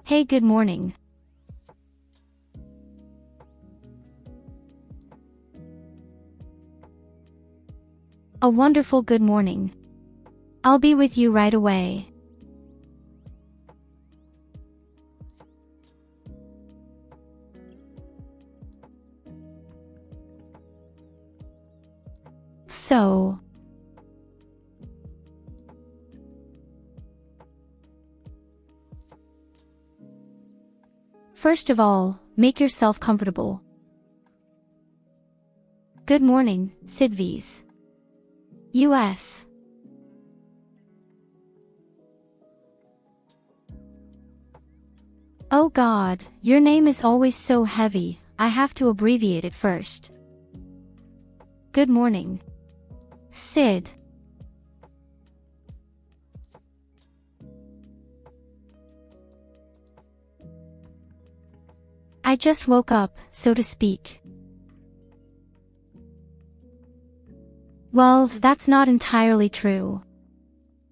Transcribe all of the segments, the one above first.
Hey, good morning. A wonderful good morning. I'll be with you right away. So, first of all, make yourself comfortable. Good morning, Sidvies. US. Oh God, your name is always so heavy, I have to abbreviate it first. Good morning, Sid. I just woke up, so to speak. Well, that's not entirely true.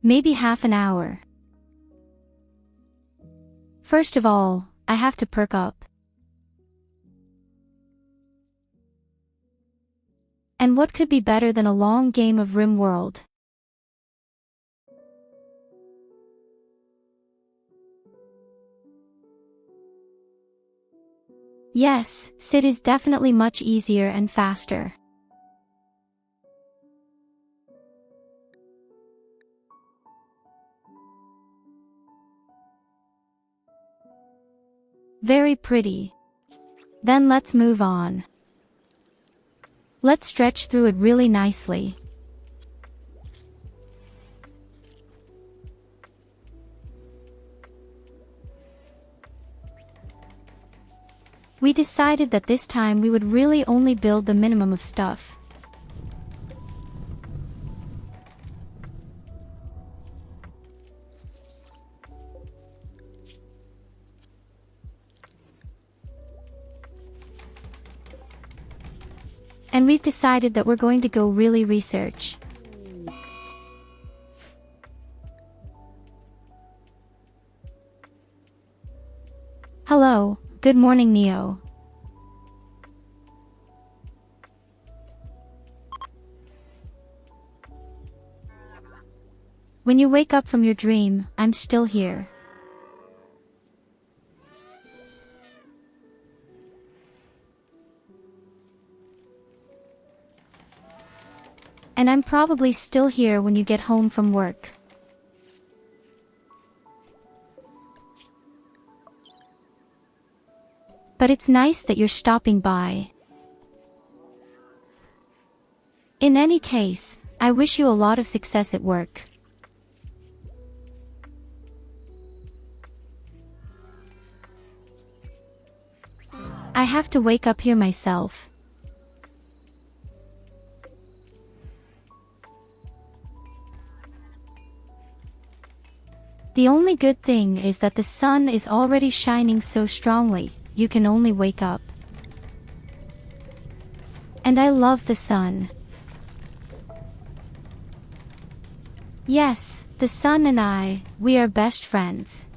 Maybe half an hour. First of all, I have to perk up. And what could be better than a long game of Rimworld? Yes, Sid is definitely much easier and faster. Very pretty. Then let's move on. Let's stretch through it really nicely. We decided that this time we would really only build the minimum of stuff. And we've decided that we're going to go really research. Hello, good morning, Neo. When you wake up from your dream, I'm still here. And I'm probably still here when you get home from work. But it's nice that you're stopping by. In any case, I wish you a lot of success at work. I have to wake up here myself. The only good thing is that the sun is already shining so strongly, you can only wake up. And I love the sun. Yes, the sun and I, we are best friends.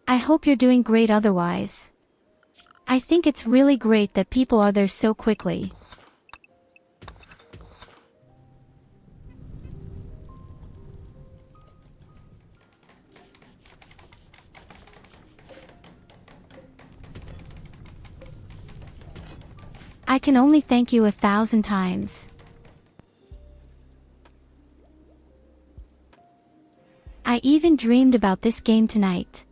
I hope you're doing great otherwise. I think it's really great that people are there so quickly. I can only thank you 1,000 times. I even dreamed about this game tonight.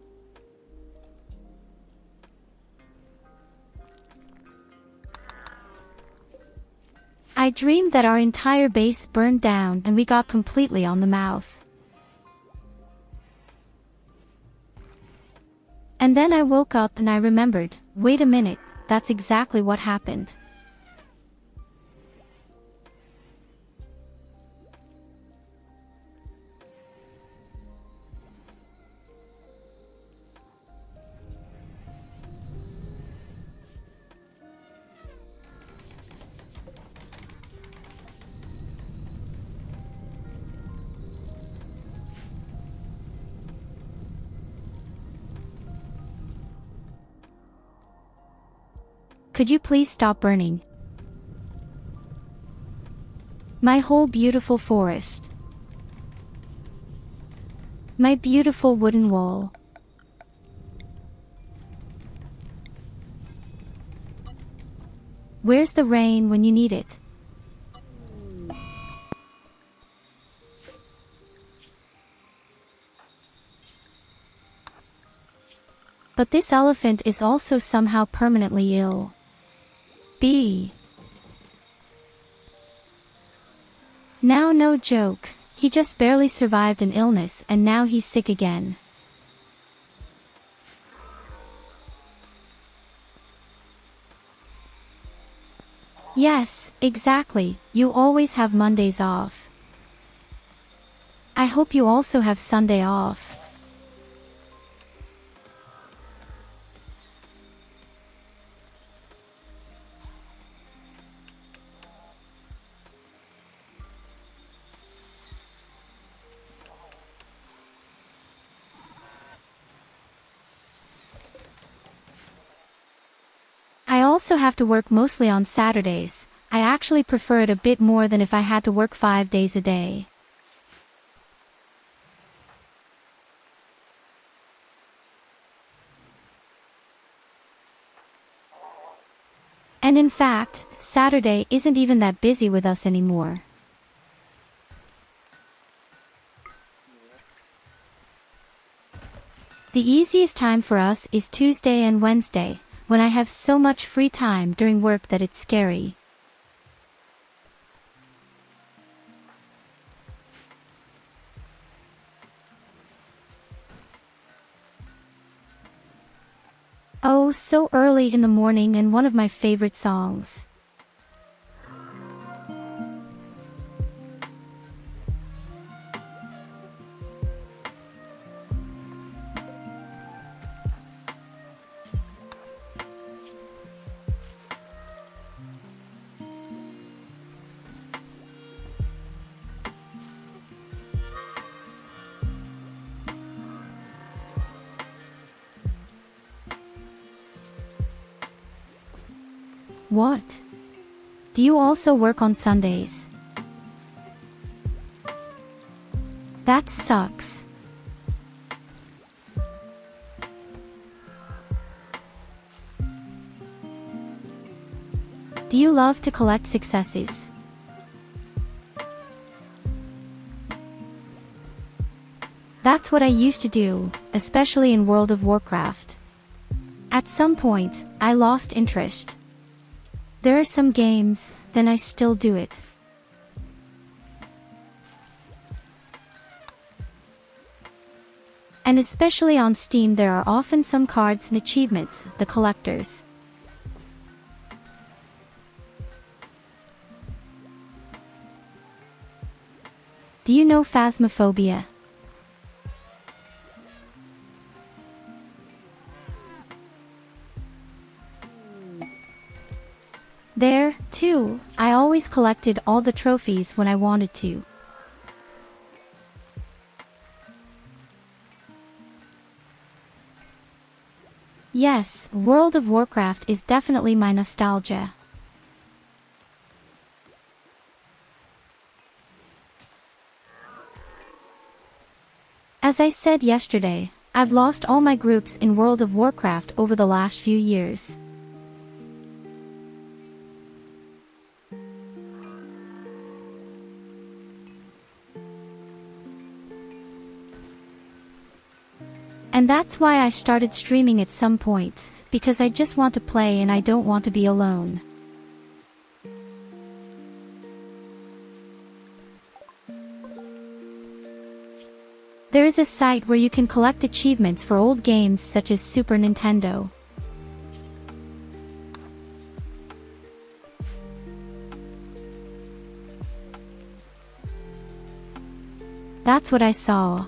I dreamed that our entire base burned down and we got completely on the mouth. And then I woke up and I remembered, wait a minute, that's exactly what happened. Could you please stop burning my whole beautiful forest? My beautiful wooden wall. Where's the rain when you need it? But this elephant is also somehow permanently ill. B. Now no joke, he just barely survived an illness and now he's sick again. Yes, exactly, you always have Mondays off. I hope you also have Sunday off. I also have to work mostly on Saturdays. I actually prefer it a bit more than if I had to work 5 days a day. And in fact, Saturday isn't even that busy with us anymore. The easiest time for us is Tuesday and Wednesday, when I have so much free time during work that it's scary. Oh, so early in the morning and one of my favorite songs. What? Do you also work on Sundays? That sucks. Do you love to collect successes? That's what I used to do, especially in World of Warcraft. At some point, I lost interest. There are some games, then I still do it. And especially on Steam there are often some cards and achievements, the collectors. Do you know Phasmophobia? There, too, I always collected all the trophies when I wanted to. Yes, World of Warcraft is definitely my nostalgia. As I said yesterday, I've lost all my groups in World of Warcraft over the last few years. And that's why I started streaming at some point, because I just want to play and I don't want to be alone. There is a site where you can collect achievements for old games such as Super Nintendo. That's what I saw.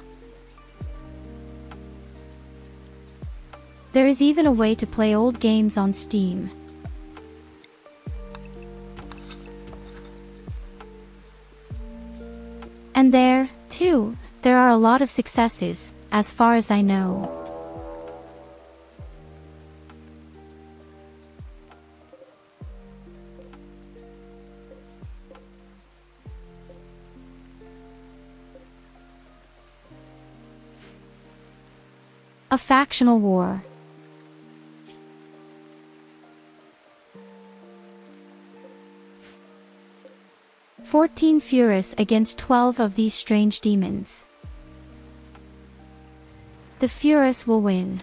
There is even a way to play old games on Steam. And there, too, there are a lot of successes, as far as I know. A factional war. "14 Furious against 12 of these strange demons. The Furious will win."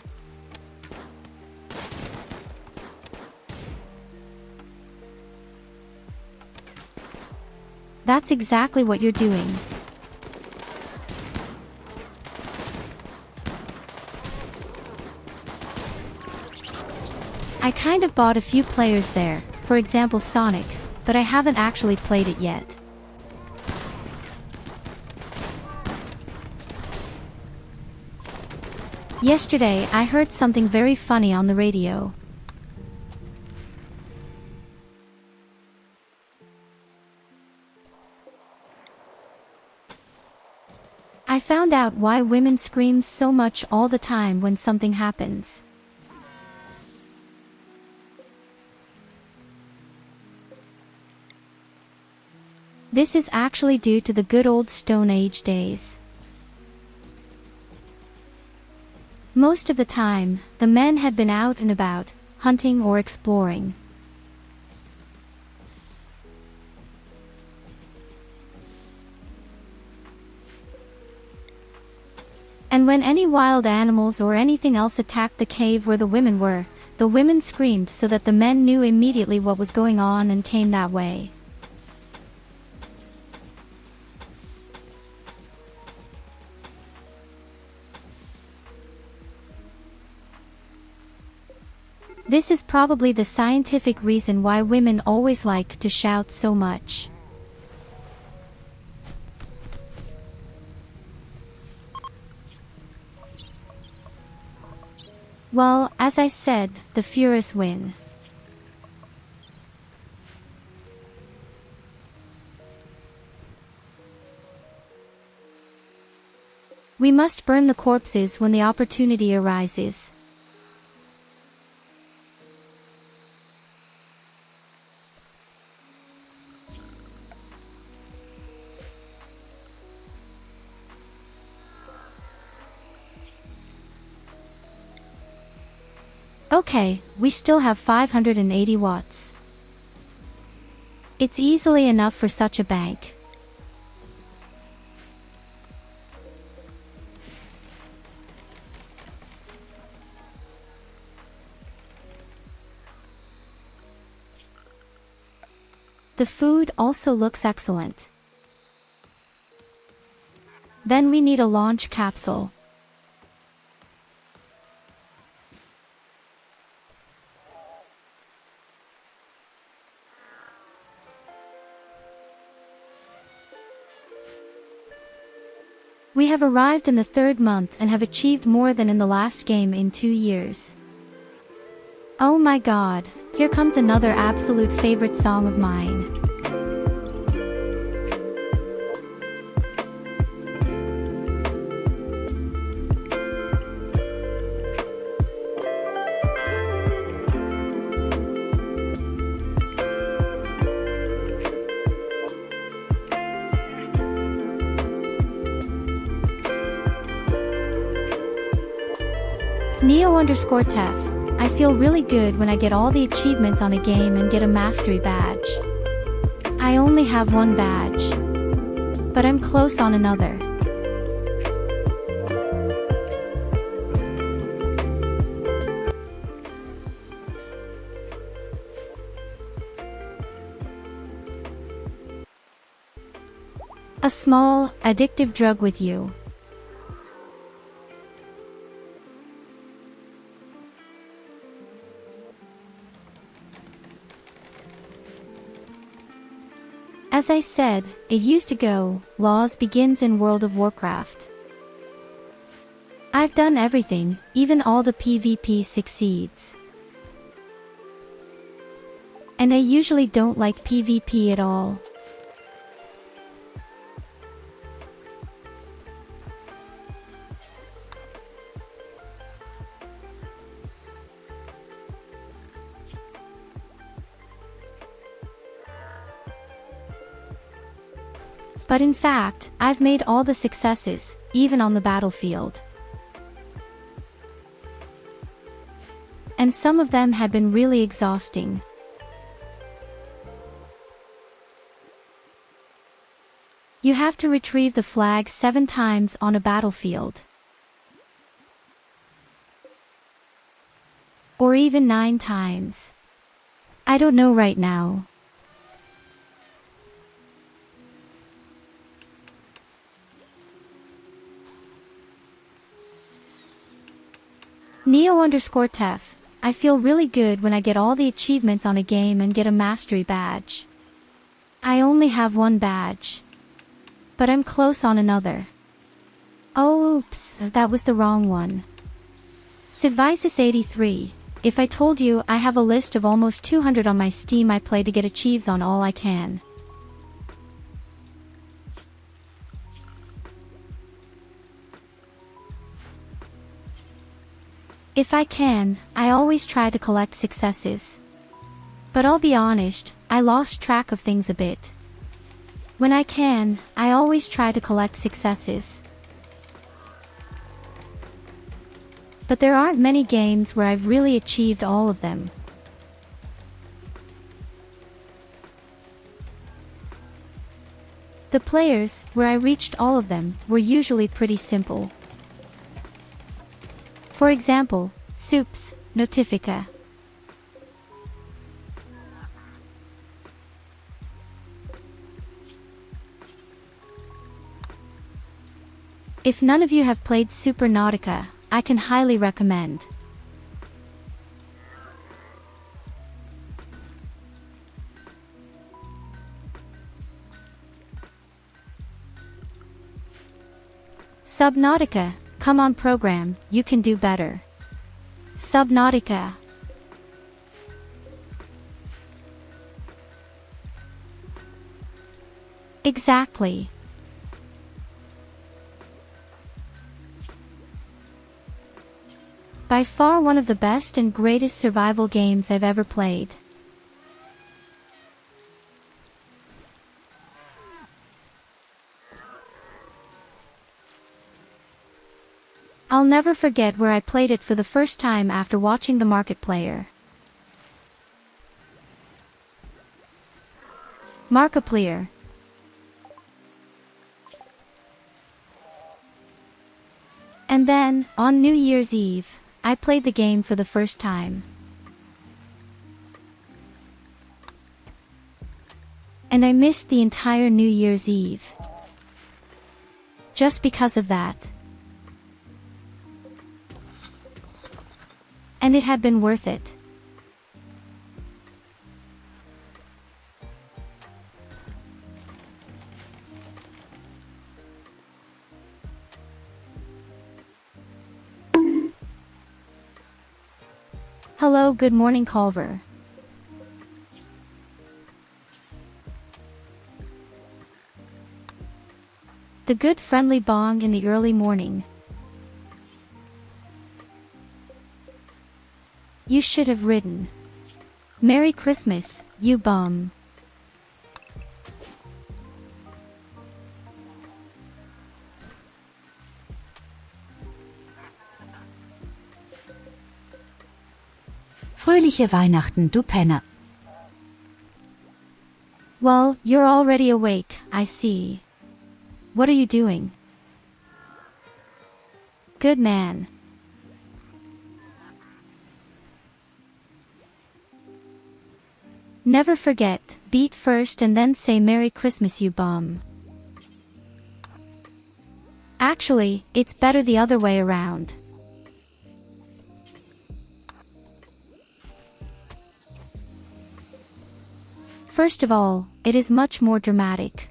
That's exactly what you're doing. I kind of bought a few players there, for example Sonic, but I haven't actually played it yet. Yesterday I heard something very funny on the radio. I found out why women scream so much all the time when something happens. This is actually due to the good old Stone Age days. Most of the time, the men had been out and about, hunting or exploring. And when any wild animals or anything else attacked the cave where the women were, the women screamed so that the men knew immediately what was going on and came that way. This is probably the scientific reason why women always like to shout so much. Well, as I said, the Furious win. We must burn the corpses when the opportunity arises. Okay, we still have 580 watts. It's easily enough for such a bank. The food also looks excellent. Then we need a launch capsule. We have arrived in the 3rd month and have achieved more than in the last game in 2 years. Oh my god, here comes another absolute favorite song of mine. Neo_Tef, I feel really good when I get all the achievements on a game and get a mastery badge. I only have one badge, but I'm close on another. A small, addictive drug with you. As I said, it used to go, laws begins in World of Warcraft. I've done everything, even all the PvP succeeds. And I usually don't like PvP at all. But in fact, I've made all the successes, even on the battlefield. And some of them had been really exhausting. You have to retrieve the flag 7 times on a battlefield. Or even 9 times. I don't know right now. Neo_Tef. I feel really good when I get all the achievements on a game and get a mastery badge. I only have 1 badge. But I'm close on another. Oh oops, that was the wrong one. Sidvisis83. If I told you I have a list of almost 200 on my Steam I play to get achieves on all I can. If I can, I always try to collect successes. But I'll be honest, I lost track of things a bit. When I can, I always try to collect successes. But there aren't many games where I've really achieved all of them. The players, where I reached all of them, were usually pretty simple. For example, Soups, Notifica. If none of you have played Supernautica, I can highly recommend. Subnautica, come on program, you can do better. Subnautica. Exactly. By far one of the best and greatest survival games I've ever played. I'll never forget where I played it for the first time after watching the Markiplier. Markiplier. And then, on New Year's Eve, I played the game for the first time. And I missed the entire New Year's Eve. Just because of that. And it had been worth it. Hello, good morning, Culver. The good friendly bong in the early morning. You should have written, Merry Christmas, you bum. Fröhliche Weihnachten, du Penner. Well, you're already awake, I see. What are you doing? Good man. Never forget, beat first and then say Merry Christmas, you bum. Actually, it's better the other way around. First of all, it is much more dramatic.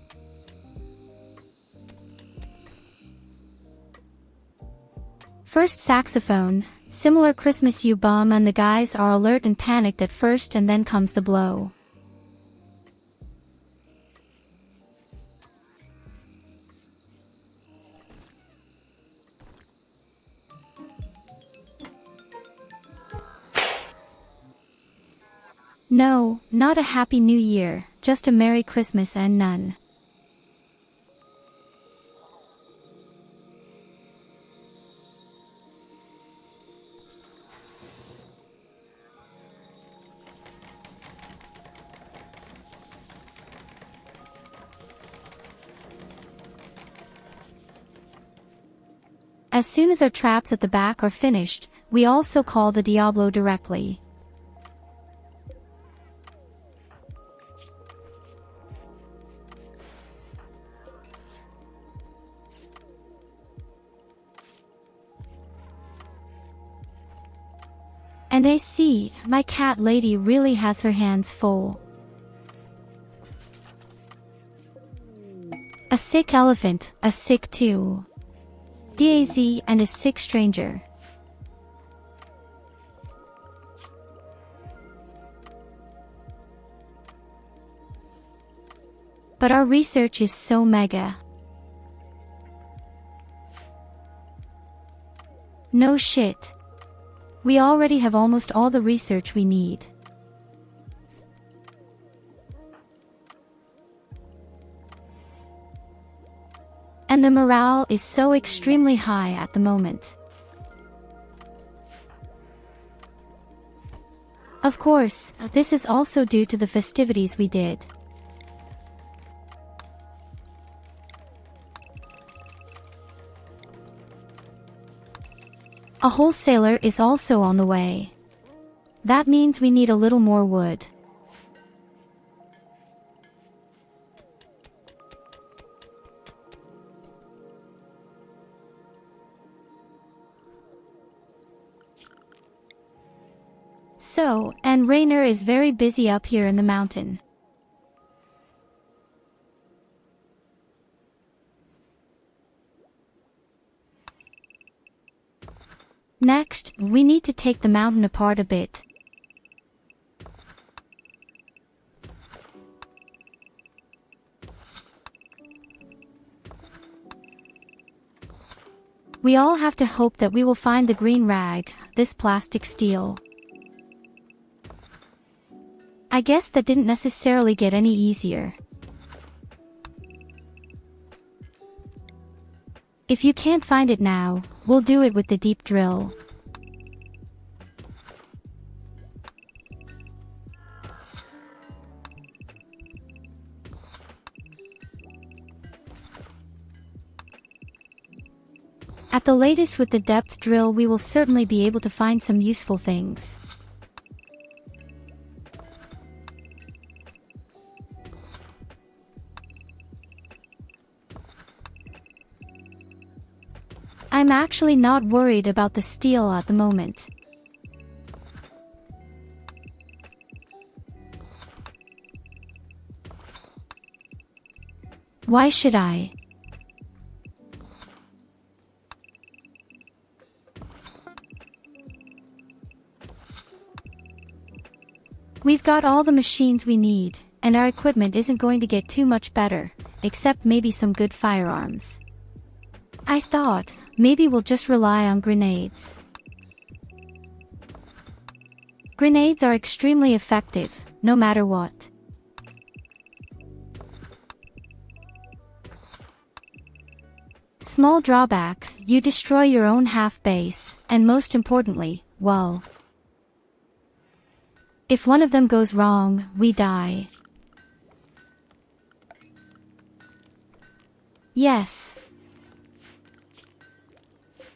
First saxophone, similar Christmas you bum, and the guys are alert and panicked at first, and then comes the blow. No, not a Happy New Year, just a Merry Christmas and none. As soon as our traps at the back are finished, we also call the Diablo directly. And I see, my cat lady really has her hands full. A sick elephant, a sick two. DAZ and a sick stranger. But our research is so mega. No shit. We already have almost all the research we need. And the morale is so extremely high at the moment. Of course, this is also due to the festivities we did. A wholesaler is also on the way. That means we need a little more wood. So, and Rainer is very busy up here in the mountain. Next, we need to take the mountain apart a bit. We all have to hope that we will find the green rag, this plastic steel. I guess that didn't necessarily get any easier. If you can't find it now, we'll do it with the deep drill. At the latest with the depth drill we will certainly be able to find some useful things. I'm actually not worried about the steel at the moment. Why should I? We've got all the machines we need, and our equipment isn't going to get too much better, except maybe some good firearms. I thought, maybe we'll just rely on grenades. Grenades are extremely effective, no matter what. Small drawback, you destroy your own half base, and most importantly, well, if one of them goes wrong, we die. Yes.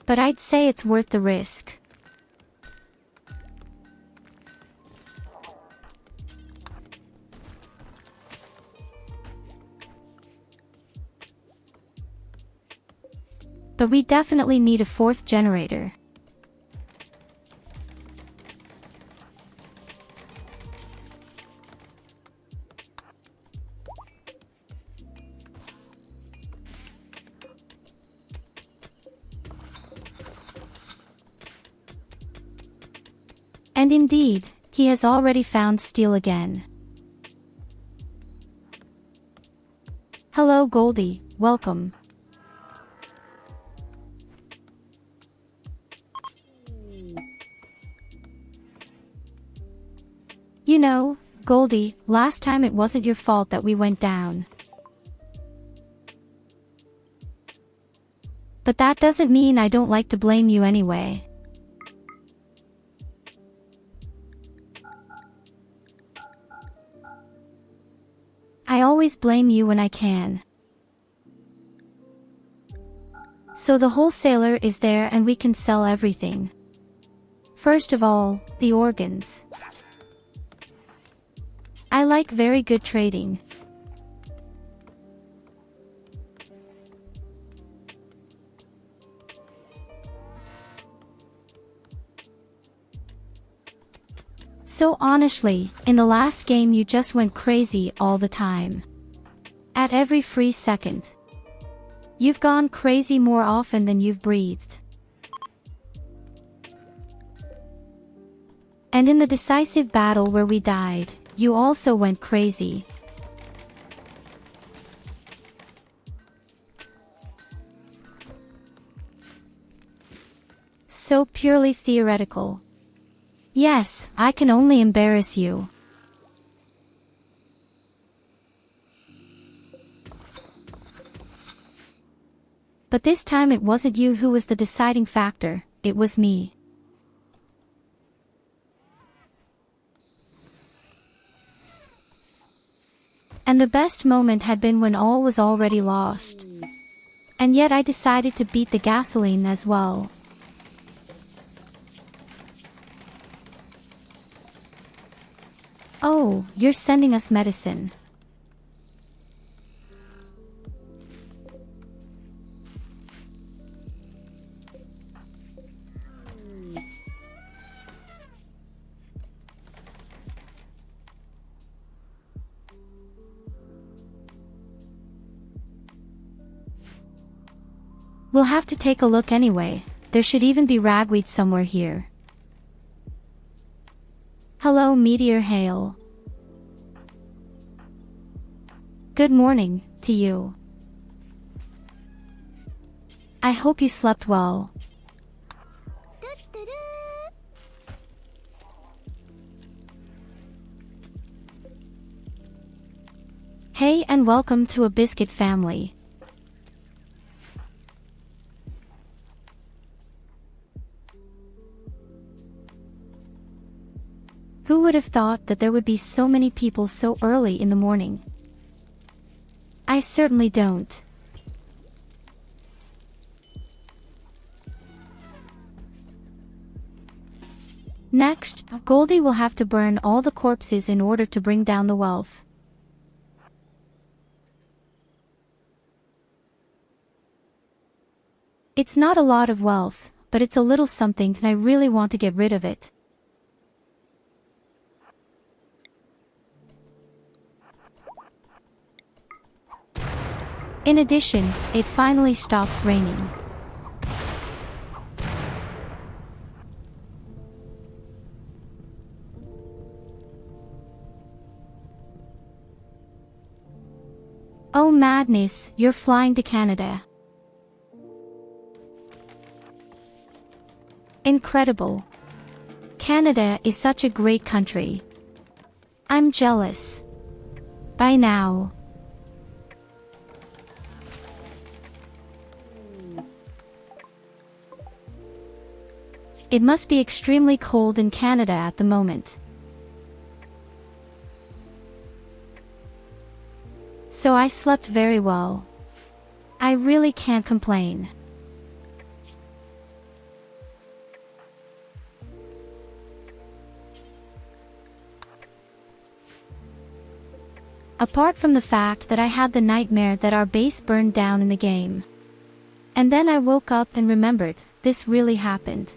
But I'd say it's worth the risk. But we definitely need a fourth generator. And indeed, he has already found steel again. Hello Goldie, welcome. You know, Goldie, last time it wasn't your fault that we went down. But that doesn't mean I don't like to blame you anyway. I always blame you when I can. So the wholesaler is there and we can sell everything. First of all, the organs. I like very good trading. So honestly, in the last game you just went crazy all the time. At every free second. You've gone crazy more often than you've breathed. And in the decisive battle where we died, you also went crazy. So purely theoretical. Yes, I can only embarrass you. But this time it wasn't you who was the deciding factor, it was me. And the best moment had been when all was already lost. And yet I decided to beat the gasoline as well. Oh, you're sending us medicine. We'll have to take a look anyway. There should even be ragweed somewhere here. Hello, Meteor Hail. Good morning to you. I hope you slept well. Hey and welcome to a biscuit family. Who would have thought that there would be so many people so early in the morning? I certainly don't. Next, Goldie will have to burn all the corpses in order to bring down the wealth. It's not a lot of wealth, but it's a little something and I really want to get rid of it. In addition, it finally stops raining. Oh madness, you're flying to Canada. Incredible. Canada is such a great country. I'm jealous. Bye now. It must be extremely cold in Canada at the moment. So I slept very well. I really can't complain. Apart from the fact that I had the nightmare that our base burned down in the game. And then I woke up and remembered, this really happened.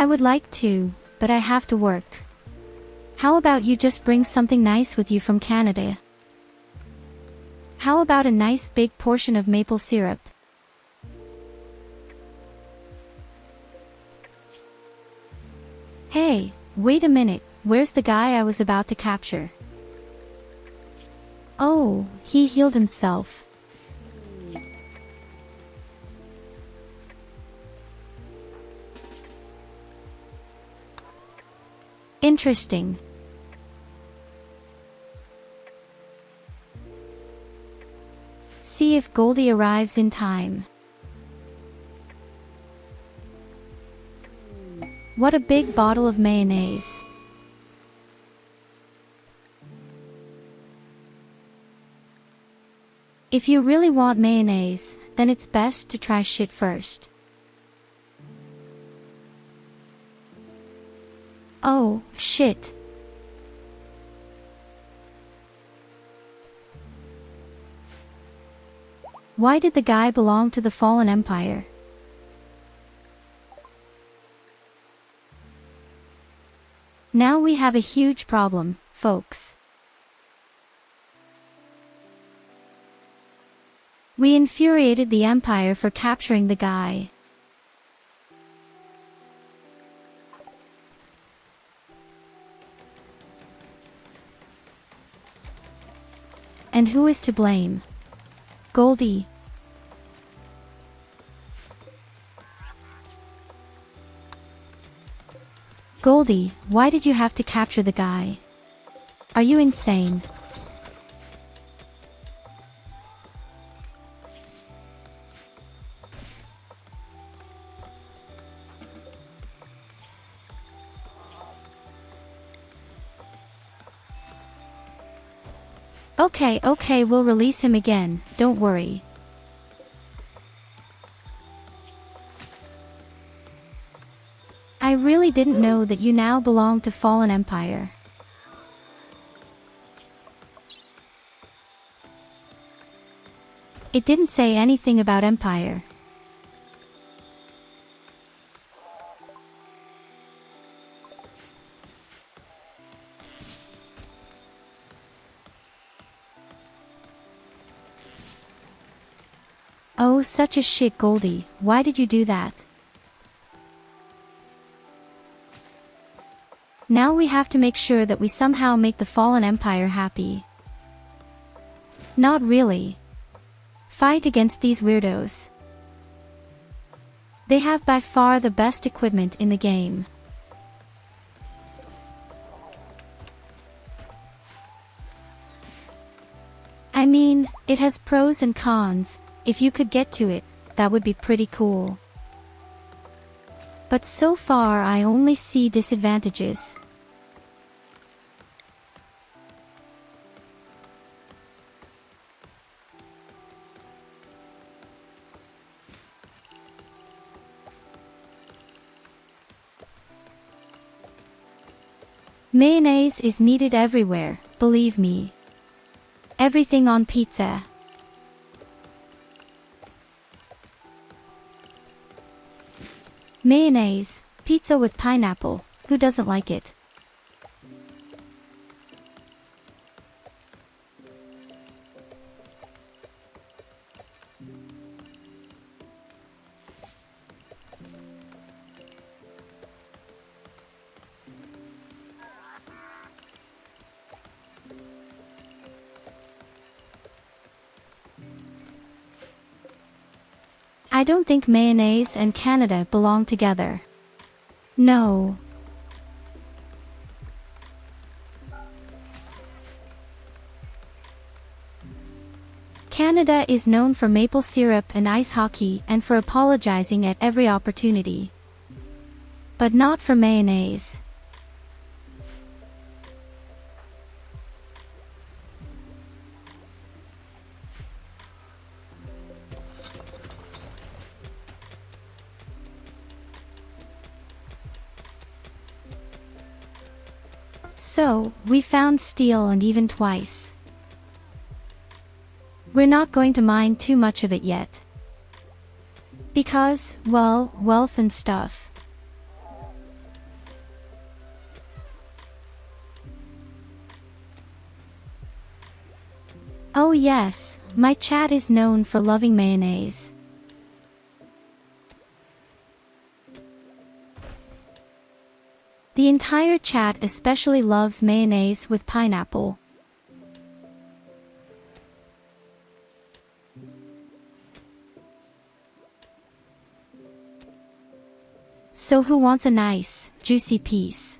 I would like to, but I have to work. How about you just bring something nice with you from Canada? How about a nice big portion of maple syrup? Hey, wait a minute, where's the guy I was about to capture? Oh, he healed himself. Interesting. See see if Goldie arrives in time. What a big bottle of mayonnaise. If you really want mayonnaise, then it's best to try shit first. Oh, shit. Why did the guy belong to the Fallen Empire? Now we have a huge problem, folks. We infuriated the Empire for capturing the guy. And who is to blame? Goldie. Goldie, why did you have to capture the guy? Are you insane? Okay, we'll release him again, don't worry. I really didn't know that you now belong to Fallen Empire. It didn't say anything about Empire. Oh, such a shit, Goldie, why did you do that? Now we have to make sure that we somehow make the Fallen Empire happy. Not really. Fight against these weirdos. They have by far the best equipment in the game. I mean, it has pros and cons. If you could get to it, that would be pretty cool. But so far I only see disadvantages. Mayonnaise is needed everywhere, believe me. Everything on pizza. Mayonnaise, pizza with pineapple, who doesn't like it? I don't think mayonnaise and Canada belong together. No. Canada is known for maple syrup and ice hockey and for apologizing at every opportunity. But not for mayonnaise. So, we found steel and even twice. We're not going to mine too much of it yet. Because, well, wealth and stuff. Oh yes, my chat is known for loving mayonnaise. The entire chat especially loves mayonnaise with pineapple. So who wants a nice, juicy piece?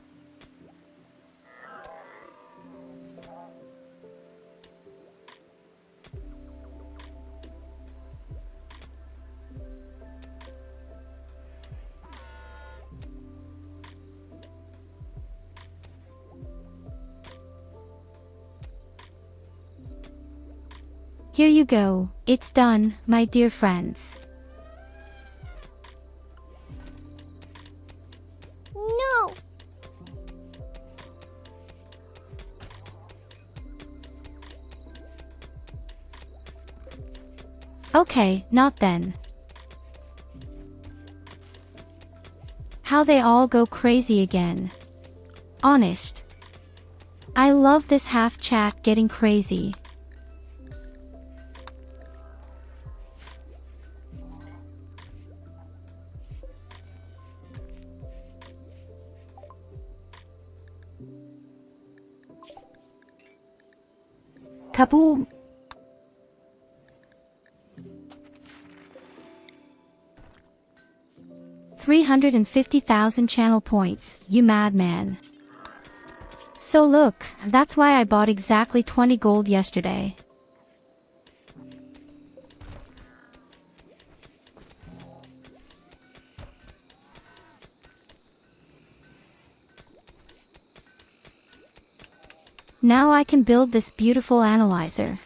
Here you go, it's done, my dear friends. No! Okay, not then. How they all go crazy again. Honest. I love this half chat getting crazy. Kaboom! $350,000 channel points, you madman. So look, that's why I bought exactly 20 gold yesterday. Now I can build this beautiful analyzer.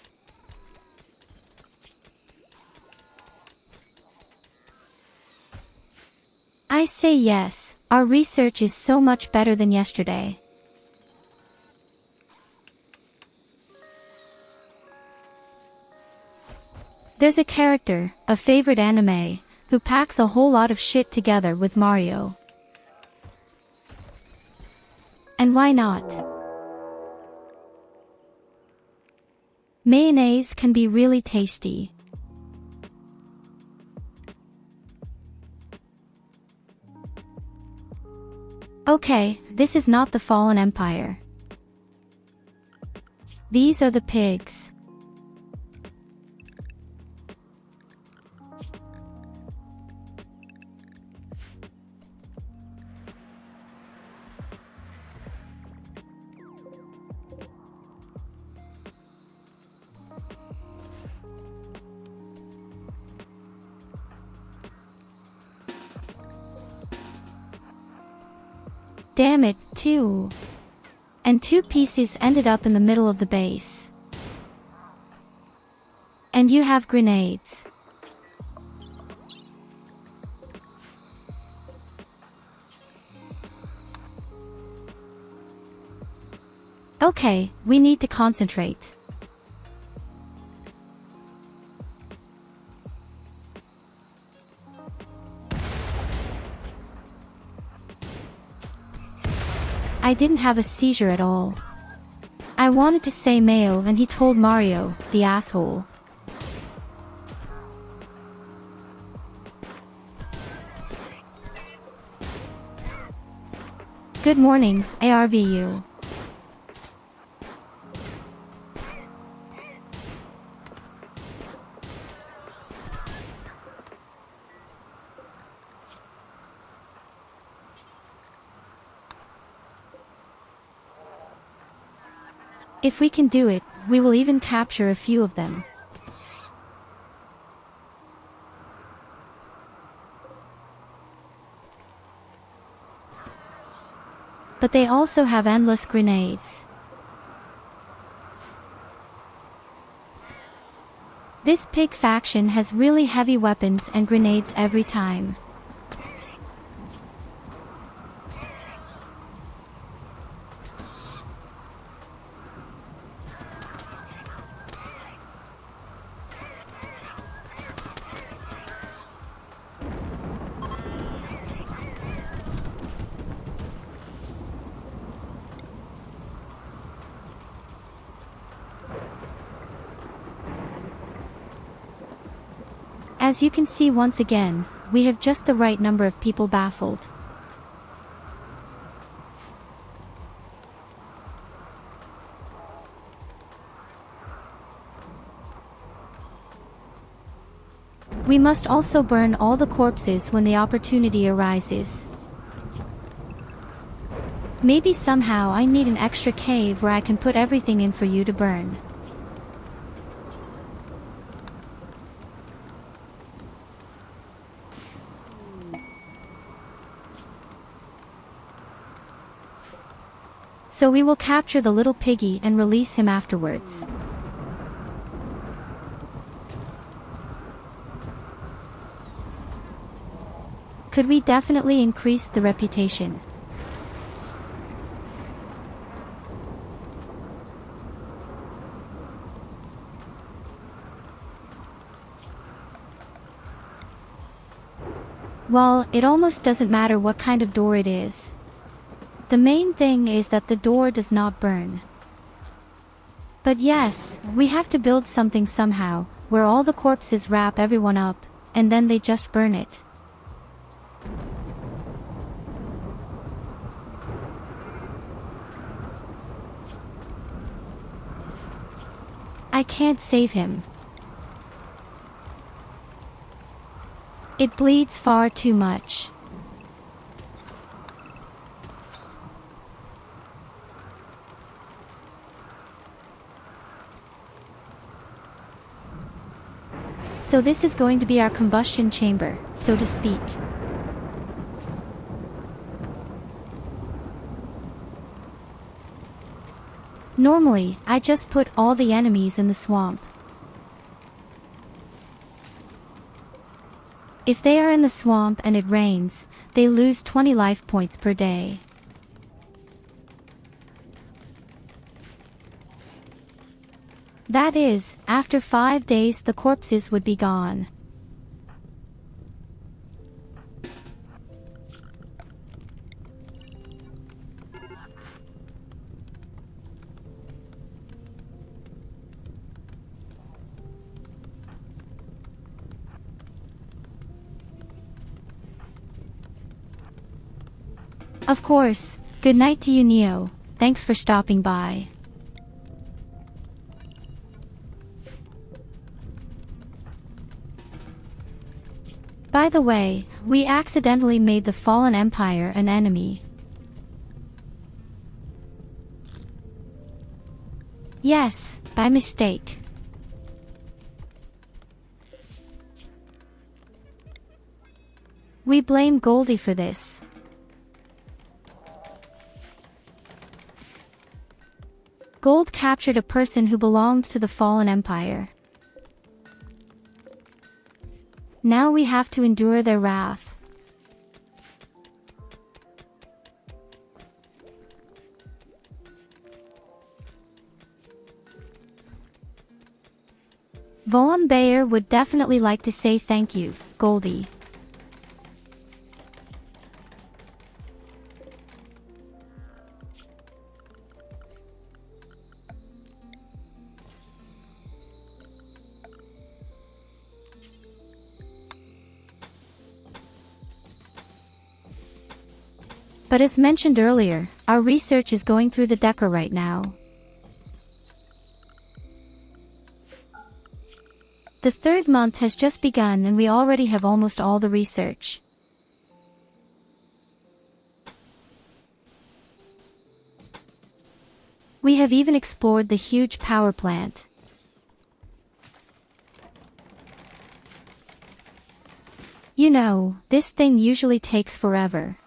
I say yes, our research is so much better than yesterday. There's a character, a favorite anime, who packs a whole lot of shit together with Mario. And why not? Mayonnaise can be really tasty. Okay, this is not the Fallen Empire. These are the pigs. Damn it, two. And 2 pieces ended up in the middle of the base. And you have grenades. Okay, we need to concentrate. I didn't have a seizure at all. I wanted to say Mayo and he told Mario, the asshole. Good morning, ARVU. If we can do it, we will even capture a few of them. But they also have endless grenades. This pig faction has really heavy weapons and grenades every time. As you can see once again, we have just the right number of people baffled. We must also burn all the corpses when the opportunity arises. Maybe somehow I need an extra cave where I can put everything in for you to burn. So we will capture the little piggy and release him afterwards. could we definitely increase the reputation. Well, it almost doesn't matter what kind of door it is. The main thing is that the door does not burn. But yes, we have to build something somehow, where all the corpses wrap everyone up, and then they just burn it. I can't save him. It bleeds far too much. So this is going to be our combustion chamber, so to speak. Normally, I just put all the enemies in the swamp. If they are in the swamp and it rains, they lose 20 life points per day. That is, after 5 days the corpses would be gone. Of course, good night to you, Neo. Thanks for stopping by. By the way, we accidentally made the Fallen Empire an enemy. Yes, by mistake. We blame Goldie for this. Gold captured a person who belonged to the Fallen Empire. Now we have to endure their wrath. Von Bayer would definitely like to say thank you, Goldie. But as mentioned earlier, our research is going through the Decker right now. The 3rd month has just begun and we already have almost all the research. We have even explored the huge power plant. You know, this thing usually takes forever.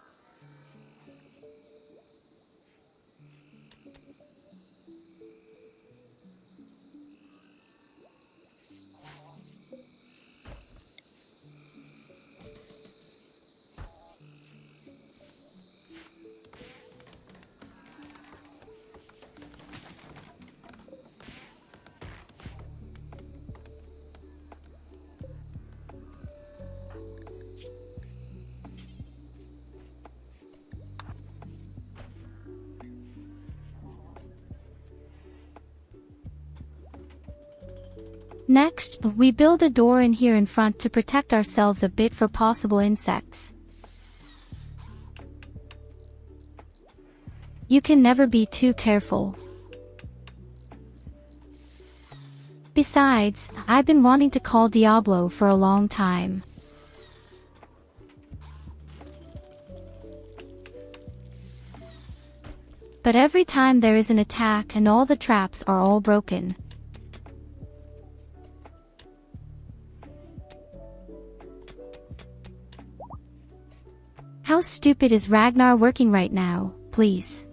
Next, we build a door in here in front to protect ourselves a bit for possible insects. You can never be too careful. Besides, I've been wanting to call Diablo for a long time. But every time there is an attack and all the traps are all broken. How stupid is Ragnar working right now, please?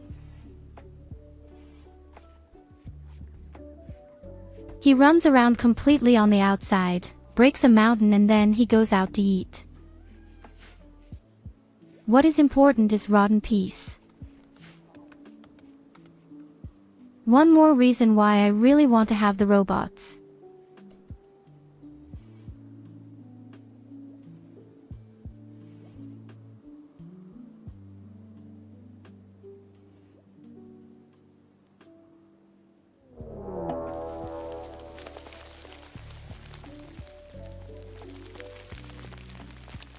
He runs around completely on the outside, breaks a mountain and then he goes out to eat. What is important is rotten peace. One more reason why I really want to have the robots.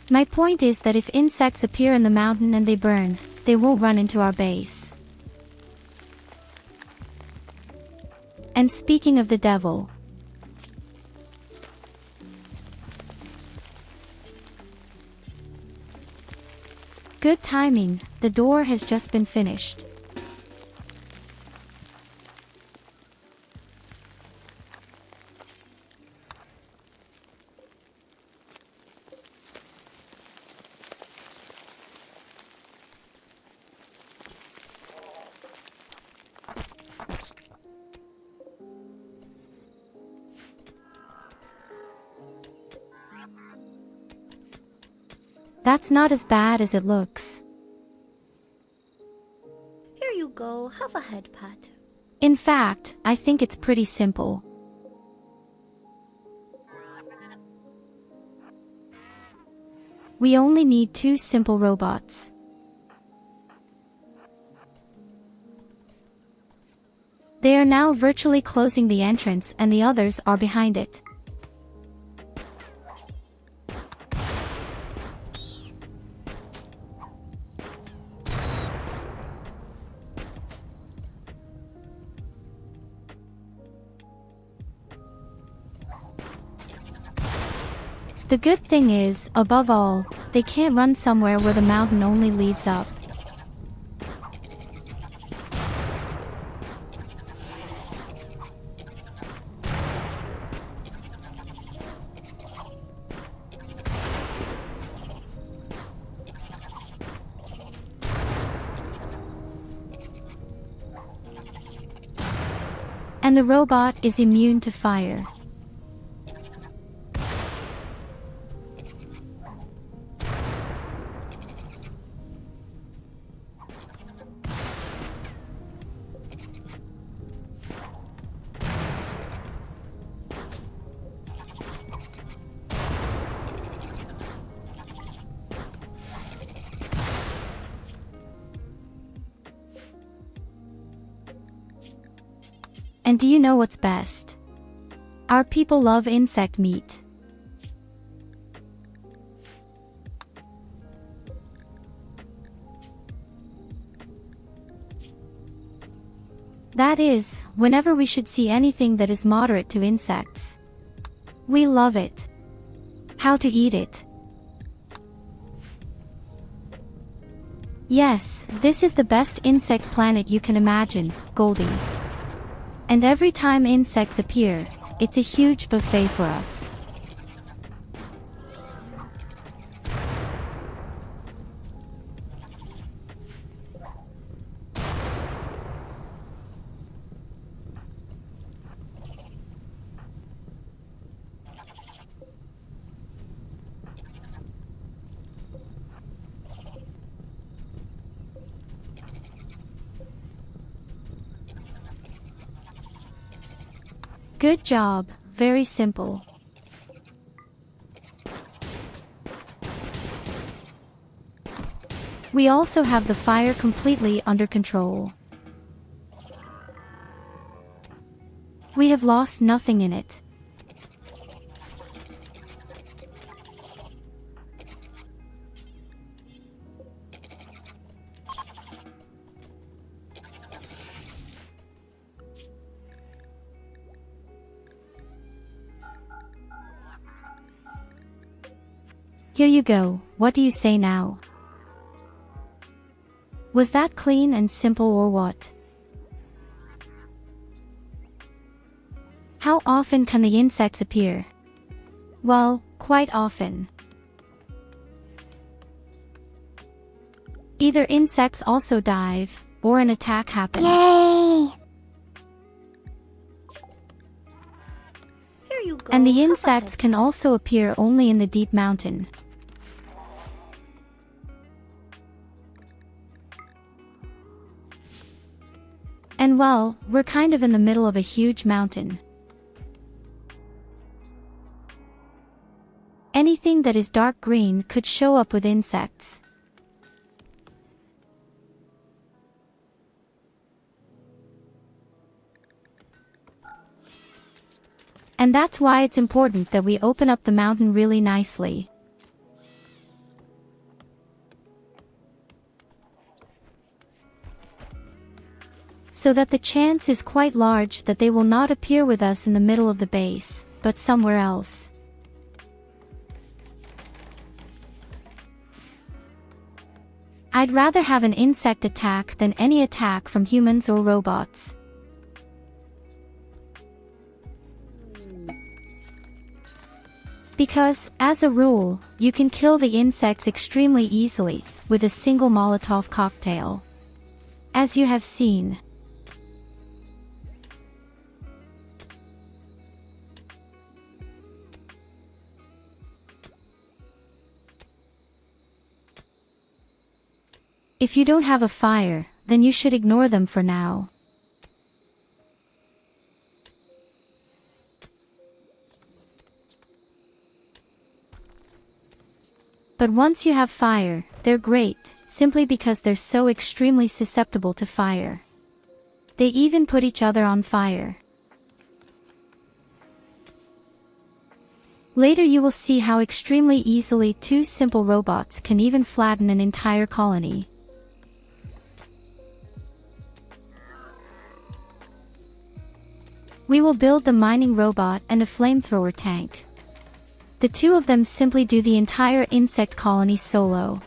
My point is that if insects appear in the mountain and they burn, they won't run into our base. And speaking of the devil, good timing, the door has just been finished. That's not as bad as it looks. Here you go, have a head pat. In fact, I think it's pretty simple. We only need 2 simple robots. They are now virtually closing the entrance and the others are behind it. The good thing is, above all, they can't run somewhere where the mountain only leads up. And the robot is immune to fire. And do you know what's best? Our people love insect meat. That is, whenever we should see anything that is moderate to insects. We love it. How to eat it? Yes, this is the best insect planet you can imagine, Goldie. And every time insects appear, it's a huge buffet for us. Good job, very simple. We also have the fire completely under control. We have lost nothing in it. Here you go, what do you say now? Was that clean and simple or what? How often can the insects appear? Well, quite often. Either insects also dive, or an attack happens. Yay! Here you go. And the have a insects head can pat. also appear only in the deep mountain. And well, we're kind of in the middle of a huge mountain. Anything that is dark green could show up with insects. And that's why it's important that we open up the mountain really nicely. So that the chance is quite large that they will not appear with us in the middle of the base, but somewhere else. I'd rather have an insect attack than any attack from humans or robots. Because, as a rule, you can kill the insects extremely easily, with a single Molotov cocktail. As you have seen. If you don't have a fire, then you should ignore them for now. But once you have fire, they're great, simply because they're so extremely susceptible to fire. They even put each other on fire. Later you will see how extremely easily two simple robots can even flatten an entire colony. We will build the mining robot and a flamethrower tank. The two of them simply do the entire insect colony solo.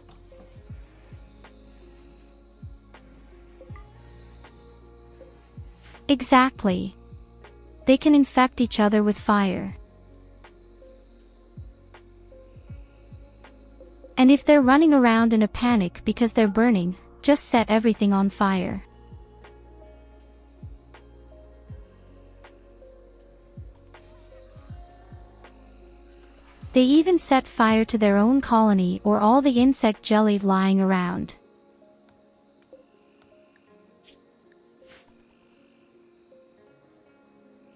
Exactly. They can infect each other with fire. And if they're running around in a panic because they're burning, just set everything on fire. They even set fire to their own colony or all the insect jelly lying around.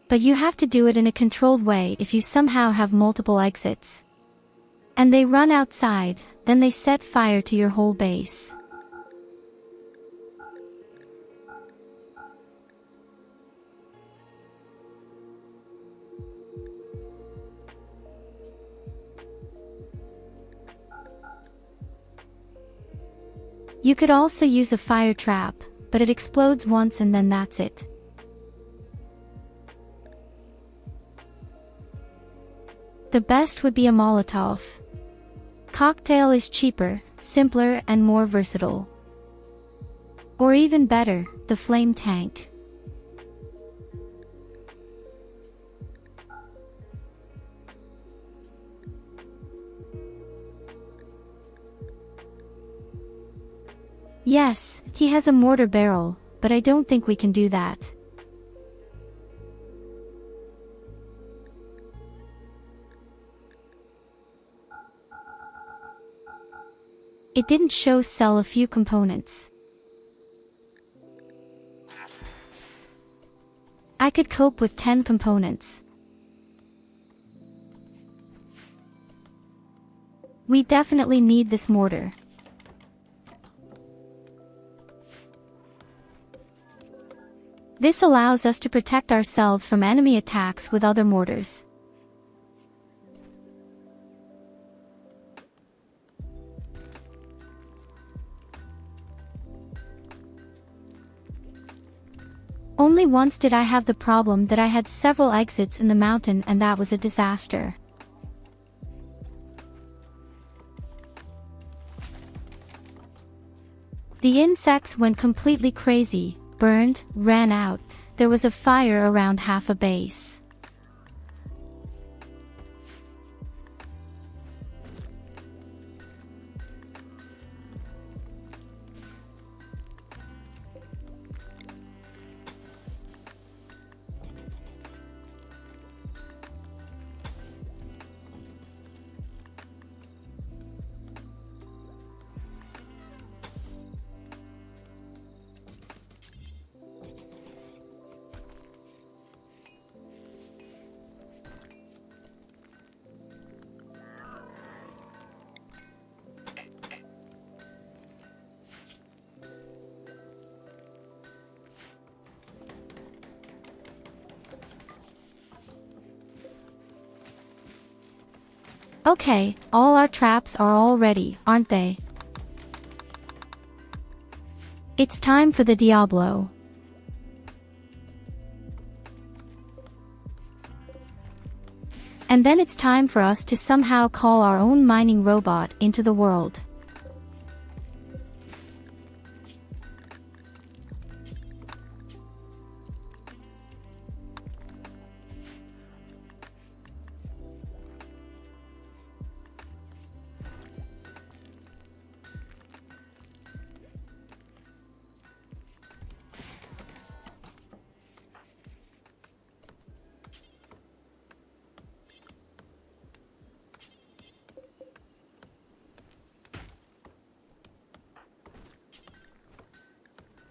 But you have to do it in a controlled way if you somehow have multiple exits. And they run outside, then they set fire to your whole base. You could also use a fire trap, but it explodes once and then that's it. The best would be a Molotov. Cocktail is cheaper, simpler and more versatile. Or even better, the flame tank. Yes, he has a mortar barrel, but I don't think we can do that. It didn't sell a few components. I could cope with 10 components. We definitely need this mortar. This allows us to protect ourselves from enemy attacks with other mortars. Only once did I have the problem that I had several exits in the mountain and that was a disaster. The insects went completely crazy, burned, ran out. There was a fire around half a base. Okay, all our traps are all ready, aren't they? It's time for the Diablo. And then it's time for us to somehow call our own mining robot into the world.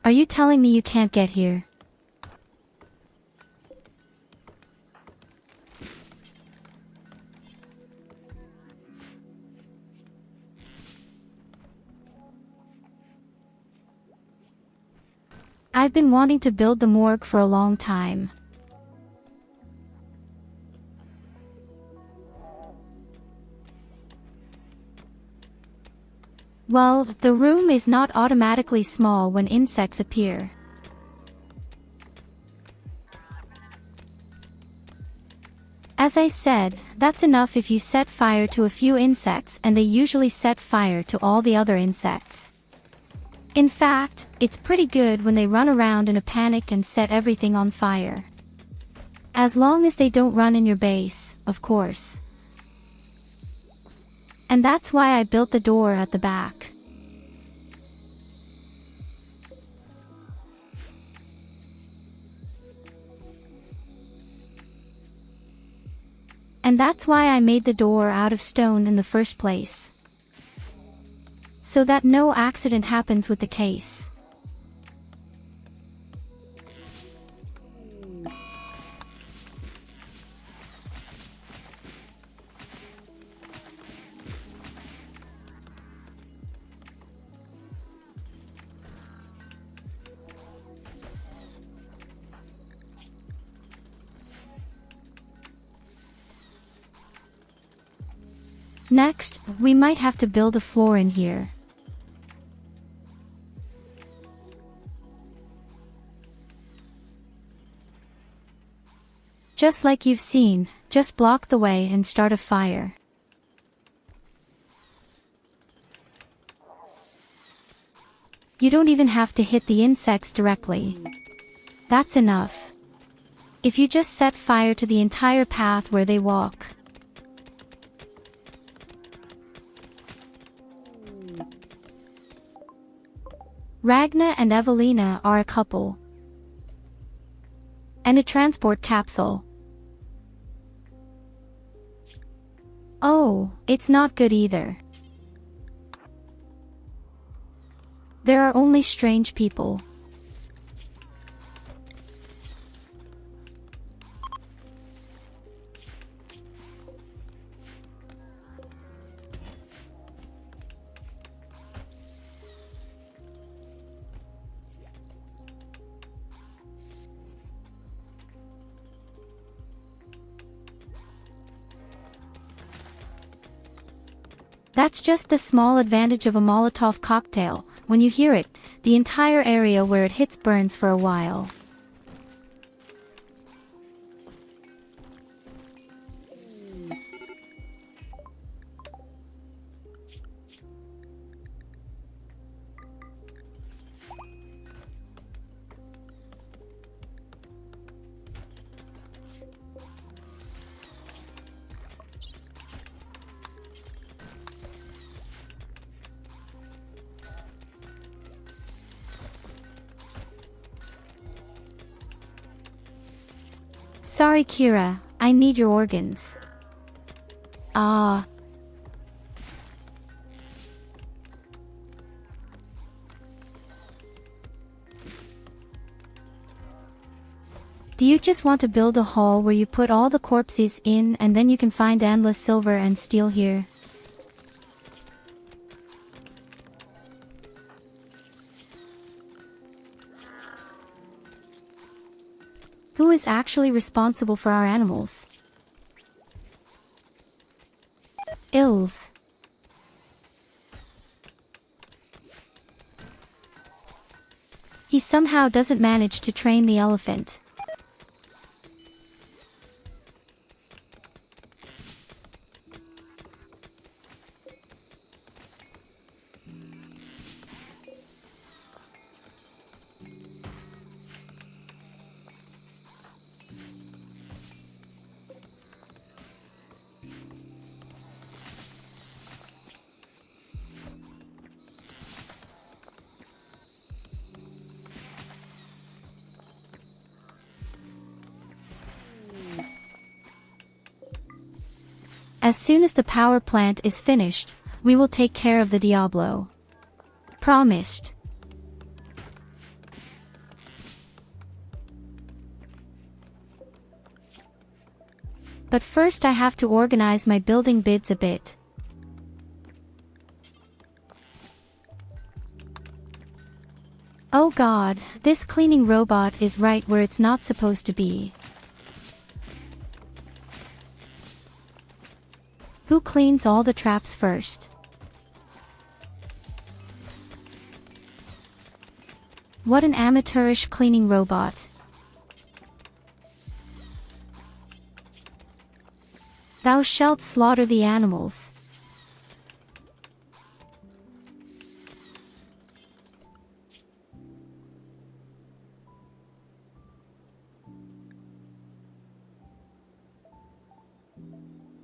Are you telling me you can't get here? I've been wanting to build the morgue for a long time. Well, the room is not automatically small when insects appear. As I said, that's enough if you set fire to a few insects, and they usually set fire to all the other insects. In fact, it's pretty good when they run around in a panic and set everything on fire. As long as they don't run in your base, of course. And that's why I built the door at the back. And that's why I made the door out of stone in the first place. So that no accident happens with the case. Next, we might have to build a floor in here. Just like you've seen, just block the way and start a fire. You don't even have to hit the insects directly. That's enough. If you just set fire to the entire path where they walk. Ragna and Evelina are a couple. And a transport capsule. Oh, it's not good either. There are only strange people. That's just the small advantage of a Molotov cocktail. When you hear it, the entire area where it hits burns for a while. Sorry Kira, I need your organs. Ah. Do you just want to build a hall where you put all the corpses in and then you can find endless silver and steel here? Who is actually responsible for our animals? Ills. He somehow doesn't manage to train the elephant. As soon as the power plant is finished, we will take care of the Diablo. Promised. But first I have to organize my building bids a bit. Oh god, this cleaning robot is right where it's not supposed to be. Who cleans all the traps first? What an amateurish cleaning robot. Thou shalt slaughter the animals.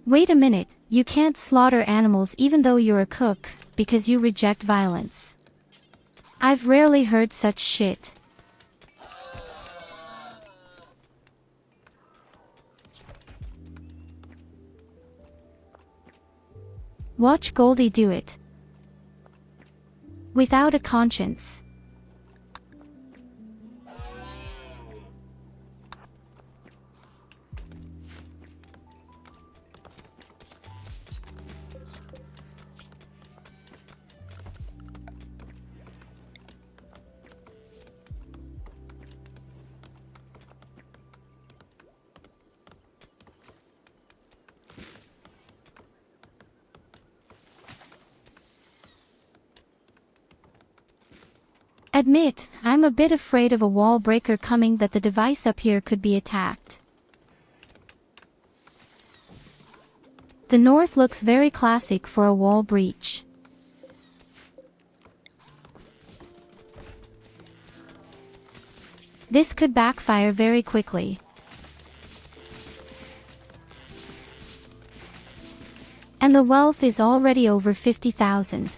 Wait a minute, you can't slaughter animals even though you're a cook, because you reject violence. I've rarely heard such shit. Watch Goldie do it. Without a conscience. Admit, I'm a bit afraid of a wall breaker coming, that the device up here could be attacked. The north looks very classic for a wall breach. This could backfire very quickly. And the wealth is already over 50,000.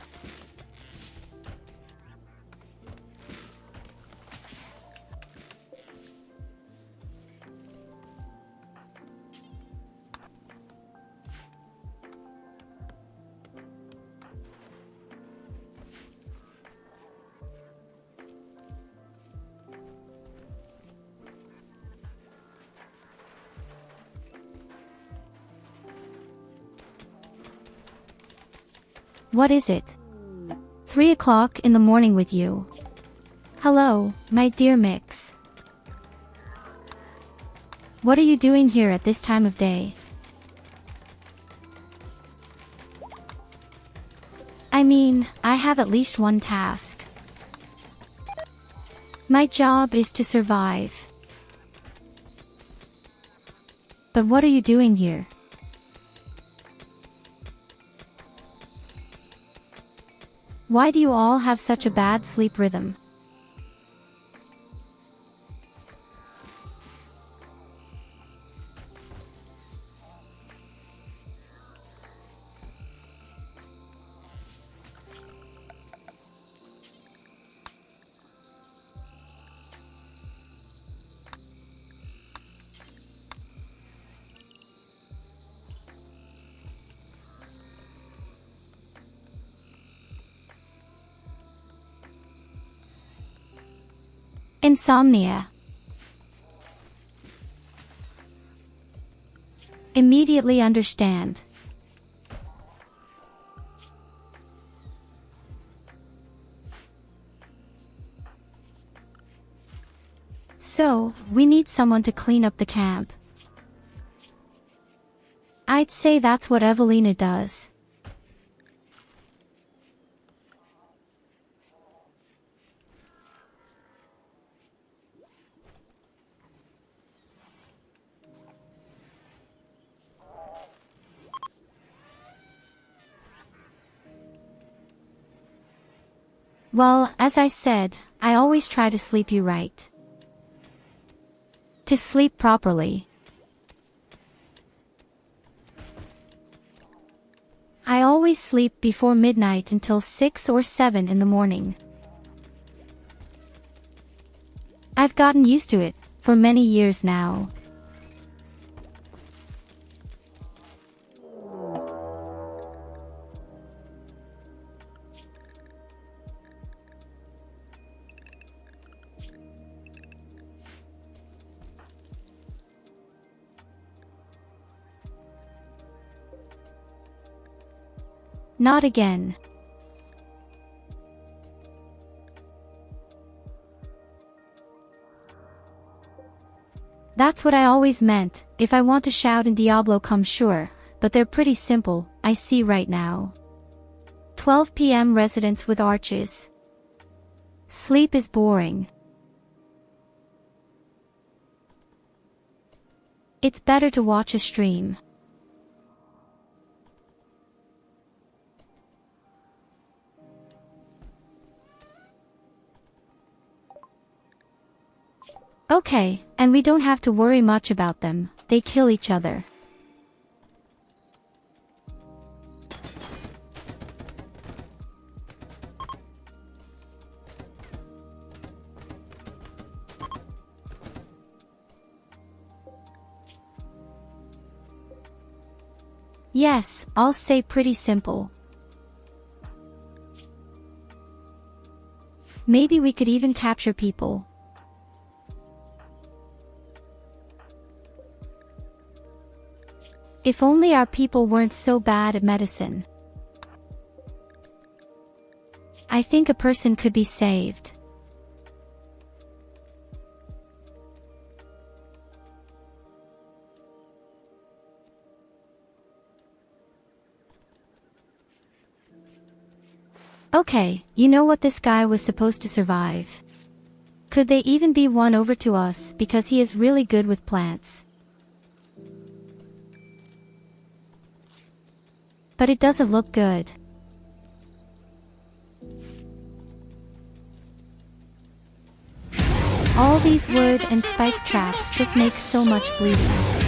What is it? 3 o'clock in the morning with you. Hello, my dear Mix. What are you doing here at this time of day? I mean, I have at least one task. My job is to survive. But what are you doing here? Why do you all have such a bad sleep rhythm? Insomnia. Immediately understand. So, we need someone to clean up the camp. I'd say that's what Evelina does. Well, as I said, I always try to sleep you right. To sleep properly. I always sleep before midnight until 6 or 7 in the morning. I've gotten used to it, for many years now. Not again. That's what I always meant. If I want to shout in Diablo, come sure, but they're pretty simple, I see right now. 12 p.m. residents with arches. Sleep is boring. It's better to watch a stream. Okay, and we don't have to worry much about them, they kill each other. Yes, I'll say pretty simple. Maybe we could even capture people. If only our people weren't so bad at medicine. I think a person could be saved. Okay, you know what, this guy was supposed to survive. Could they even be won over to us because he is really good with plants? But it doesn't look good. All these wood and spike traps just make so much bleeding.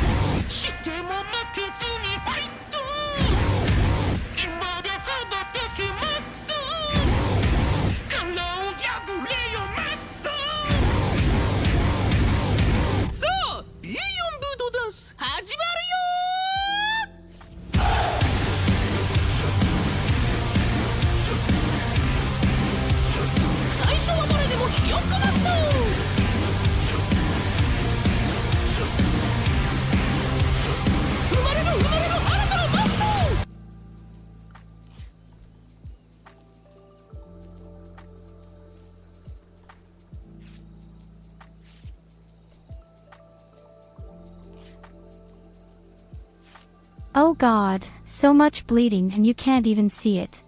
Oh God, so much bleeding and you can't even see it.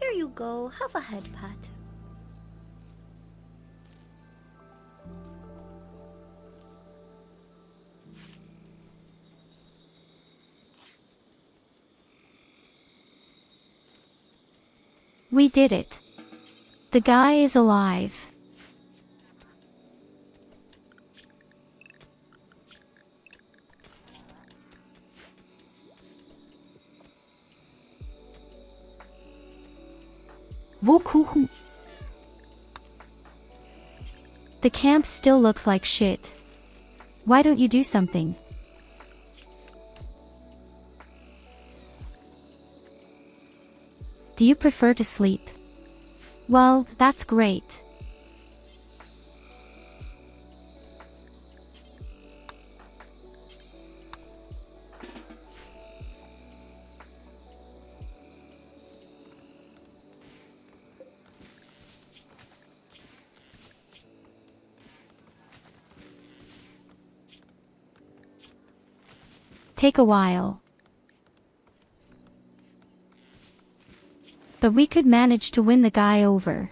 Here you go, have a head pat. We did it. The guy is alive. Wo The camp still looks like shit. Why don't you do something? Do you prefer to sleep? Well, that's great. Take a while. But we could manage to win the guy over.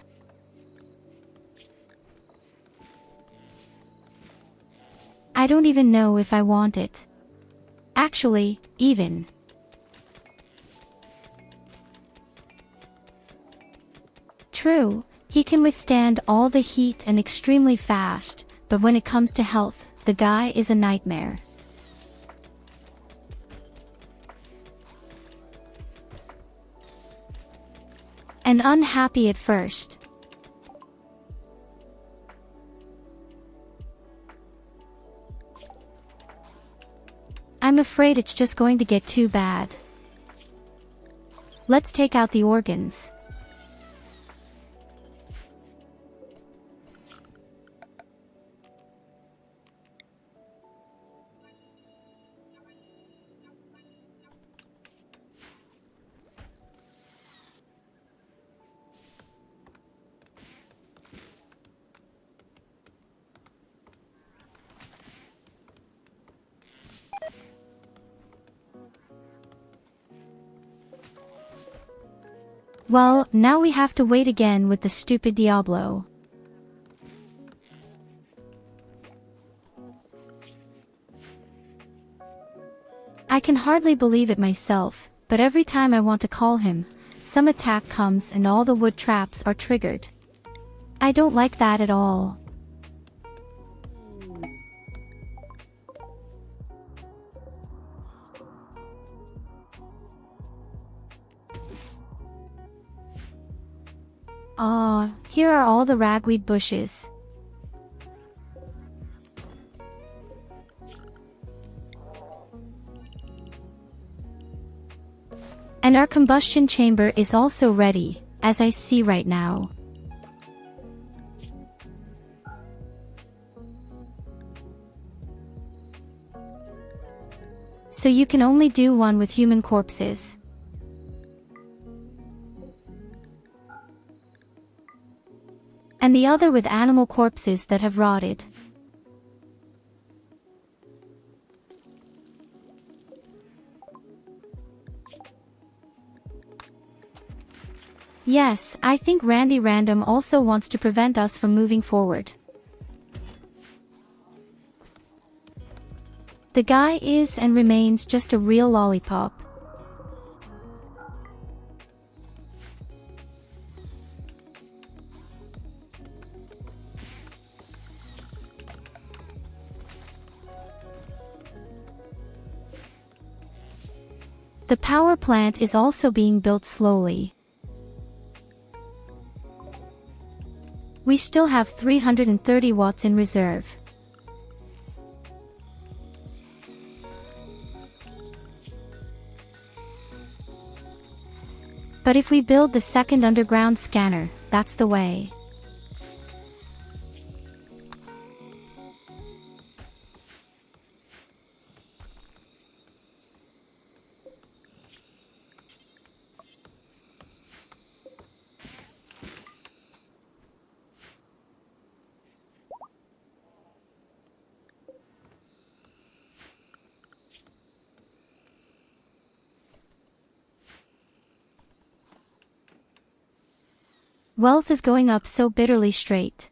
I don't even know if I want it. Actually, even. True, he can withstand all the heat and extremely fast, but when it comes to health, the guy is a nightmare. And unhappy at first. I'm afraid it's just going to get too bad. Let's take out the organs. Well, now we have to wait again with the stupid Diablo. I can hardly believe it myself, but every time I want to call him, some attack comes and all the wood traps are triggered. I don't like that at all. Ah, here are all the ragweed bushes. And our combustion chamber is also ready, as I see right now. So you can only do one with human corpses. And the other with animal corpses that have rotted. Yes, I think Randy Random also wants to prevent us from moving forward. The guy is and remains just a real lollipop. The power plant is also being built slowly. We still have 330 watts in reserve. But if we build the second underground scanner, that's the way. Wealth is going up so bitterly straight.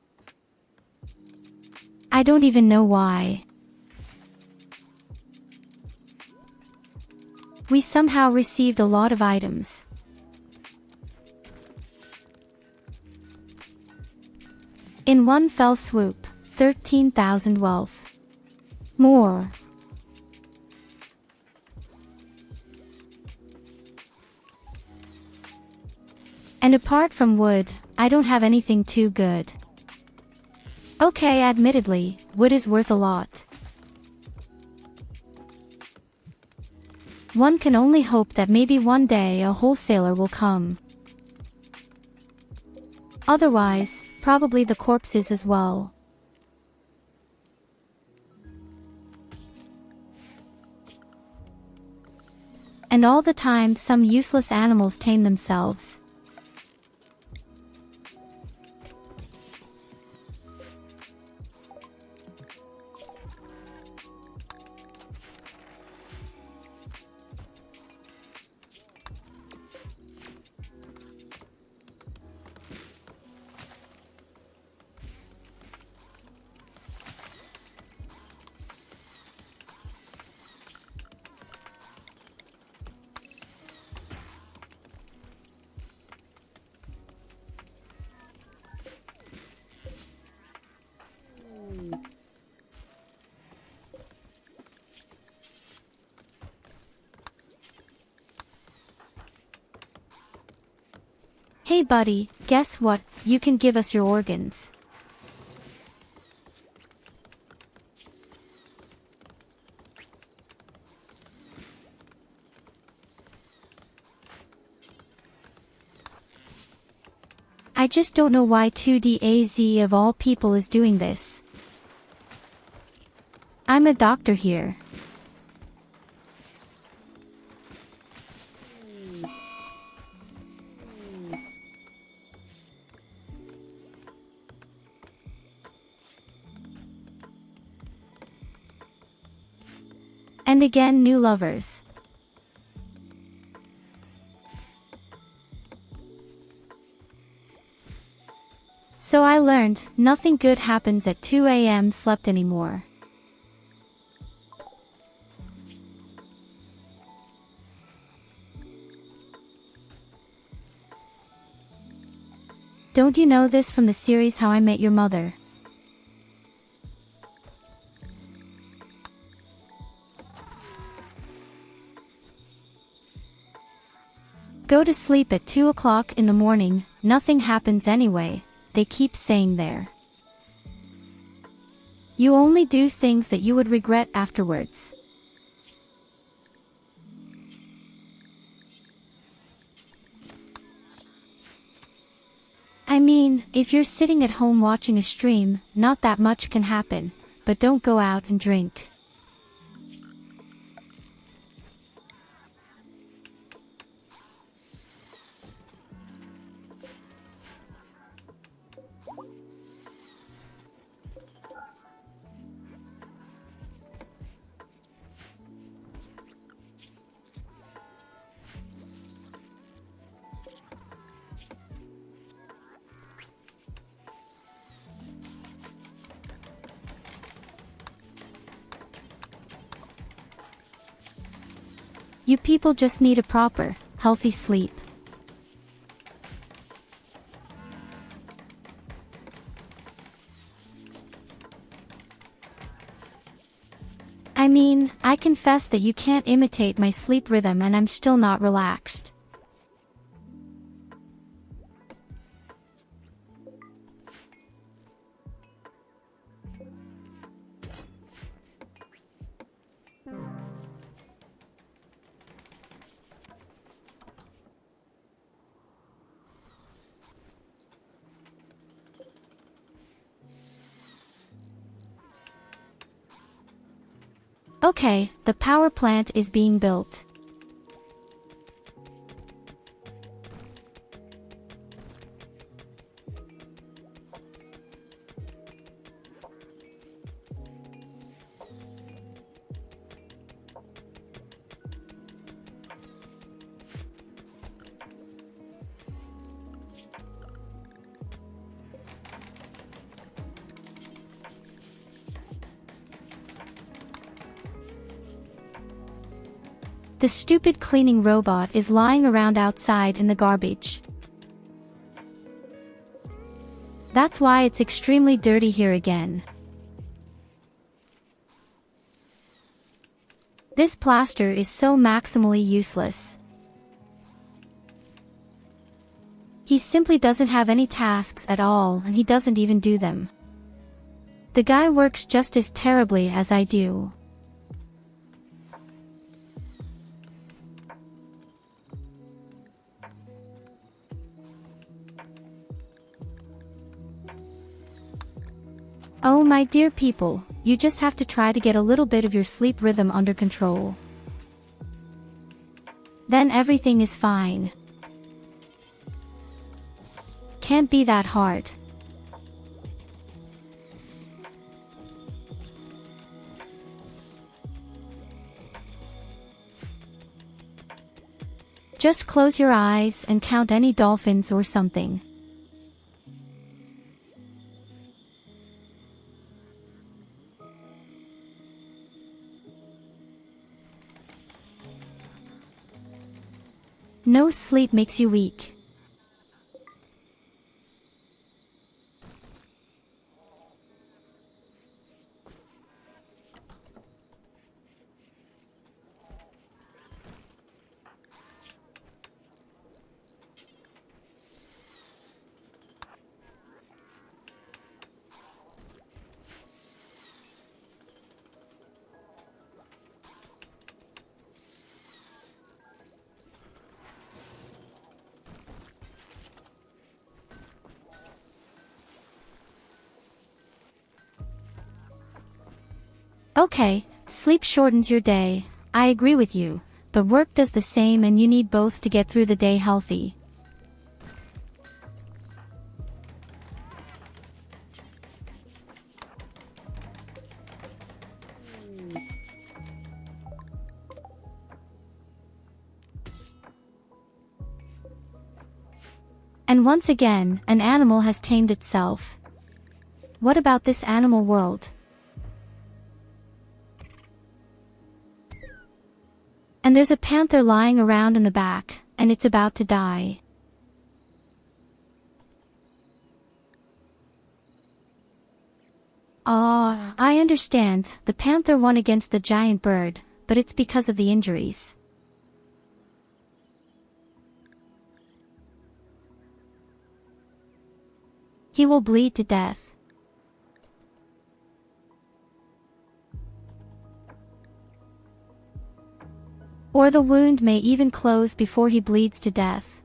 I don't even know why. We somehow received a lot of items. In one fell swoop, 13,000 wealth. More. And apart from wood, I don't have anything too good. Okay, admittedly, wood is worth a lot. One can only hope that maybe one day a wholesaler will come. Otherwise, probably the corpses as well. And all the time some useless animals tame themselves. Hey buddy, guess what? You can give us your organs. I just don't know why 2DAZ of all people is doing this. I'm a doctor here. And again, new lovers. So I learned, nothing good happens at 2 a.m. slept anymore. Don't you know this from the series How I Met Your Mother? Go to sleep at 2 o'clock in the morning, nothing happens anyway, they keep saying there. You only do things that you would regret afterwards. I mean, if you're sitting at home watching a stream, not that much can happen, but don't go out and drink. You people just need a proper, healthy sleep. I mean, I confess that you can't imitate my sleep rhythm and I'm still not relaxed. Okay, the power plant is being built. The stupid cleaning robot is lying around outside in the garbage. That's why it's extremely dirty here again. This plaster is so maximally useless. He simply doesn't have any tasks at all and he doesn't even do them. The guy works just as terribly as I do. Oh my dear people, you just have to try to get a little bit of your sleep rhythm under control. Then everything is fine. Can't be that hard. Just close your eyes and count any dolphins or something. No sleep makes you weak. Okay, sleep shortens your day, I agree with you, but work does the same and you need both to get through the day healthy. And once again, an animal has tamed itself. What about this animal world? And there's a panther lying around in the back, and it's about to die. Ah, I understand, the panther won against the giant bird, but it's because of the injuries. He will bleed to death. Or the wound may even close before he bleeds to death.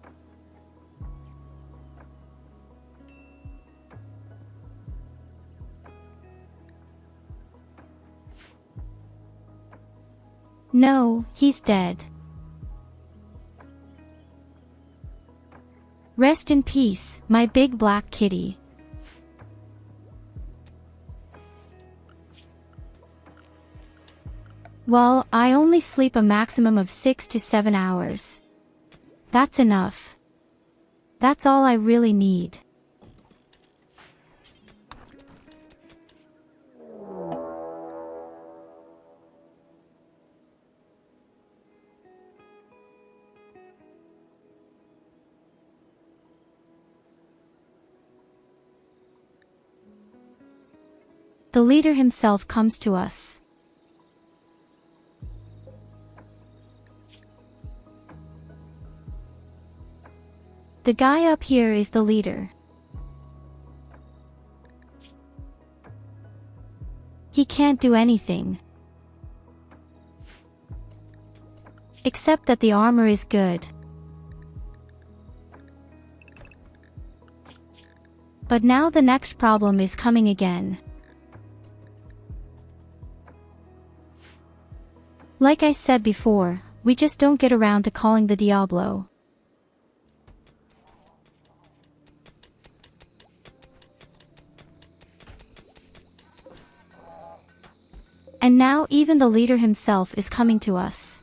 No, he's dead. Rest in peace, my big black kitty. Well, I only sleep a maximum of 6 to 7 hours. That's enough. That's all I really need. The leader himself comes to us. The guy up here is the leader. He can't do anything. Except that the armor is good. But now the next problem is coming again. Like I said before, we just don't get around to calling the Diablo. And now even the leader himself is coming to us.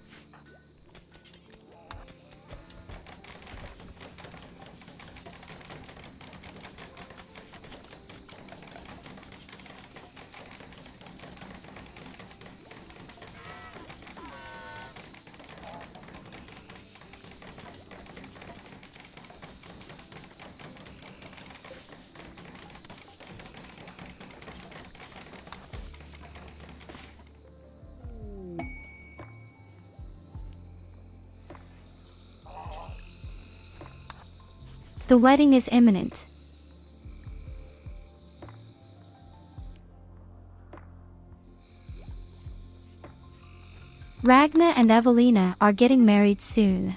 The wedding is imminent. Ragna and Evelina are getting married soon.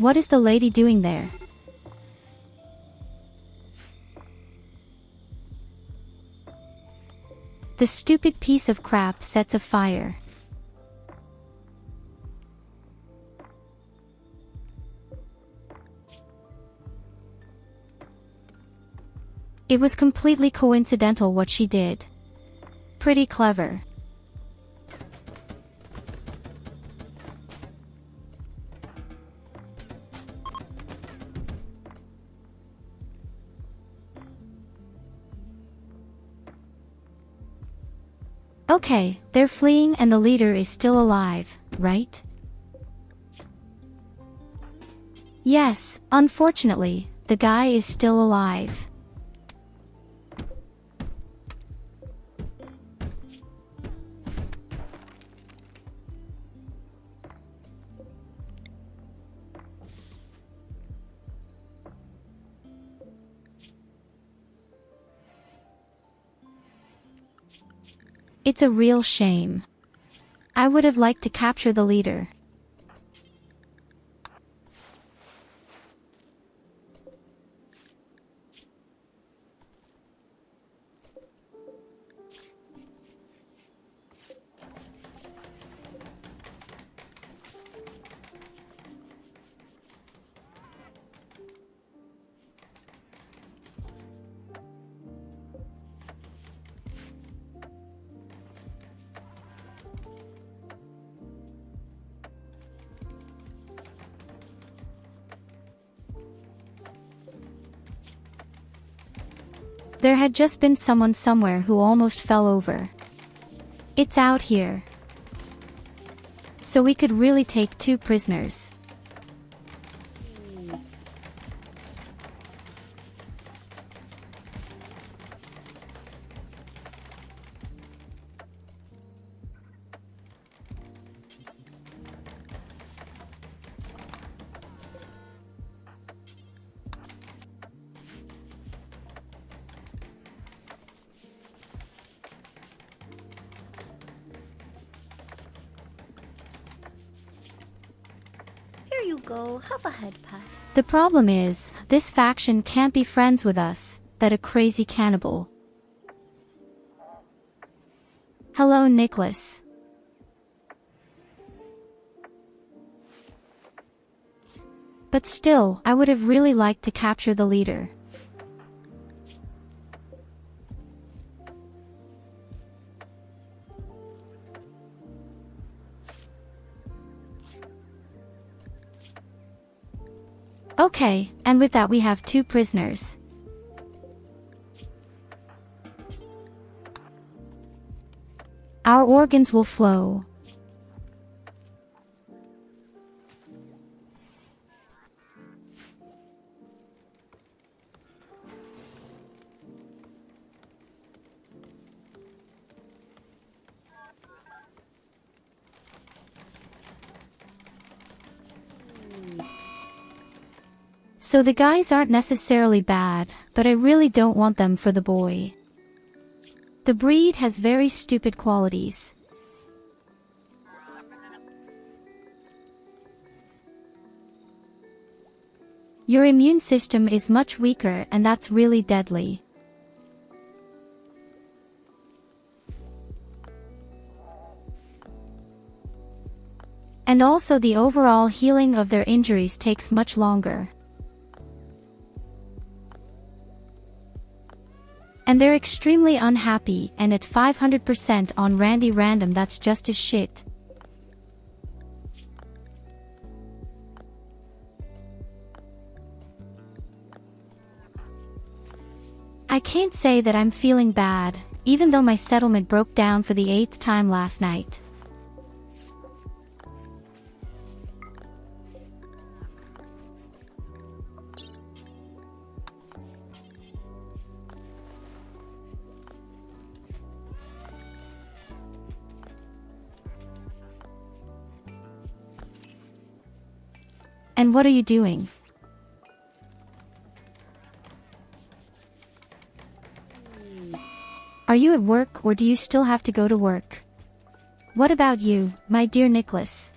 What is the lady doing there? The stupid piece of crap sets a fire. It was completely coincidental what she did. Pretty clever. Okay, they're fleeing and the leader is still alive, right? Yes, unfortunately, the guy is still alive. It's a real shame. I would have liked to capture the leader. There had just been someone somewhere who almost fell over. It's out here. So we could really take 2 prisoners. Here you go, have a head pat. The problem is, this faction can't be friends with us, that a crazy cannibal. Hello, Nicholas. But still, I would have really liked to capture the leader. Okay, and with that we have 2 prisoners. Our organs will flow. So the guys aren't necessarily bad, but I really don't want them for the boy. The breed has very stupid qualities. Your immune system is much weaker and that's really deadly. And also the overall healing of their injuries takes much longer. And they're extremely unhappy, and at 500% on Randy Random that's just as shit. I can't say that I'm feeling bad, even though my settlement broke down for the 8th time last night. And what are you doing? Are you at work or do you still have to go to work? What about you, my dear Nicholas?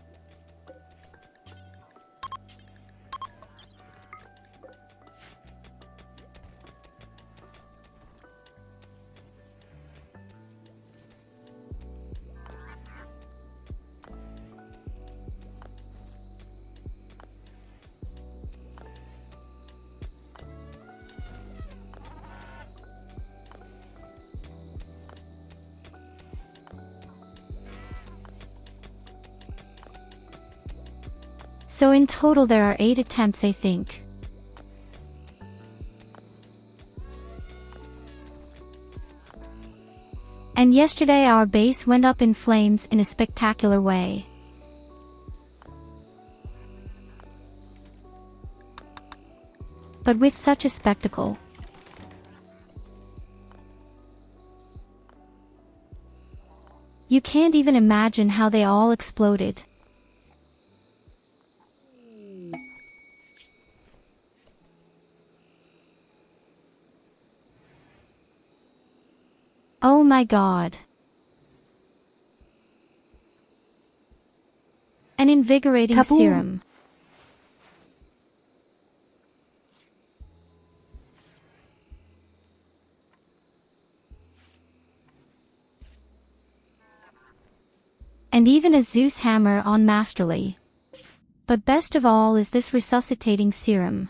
So in total there are 8 attempts, I think. And yesterday our base went up in flames in a spectacular way. But with such a spectacle. You can't even imagine how they all exploded. Oh my God. An invigorating Kaboom. serum. And even a Zeus hammer on Masterly. But best of all is this resuscitating serum.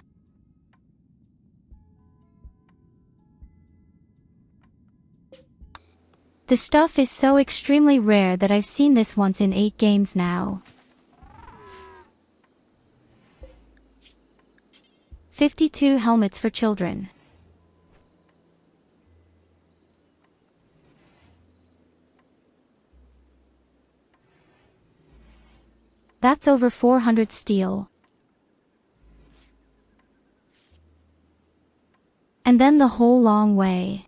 The stuff is so extremely rare that I've seen this once in 8 games now. 52 helmets for children. That's over 400 steel. And then the whole long way.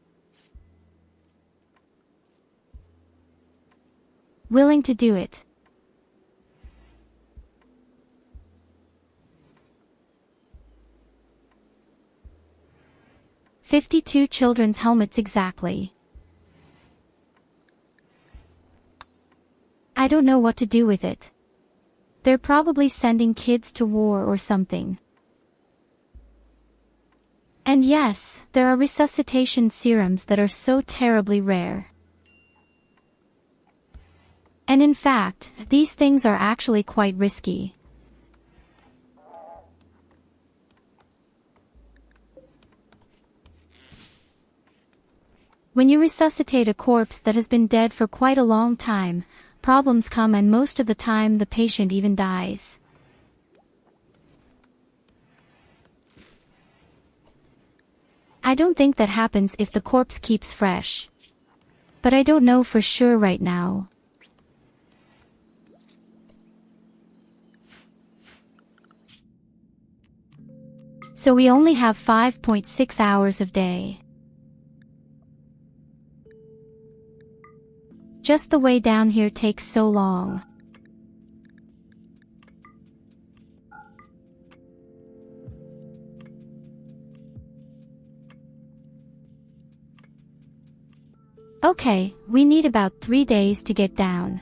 Willing to do it. "52 children's helmets exactly. I don't know what to do with it. They're probably sending kids to war or something. And yes, there are resuscitation serums that are so terribly rare. And in fact, these things are actually quite risky. When you resuscitate a corpse that has been dead for quite a long time, problems come, and most of the time the patient even dies. I don't think that happens if the corpse keeps fresh. But I don't know for sure right now. So we only have 5.6 hours of day. Just the way down here takes so long. Okay, we need about 3 days to get down.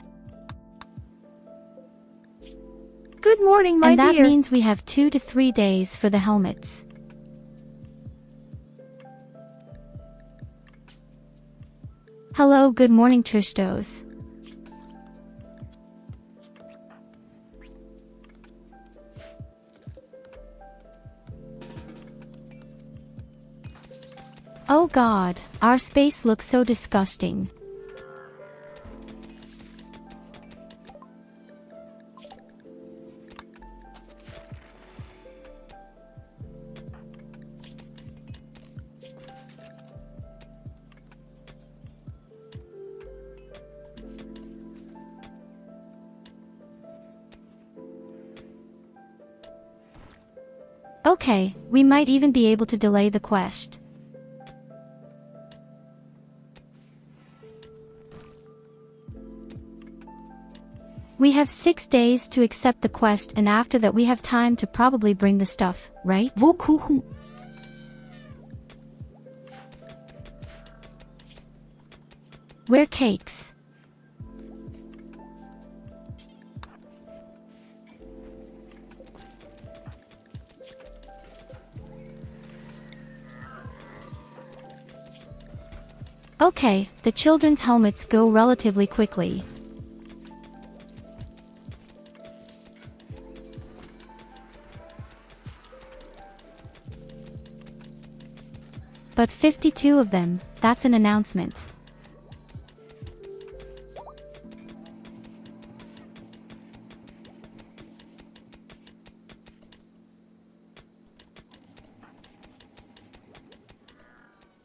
Good morning, my and that dear. means we have 2 to 3 days for the helmets. Hello, good morning, Tristos. Oh God, our space looks so disgusting. Okay, we might even be able to delay the quest. We have 6 days to accept the quest, and after that we have time to probably bring the stuff, right? We're cakes. Okay, the children's helmets go relatively quickly. But 52 of them, that's an announcement.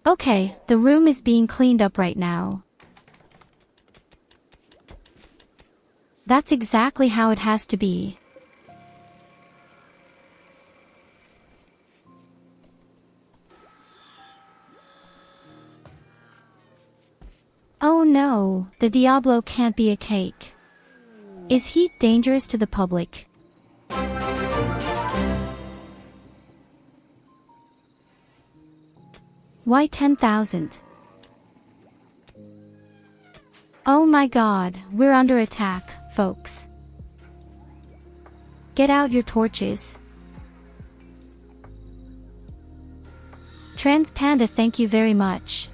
Okay, the room is being cleaned up right now. That's exactly how it has to be. Oh no, the Diablo can't be a cake. Is heat dangerous to the public? Why 10,000? Oh my God, we're under attack, folks. Get out your torches. Trans Panda, thank you very much.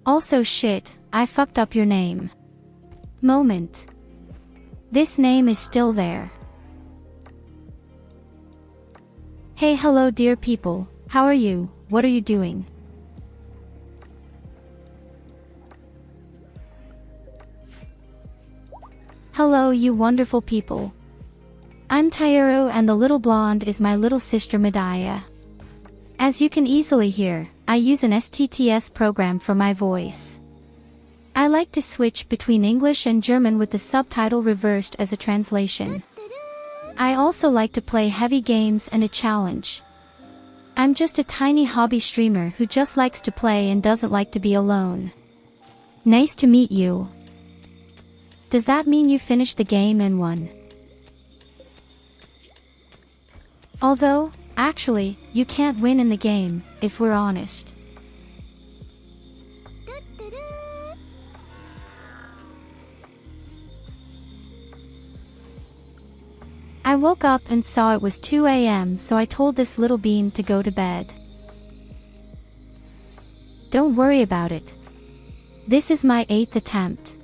Also shit, I fucked up your name. Moment. This name is still there. Hey, hello dear people, how are you, what are you doing? Hello you wonderful people. I'm Tyurru and the little blonde is my little sister Medaya. As you can easily hear, I use an STTS program for my voice. I like to switch between English and German with the subtitle reversed as a translation. I also like to play heavy games and a challenge. I'm just a tiny hobby streamer who just likes to play and doesn't like to be alone. Nice to meet you. Does that mean you finished the game and won? Although, actually, you can't win in the game, if we're honest. I woke up and saw it was 2 AM, so I told this little bean to go to bed. Don't worry about it. This is my 8th attempt.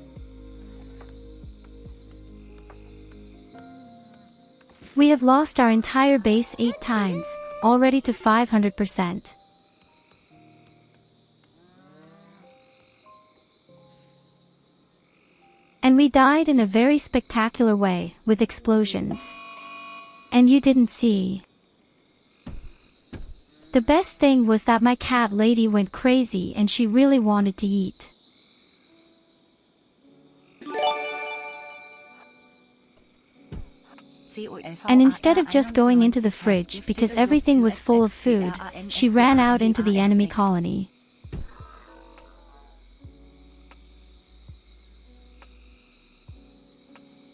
We have lost our entire base 8 times, already to 500%. And we died in a very spectacular way, with explosions. And you didn't see. The best thing was that my cat lady went crazy and she really wanted to eat. And instead of just going into the fridge because everything was full of food, she ran out into the enemy colony.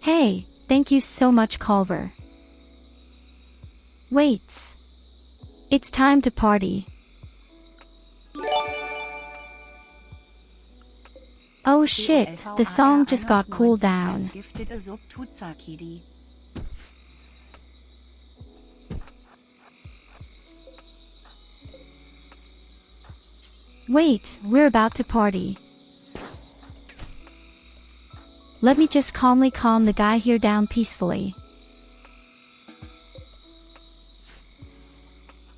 Hey, thank you so much, Culver. Wait. It's time to party. Oh shit, the song just got cooled down. Wait, we're about to party. Let me just calmly calm the guy here down peacefully.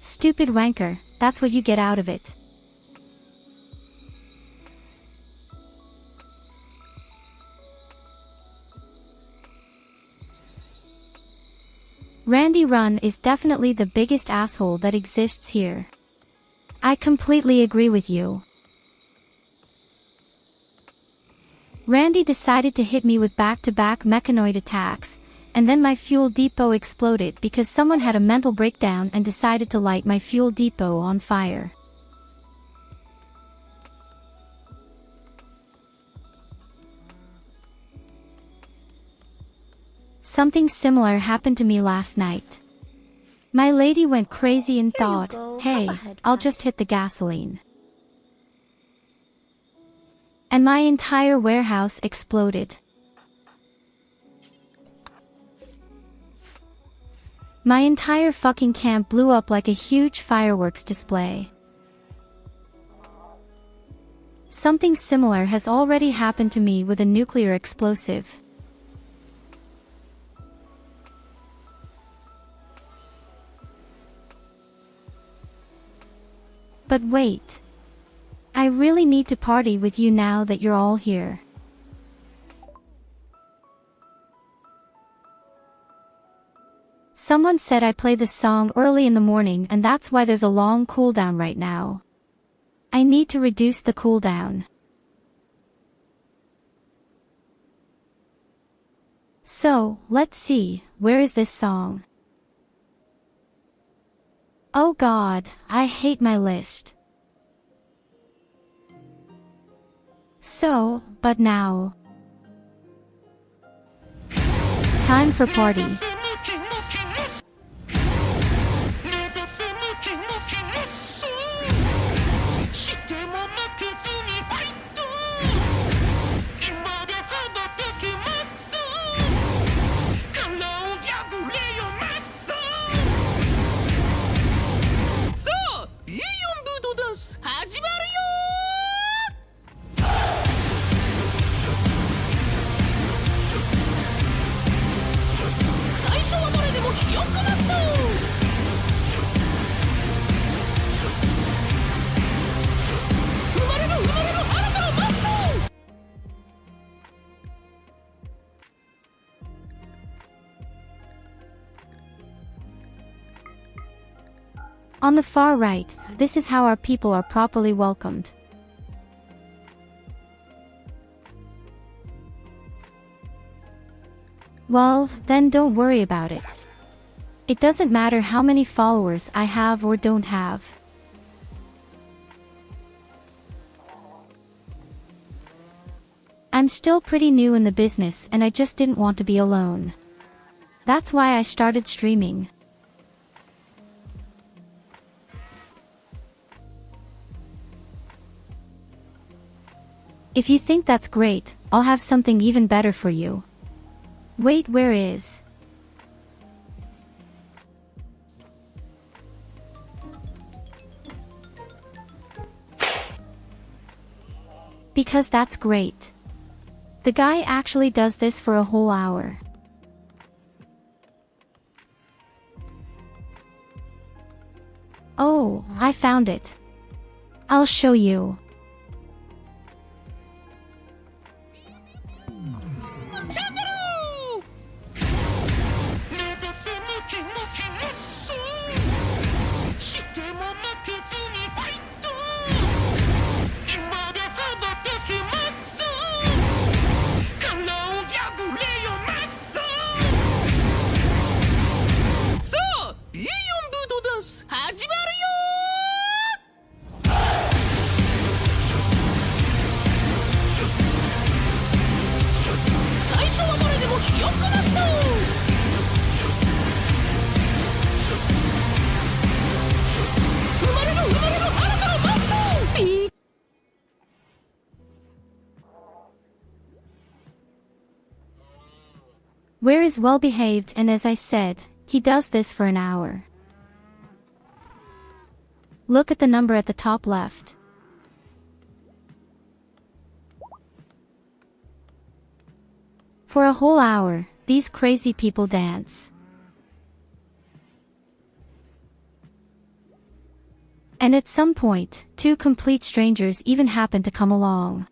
Stupid wanker, that's what you get out of it. Randy Run is definitely the biggest asshole that exists here. I completely agree with you. Randy decided to hit me with back-to-back mechanoid attacks, and then my fuel depot exploded because someone had a mental breakdown and decided to light my fuel depot on fire. Something similar happened to me last night. My lady went crazy and thought, hey, I'll just hit the gasoline. And my entire warehouse exploded. My entire fucking camp blew up like a huge fireworks display. Something similar has already happened to me with a nuclear explosive. But wait. I really need to party with you now that you're all here. Someone said I play this song early in the morning and that's why there's a long cooldown right now. I need to reduce the cooldown. So, let's see, where is this song? Oh god, I hate my list. So, but now. Time for party. On the far right, this is how our people are properly welcomed. Well, then don't worry about it. It doesn't matter how many followers I have or don't have. I'm still pretty new in the business and I just didn't want to be alone. That's why I started streaming. If you think that's great, I'll have something even better for you. Wait, where is? Because that's great. The guy actually does this for a whole hour. Oh, I found it. I'll show you. Where is well behaved, and as I said, he does this for an hour. Look at the number at the top left. For a whole hour, these crazy people dance. And at some point, two complete strangers even happen to come along.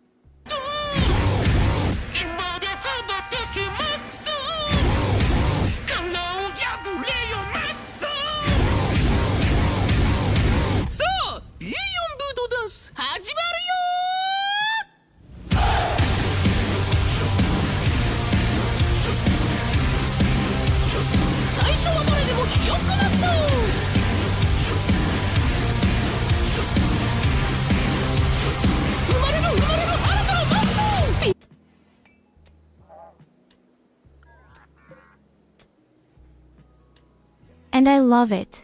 And I love it.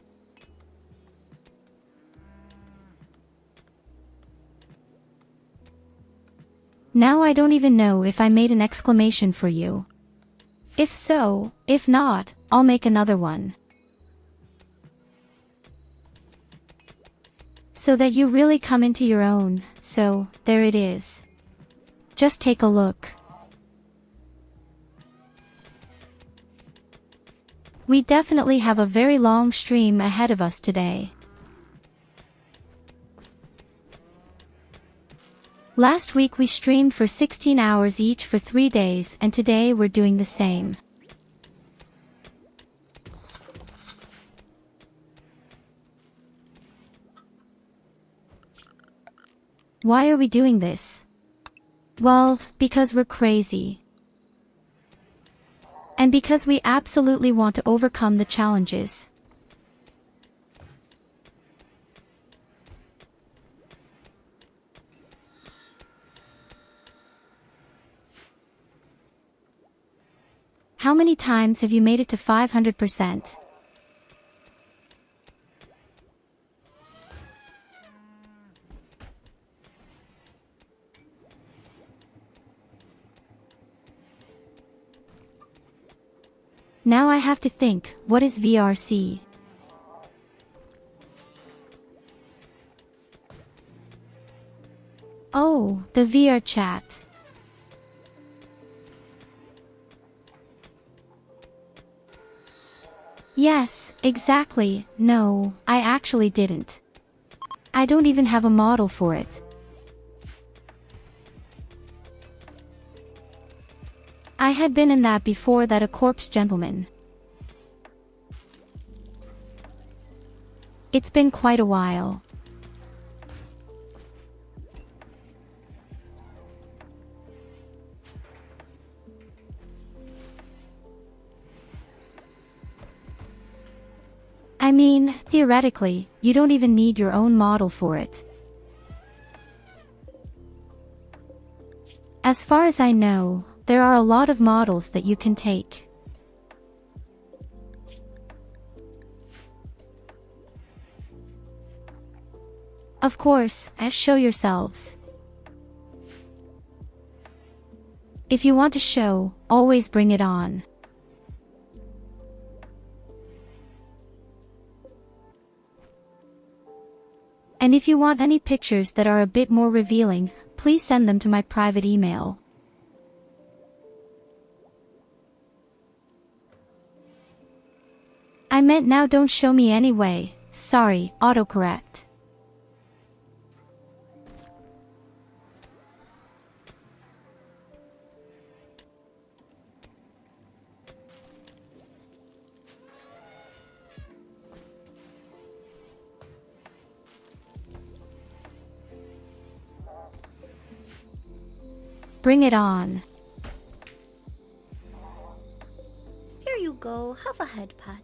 Now I don't even know if I made an exclamation for you. If so, if not, I'll make another one. So that you really come into your own, so, there it is. Just take a look. We definitely have a very long stream ahead of us today. Last week we streamed for 16 hours each for 3 days, and today we're doing the same. Why are we doing this? Well, because we're crazy. And because we absolutely want to overcome the challenges. How many times have you made it to 500%? Now I have to think, what is VRC? Oh, the VR chat. Yes, exactly. No, I actually didn't. I don't even have a model for it. I had been in that before that a corpse gentleman. It's been quite a while. I mean, theoretically, you don't even need your own model for it. As far as I know, there are a lot of models that you can take. Of course, show yourselves. If you want to show, always bring it on. And if you want any pictures that are a bit more revealing, please send them to my private email. I meant now don't show me anyway. Sorry, autocorrect. Bring it on. Here you go, have a head pat.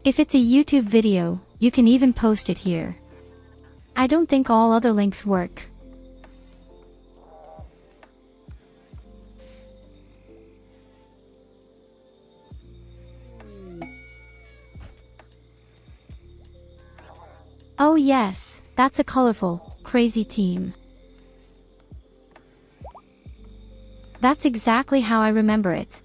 If it's a YouTube video, you can even post it here. I don't think all other links work. Oh yes, that's a colorful, crazy team. That's exactly how I remember it.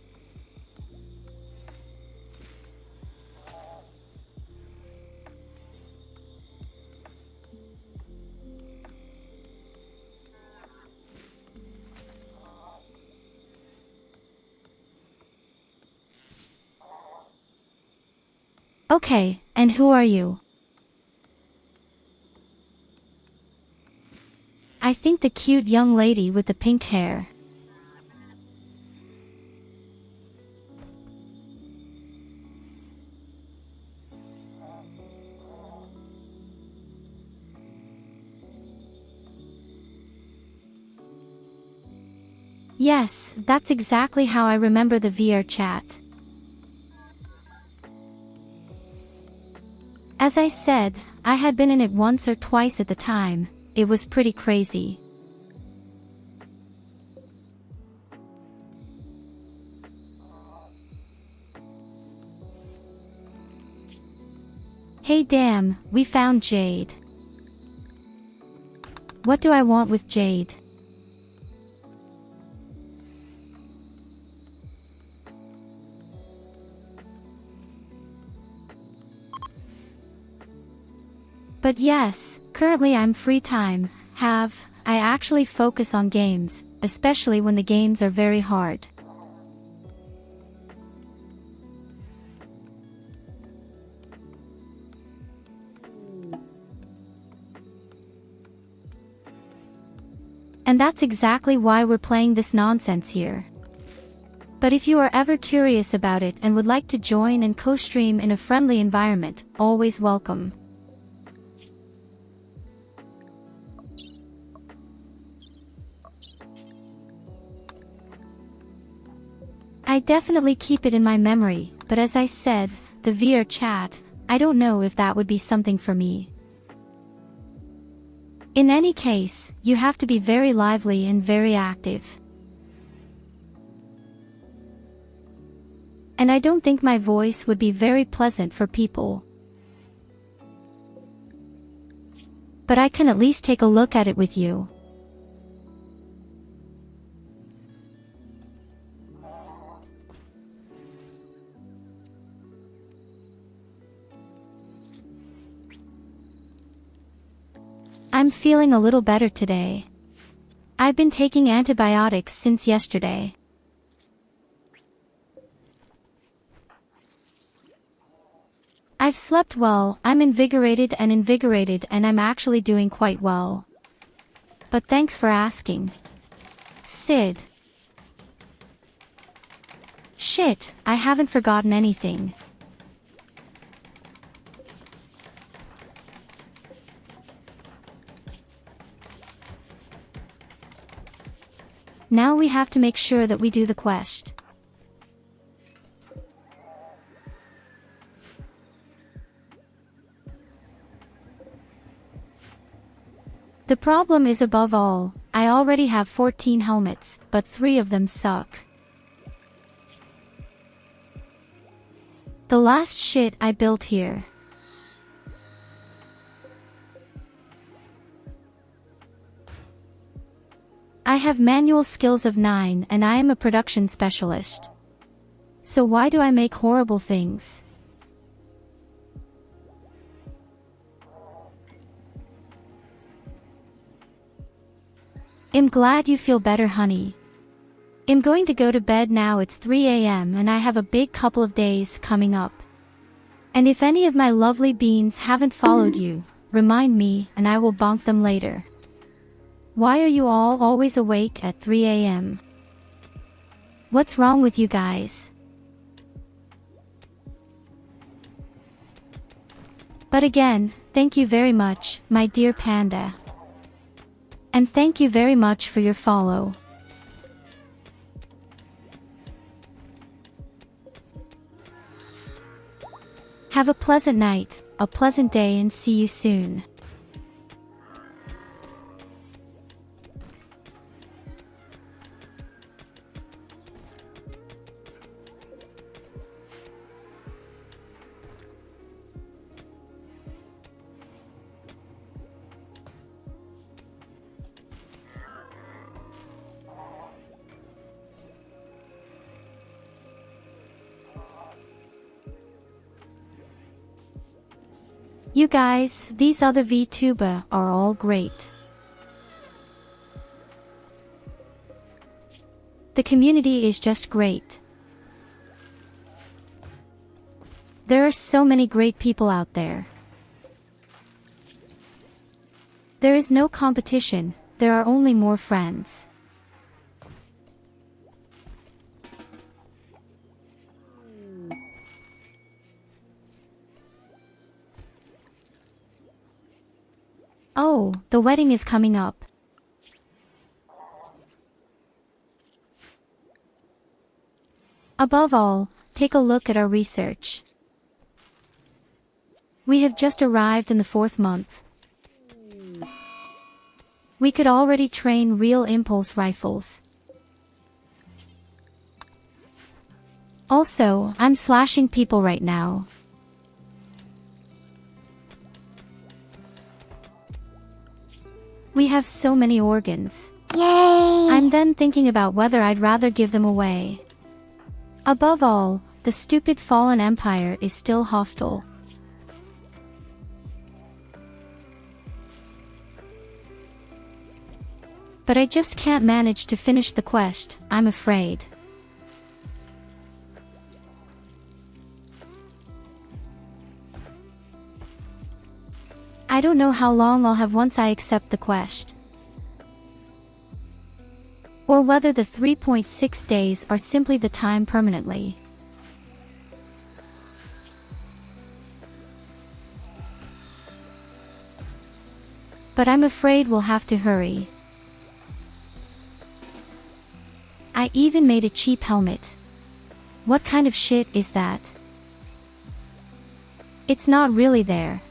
Okay, and who are you? I think the cute young lady with the pink hair. Yes, that's exactly how I remember the VR chat. As I said, I had been in it once or twice at the time. It was pretty crazy. Hey damn, we found Jade. What do I want with Jade? But yes, currently I'm free time. I actually focus on games, especially when the games are very hard. And that's exactly why we're playing this nonsense here. But if you are ever curious about it and would like to join and co-stream in a friendly environment, always welcome. I definitely keep it in my memory, but as I said, the VR chat, I don't know if that would be something for me. In any case, you have to be very lively and very active. And I don't think my voice would be very pleasant for people. But I can at least take a look at it with you. I'm feeling a little better today. I've been taking antibiotics since yesterday. I've slept well, I'm invigorated and I'm actually doing quite well. But thanks for asking. Sid. Shit, I haven't forgotten anything. Now we have to make sure that we do the quest. The problem is above all, I already have 14 helmets, but 3 of them suck. The last shit I built here. I have manual skills of 9 and I am a production specialist. So why do I make horrible things? I'm glad you feel better, honey. I'm going to go to bed now. It's 3 a.m. and I have a big couple of days coming up. And if any of my lovely beans haven't followed you, remind me and I will bonk them later. Why are you all always awake at 3 a.m.? What's wrong with you guys? But again, thank you very much, my dear panda. And thank you very much for your follow. Have a pleasant night, a pleasant day, and see you soon. You guys, these other VTuber are all great. The community is just great. There are so many great people out there. There is no competition, there are only more friends. Oh, the wedding is coming up. Above all, take a look at our research. We have just arrived in the 4th month. We could already train real impulse rifles. Also, I'm slashing people right now. We have so many organs. Yay! I'm then thinking about whether I'd rather give them away. Above all, the stupid fallen empire is still hostile. But I just can't manage to finish the quest, I'm afraid. I don't know how long I'll have once I accept the quest. Or whether the 3.6 days are simply the time permanently. But I'm afraid we'll have to hurry. I even made a cheap helmet. What kind of shit is that? It's not really there.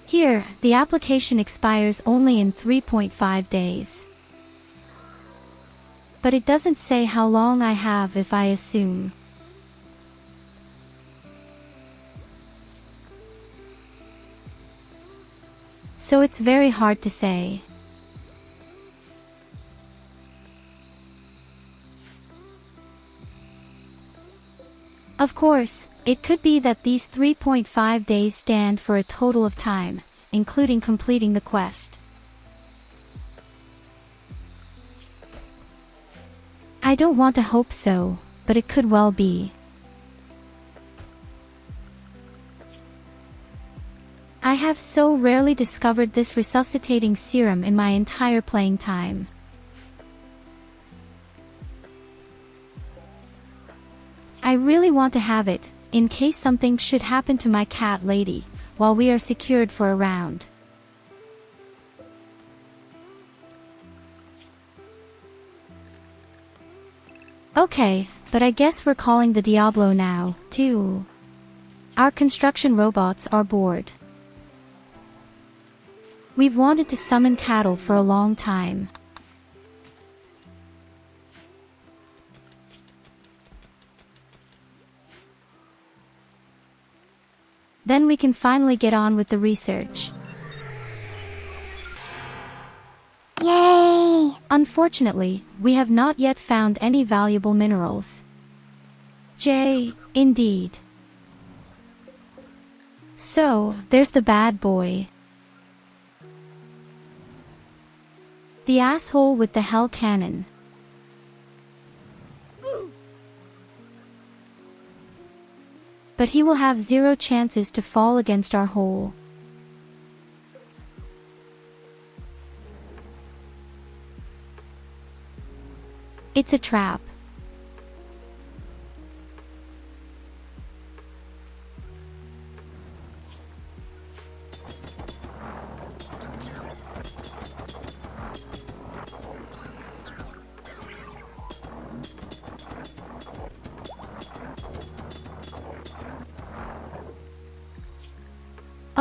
Here, the application expires only in 3.5 days. But it doesn't say how long I have if I assume. So it's very hard to say. Of course, it could be that these 3.5 days stand for a total of time, including completing the quest. I don't want to hope so, but it could well be. I have so rarely discovered this resuscitating serum in my entire playing time. I really want to have it, in case something should happen to my cat lady, while we are secured for a round. Okay, but I guess we're calling the Diablo now, too. Our construction robots are bored. We've wanted to summon cattle for a long time. Then we can finally get on with the research. Yay! Unfortunately, we have not yet found any valuable minerals. Indeed. So, there's the bad boy. The asshole with the hell cannon. But he will have 0 chances to fall against our hole. It's a trap.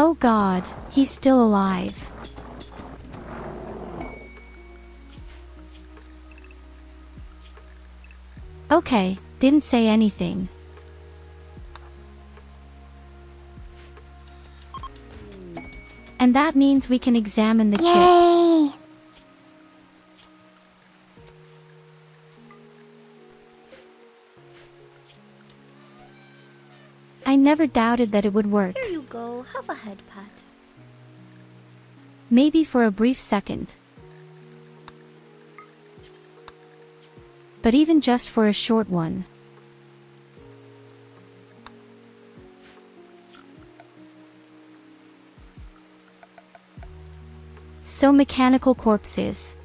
Oh God, he's still alive. Okay, didn't say anything. And that means we can examine the chip. Yay! I never doubted that it would work. Here you go, have a head pat. Maybe for a brief second. But even just for a short one. So mechanical corpses.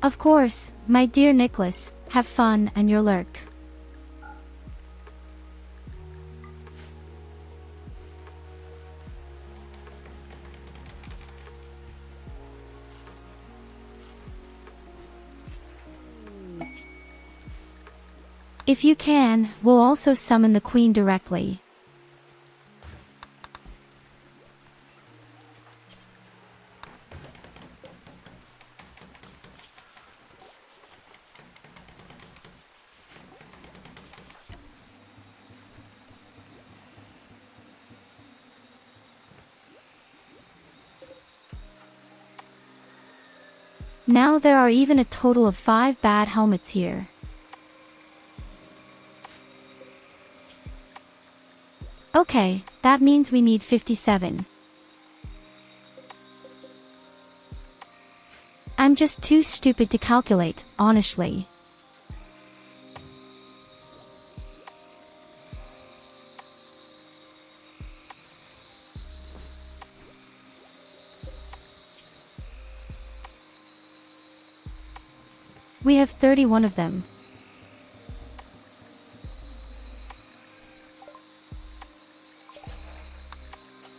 Of course, my dear Nicholas, have fun and your lurk. If you can, we'll also summon the Queen directly. Now there are even a total of 5 bad helmets here. Okay, that means we need 57. I'm just too stupid to calculate, honestly. We have 31 of them.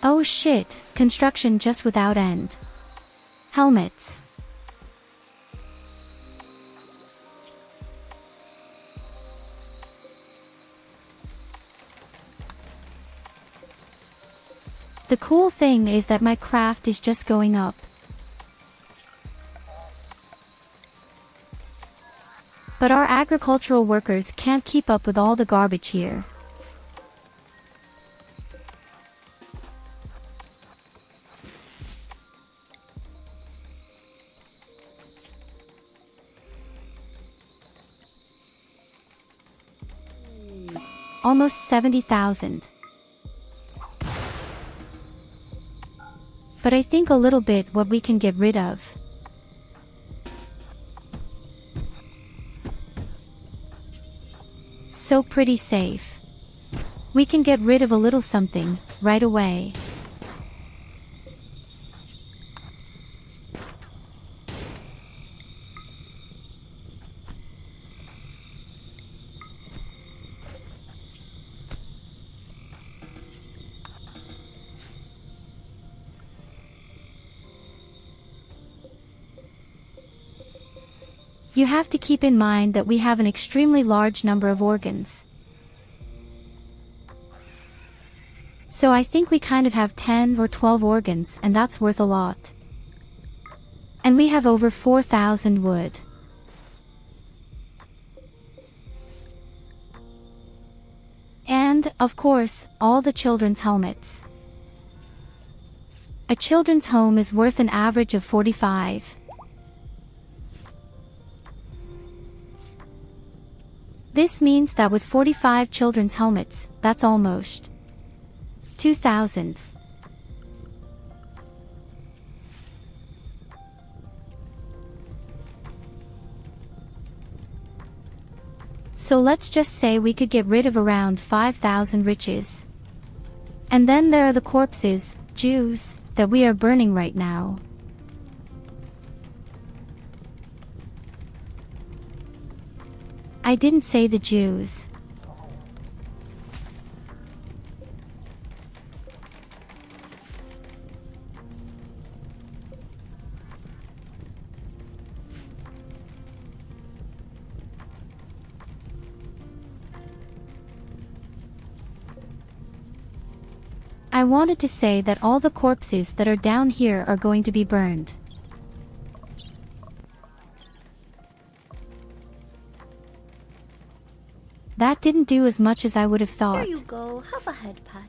Oh shit, construction just without end. Helmets. The cool thing is that my craft is just going up. But our agricultural workers can't keep up with all the garbage here. Almost 70,000. But I think a little bit what we can get rid of. So pretty safe. We can get rid of a little something right away. You have to keep in mind that we have an extremely large number of organs. So I think we kind of have 10 or 12 organs, and that's worth a lot. And we have over 4,000 wood. And, of course, all the children's helmets. A children's home is worth an average of 45. This means that with 45 children's helmets, that's almost 2,000. So let's just say we could get rid of around 5,000 riches. And then there are the corpses, Jews, that we are burning right now. I didn't say the Jews. I wanted to say that all the corpses that are down here are going to be burned. That didn't do as much as I would have thought. Here you go, have a head pat.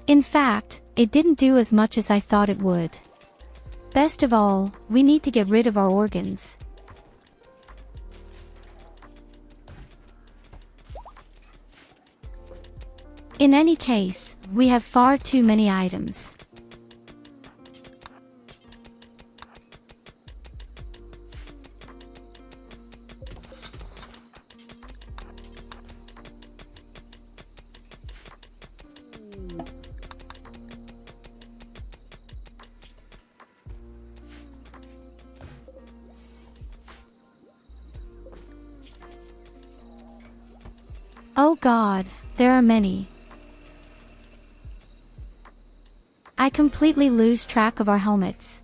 In fact, it didn't do as much as I thought it would. Best of all, we need to get rid of our organs. In any case, we have far too many items. Oh God, there are many. I completely lose track of our helmets.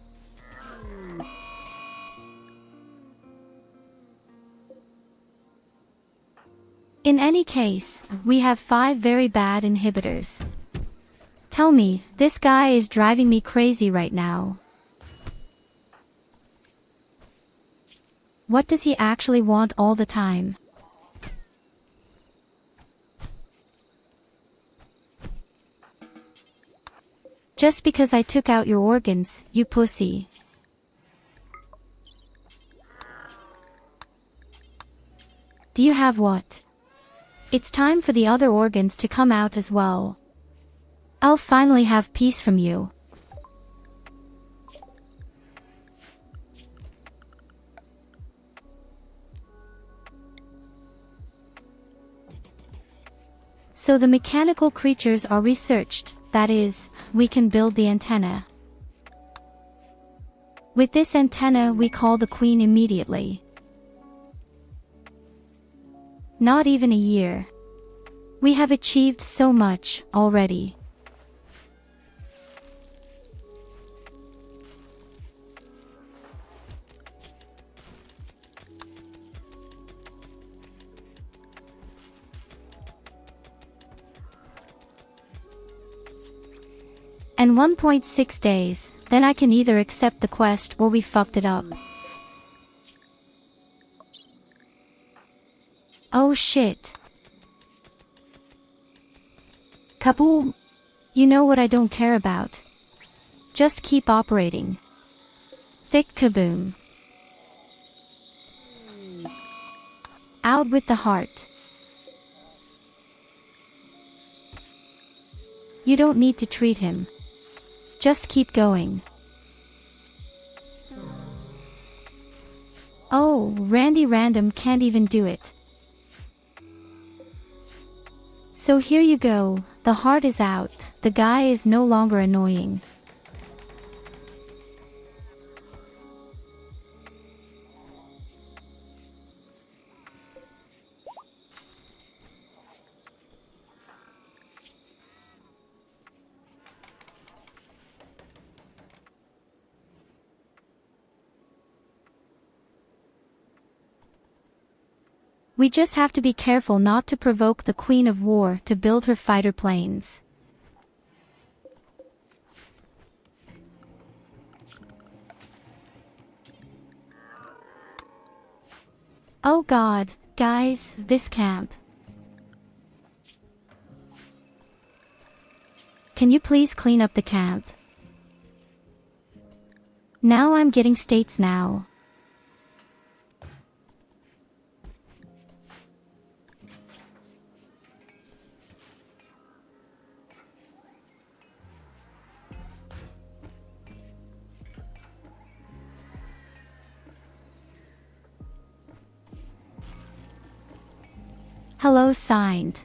In any case, we have 5 very bad inhibitors. Tell me, this guy is driving me crazy right now. What does he actually want all the time? Just because I took out your organs, you pussy. Do you have what? It's time for the other organs to come out as well. I'll finally have peace from you. So the mechanical creatures are researched. That is, we can build the antenna. With this antenna we call the queen immediately. Not even a year. We have achieved so much already. And 1.6 days, then I can either accept the quest or we fucked it up. Oh shit. Kaboom! You know what I don't care about. Just keep operating. Thick kaboom. Out with the heart. You don't need to treat him. Just keep going. Oh, Randy Random can't even do it. So here you go, the heart is out, the guy is no longer annoying. We just have to be careful not to provoke the Queen of War to build her fighter planes. Oh god, guys, this camp. Can you please clean up the camp? Now I'm getting states now. Hello signed.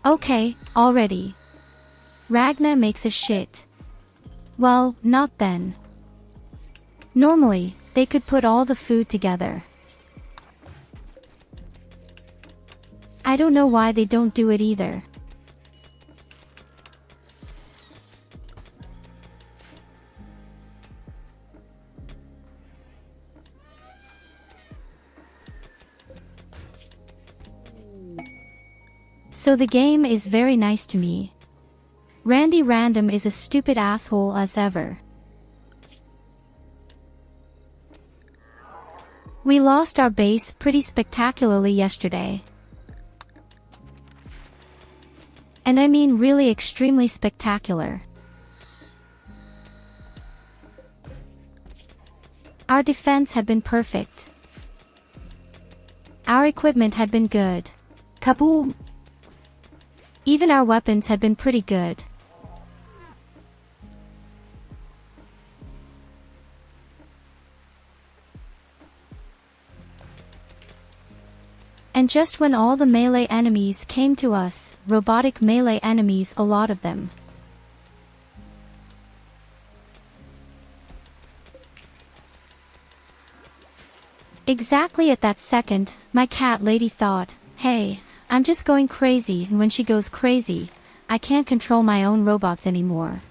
Okay, already. Ragna makes a shit. Well, not then. Normally, they could put all the food together. I don't know why they don't do it either. So the game is very nice to me. Randy Random is a stupid asshole as ever. We lost our base pretty spectacularly yesterday. And I mean really extremely spectacular. Our defense had been perfect. Our equipment had been good. Kaboom! Even our weapons had been pretty good. And just when all the melee enemies came to us, robotic melee enemies, a lot of them. Exactly at that second, my cat lady thought, hey, I'm just going crazy, and when she goes crazy, I can't control my own robots anymore.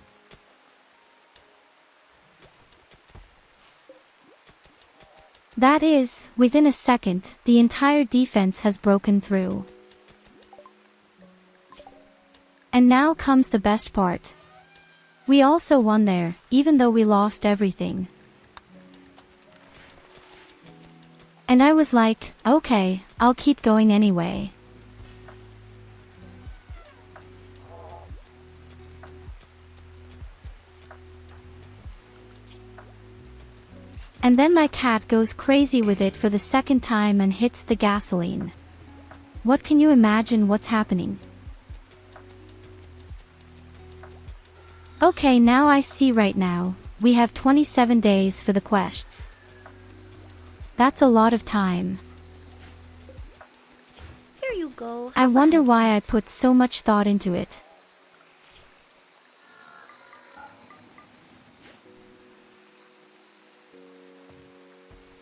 That is, within a second, the entire defense has broken through. And now comes the best part. We also won there, even though we lost everything. And I was like, okay, I'll keep going anyway. And then my cat goes crazy with it for the second time and hits the gasoline. What can you imagine what's happening? Okay, now I see right now, we have 27 days for the quests. That's a lot of time. Here you go. I wonder why I put so much thought into it.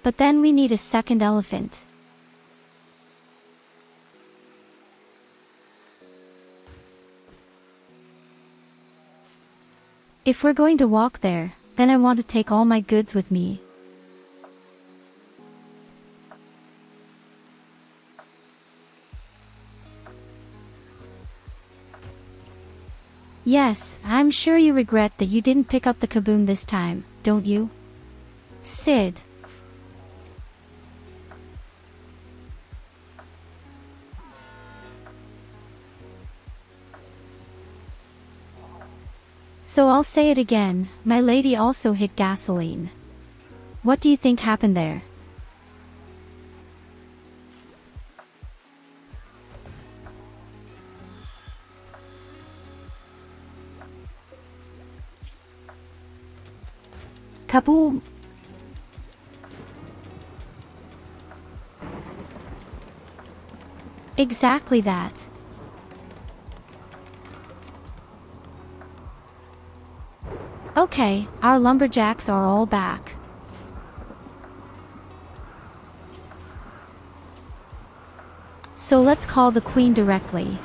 But then we need a second elephant. If we're going to walk there, then I want to take all my goods with me. Yes, I'm sure you regret that you didn't pick up the kaboom this time, don't you? Sid. So I'll say it again, my lady also hit gasoline. What do you think happened there? Kaboom! Exactly that. Okay, our lumberjacks are all back. So let's call the queen directly.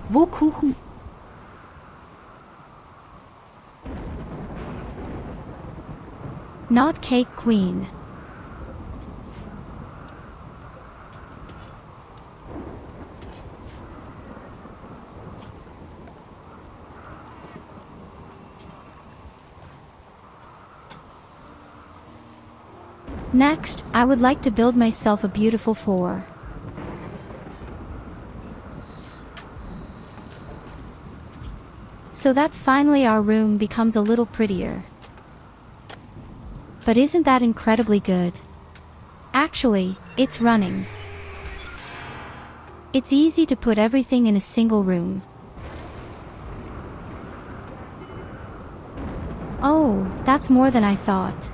Wo Kuchen? Not cake queen. Next, I would like to build myself a beautiful floor. So that finally our room becomes a little prettier. But isn't that incredibly good? Actually, it's running. It's easy to put everything in a single room. Oh, that's more than I thought.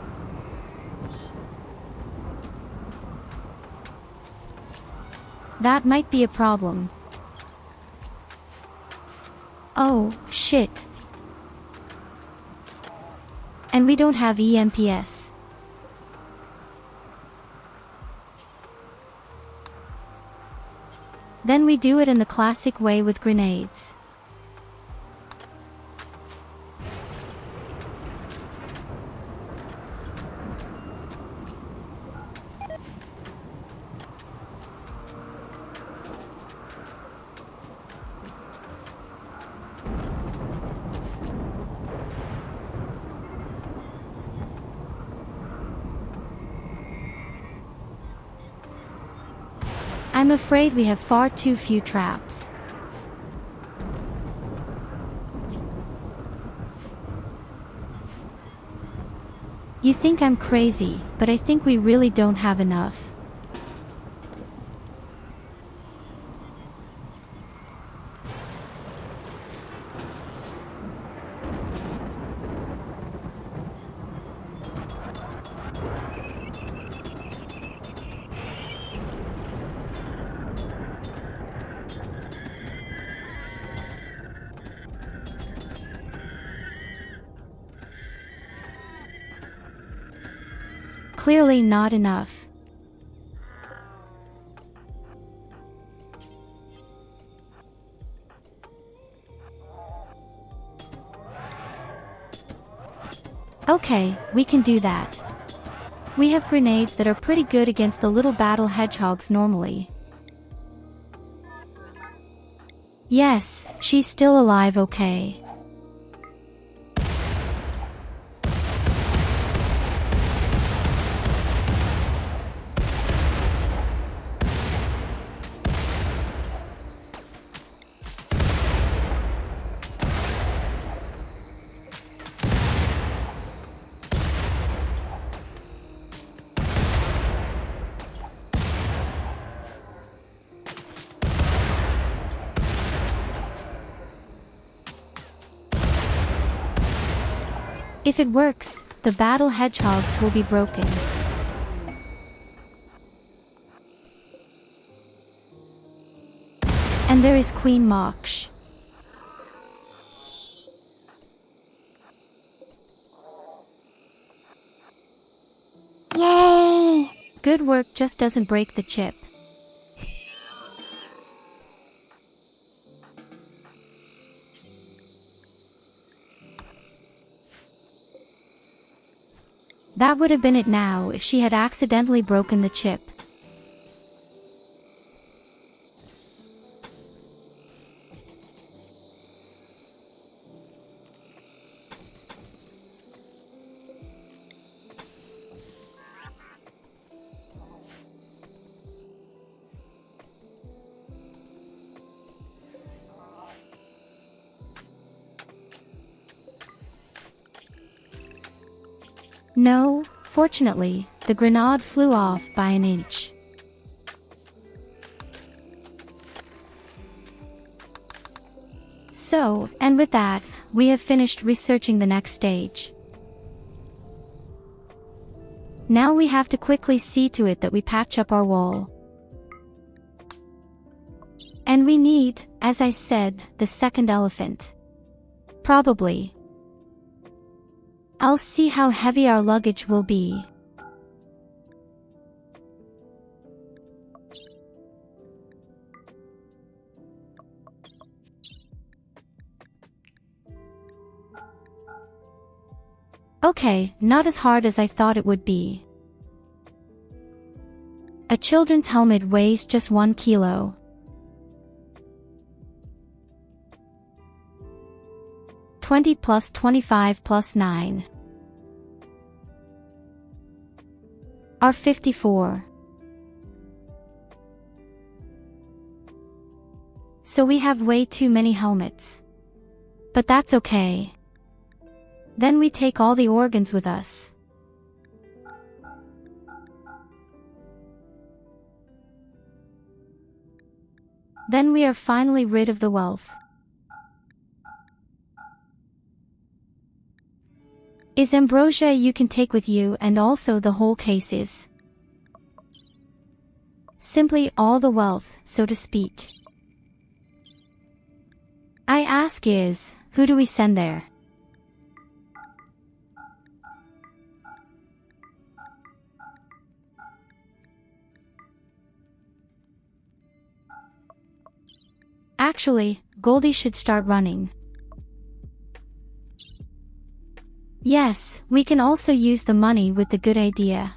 That might be a problem. Oh, shit. And we don't have EMPS. Then we do it in the classic way with grenades. I'm afraid we have far too few traps. You think I'm crazy, but I think we really don't have enough. Clearly not enough. Okay, we can do that. We have grenades that are pretty good against the little battle hedgehogs normally. Yes, she's still alive, okay. If it works, the battle hedgehogs will be broken. And there is Queen Moksh. Yay! Good work, just doesn't break the chip. That would have been it now if she had accidentally broken the chip. No, fortunately, the grenade flew off by an inch. So, and with that, we have finished researching the next stage. Now we have to quickly see to it that we patch up our wall. And we need, as I said, the second elephant. Probably. I'll see how heavy our luggage will be. Okay, not as hard as I thought it would be. A children's helmet weighs just 1 kilo. $20 plus $25 plus 9 are $54. So we have way too many helmets. But that's okay. Then we take all the organs with us. Then we are finally rid of the wealth. Is ambrosia you can take with you and also the whole cases. Simply all the wealth, so to speak. I ask is, who do we send there? Actually, Goldie should start running. Yes, we can also use the money with the good idea.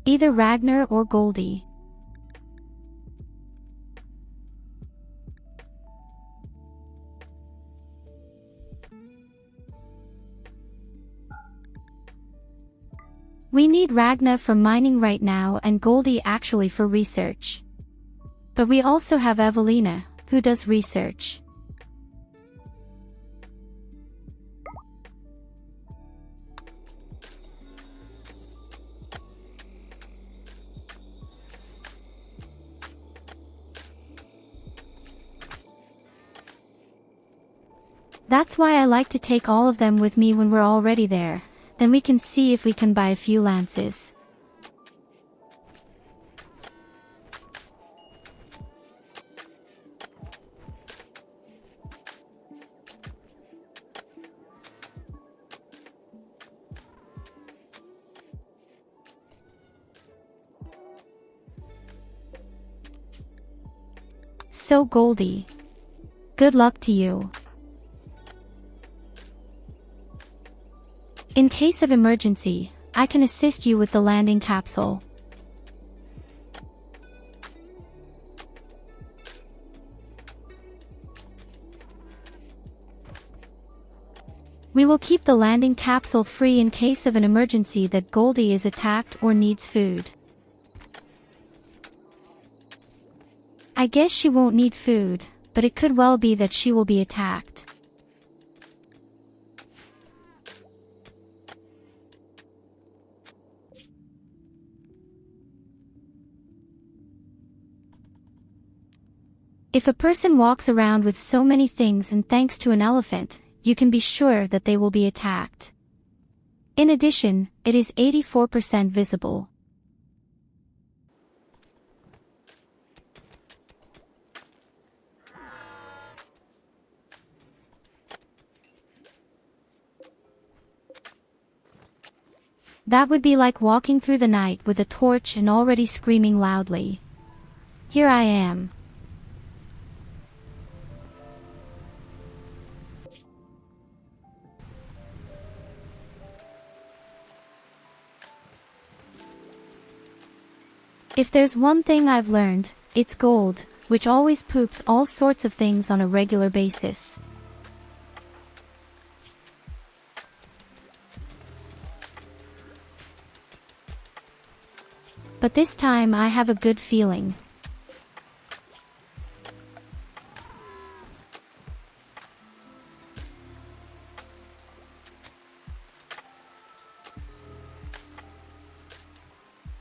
Either Ragnar or Goldie. We need Ragnar for mining right now and Goldie actually for research. But we also have Evelina, who does research. That's why I like to take all of them with me when we're already there. Then we can see if we can buy a few lances. So Goldie, good luck to you. In case of emergency, I can assist you with the landing capsule. We will keep the landing capsule free in case of an emergency that Goldie is attacked or needs food. I guess she won't need food, but it could well be that she will be attacked. If a person walks around with so many things and thanks to an elephant, you can be sure that they will be attacked. In addition, it is 84% visible. That would be like walking through the night with a torch and already screaming loudly. Here I am. If there's one thing I've learned, it's gold, which always poops all sorts of things on a regular basis. But this time I have a good feeling.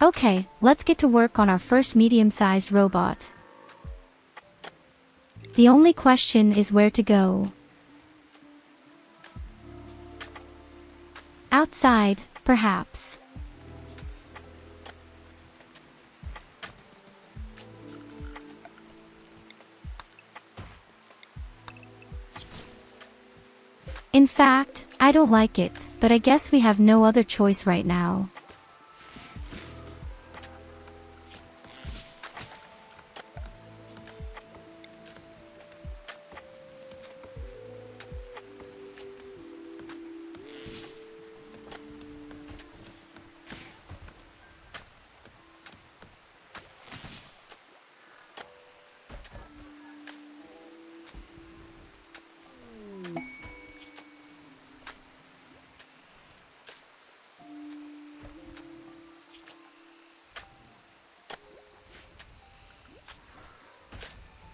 Okay, let's get to work on our first medium-sized robot. The only question is where to go. Outside, perhaps. In fact, I don't like it, but I guess we have no other choice right now.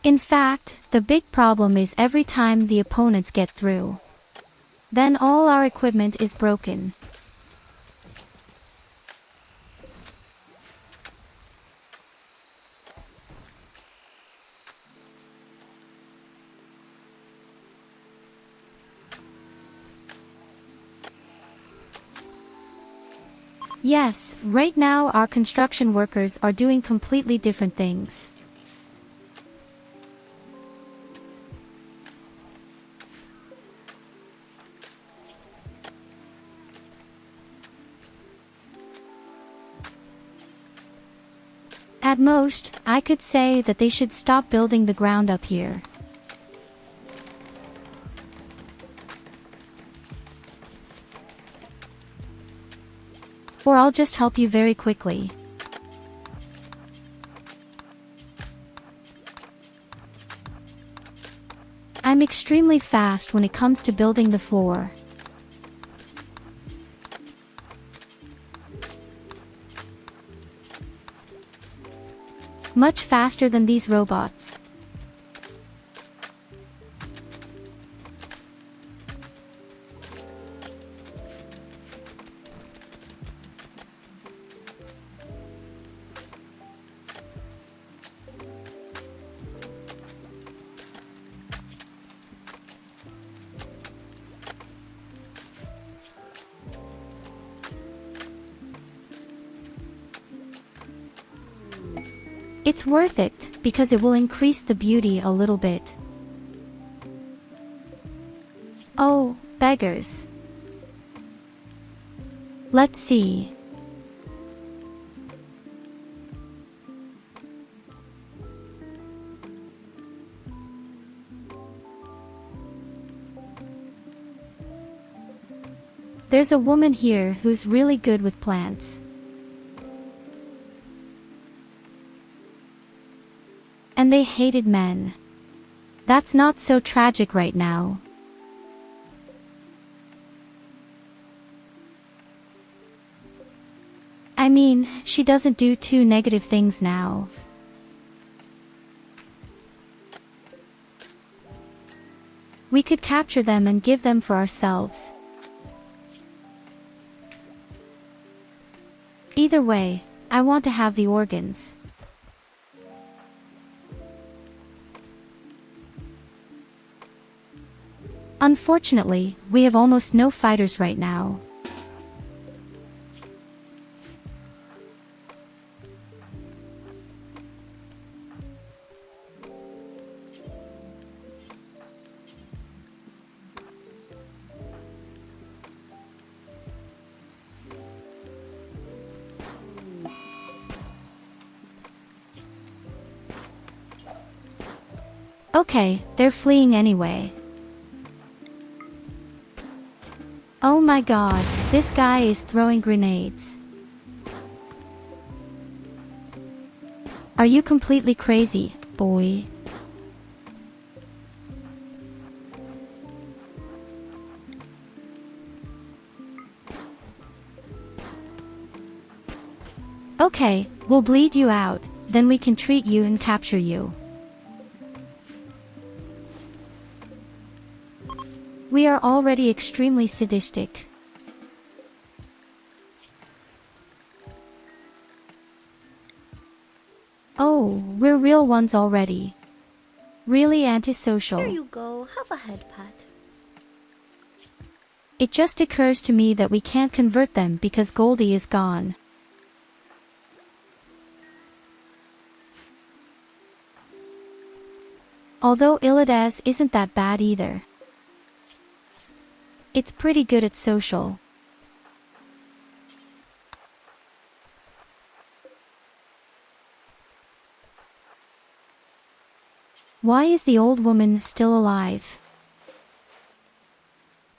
In fact, the big problem is every time the opponents get through, then all our equipment is broken. Yes, right now our construction workers are doing completely different things. At most, I could say that they should stop building the ground up here. Or I'll just help you very quickly. I'm extremely fast when it comes to building the floor. Much faster than these robots. It's worth it, because it will increase the beauty a little bit. Oh, beggars. Let's see. There's a woman here who's really good with plants. And they hated men. That's not so tragic right now. I mean, she doesn't do too negative things now. We could capture them and give them for ourselves. Either way, I want to have the organs. Unfortunately, we have almost no fighters right now. Okay, they're fleeing anyway. Oh my god, this guy is throwing grenades. Are you completely crazy, boy? Okay, we'll bleed you out, then we can treat you and capture you. We are already extremely sadistic. Oh, we're real ones already. Really antisocial. Here you go, have a head pat. It just occurs to me that we can't convert them because Goldie is gone. Although Illidas isn't that bad either. It's pretty good at social. Why is the old woman still alive?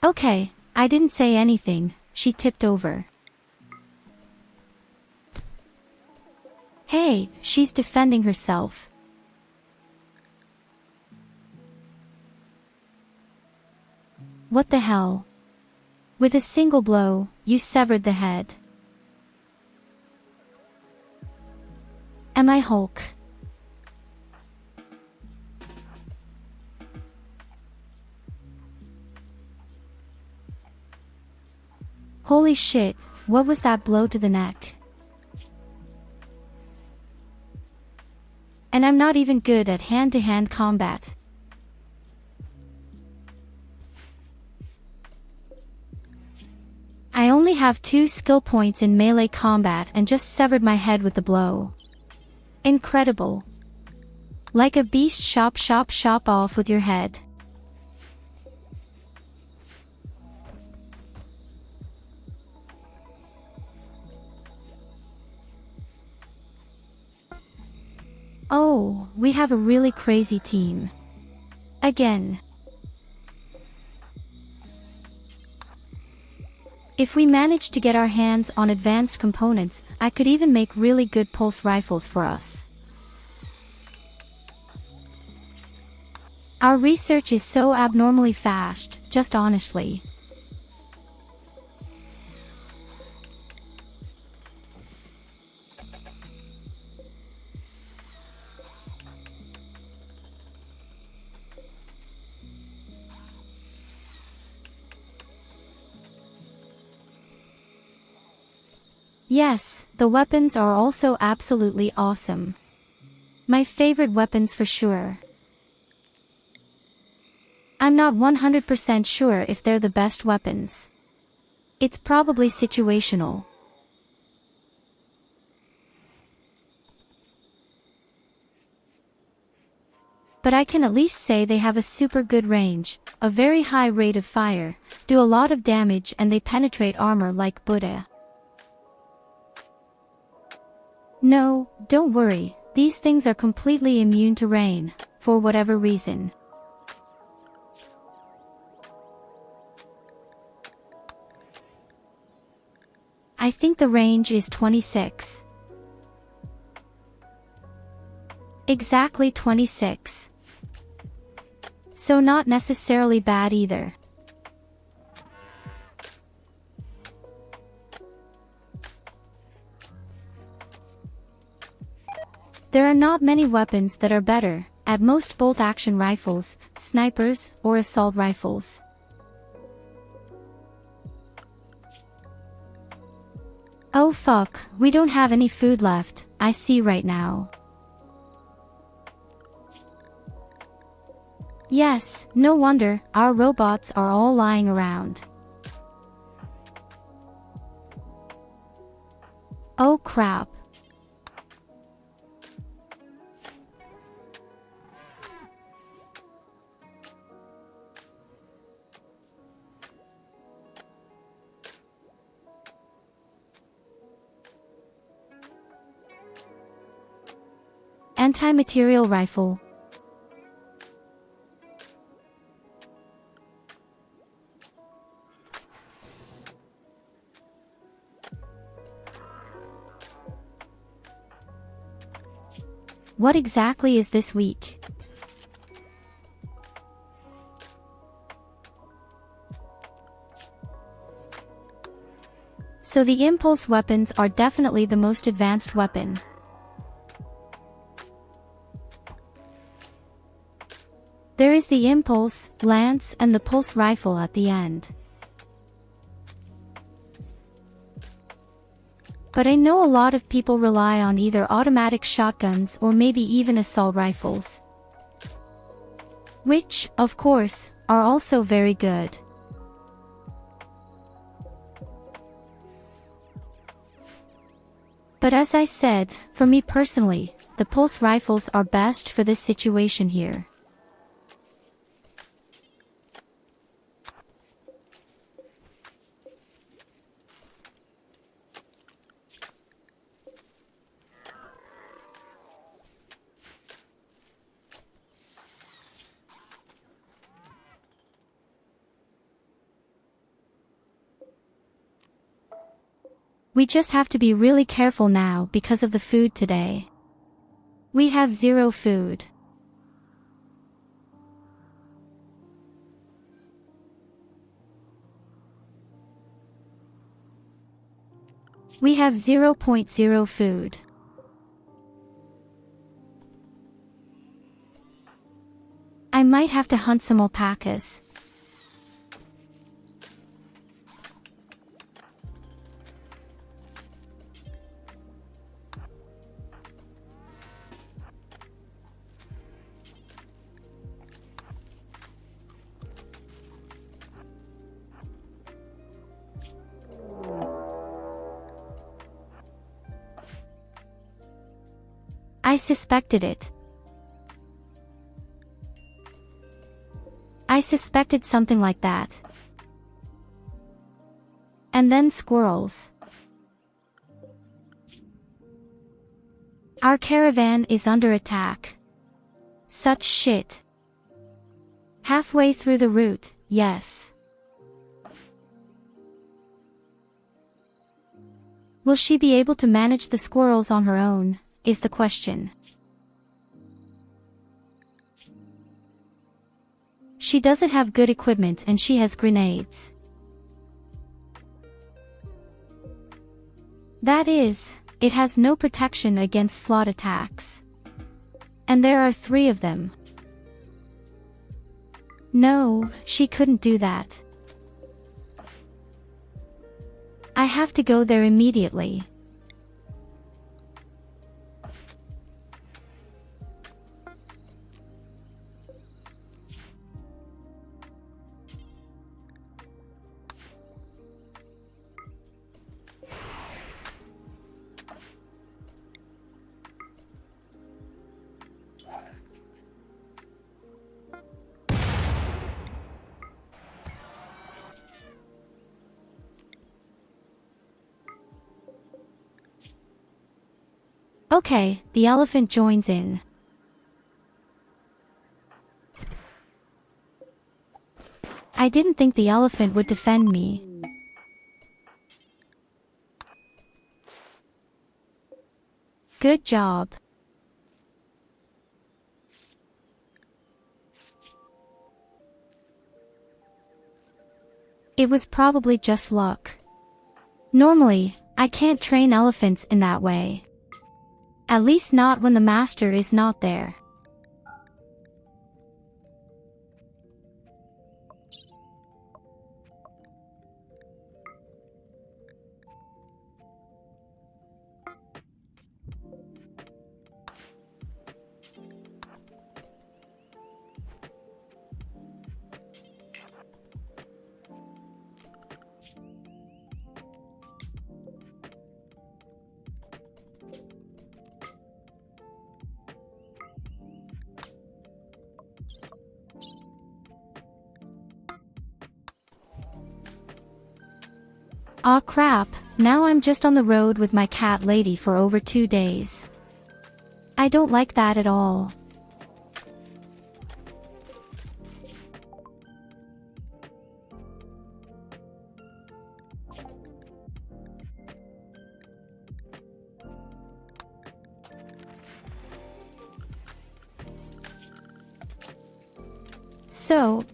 Okay, I didn't say anything, she tipped over. Hey, she's defending herself. What the hell? With a single blow, you severed the head. Am I Hulk? Holy shit, what was that blow to the neck? And I'm not even good at hand-to-hand combat. I only have 2 skill points in melee combat and just severed my head with the blow. Incredible. Like a beast, chop off with your head. Oh, we have a really crazy team. Again. If we manage to get our hands on advanced components, I could even make really good pulse rifles for us. Our research is so abnormally fast, just honestly. Yes, the weapons are also absolutely awesome. My favorite weapons for sure. I'm not 100% sure if they're the best weapons. It's probably situational. But I can at least say they have a super good range, a very high rate of fire, do a lot of damage, and they penetrate armor like Buddha. No, don't worry, these things are completely immune to rain, for whatever reason. I think the range is 26. Exactly 26. So not necessarily bad either. There are not many weapons that are better, at most bolt-action rifles, snipers, or assault rifles. Oh fuck, we don't have any food left, I see right now. Yes, no wonder, our robots are all lying around. Oh crap. Anti-material rifle. What exactly is this week? So the impulse weapons are definitely the most advanced weapon. There is the impulse, lance, and the pulse rifle at the end. But I know a lot of people rely on either automatic shotguns or maybe even assault rifles. Which, of course, are also very good. But as I said, for me personally, the pulse rifles are best for this situation here. We just have to be really careful now because of the food today. We have 0 food. We have 0.0 food. I might have to hunt some alpacas. I suspected it. I suspected something like that. And then squirrels. Our caravan is under attack. Such shit. Halfway through the route, yes. Will she be able to manage the squirrels on her own, is the question. She doesn't have good equipment and she has grenades. That is, it has no protection against slot attacks. And there are 3 of them. No, she couldn't do that. I have to go there immediately. Okay, the elephant joins in. I didn't think the elephant would defend me. Good job. It was probably just luck. Normally, I can't train elephants in that way. At least not when the master is not there. Aw crap, now I'm just on the road with my cat lady for over 2 days. I don't like that at all.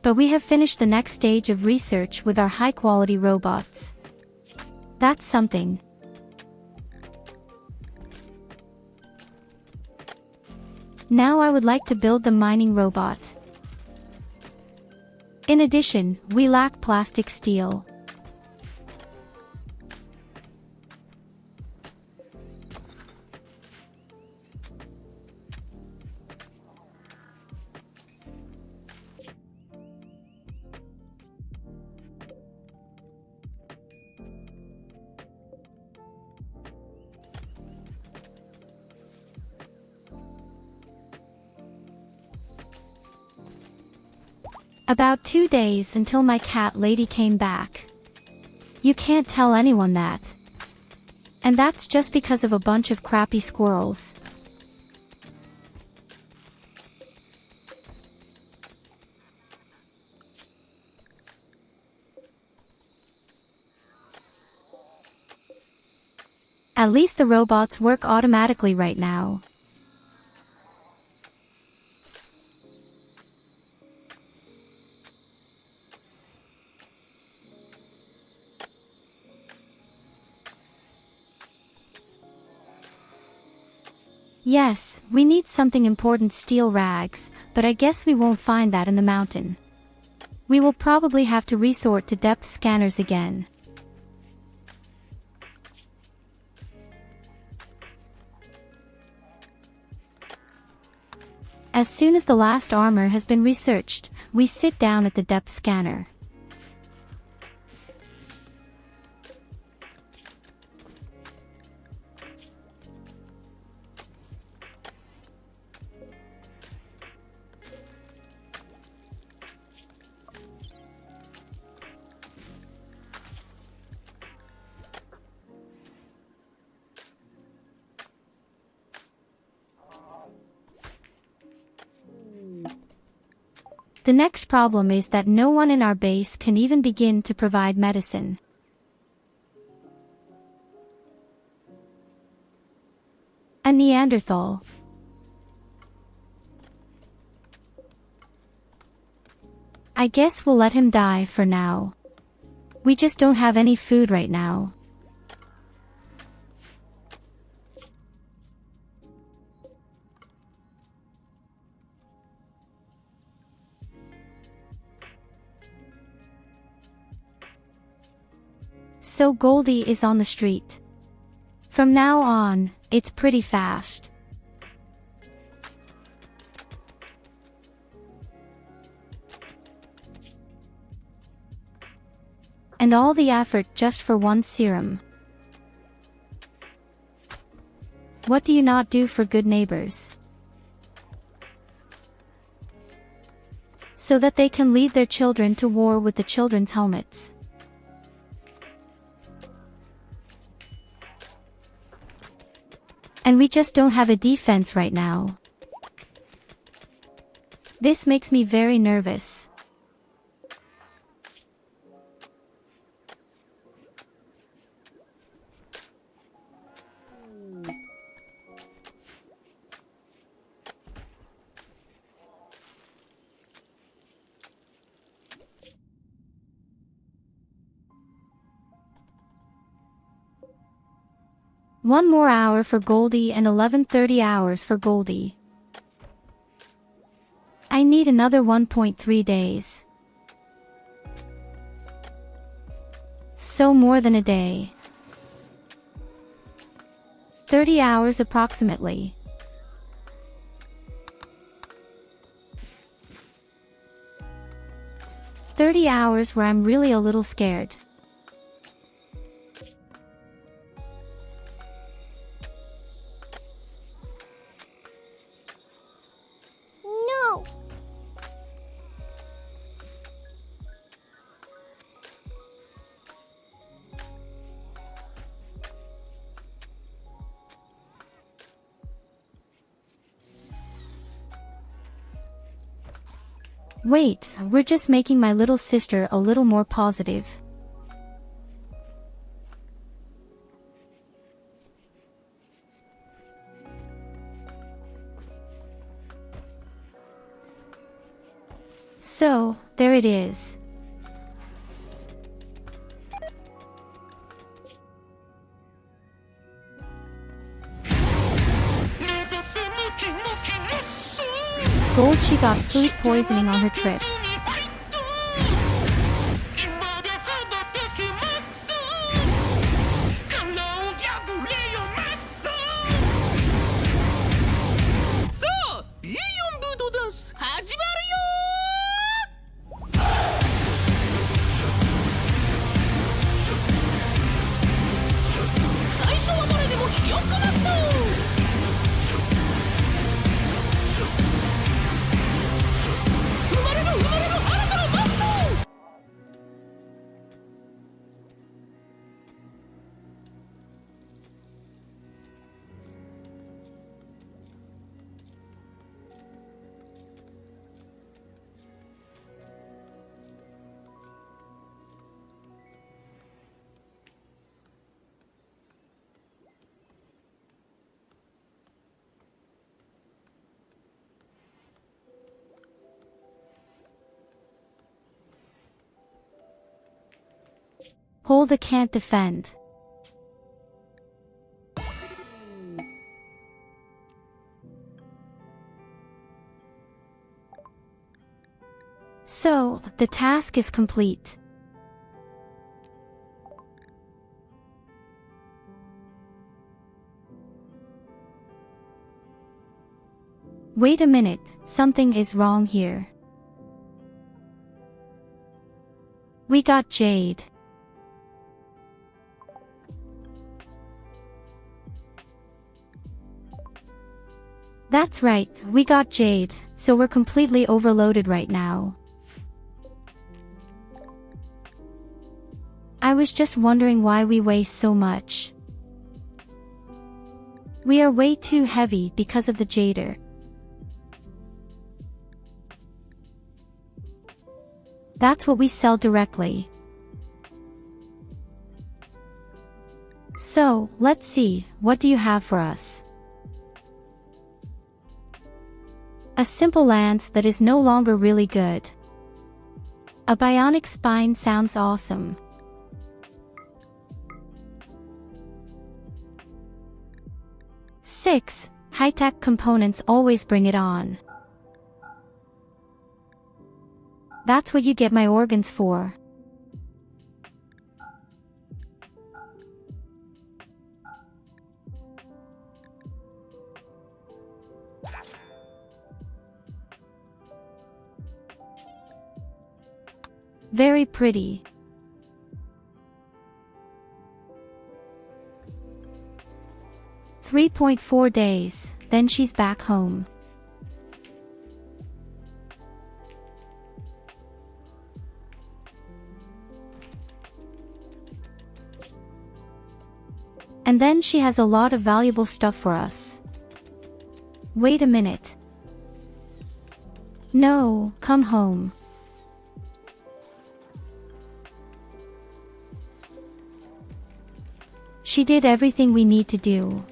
But we have finished the next stage of research with our high-quality robots. That's something. Now I would like to build the mining robot. In addition, we lack plastic steel. About 2 days until my cat lady came back. You can't tell anyone that. And that's just because of a bunch of crappy squirrels. At least the robots work automatically right now. Yes, we need something important, steel rags, but I guess we won't find that in the mountain. We will probably have to resort to depth scanners again. As soon as the last armor has been researched, we sit down at the depth scanner. The next problem is that no one in our base can even begin to provide medicine. A Neanderthal. I guess we'll let him die for now. We just don't have any food right now. So Goldie is on the street. From now on, it's pretty fast. And all the effort just for one serum. What do you not do for good neighbors? So that they can lead their children to war with the children's helmets. And we just don't have a defense right now. This makes me very nervous. One more hour for Goldie and 11:30 hours for Goldie. I need another 1.3 days. So more than a day. 30 hours approximately. "30 hours where I'm really a little scared. No! Wait, we're just making my little sister a little more positive. So, there it is. Gold she got food poisoning on her trip. Holda can't defend. So, the task is complete. Wait a minute, something is wrong here. We got Jade. That's right, we got Jade, so we're completely overloaded right now. I was just wondering why we waste so much. We are way too heavy because of the Jader. That's what we sell directly. So, let's see, what do you have for us? A simple lance that is no longer really good. A bionic spine sounds awesome. Six, high-tech components always bring it on. That's what you get my organs for. Very pretty. "3.4 days, then she's back home." And then she has a lot of valuable stuff for us. Wait a minute. No, come home. She did everything we need to do.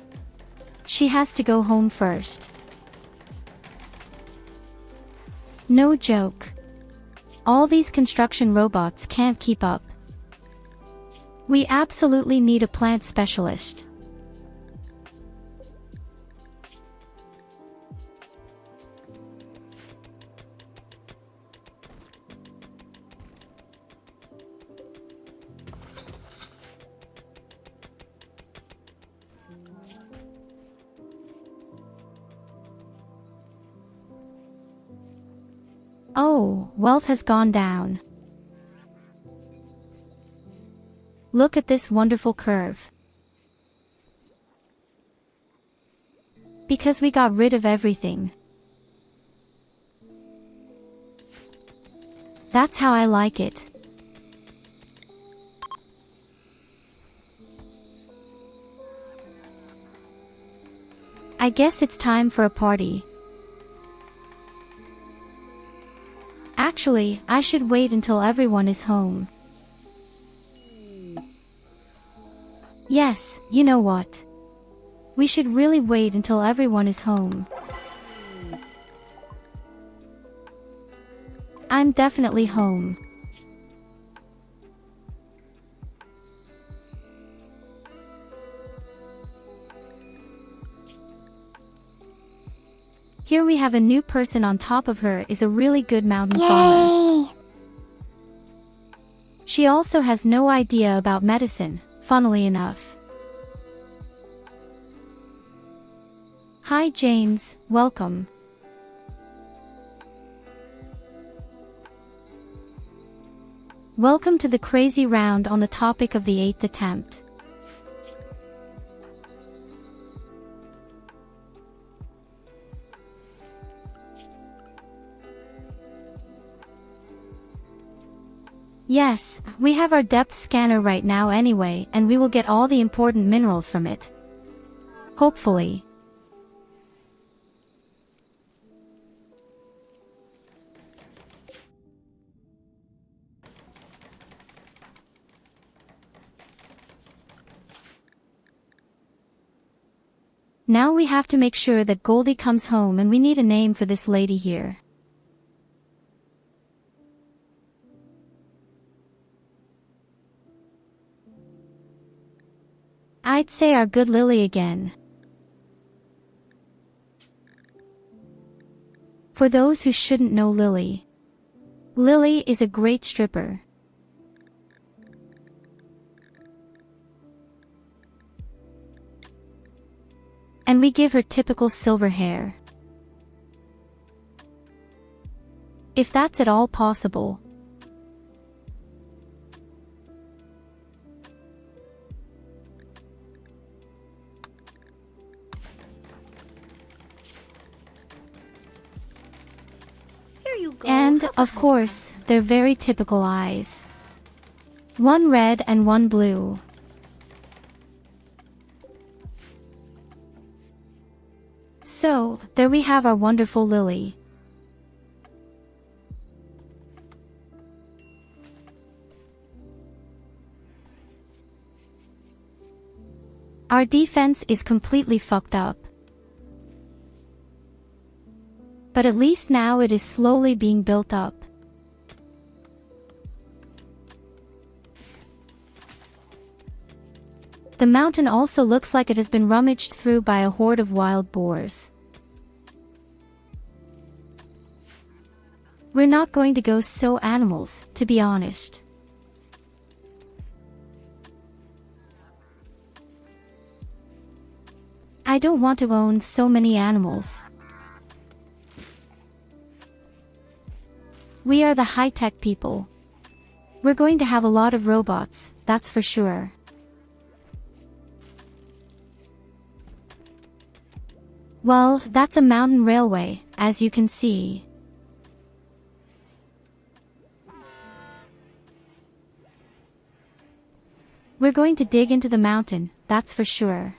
She has to go home first. No joke. All these construction robots can't keep up. We absolutely need a plant specialist. Oh, wealth has gone down. Look at this wonderful curve. Because we got rid of everything. That's how I like it. I guess it's time for a party. Actually, I should wait until everyone is home. Yes, you know what? We should really wait until everyone is home. I'm definitely home. Here we have a new person. On top of her is a really good mountain farmer. She also has no idea about medicine, funnily enough. Hi James, welcome. Welcome to the crazy round on the topic of the 8th attempt. Yes, we have our depth scanner right now anyway, and we will get all the important minerals from it. Hopefully. Now we have to make sure that Goldie comes home, and we need a name for this lady here. I'd say our good Lily again. For those who shouldn't know Lily, Lily is a great stripper. And we give her typical silver hair. If that's at all possible. Here you go. And, Have a of course, their very typical eyes. One red and one blue. So, there we have our wonderful Lily. Our defense is completely fucked up. But at least now it is slowly being built up. The mountain also looks like it has been rummaged through by a horde of wild boars. We're not going to go so animals, to be honest. I don't want to own so many animals. We are the high-tech people. We're going to have a lot of robots, that's for sure. Well, that's a mountain railway, as you can see. We're going to dig into the mountain, that's for sure.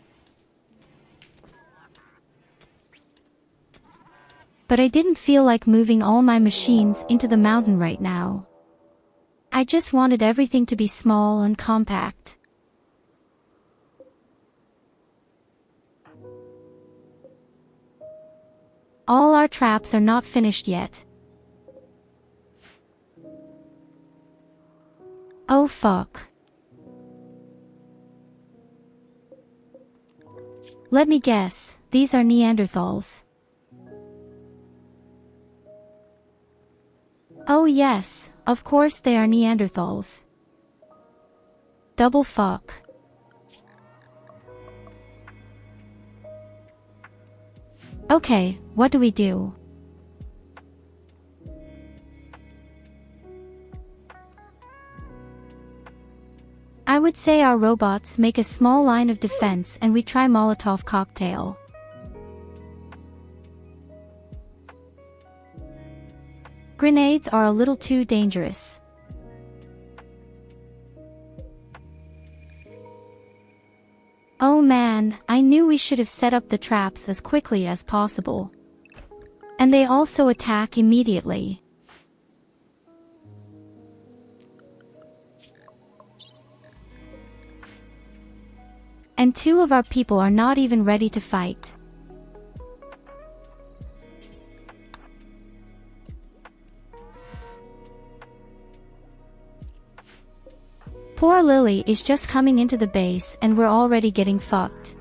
But I didn't feel like moving all my machines into the mountain right now. I just wanted everything to be small and compact. All our traps are not finished yet. Oh fuck. Let me guess, these are Neanderthals. Oh yes, of course they are Neanderthals. Double fuck. Okay, what do we do? I would say our robots make a small line of defense and we try Molotov cocktail. Grenades are a little too dangerous. Oh man, I knew we should have set up the traps as quickly as possible. And they also attack immediately. And two of our people are not even ready to fight. Poor Lily is just coming into the base and we're already getting fucked.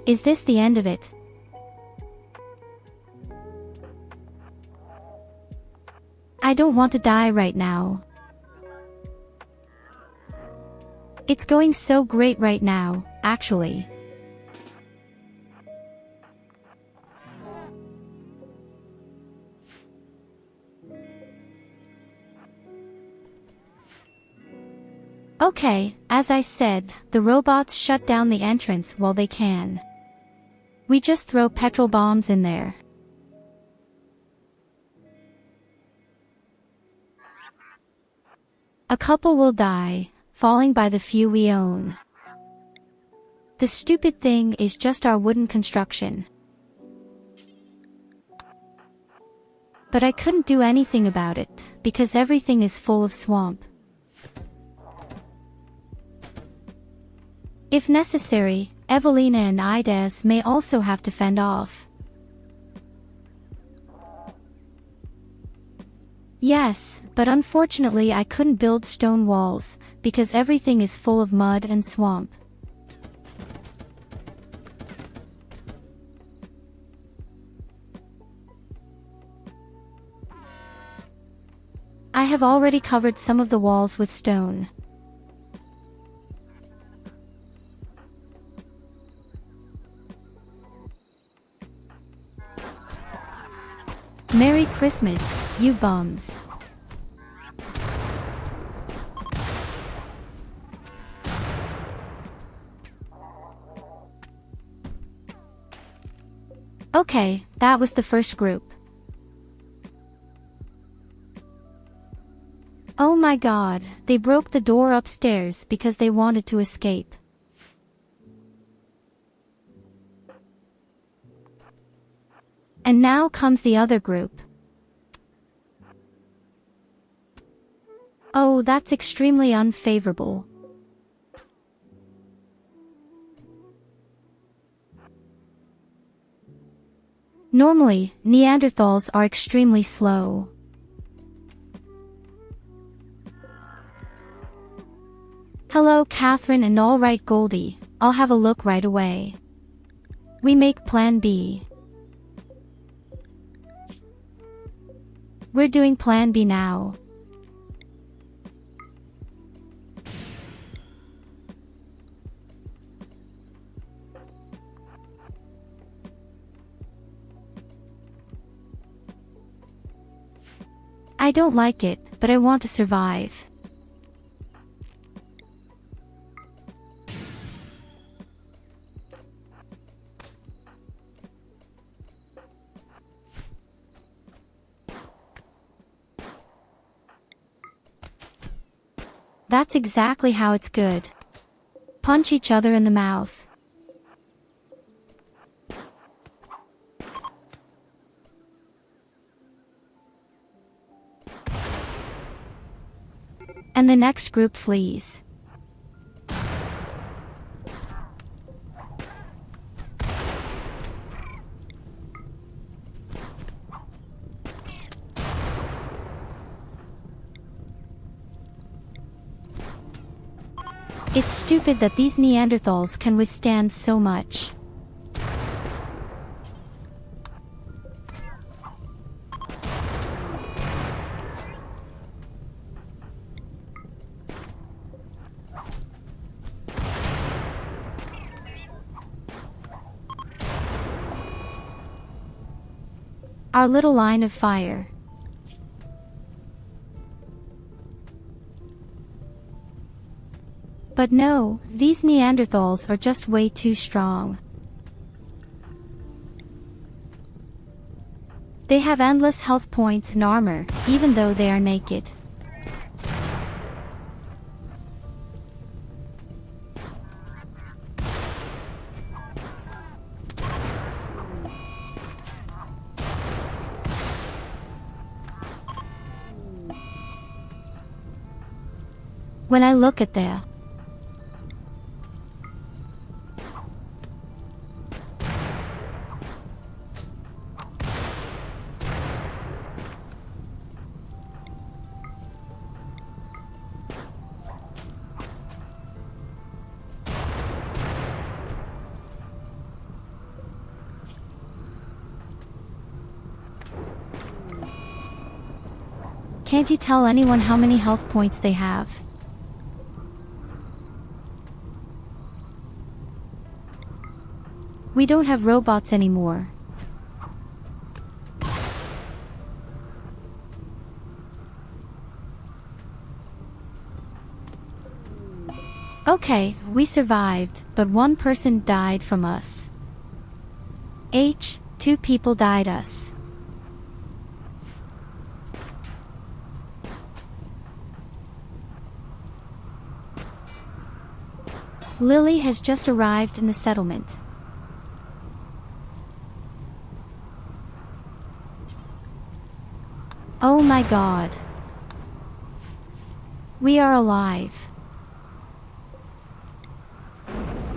Is this the end of it? I don't want to die right now. It's going so great right now, actually. Okay, as I said, the robots shut down the entrance while they can. We just throw petrol bombs in there. A couple will die, falling by the few we own. The stupid thing is just our wooden construction. But I couldn't do anything about it, because everything is full of swamp. If necessary, Evelina and Ides may also have to fend off. Yes, but unfortunately I couldn't build stone walls, because everything is full of mud and swamp. I have already covered some of the walls with stone. Merry Christmas, you bums. Okay, that was the first group. Oh my god, they broke the door upstairs because they wanted to escape. And now comes the other group. Oh, that's extremely unfavorable. Normally, Neanderthals are extremely slow. Hello Catherine and alright Goldie, I'll have a look right away. We make plan B. We're doing plan B now. I don't like it, but I want to survive. That's exactly how it's good. Punch each other in the mouth. And the next group flees. It's stupid that these Neanderthals can withstand so much. Our little line of fire. But no, these Neanderthals are just way too strong. They have endless health points and armor, even though they are naked. When I look at their Can't you tell anyone how many health points they have? We don't have robots anymore. Okay, we survived, but one person died from us. 2 people died us. Lily has just arrived in the settlement. Oh my god. We are alive.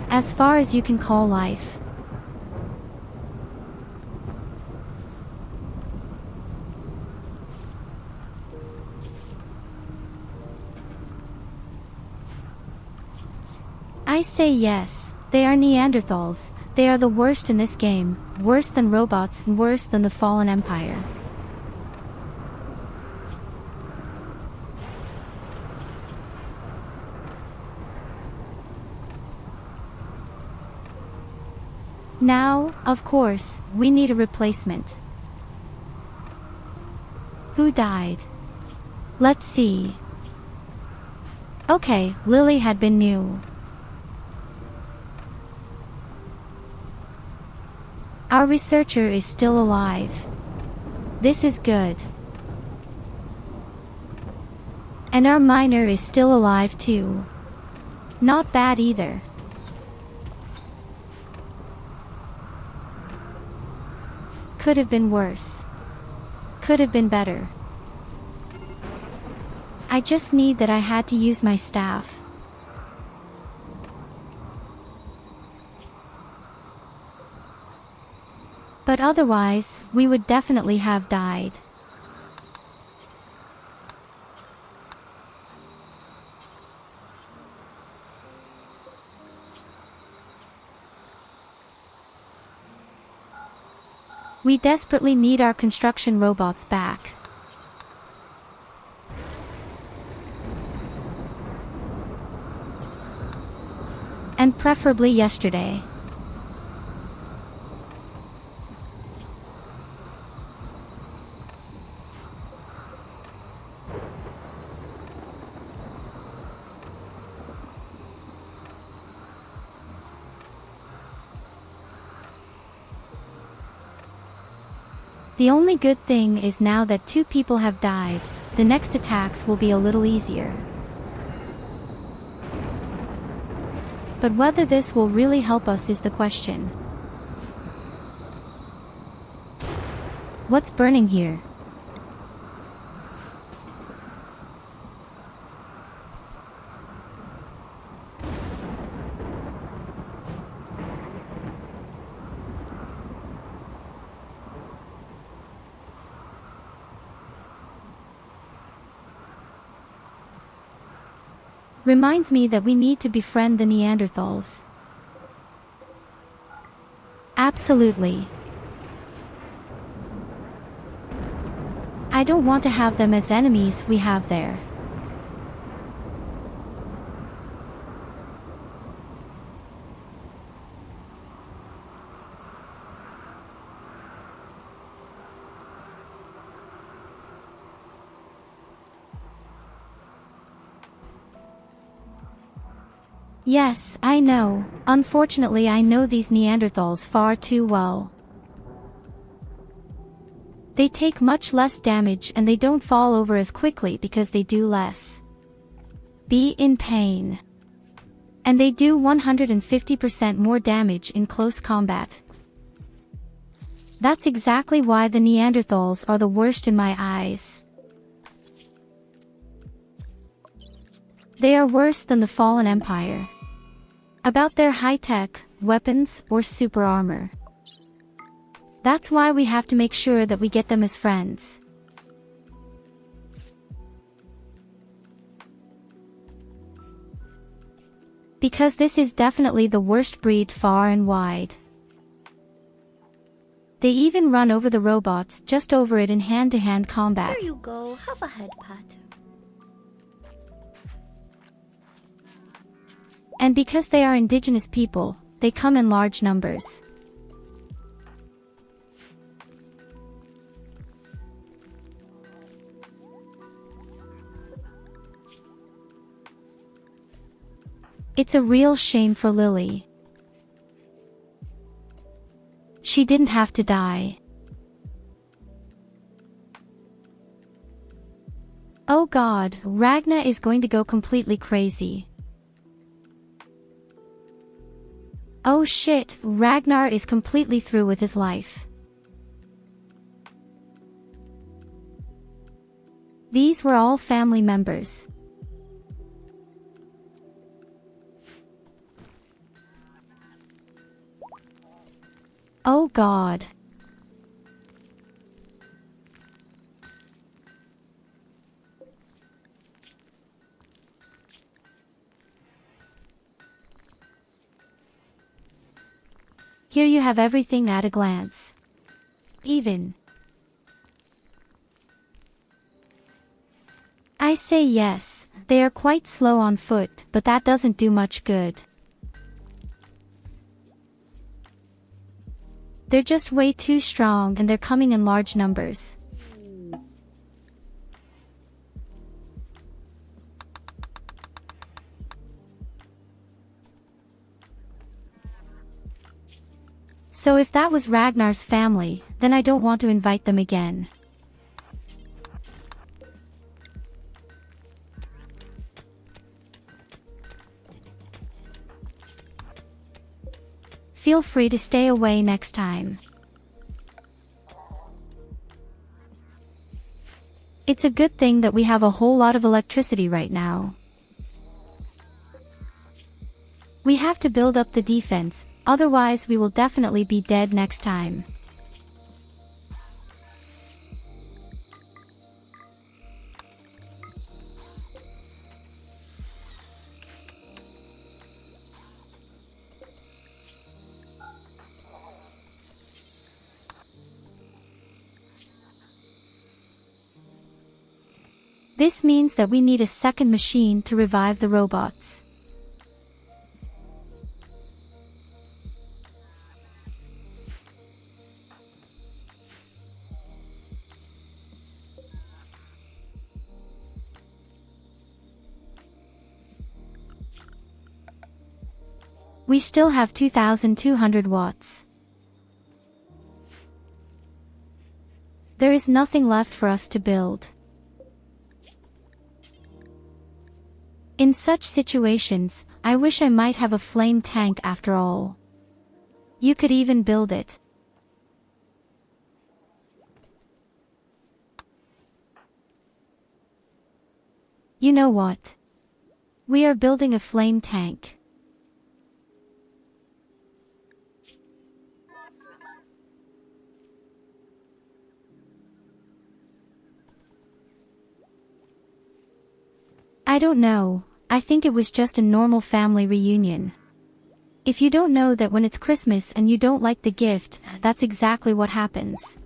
As far as you can call life. I say yes, they are Neanderthals. They are the worst in this game, worse than robots and worse than the Fallen Empire. Now, of course, we need a replacement. Who died? Let's see. Okay, Lily had been new. Our researcher is still alive. This is good. And our miner is still alive too. Not bad either. Could have been worse. Could have been better. I just need that I had to use my staff. But otherwise, we would definitely have died. We desperately need our construction robots back. And preferably yesterday. The only good thing is now that 2 people have died, the next attacks will be a little easier. But whether this will really help us is the question. What's burning here? Reminds me that we need to befriend the Neanderthals. Absolutely. I don't want to have them as enemies we have there. Yes, I know. Unfortunately, I know these Neanderthals far too well. They take much less damage and they don't fall over as quickly because they do less. Be in pain. And they do 150% more damage in close combat. That's exactly why the Neanderthals are the worst in my eyes. They are worse than the Fallen Empire. About their high-tech, weapons, or super armor. That's why we have to make sure that we get them as friends. Because this is definitely the worst breed far and wide. They even run over the robots just over it in hand-to-hand combat. Here you go, have a head pat. And because they are indigenous people, they come in large numbers. It's a real shame for Lily. She didn't have to die. Oh god, Ragnar is going to go completely crazy. Oh shit, Ragnar is completely through with his life. These were all family members. Oh god. Here you have everything at a glance. Even. I say yes, they are quite slow on foot, but that doesn't do much good. They're just way too strong and they're coming in large numbers. So if that was Ragnar's family, then I don't want to invite them again. Feel free to stay away next time. It's a good thing that we have a whole lot of electricity right now. We have to build up the defense, otherwise we will definitely be dead next time. This means that we need a second machine to revive the robots. We still have 2,200 watts. There is nothing left for us to build. In such situations, I wish I might have a flame tank after all. You could even build it. You know what? We are building a flame tank. I don't know. I think it was just a normal family reunion. If you don't know that when it's Christmas and you don't like the gift, that's exactly what happens.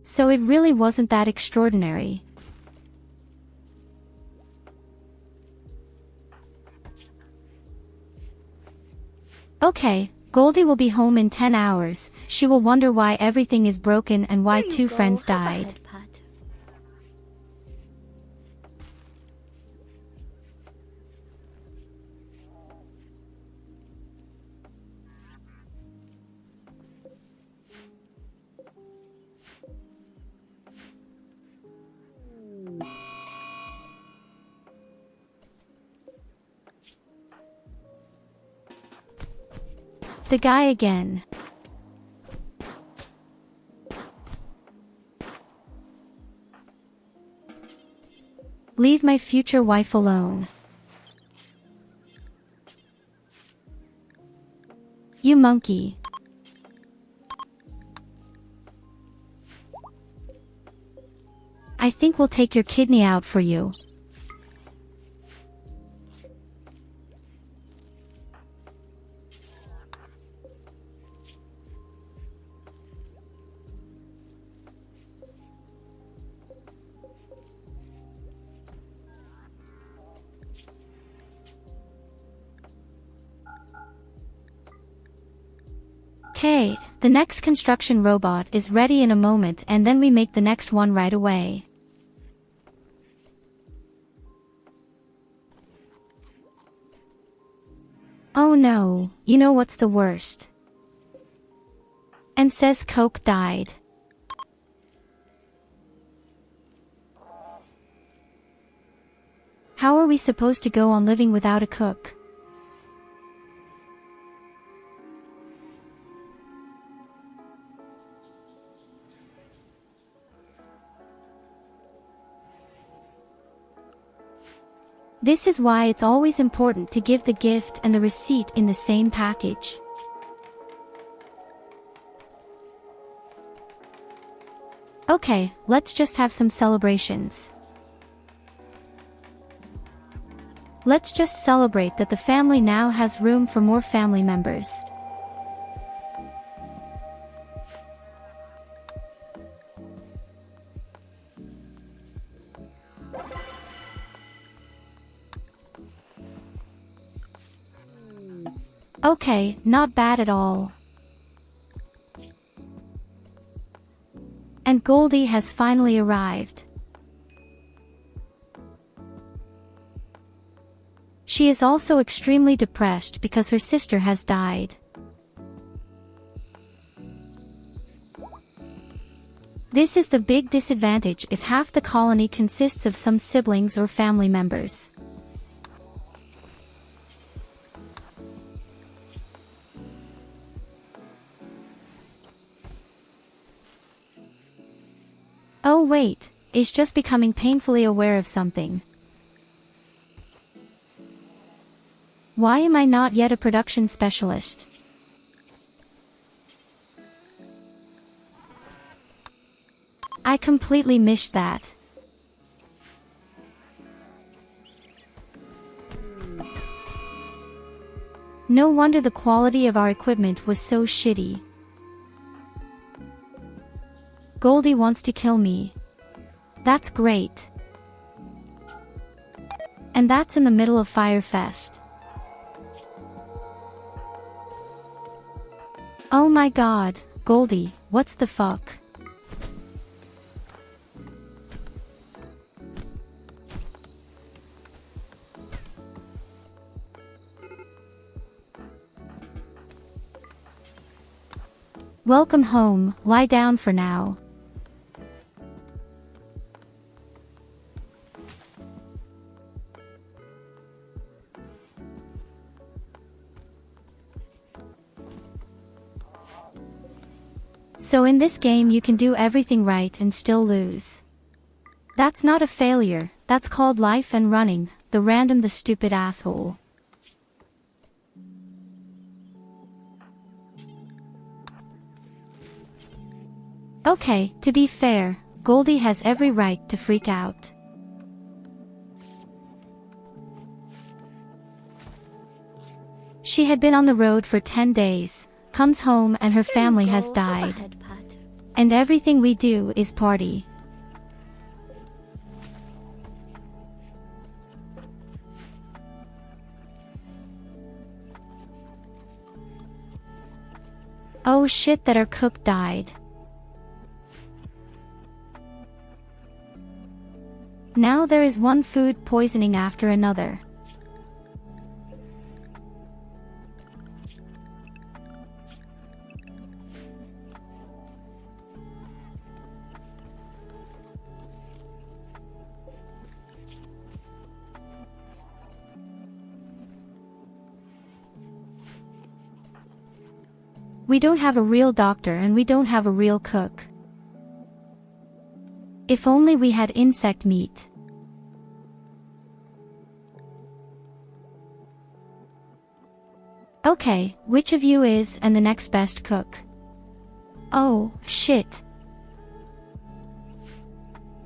So it really wasn't that extraordinary. Okay, Goldie will be home in 10 hours. She will wonder why everything is broken and why two friends died. The guy again. Leave my future wife alone. You monkey. I think we'll take your kidney out for you. Okay, the next construction robot is ready in a moment, and then we make the next one right away. Oh no, you know what's the worst? And says Coke died. How are we supposed to go on living without a cook? This is why it's always important to give the gift and the receipt in the same package. Okay, let's just have some celebrations. Let's just celebrate that the family now has room for more family members. Okay, not bad at all. And Goldie has finally arrived. She is also extremely depressed because her sister has died. This is the big disadvantage if half the colony consists of some siblings or family members. Oh wait, is just becoming painfully aware of something. Why am I not yet a production specialist? I completely missed that. No wonder the quality of our equipment was so shitty. Goldie wants to kill me. That's great. And that's in the middle of Firefest. Oh my god, Goldie, what's the fuck? Welcome home, lie down for now. So in this game you can do everything right and still lose. That's not a failure, that's called life and running, the random the stupid asshole. Okay, to be fair, Goldie has every right to freak out. She had been on the road for 10 days. Comes home and her family has died. And everything we do is party. Oh shit that our cook died. Now there is one food poisoning after another. We don't have a real doctor and we don't have a real cook. If only we had insect meat. Okay, which of you is and the next best cook? Oh, shit.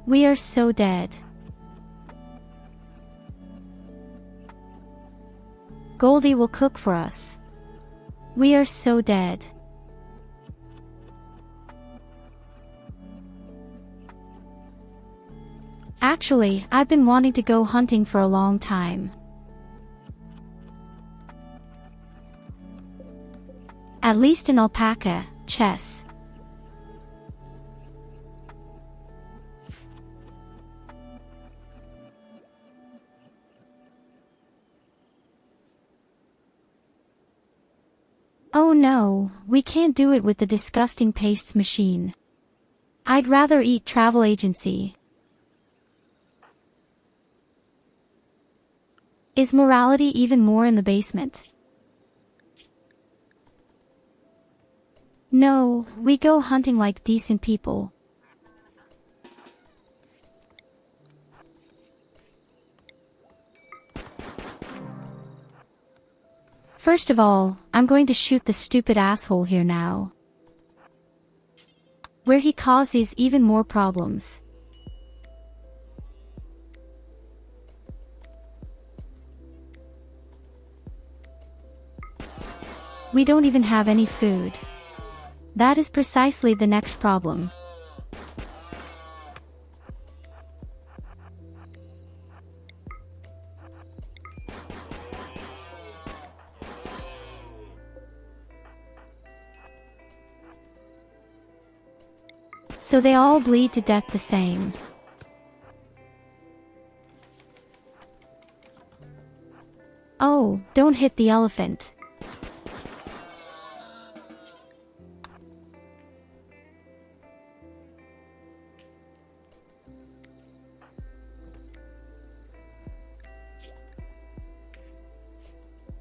We are so dead. Goldie will cook for us. We are so dead. Actually, I've been wanting to go hunting for a long time. At least an alpaca, chess. Oh no, we can't do it with the disgusting pastes machine. I'd rather eat travel agency. Is morality even more in the basement? No, we go hunting like decent people. First of all, I'm going to shoot the stupid asshole here now. Where he causes even more problems. We don't even have any food. That is precisely the next problem. So they all bleed to death the same. Oh, don't hit the elephant.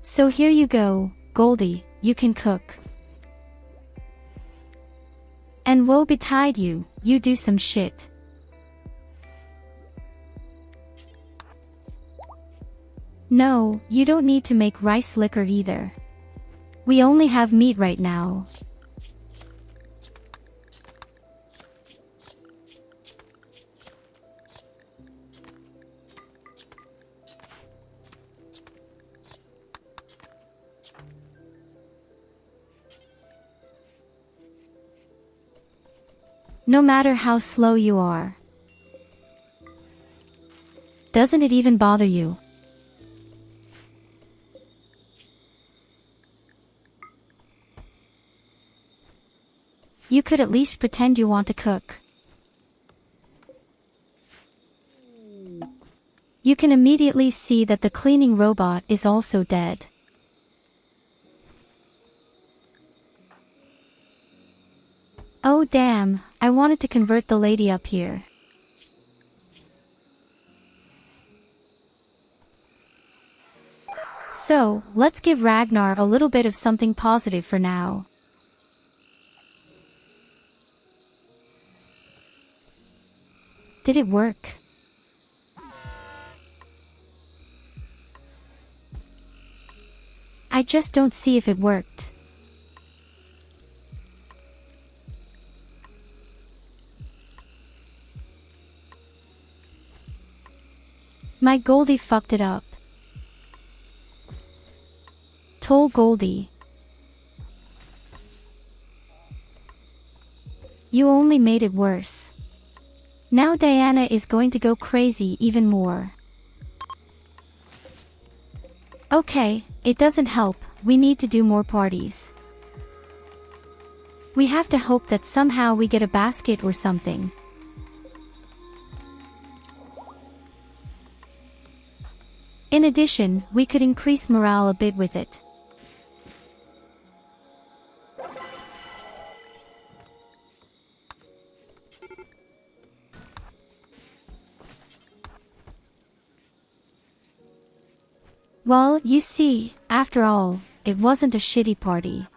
So here you go, Goldie, you can cook. And woe betide you, you do some shit. No, you don't need to make rice liquor either. We only have meat right now. No matter how slow you are. Doesn't it even bother you? You could at least pretend you want to cook. You can immediately see that the cleaning robot is also dead. Oh damn, I wanted to convert the lady up here. So, let's give Ragnar a little bit of something positive for now. Did it work? I just don't see if it worked. My Goldie fucked it up. Told Goldie. You only made it worse. Now Diana is going to go crazy even more. Okay, it doesn't help, we need to do more parties. We have to hope that somehow we get a basket or something. In addition, we could increase morale a bit with it. Well, you see, after all, it wasn't a shitty party.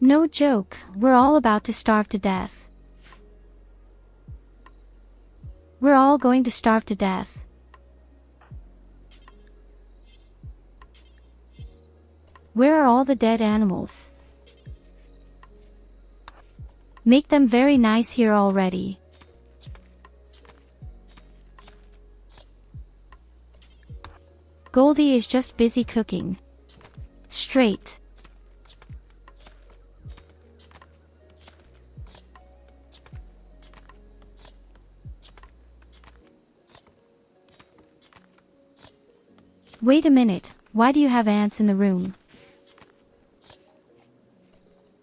No joke, we're all about to starve to death. We're all going to starve to death. Where are all the dead animals? Make them very nice here already. Goldie is just busy cooking. Straight. Wait a minute, why do you have ants in the room?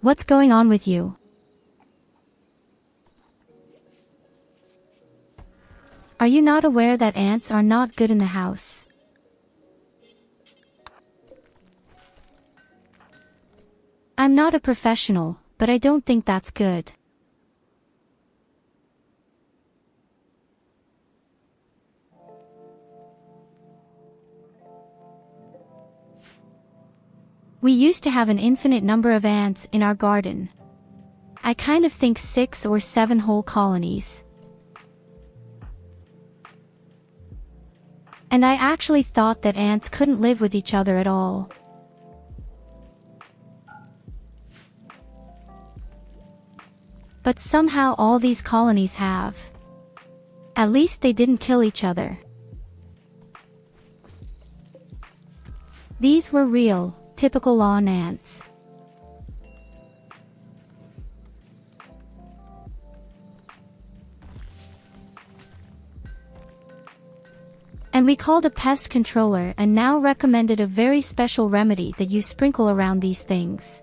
What's going on with you? Are you not aware that ants are not good in the house? I'm not a professional, but I don't think that's good. We used to have an infinite number of ants in our garden. I kind of think 6 or 7 whole colonies. And I actually thought that ants couldn't live with each other at all. But somehow all these colonies have. At least they didn't kill each other. These were real, typical lawn ants. And we called a pest controller and now recommended a very special remedy that you sprinkle around these things.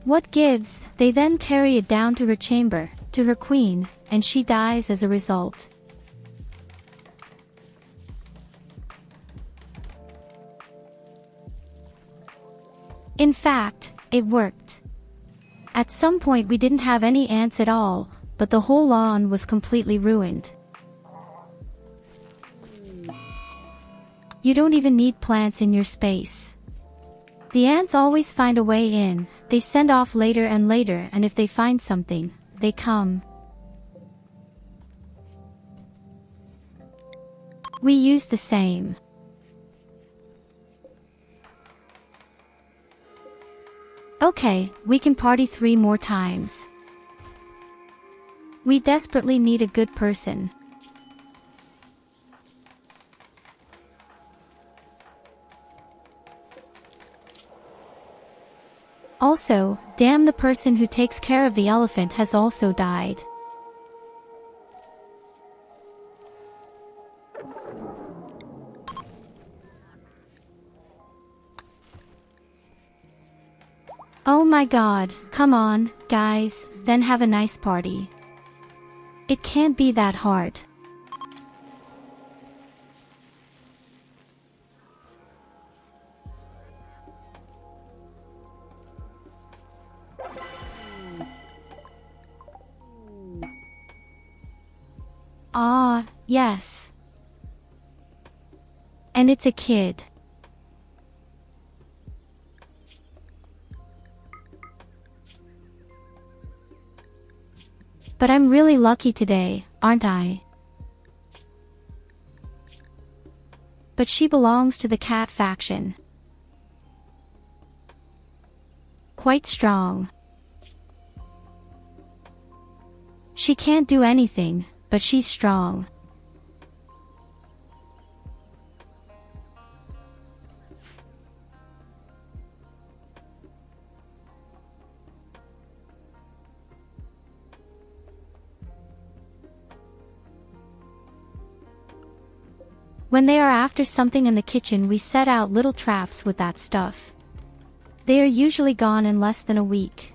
What gives? They then carry it down to her chamber, to her queen, and she dies as a result. In fact, it worked. At some point we didn't have any ants at all, but the whole lawn was completely ruined. You don't even need plants in your space. The ants always find a way in, they send off later and later, and if they find something, they come. We use the same. Okay, we can party 3 more times. We desperately need a good person. Also, damn, the person who takes care of the elephant has also died. Oh my god, come on, guys, then have a nice party. It can't be that hard. Ah, yes. And it's a kid. But I'm really lucky today, aren't I? But she belongs to the cat faction. Quite strong. She can't do anything, but she's strong. When they are after something in the kitchen, we set out little traps with that stuff. They are usually gone in less than a week.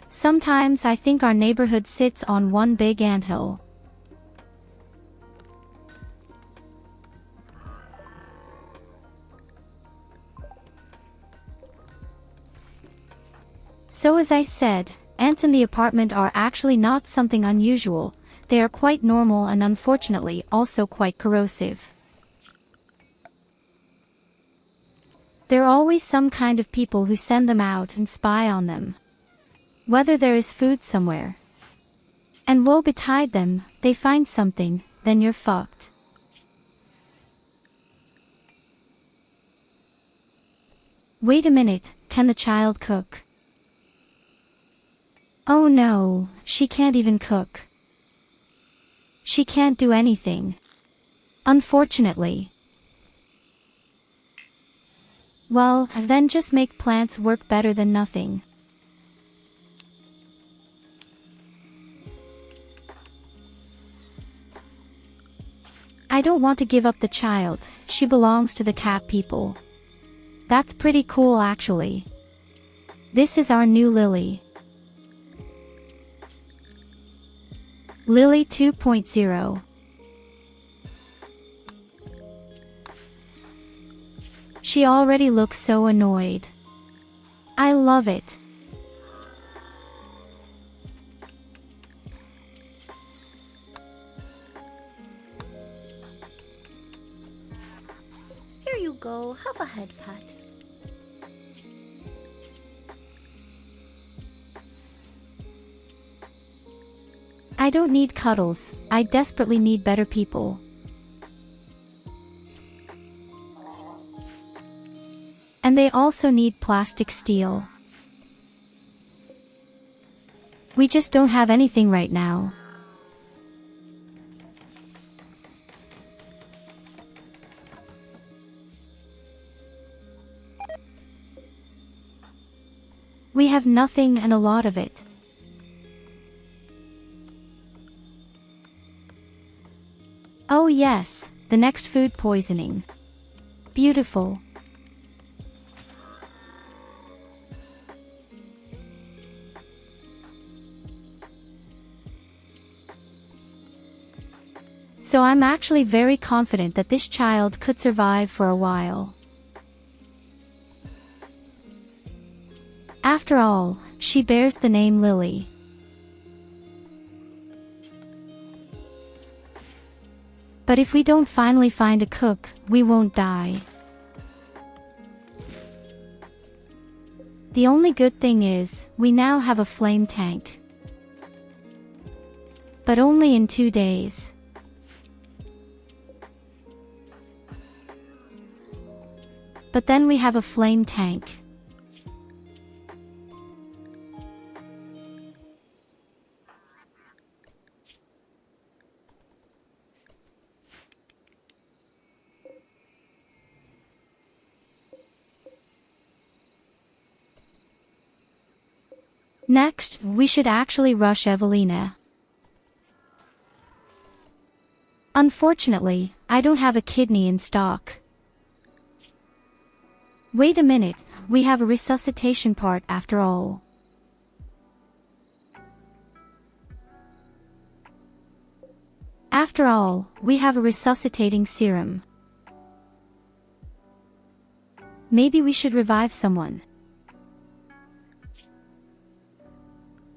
Sometimes I think our neighborhood sits on one big anthill. So as I said, ants in the apartment are actually not something unusual. They are quite normal and unfortunately also quite corrosive. There are always some kind of people who send them out and spy on them. Whether there is food somewhere. And woe betide them, they find something, then you're fucked. Wait a minute, can the child cook? Oh no, she can't even cook. She can't do anything. Unfortunately. Well, then just make plants work better than nothing. I don't want to give up the child, she belongs to the cat people. That's pretty cool actually. This is our new Lily. Lily 2.0. She already looks so annoyed. I love it. Here you go, have a head pat. I don't need cuddles, I desperately need better people. And they also need plastic steel. We just don't have anything right now. We have nothing and a lot of it. Oh yes, the next food poisoning. Beautiful. So I'm actually very confident that this child could survive for a while. After all, she bears the name Lily. But if we don't finally find a cook, we won't die. The only good thing is, we now have a flame tank. But only in 2 days. But then we have a flame tank. Next, we should actually rush Evelina. Unfortunately, I don't have a kidney in stock. Wait a minute, we have a resuscitation part after all. After all, we have a resuscitating serum. Maybe we should revive someone.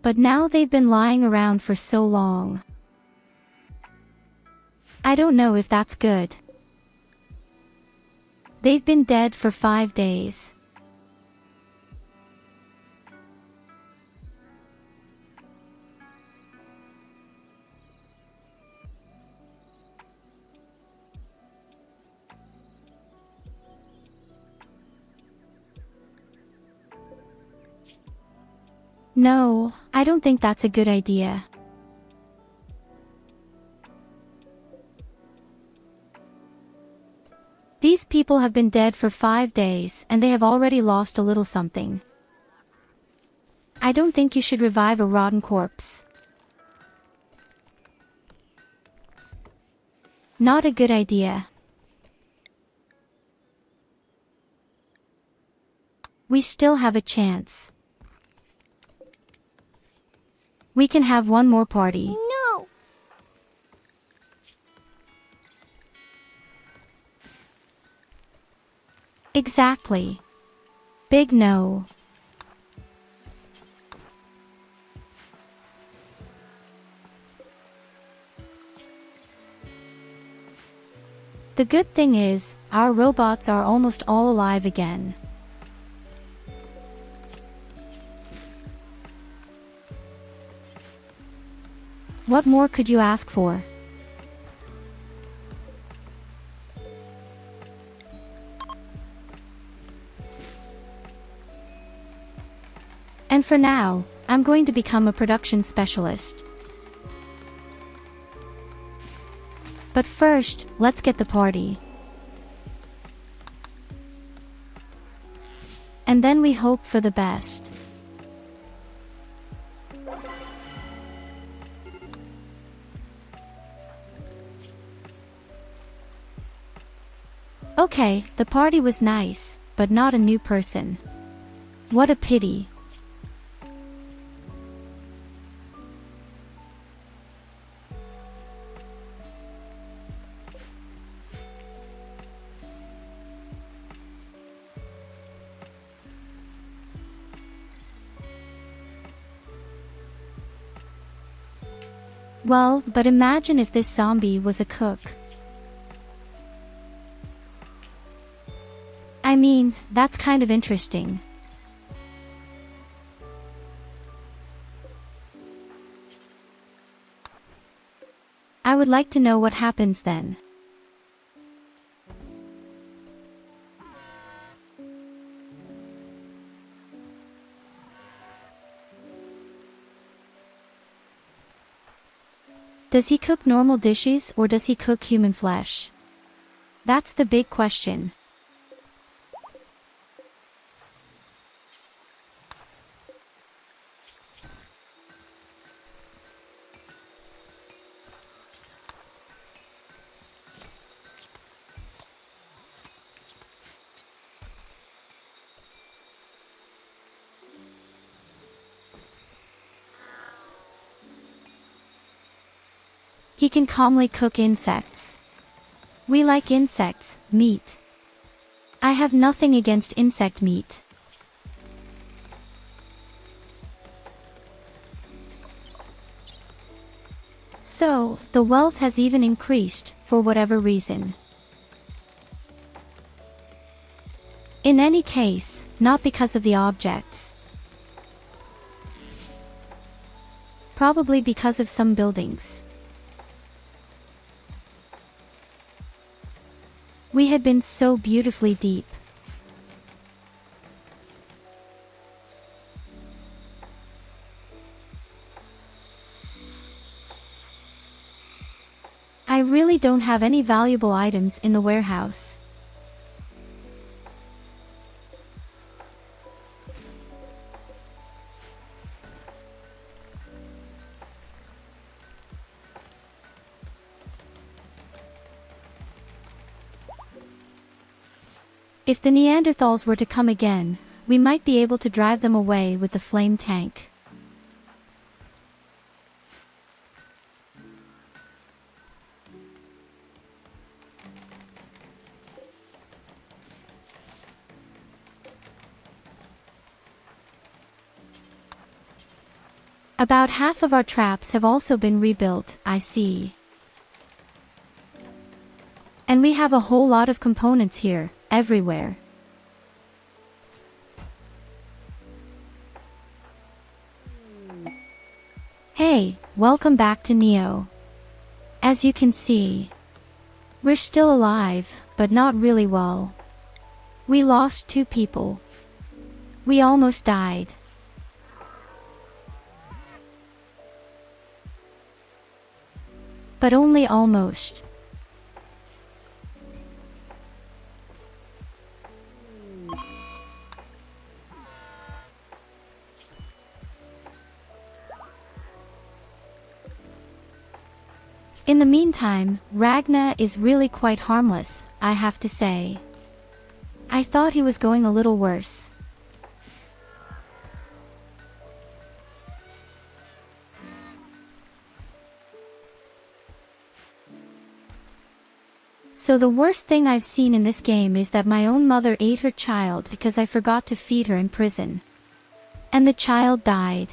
But now they've been lying around for so long. I don't know if that's good. They've been dead for 5 days. No, I don't think that's a good idea. These people have been dead for 5 days and they have already lost a little something. I don't think you should revive a rotten corpse. Not a good idea. We still have a chance. We can have one more party. No! Exactly. Big no. The good thing is, our robots are almost all alive again. What more could you ask for? And for now, I'm going to become a production specialist. But first, let's get the party. And then we hope for the best. Okay, the party was nice, but not a new person. What a pity. Well, but imagine if this zombie was a cook. I mean, that's kind of interesting. I would like to know what happens then. Does he cook normal dishes or does he cook human flesh? That's the big question. He can calmly cook insects. We like insects, meat. I have nothing against insect meat. So, the wealth has even increased, for whatever reason. In any case, not because of the objects. Probably because of some buildings. We had been so beautifully deep. I really don't have any valuable items in the warehouse. If the Neanderthals were to come again, we might be able to drive them away with the flame tank. About half of our traps have also been rebuilt, I see. And we have a whole lot of components here, everywhere. Hey, welcome back to Neo. As you can see, we're still alive, but not really well. We lost 2 people. We almost died. But only almost. In the meantime, Ragna is really quite harmless, I have to say. I thought he was going a little worse. So the worst thing I've seen in this game is that my own mother ate her child because I forgot to feed her in prison. And the child died.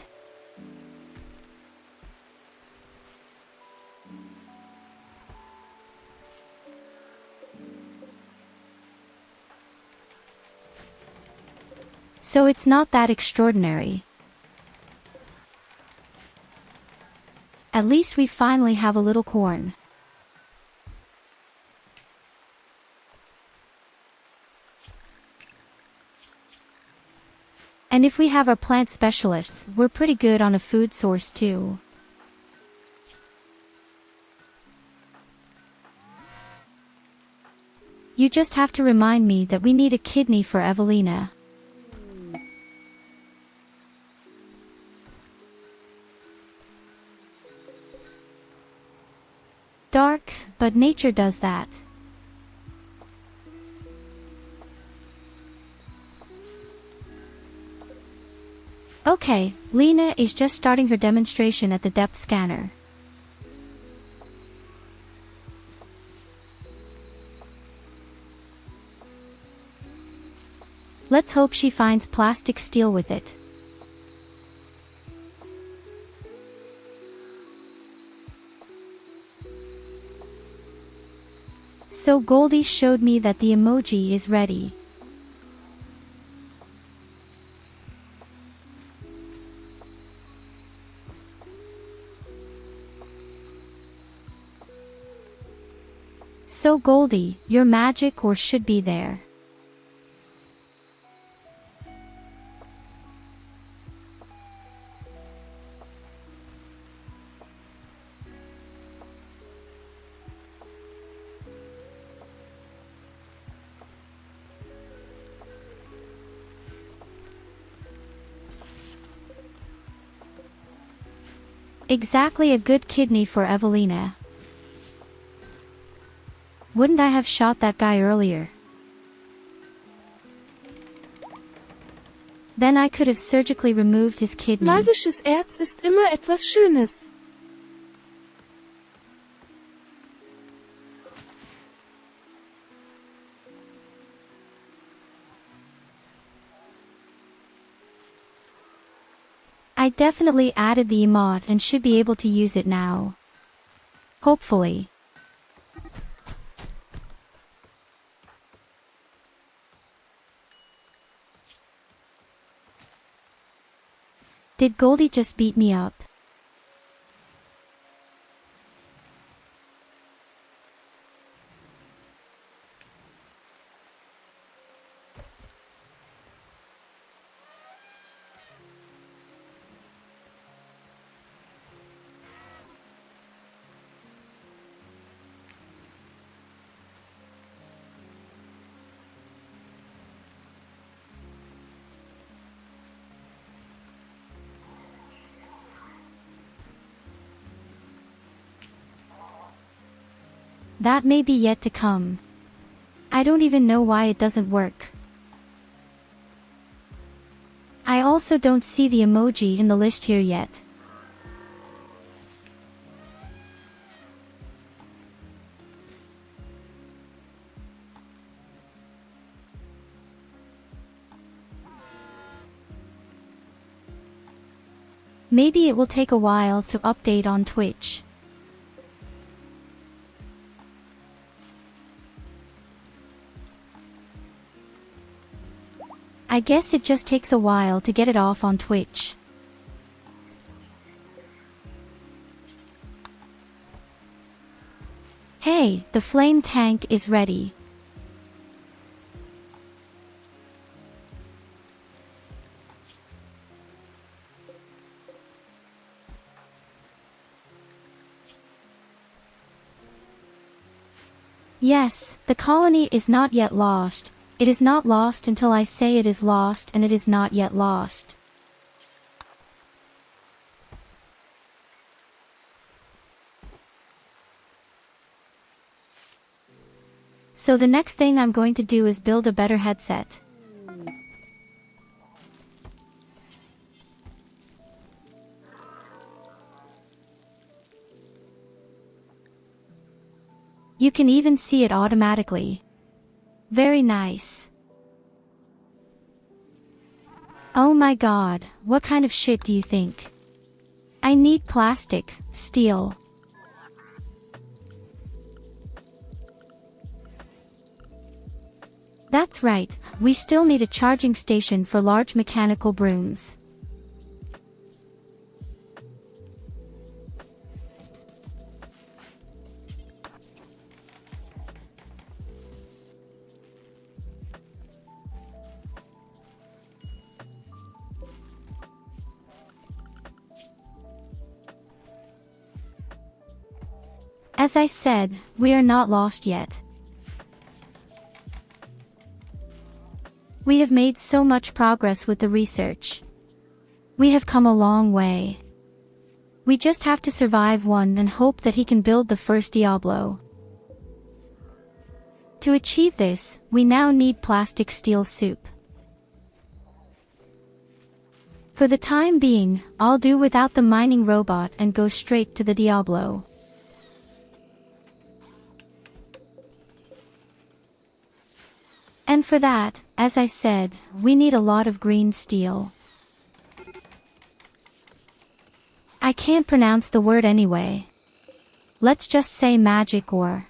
So it's not that extraordinary. At least we finally have a little corn. And if we have our plant specialists, we're pretty good on a food source too. You just have to remind me that we need a kidney for Evelina. Dark, but nature does that. Okay, Lena is just starting her demonstration at the depth scanner. Let's hope she finds plastic steel with it. So Goldie showed me that the emoji is ready. So Goldie, your magic ore should be there. Exactly a good kidney for Evelina. Wouldn't I have shot that guy earlier? Then I could have surgically removed his kidney. Magisches Erz ist immer etwas Schönes. I definitely added the emote and should be able to use it now. Hopefully. Did Goldie just beat me up? That may be yet to come. I don't even know why it doesn't work. I also don't see the emoji in the list here yet. Maybe it will take a while to update on Twitch. I guess it just takes a while to get it off on Twitch. Hey, the flame tank is ready. Yes, the colony is not yet lost. It is not lost until I say it is lost, and it is not yet lost. So the next thing I'm going to do is build a better headset. You can even see it automatically. Very nice. Oh my god, what kind of shit do you think? I need plastic, steel. That's right, we still need a charging station for large mechanical brooms. As I said, we are not lost yet. We have made so much progress with the research. We have come a long way. We just have to survive one and hope that he can build the first Diablo. To achieve this, we now need plastic steel soup. For the time being, I'll do without the mining robot and go straight to the Diablo. And for that, as I said, we need a lot of green steel. I can't pronounce the word anyway. Let's just say magic ore.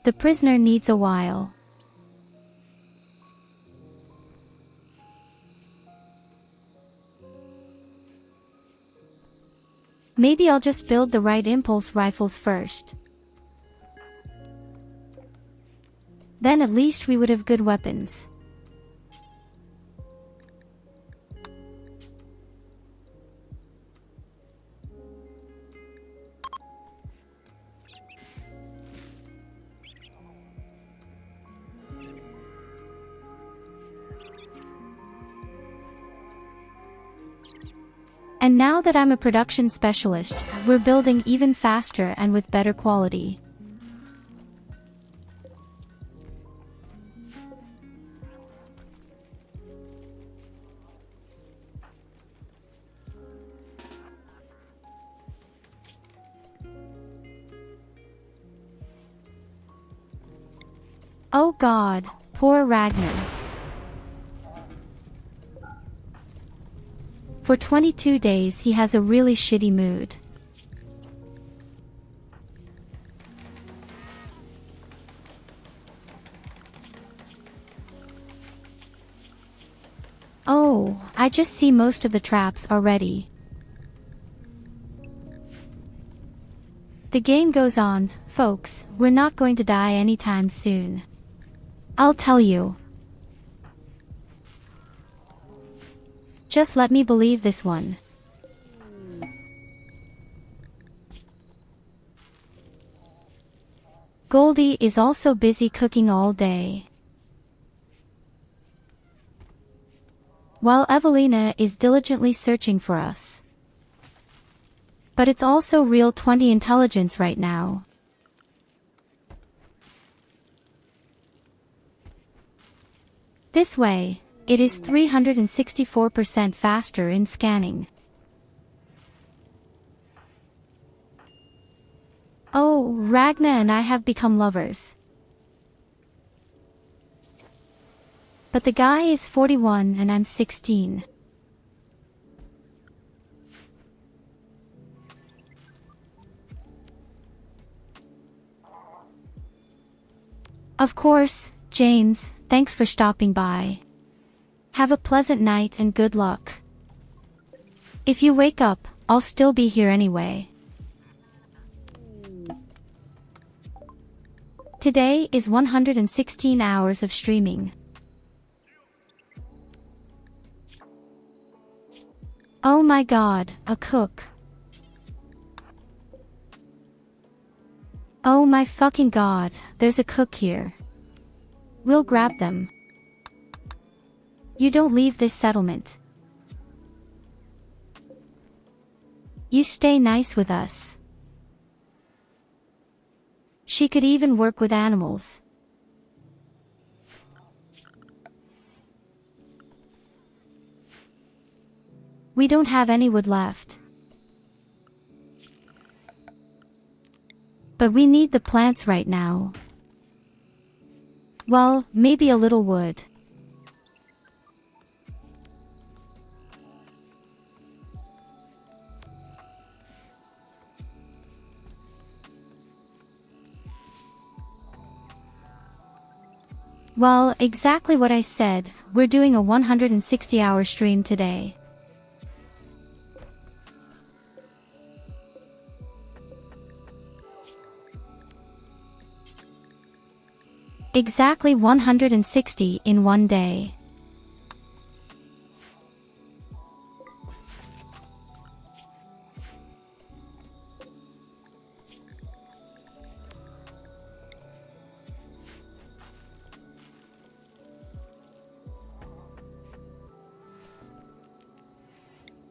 The prisoner needs a while. Maybe I'll just build the right impulse rifles first. Then at least we would have good weapons. And now that I'm a production specialist, we're building even faster and with better quality. Oh God, poor Ragnar. For 22 days he has a really shitty mood. Oh, I just see most of the traps already. The game goes on, folks, we're not going to die anytime soon. I'll tell you. Just let me believe this one. Goldie is also busy cooking all day, while Evelina is diligently searching for us. But it's also real 20 intelligence right now. This way, it is 364% faster in scanning. Oh, Ragna and I have become lovers. But the guy is 41 and I'm 16. Of course, James, thanks for stopping by. Have a pleasant night and good luck. If you wake up, I'll still be here anyway. Today is 116 hours of streaming. Oh my God, a cook. Oh my fucking God, there's a cook here. We'll grab them. You don't leave this settlement. You stay nice with us. She could even work with animals. We don't have any wood left. But we need the plants right now. Well, maybe a little wood. Well, exactly what I said, we're doing a 160-hour stream today. Exactly 160 in one day.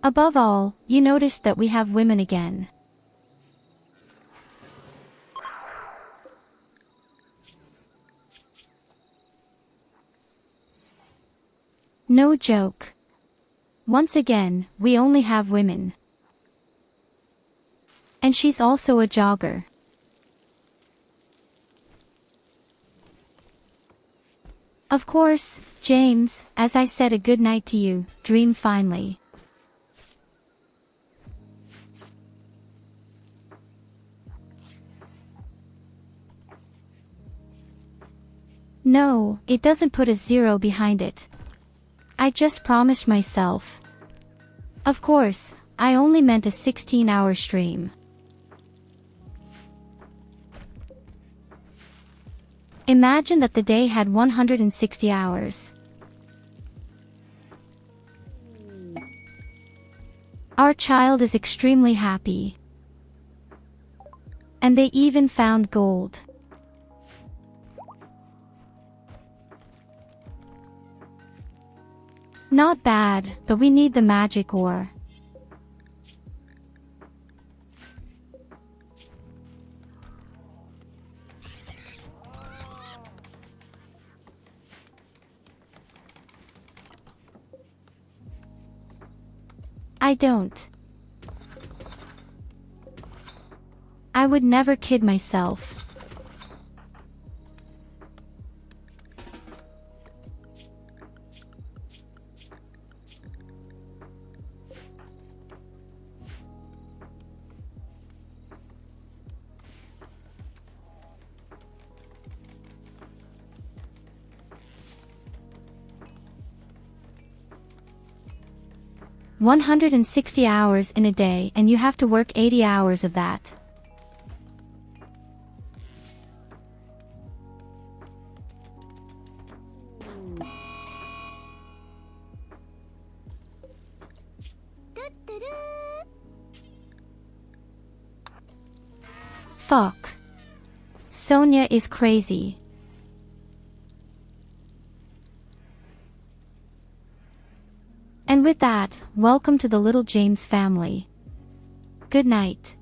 Above all, you noticed that we have women again. No joke. Once again, we only have women. And she's also a jogger. Of course, James, as I said a good night to you, dream finely. No, it doesn't put a 0 behind it. I just promised myself. Of course, I only meant a 16-hour stream. Imagine that the day had 160 hours. Our child is extremely happy. And they even found gold. Not bad, but we need the magic ore. I don't. I would never kid myself. "160 hours in a day and you have to work 80 hours of that." Fuck. Sonia is crazy. And with that, welcome to the little James family. Good night.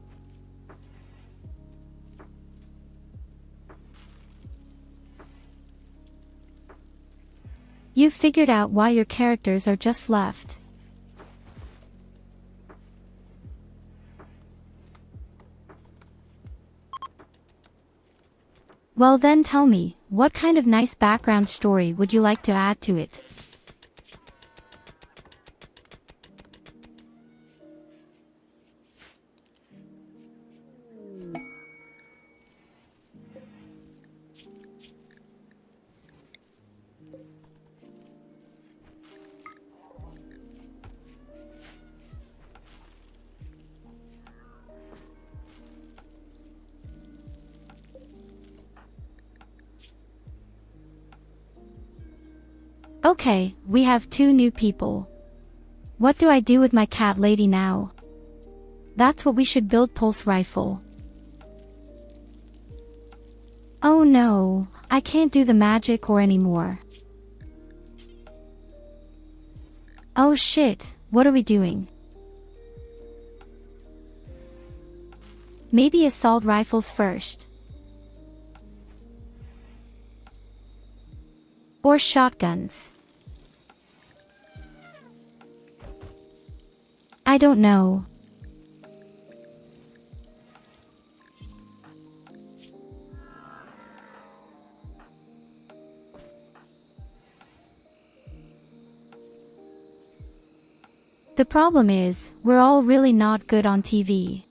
You figured out why your characters are just left. Well then tell me, what kind of nice background story would you like to add to it? Okay, we have 2 new people. What do I do with my cat lady now? That's what we should build. Pulse rifle. Oh no, I can't do the magic ore anymore. Oh shit, what are we doing? Maybe assault rifles first. Or shotguns. I don't know. The problem is, we're all really not good on TV.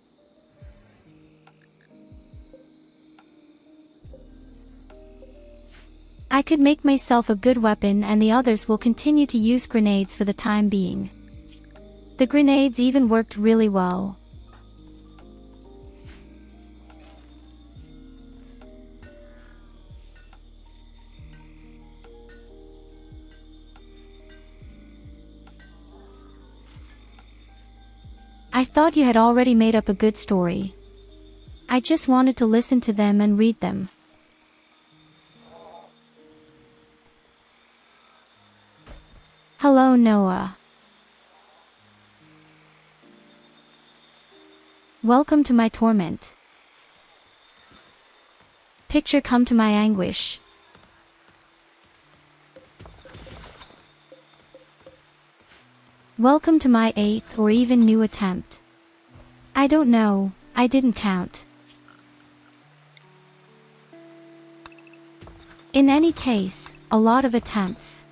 I could make myself a good weapon and the others will continue to use grenades for the time being. The grenades even worked really well. I thought you had already made up a good story. I just wanted to listen to them and read them. Hello, Noah. Welcome to my torment. Picture come to my anguish. Welcome to my 8th or even new attempt. I don't know, I didn't count. In any case, a lot of attempts.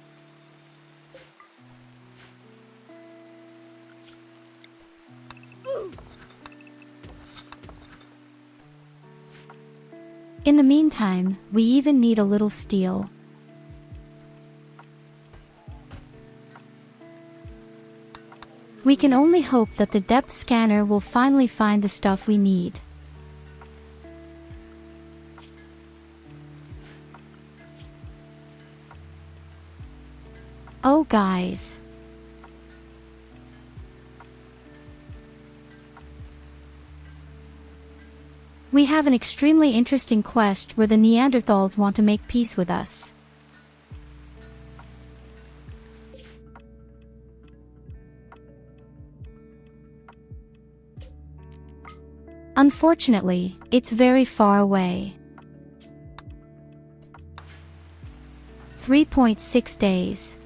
In the meantime, we even need a little steel. We can only hope that the depth scanner will finally find the stuff we need. Oh guys. We have an extremely interesting quest where the Neanderthals want to make peace with us. Unfortunately, it's very far away. 3.6 days.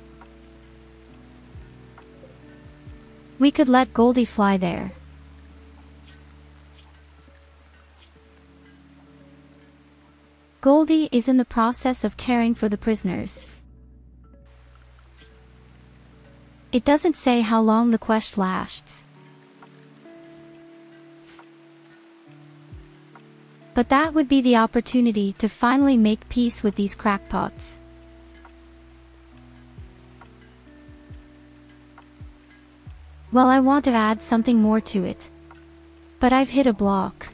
We could let Goldie fly there. Goldie is in the process of caring for the prisoners. It doesn't say how long the quest lasts. But that would be the opportunity to finally make peace with these crackpots. Well, I want to add something more to it. But I've hit a block.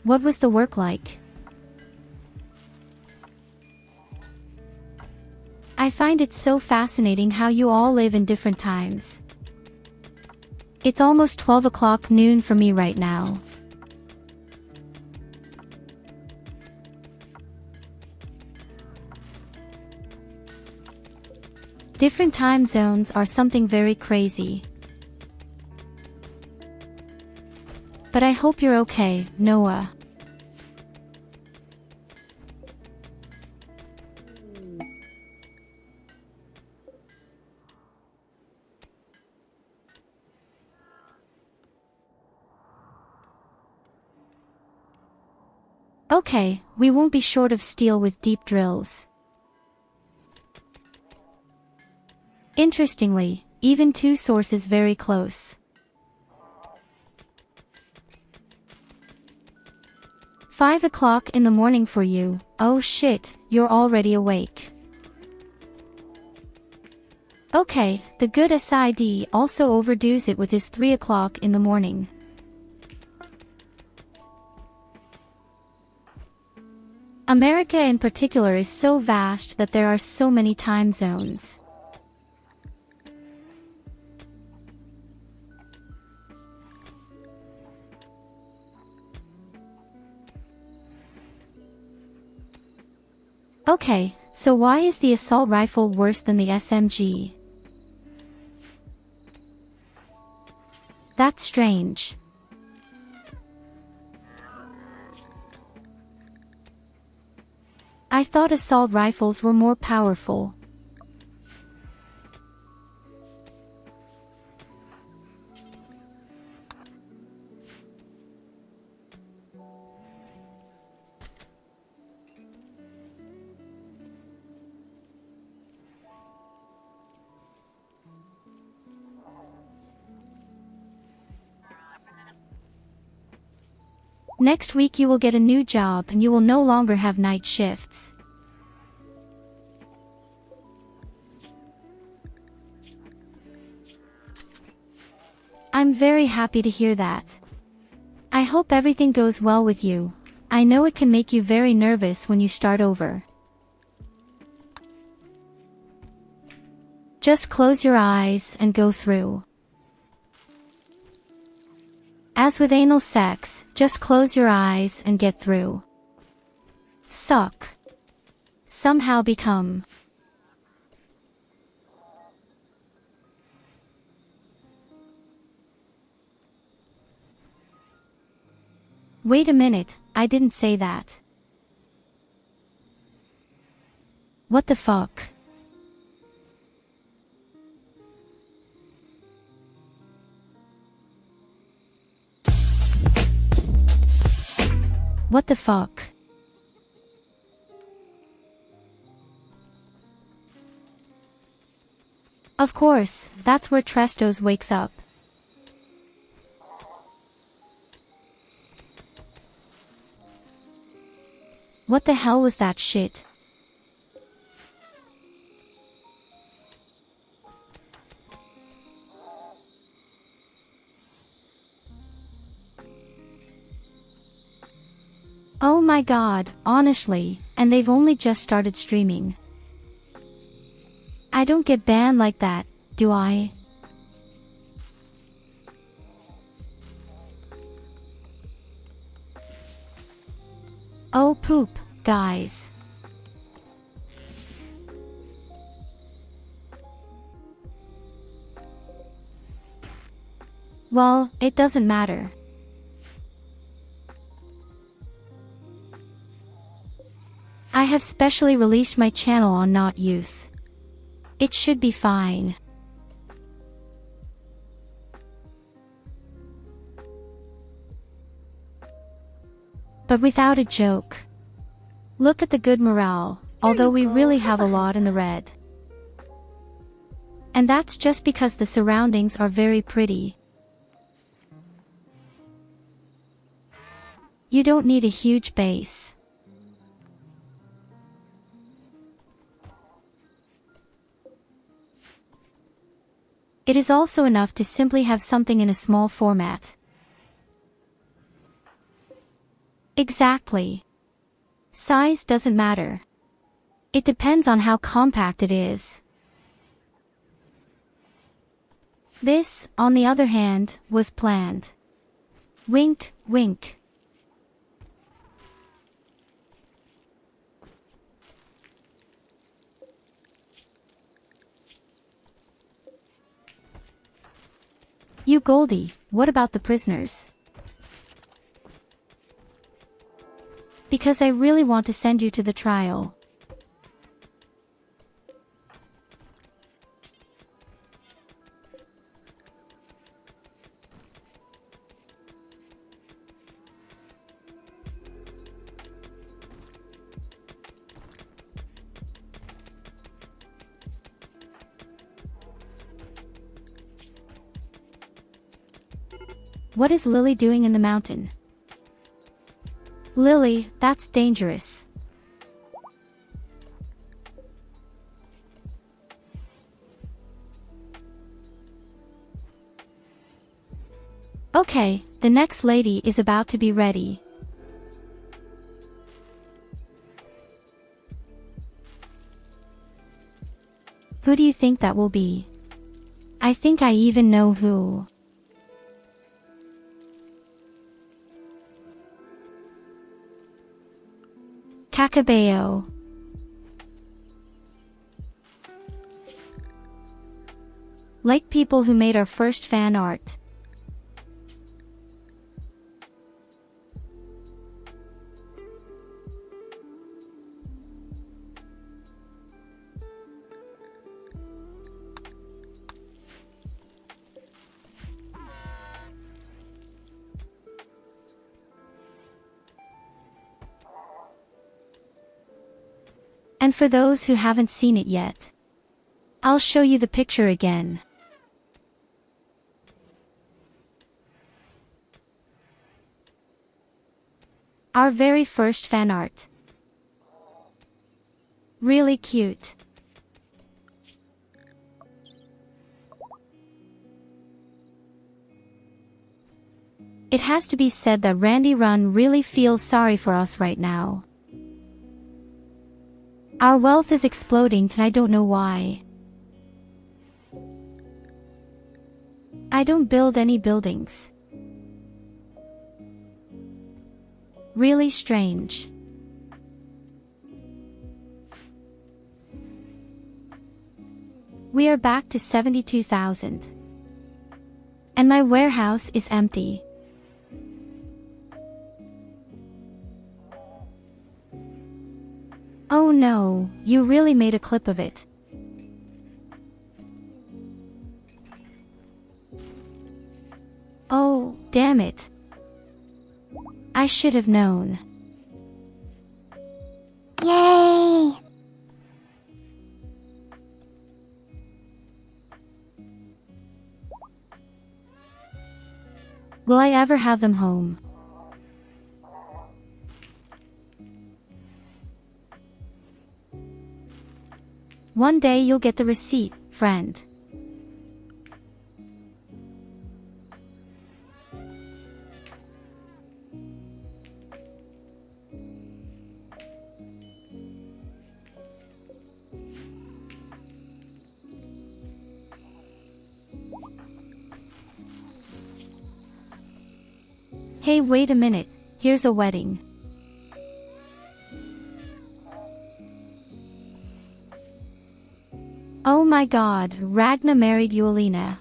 What was the work like? I find it so fascinating how you all live in different times. It's almost 12 o'clock noon for me right now. Different time zones are something very crazy. But I hope you're okay, Noah. Okay, we won't be short of steel with deep drills. Interestingly, even two sources very close. 5 o'clock in the morning for you. Oh shit, you're already awake. Okay, the good SID also overdoes it with his 3 o'clock in the morning. America in particular is so vast that there are so many time zones. Okay, so why is the assault rifle worse than the SMG? That's strange. I thought assault rifles were more powerful. Next week you will get a new job and you will no longer have night shifts. I'm very happy to hear that. I hope everything goes well with you. I know it can make you very nervous when you start over. Just close your eyes and go through. As with anal sex, just close your eyes and get through. Suck. Somehow become. Wait a minute, I didn't say that. What the fuck? What the fuck? Of course, that's where Trestos wakes up. What the hell was that shit? Oh my god, honestly, and they've only just started streaming. I don't get banned like that, do I? Oh poop, guys. Well, it doesn't matter. I have specially released my channel on Not Youth. It should be fine. But without a joke. Look at the good morale, although we really have a lot in the red. And that's just because the surroundings are very pretty. You don't need a huge base. It is also enough to simply have something in a small format. Exactly. Size doesn't matter. It depends on how compact it is. This, on the other hand, was planned. Wink, wink. You Goldie, what about the prisoners? Because I really want to send you to the trial. What is Lily doing in the mountain? Lily, that's dangerous. Okay, the next lady is about to be ready. Who do you think that will be? I think I even know who. Kakabeo. Like people who made our first fan art. And for those who haven't seen it yet, I'll show you the picture again. Our very first fan art. Really cute. It has to be said that Randy Run really feels sorry for us right now. Our wealth is exploding and I don't know why. I don't build any buildings. Really strange. We are back to 72,000. And my warehouse is empty. Oh no, you really made a clip of it. Oh, damn it. I should have known. Yay! Will I ever have them home? One day you'll get the receipt, friend. Hey, wait a minute, here's a wedding. Oh my god, Ragna married Yulina.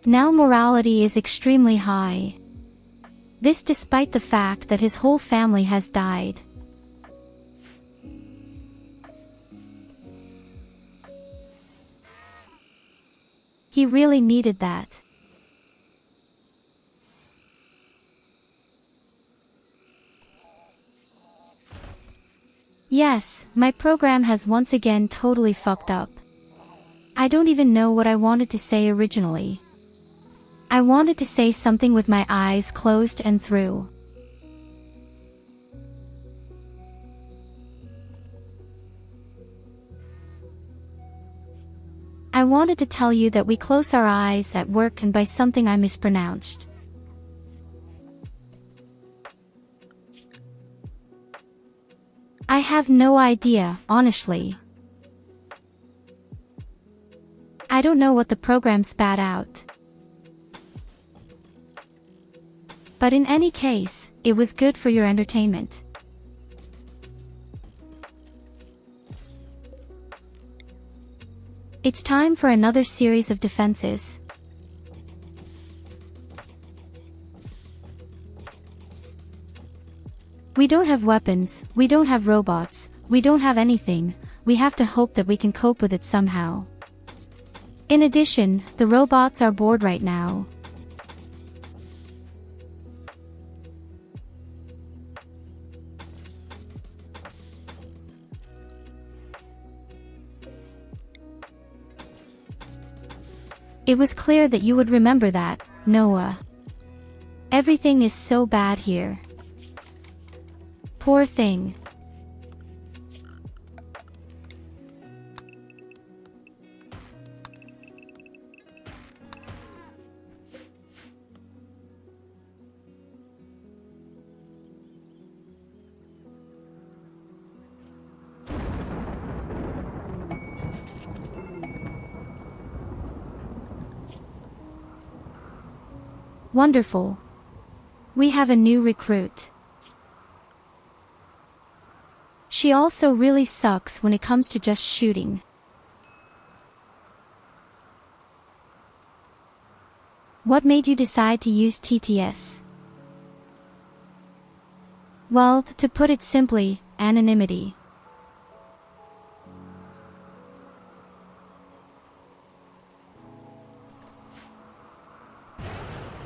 Now morality is extremely high. This despite the fact that his whole family has died. He really needed that. Yes, my program has once again totally fucked up. I don't even know what I wanted to say originally. I wanted to say something with my eyes closed and through. I wanted to tell you that we close our eyes at work and by something I mispronounced. I have no idea, honestly. I don't know what the program spat out. But in any case, it was good for your entertainment. It's time for another series of defenses. We don't have weapons, we don't have robots, we don't have anything, we have to hope that we can cope with it somehow. In addition, the robots are bored right now. It was clear that you would remember that, Noah. Everything is so bad here. Poor thing. Wonderful. We have a new recruit. She also really sucks when it comes to just shooting. What made you decide to use TTS? Well, to put it simply, anonymity.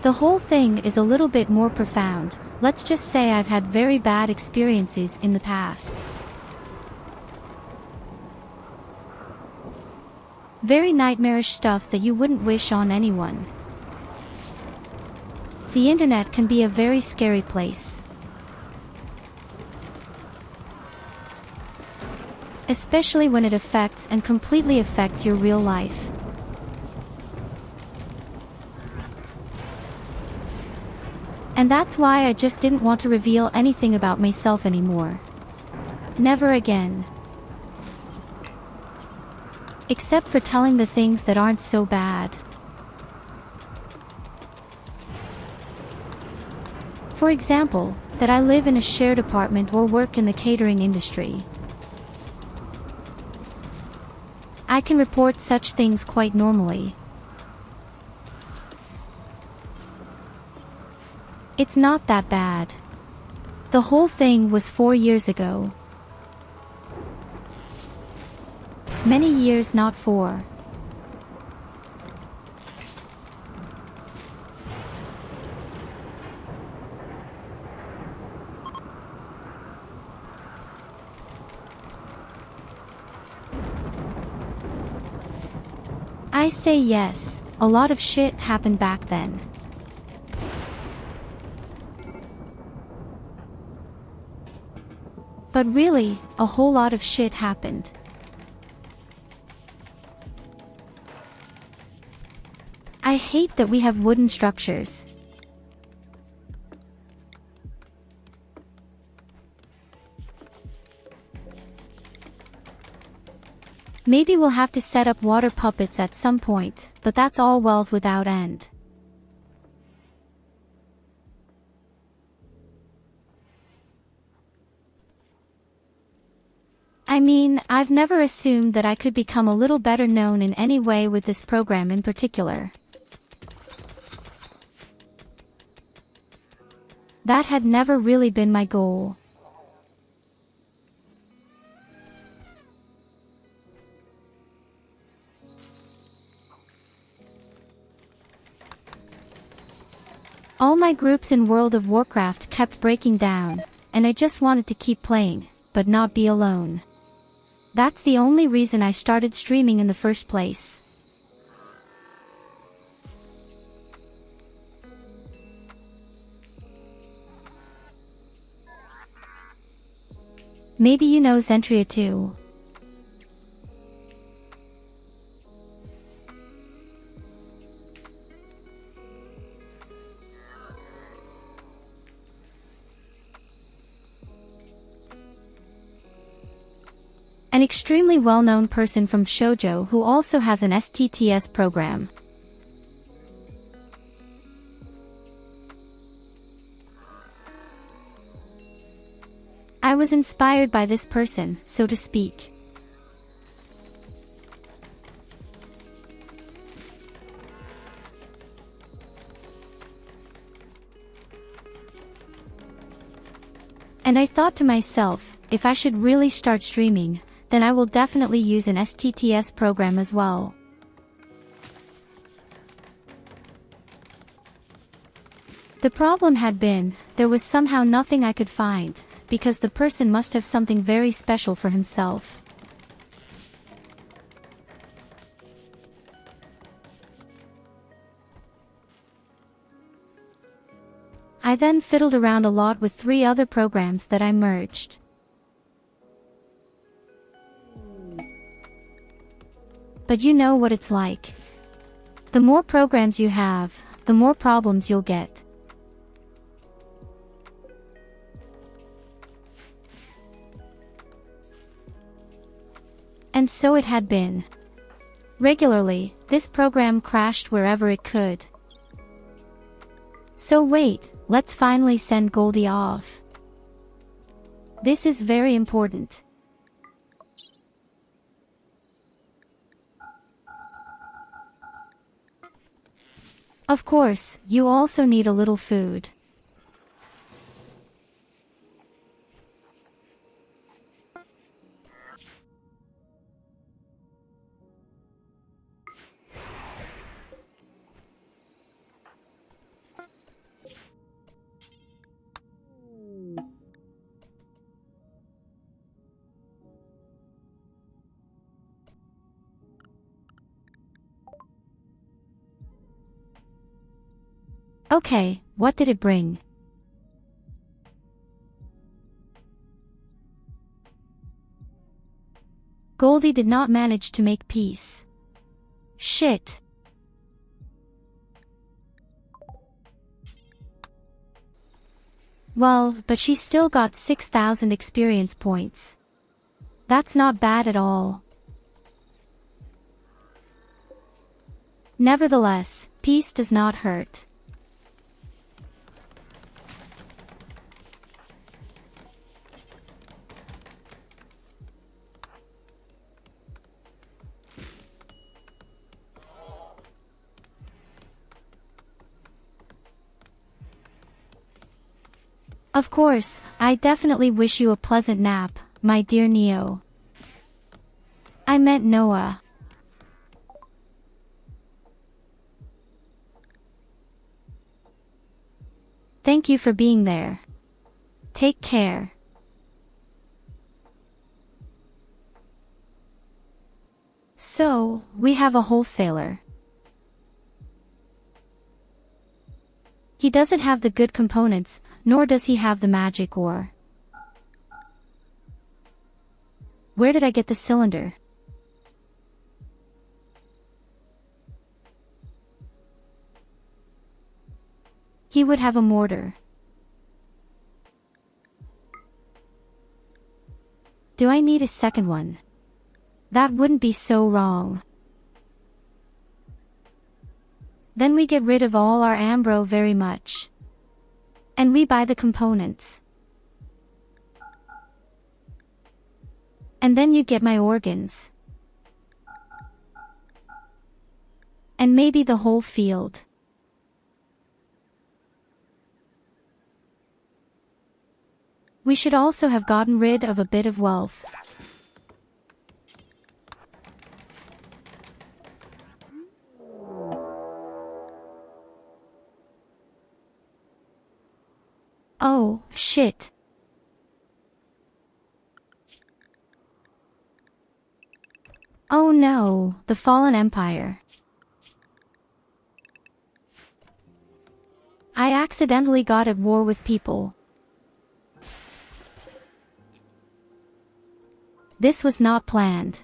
The whole thing is a little bit more profound. Let's just say I've had very bad experiences in the past. Very nightmarish stuff that you wouldn't wish on anyone. The internet can be a very scary place. especially when it affects and completely affects your real life. And that's why I just didn't want to reveal anything about myself anymore. Never again. Except for telling the things that aren't so bad. For example, that I live in a shared apartment or work in the catering industry. I can report such things quite normally. It's not that bad. The whole thing was 4 years ago. Many years, not 4. I say yes, a lot of shit happened back then. But really, a whole lot of shit happened. I hate that we have wooden structures. Maybe we'll have to set up water puppets at some point, but that's all wealth without end. I mean, I've never assumed that I could become a little better known in any way with this program in particular. That had never really been my goal. All my groups in World of Warcraft kept breaking down, and I just wanted to keep playing, but not be alone. That's the only reason I started streaming in the first place. Maybe you know Zentria too. An extremely well-known person from Shoujo who also has an STTS program. I was inspired by this person, so to speak. And I thought to myself, if I should really start streaming, then I will definitely use an STTS program as well. The problem had been, there was somehow nothing I could find, because the person must have something very special for himself. I then fiddled around a lot with 3 other programs that I merged. But you know what it's like. The more programs you have, the more problems you'll get. And so it had been. Regularly, this program crashed wherever it could. So wait, let's finally send Goldie off. This is very important. Of course, you also need a little food. Okay, what did it bring? Goldie did not manage to make peace. Shit. Well, but she still got 6,000 experience points. That's not bad at all. Nevertheless, peace does not hurt. Of course, I definitely wish you a pleasant nap, my dear Neo. I meant Noah. Thank you for being there. Take care. So, we have a wholesaler. He doesn't have the good components, nor does he have the magic ore. Where did I get the cylinder? He would have a mortar. Do I need a second one? That wouldn't be so wrong. Then we get rid of all our Ambro very much. And we buy the components. And then you get my organs. And maybe the whole field. We should also have gotten rid of a bit of wealth. Oh, shit. Oh no, the fallen empire. I accidentally got at war with people. This was not planned.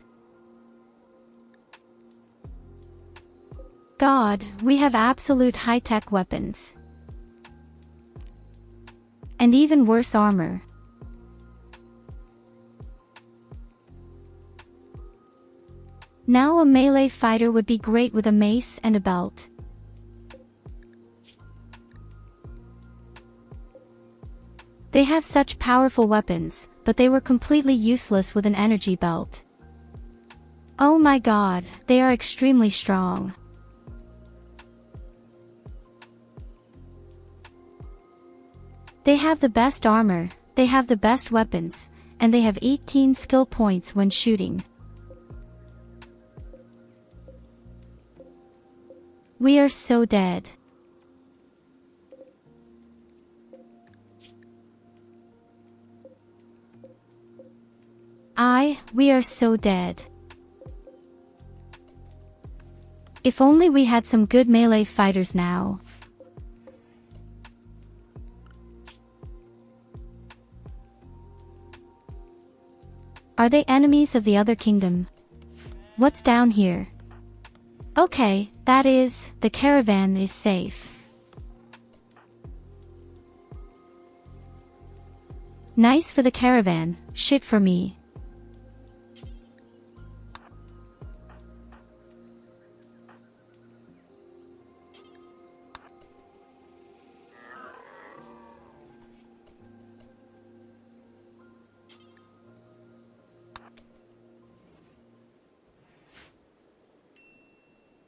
God, we have absolute high-tech weapons. And even worse armor. Now a melee fighter would be great with a mace and a belt. They have such powerful weapons, but they were completely useless with an energy belt. Oh my god, they are extremely strong. They have the best armor, they have the best weapons, and they have 18 skill points when shooting. We are so dead. We are so dead. If only we had some good melee fighters now. Are they enemies of the other kingdom? What's down here? Okay, that is, the caravan is safe. Nice for the caravan, shit for me.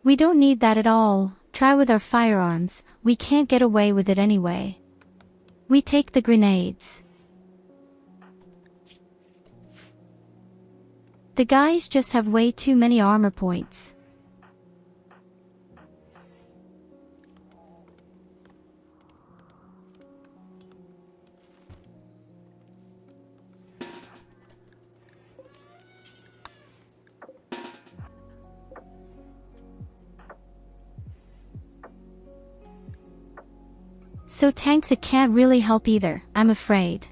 We don't need that at all. Try with our firearms, we can't get away with it anyway. We take the grenades. The guys just have way too many armor points. So tanks it can't really help either, I'm afraid.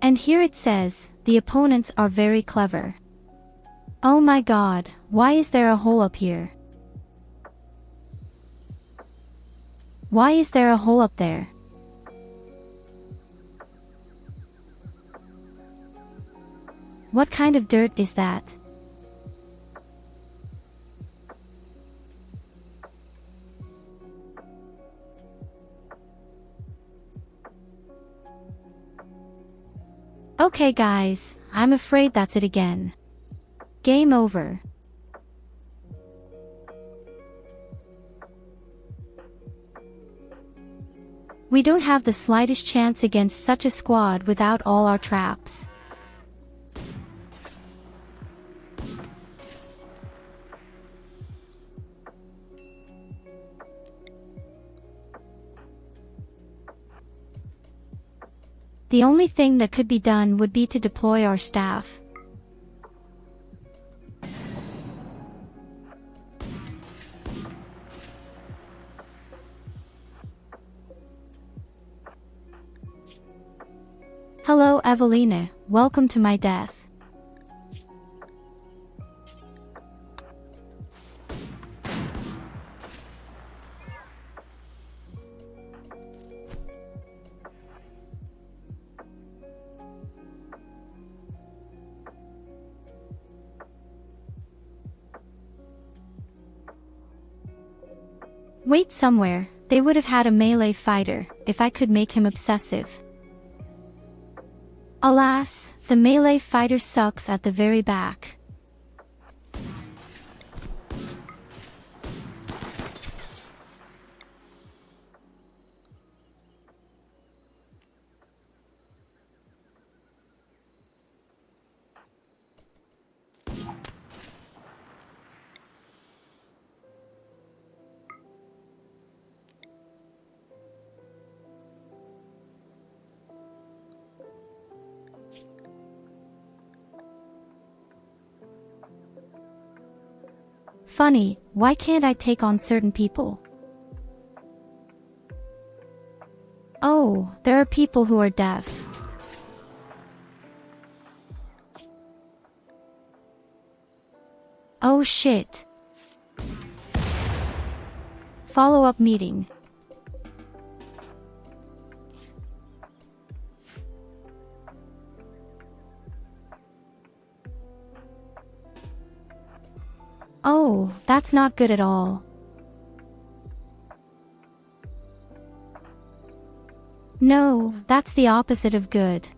And here it says, the opponents are very clever. Oh my god, why is there a hole up here? Why is there a hole up there? What kind of dirt is that? Okay guys, I'm afraid that's it again. Game over. We don't have the slightest chance against such a squad without all our traps. The only thing that could be done would be to deploy our staff. Hello Evelina, welcome to my death. Wait somewhere, they would have had a melee fighter, if I could make him obsessive. Alas, the melee fighter sucks at the very back. Funny, why can't I take on certain people? Oh, there are people who are deaf. Oh shit. Follow-up meeting. Oh, that's not good at all. No, that's the opposite of good.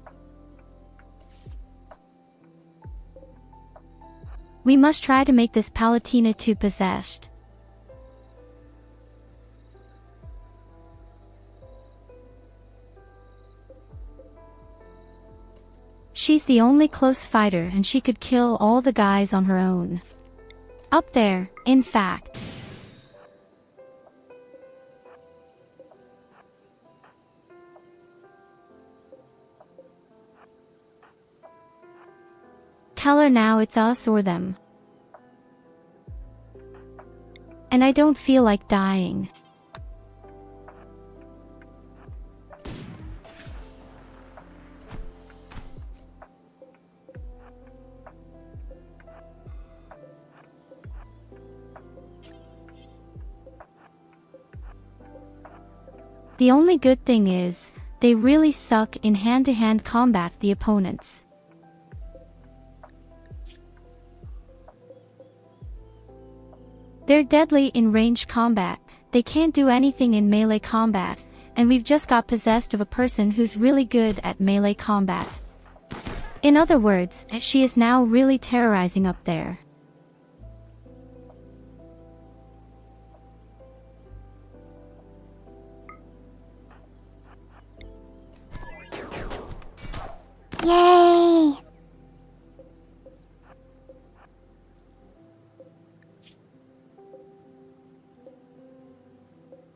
We must try to make this Palatina 2 possessed. She's the only close fighter and she could kill all the guys on her own. Up there, in fact. Keller, now it's us or them. And I don't feel like dying. The only good thing is, they really suck in hand-to-hand combat, the opponents. They're deadly in ranged combat, they can't do anything in melee combat, and we've just got possessed of a person who's really good at melee combat. In other words, she is now really terrorizing up there. Yay!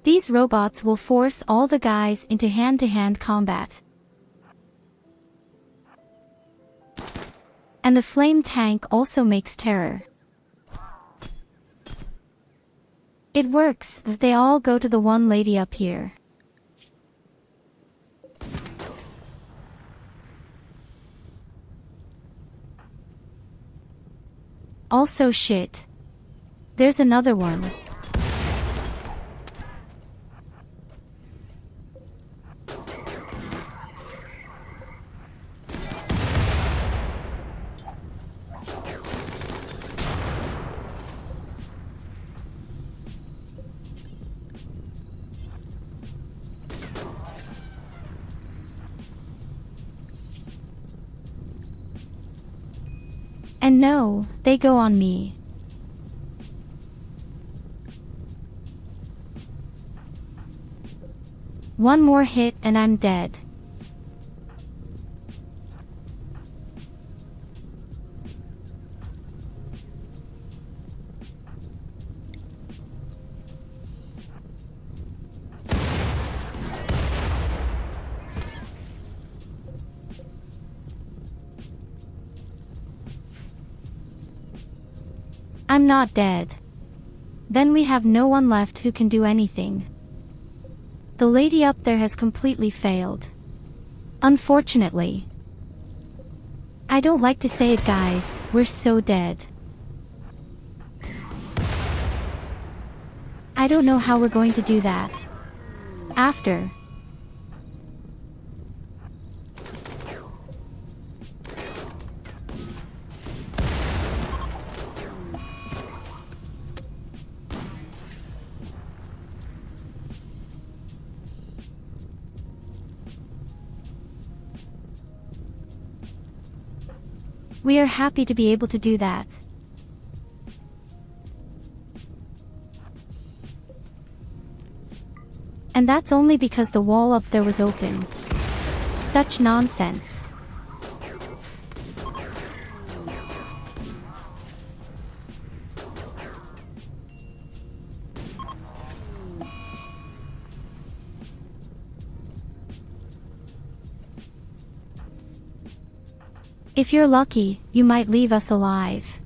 These robots will force all the guys into hand-to-hand combat. And the flame tank also makes terror. It works, they all go to the one lady up here. Also shit. There's another one. And no, they go on me. One more hit and I'm dead. I'm not dead. Then we have no one left who can do anything. The lady up there has completely failed. Unfortunately. I don't like to say it, guys, we're so dead. I don't know how we're going to do that. After. We are happy to be able to do that. And that's only because the wall up there was open. Such nonsense. If you're lucky, you might leave us alive.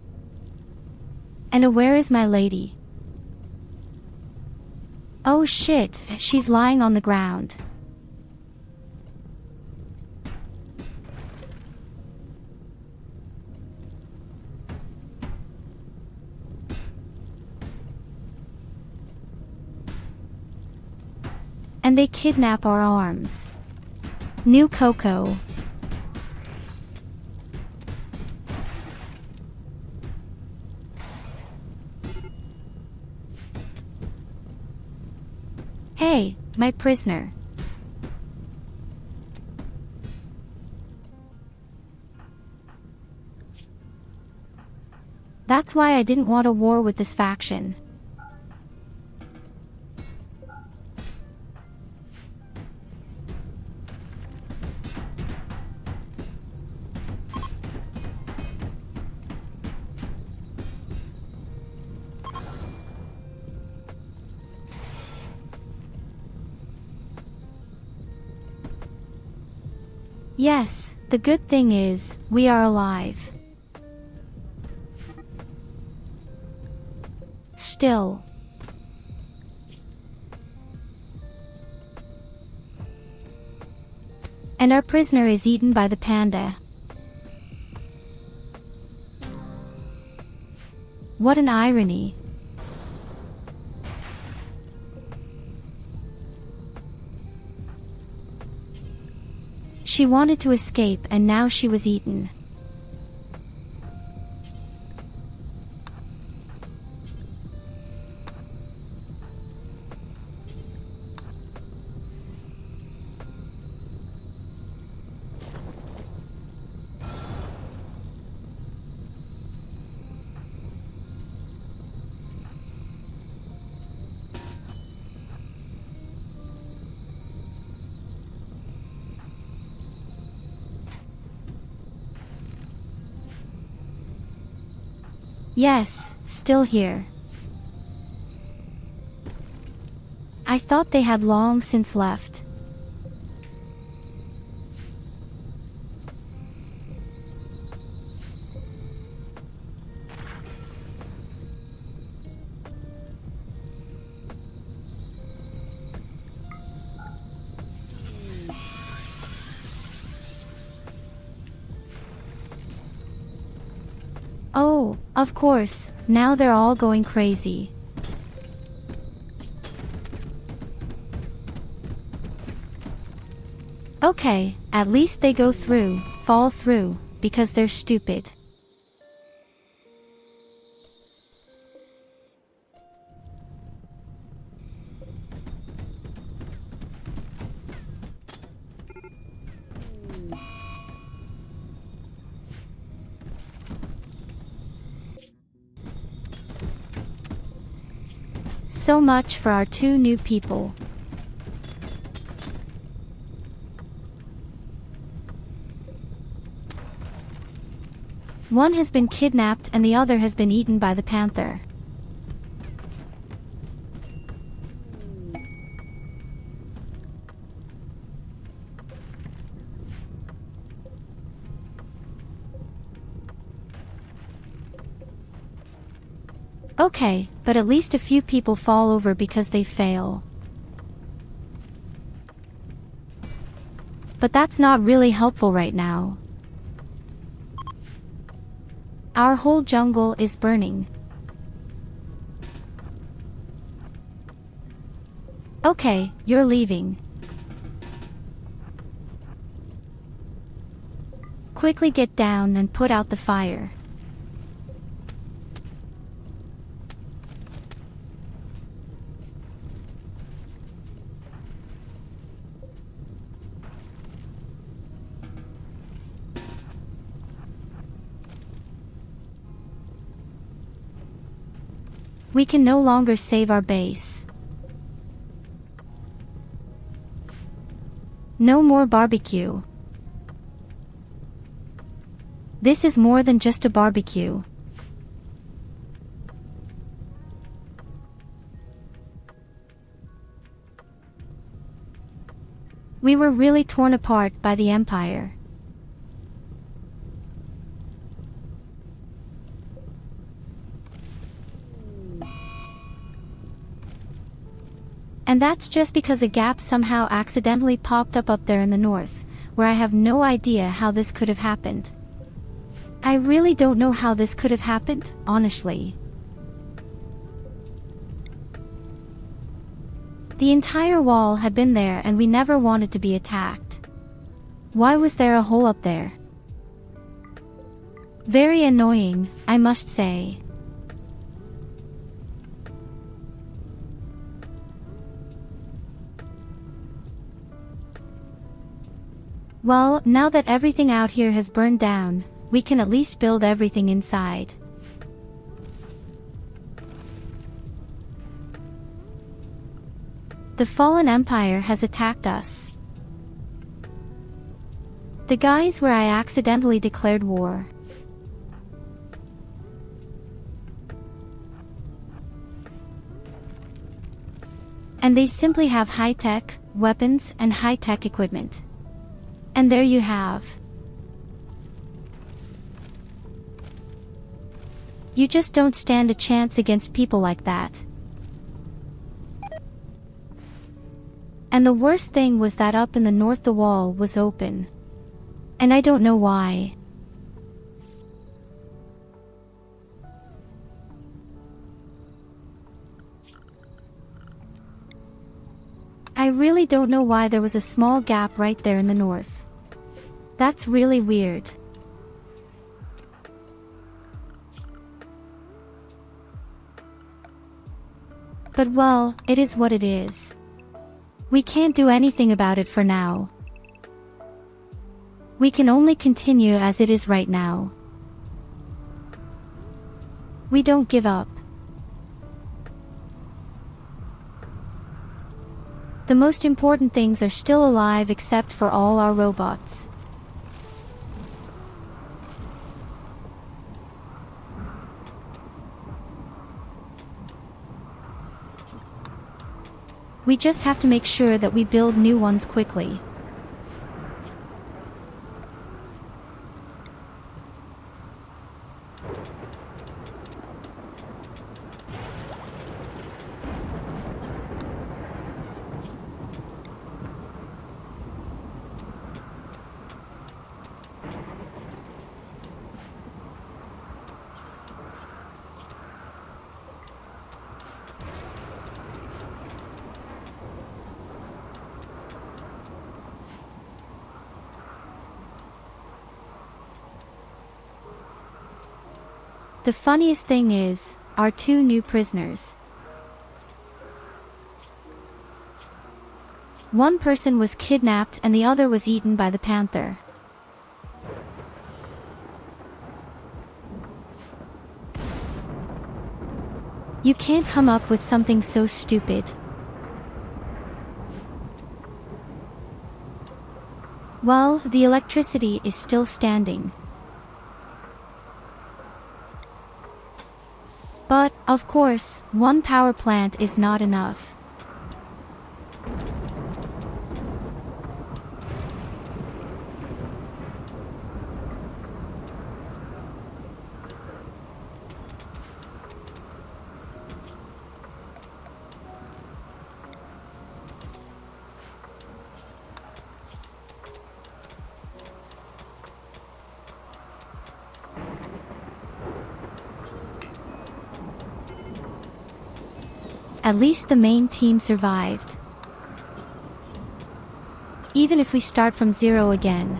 And where is my lady? Oh shit, she's lying on the ground. And they kidnap our arms. New Coco. Hey, my prisoner. That's why I didn't want a war with this faction. Yes, the good thing is, we are alive. Still. And our prisoner is eaten by the panda. What an irony. She wanted to escape and now she was eaten. Yes, still here. I thought they had long since left. Of course, now they're all going crazy. Okay, at least they fall through, because they're stupid. So much for our 2 new people. One has been kidnapped and the other has been eaten by the panther. Okay, but at least a few people fall over because they fail. But that's not really helpful right now. Our whole jungle is burning. Okay, you're leaving. Quickly get down and put out the fire. We can no longer save our base. No more barbecue. This is more than just a barbecue. We were really torn apart by the Empire. And that's just because a gap somehow accidentally popped up there in the north, where I have no idea how this could have happened. I really don't know how this could have happened, honestly. The entire wall had been there and we never wanted to be attacked. Why was there a hole up there? Very annoying, I must say. Well, now that everything out here has burned down, we can at least build everything inside. The fallen empire has attacked us. The guys where I accidentally declared war. And they simply have high-tech weapons and high-tech equipment. And there you have. You just don't stand a chance against people like that. And the worst thing was that up in the north the wall was open. And I don't know why. I really don't know why there was a small gap right there in the north. That's really weird. But well, it is what it is. We can't do anything about it for now. We can only continue as it is right now. We don't give up. The most important things are still alive except for all our robots. We just have to make sure that we build new ones quickly. The funniest thing is, our two new prisoners. One person was kidnapped and the other was eaten by the panther. You can't come up with something so stupid. Well, the electricity is still standing. But, of course, one power plant is not enough. At least the main team survived. Even if we start from zero again.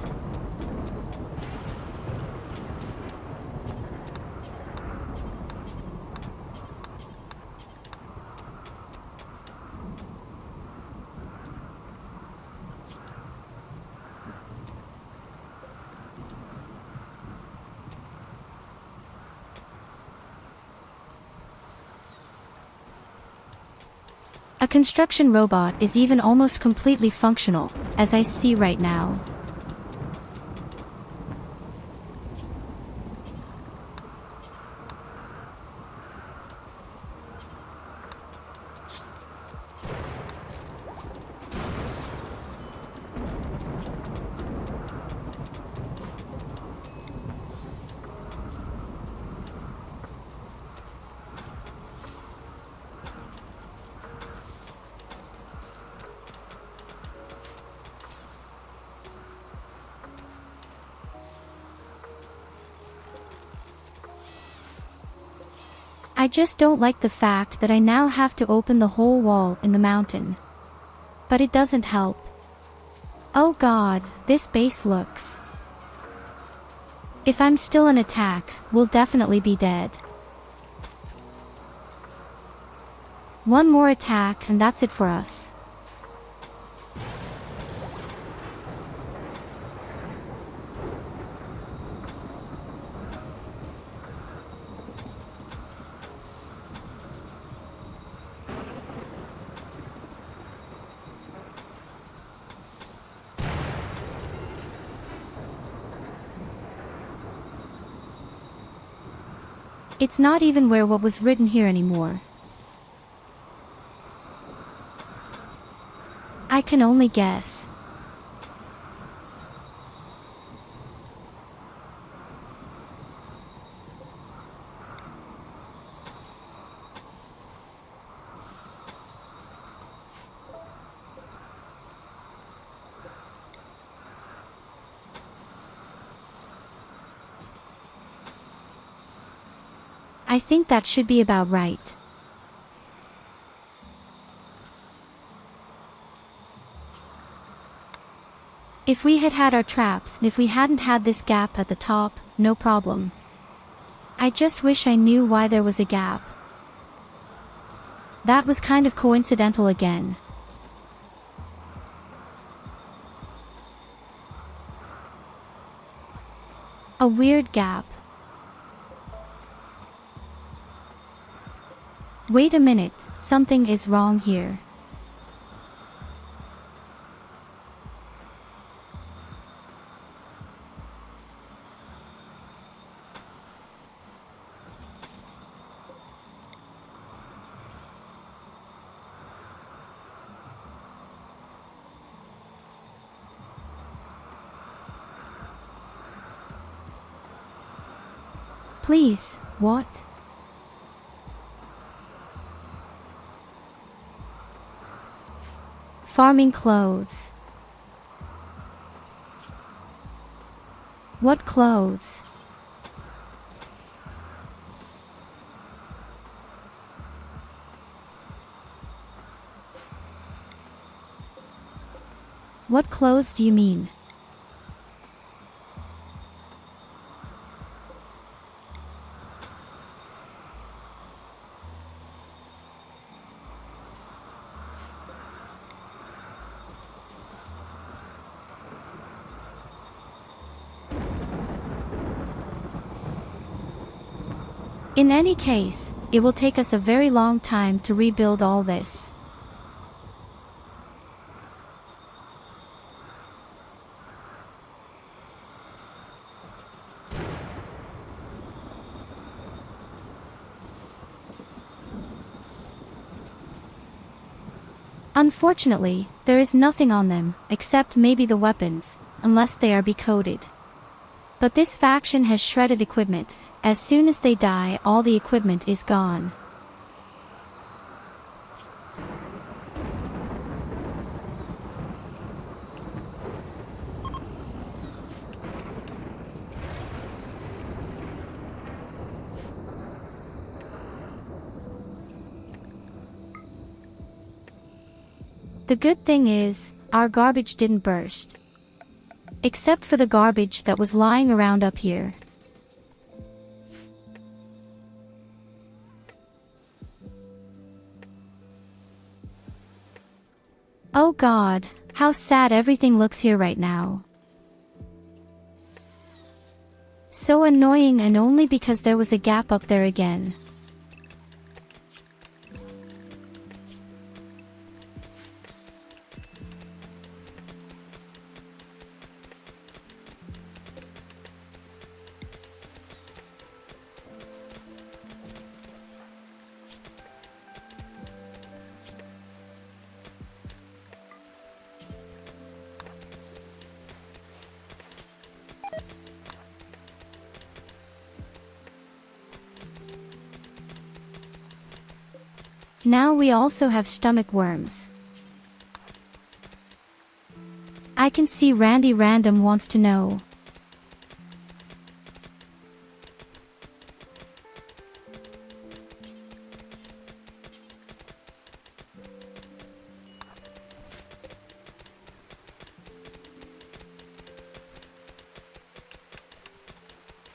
A construction robot is even almost completely functional, as I see right now. I just don't like the fact that I now have to open the whole wall in the mountain. But it doesn't help. Oh god, this base looks. If I'm still an attack, we'll definitely be dead. One more attack and that's it for us. It's not even where what was written here anymore. I can only guess. I think that should be about right. If we had had our traps, if we hadn't had this gap at the top, no problem. I just wish I knew why there was a gap. That was kind of coincidental again. A weird gap. Wait a minute, something is wrong here. Please, what? Farming clothes. What clothes? What clothes do you mean? In any case, it will take us a very long time to rebuild all this. Unfortunately, there is nothing on them, except maybe the weapons, unless they are decoded. But this faction has shredded equipment. As soon as they die, all the equipment is gone. The good thing is, our garbage didn't burst. Except for the garbage that was lying around up here. Oh God, how sad everything looks here right now. So annoying, and only because there was a gap up there again. Now we also have stomach worms. I can see Randy Random wants to know.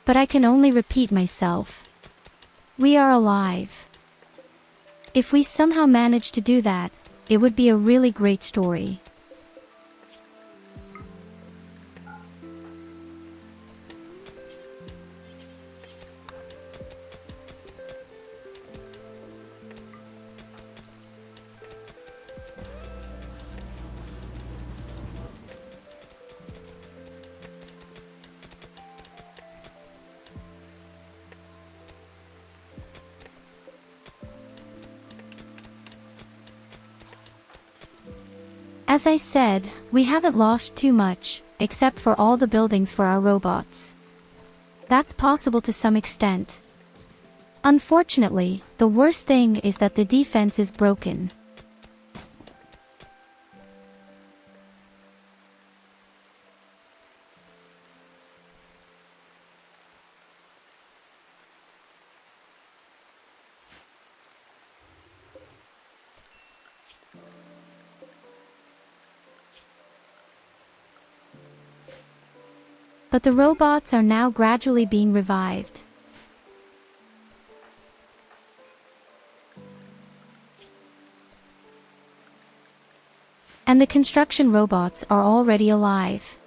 But I can only repeat myself. We are alive. If we somehow manage to do that, it would be a really great story. As I said, we haven't lost too much, except for all the buildings for our robots. That's possible to some extent. Unfortunately, the worst thing is that the defense is broken. But the robots are now gradually being revived. And the construction robots are already alive.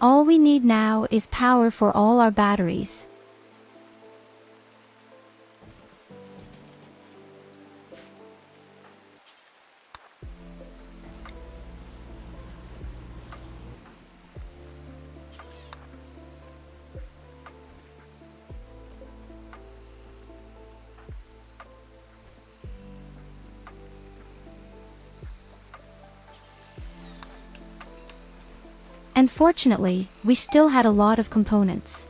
All we need now is power for all our batteries. And fortunately, we still had a lot of components.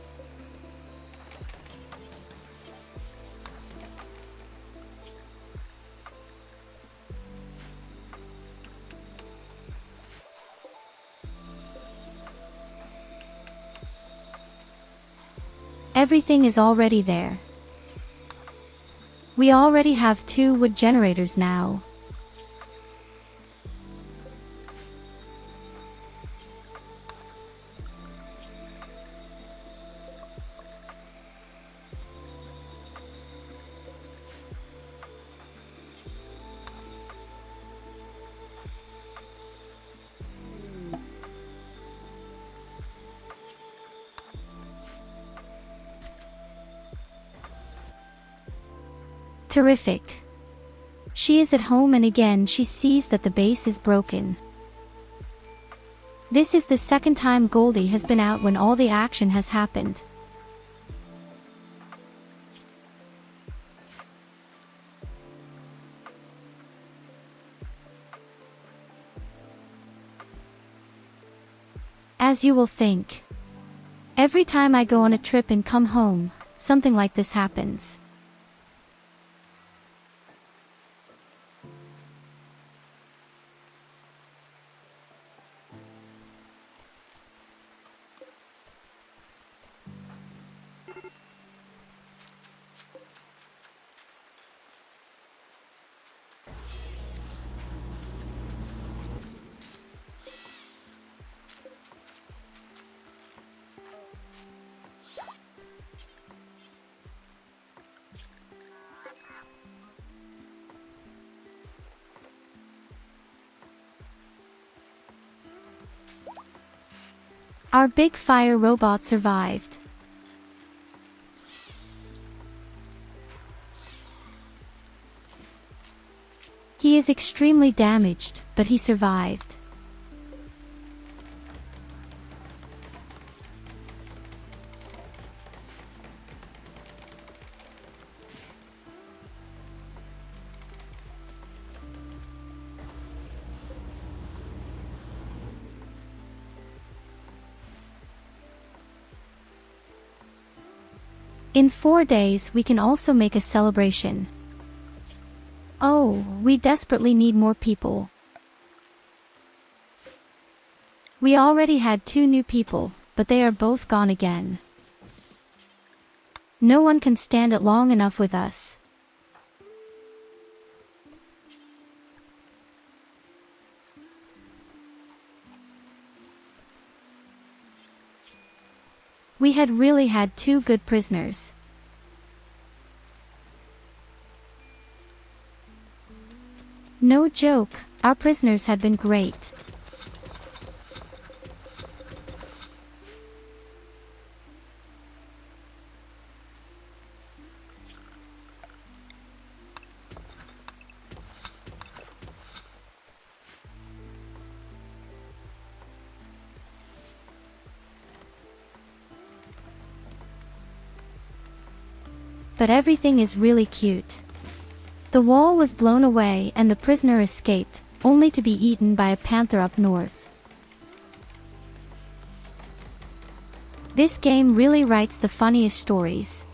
Everything is already there. We already have 2 wood generators now. Terrific. She is at home and again she sees that the base is broken. This is the second time Goldie has been out when all the action has happened. As you will think. Every time I go on a trip and come home, something like this happens. Our big fire robot survived. He is extremely damaged, but he survived. In 4 days we can also make a celebration. Oh, we desperately need more people. We already had 2 new people, but they are both gone again. No one can stand it long enough with us. We had really had 2 good prisoners. No joke, our prisoners had been great. But everything is really cute. The wall was blown away and the prisoner escaped, only to be eaten by a panther up north. This game really writes the funniest stories.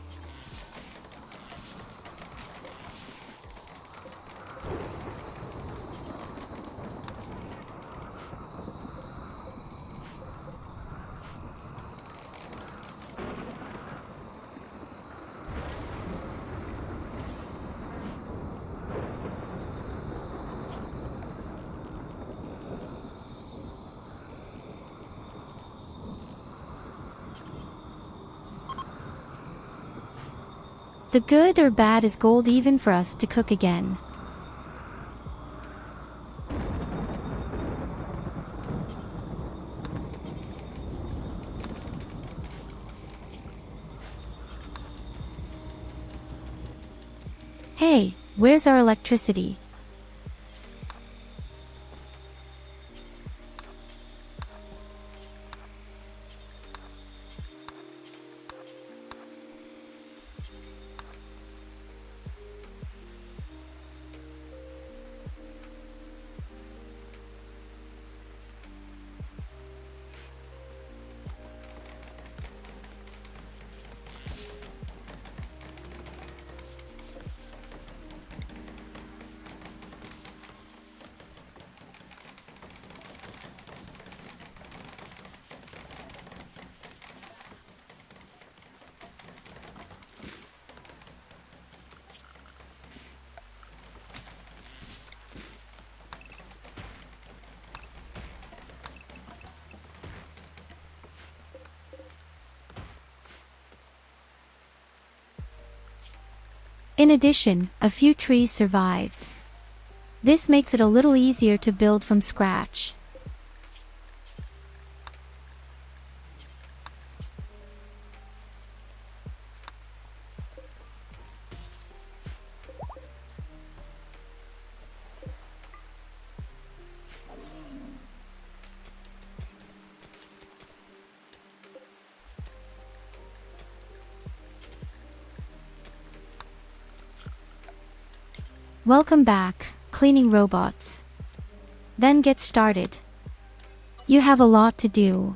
The good or bad is gold even for us to cook again. Hey, where's our electricity? In addition, a few trees survived. This makes it a little easier to build from scratch. Welcome back, cleaning robots. Then get started. You have a lot to do.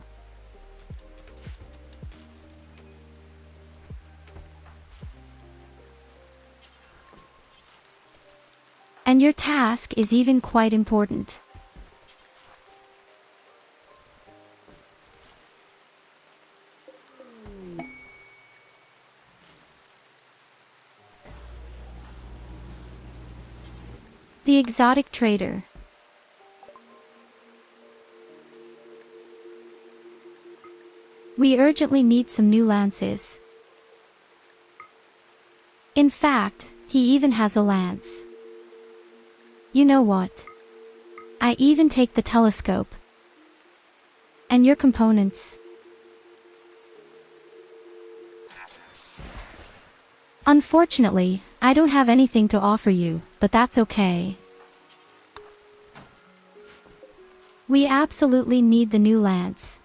And your task is even quite important. The exotic trader. We urgently need some new lances. In fact, he even has a lance. You know what? I even take the telescope. And your components. Unfortunately, I don't have anything to offer you, but that's okay. We absolutely need the new lance.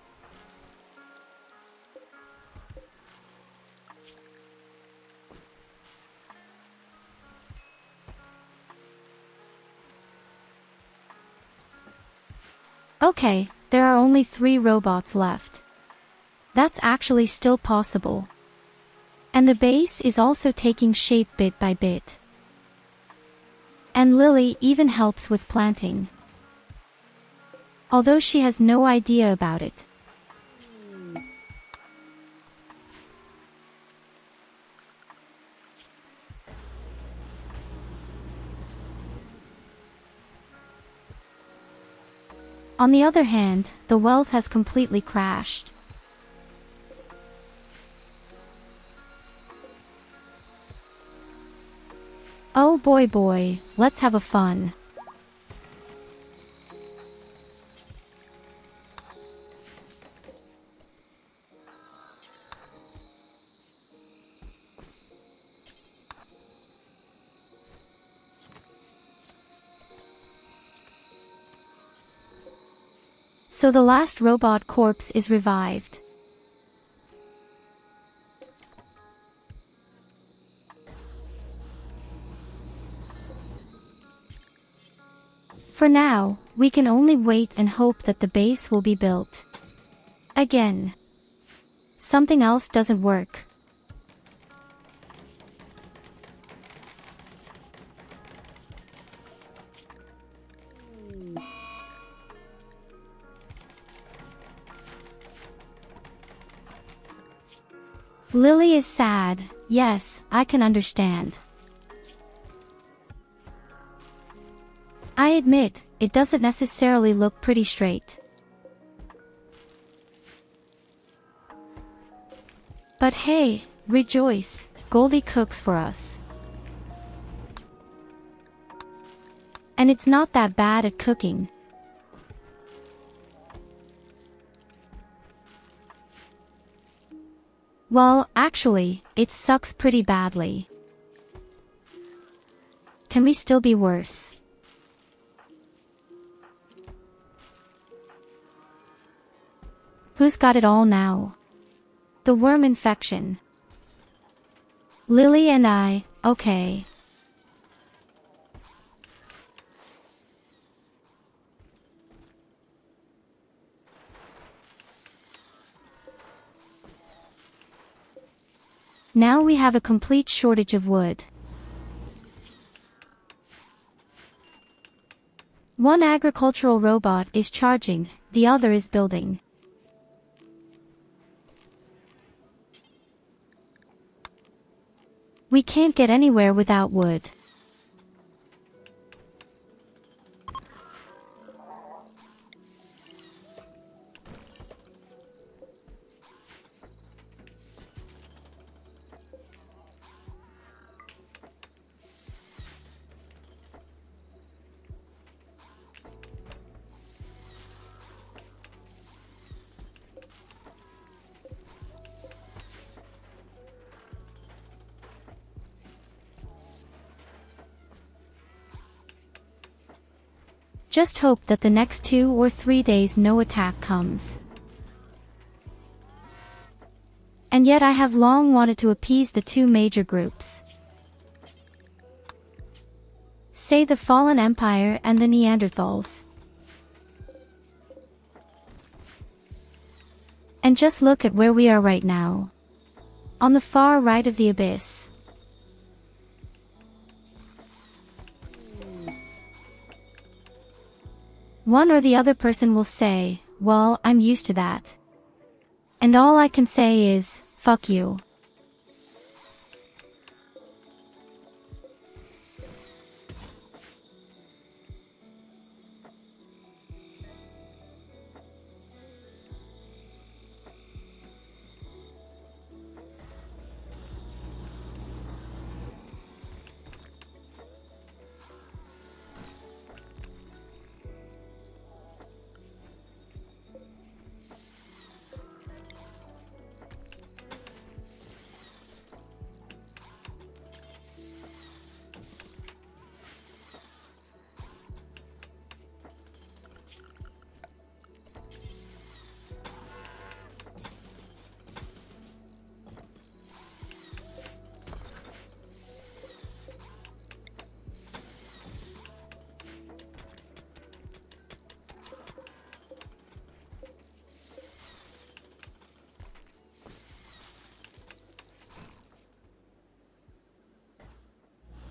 Okay, there are only 3 robots left. That's actually still possible. And the base is also taking shape bit by bit. And Lily even helps with planting. Although she has no idea about it. On the other hand, the wealth has completely crashed. Oh boy, let's have a fun. So the last robot corpse is revived. For now, we can only wait and hope that the base will be built. Again. Something else doesn't work. Lily is sad. Yes, I can understand. I admit, it doesn't necessarily look pretty straight. But hey, rejoice, Goldie cooks for us. And it's not that bad at cooking. Well, actually, it sucks pretty badly. Can we still be worse? Who's got it all now? The worm infection. Lily and I, okay. Now we have a complete shortage of wood. One agricultural robot is charging, the other is building. We can't get anywhere without wood. Just hope that the next 2 or 3 days no attack comes. And yet I have long wanted to appease the 2 major groups. Say the fallen empire and the Neanderthals. And just look at where we are right now. On the far right of the abyss. One or the other person will say, well, I'm used to that. And all I can say is, fuck you.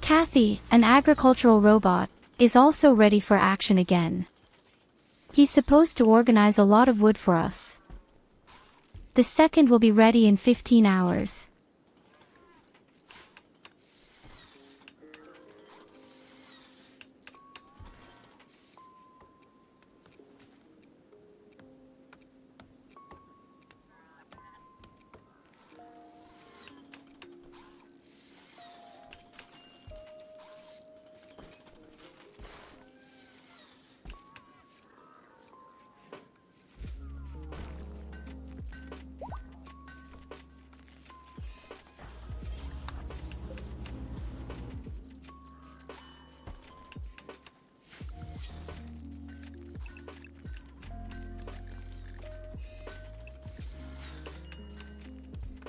Kathy, an agricultural robot, is also ready for action again. He's supposed to organize a lot of wood for us. The second will be ready in 15 hours.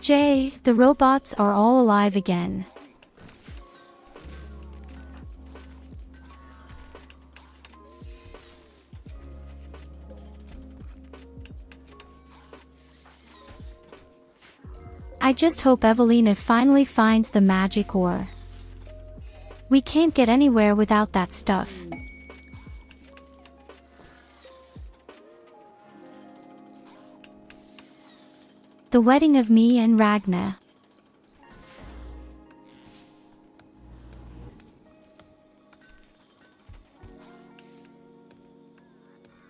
Jay, the robots are all alive again. I just hope Evelina finally finds the magic ore. We can't get anywhere without that stuff. The wedding of me and Ragna.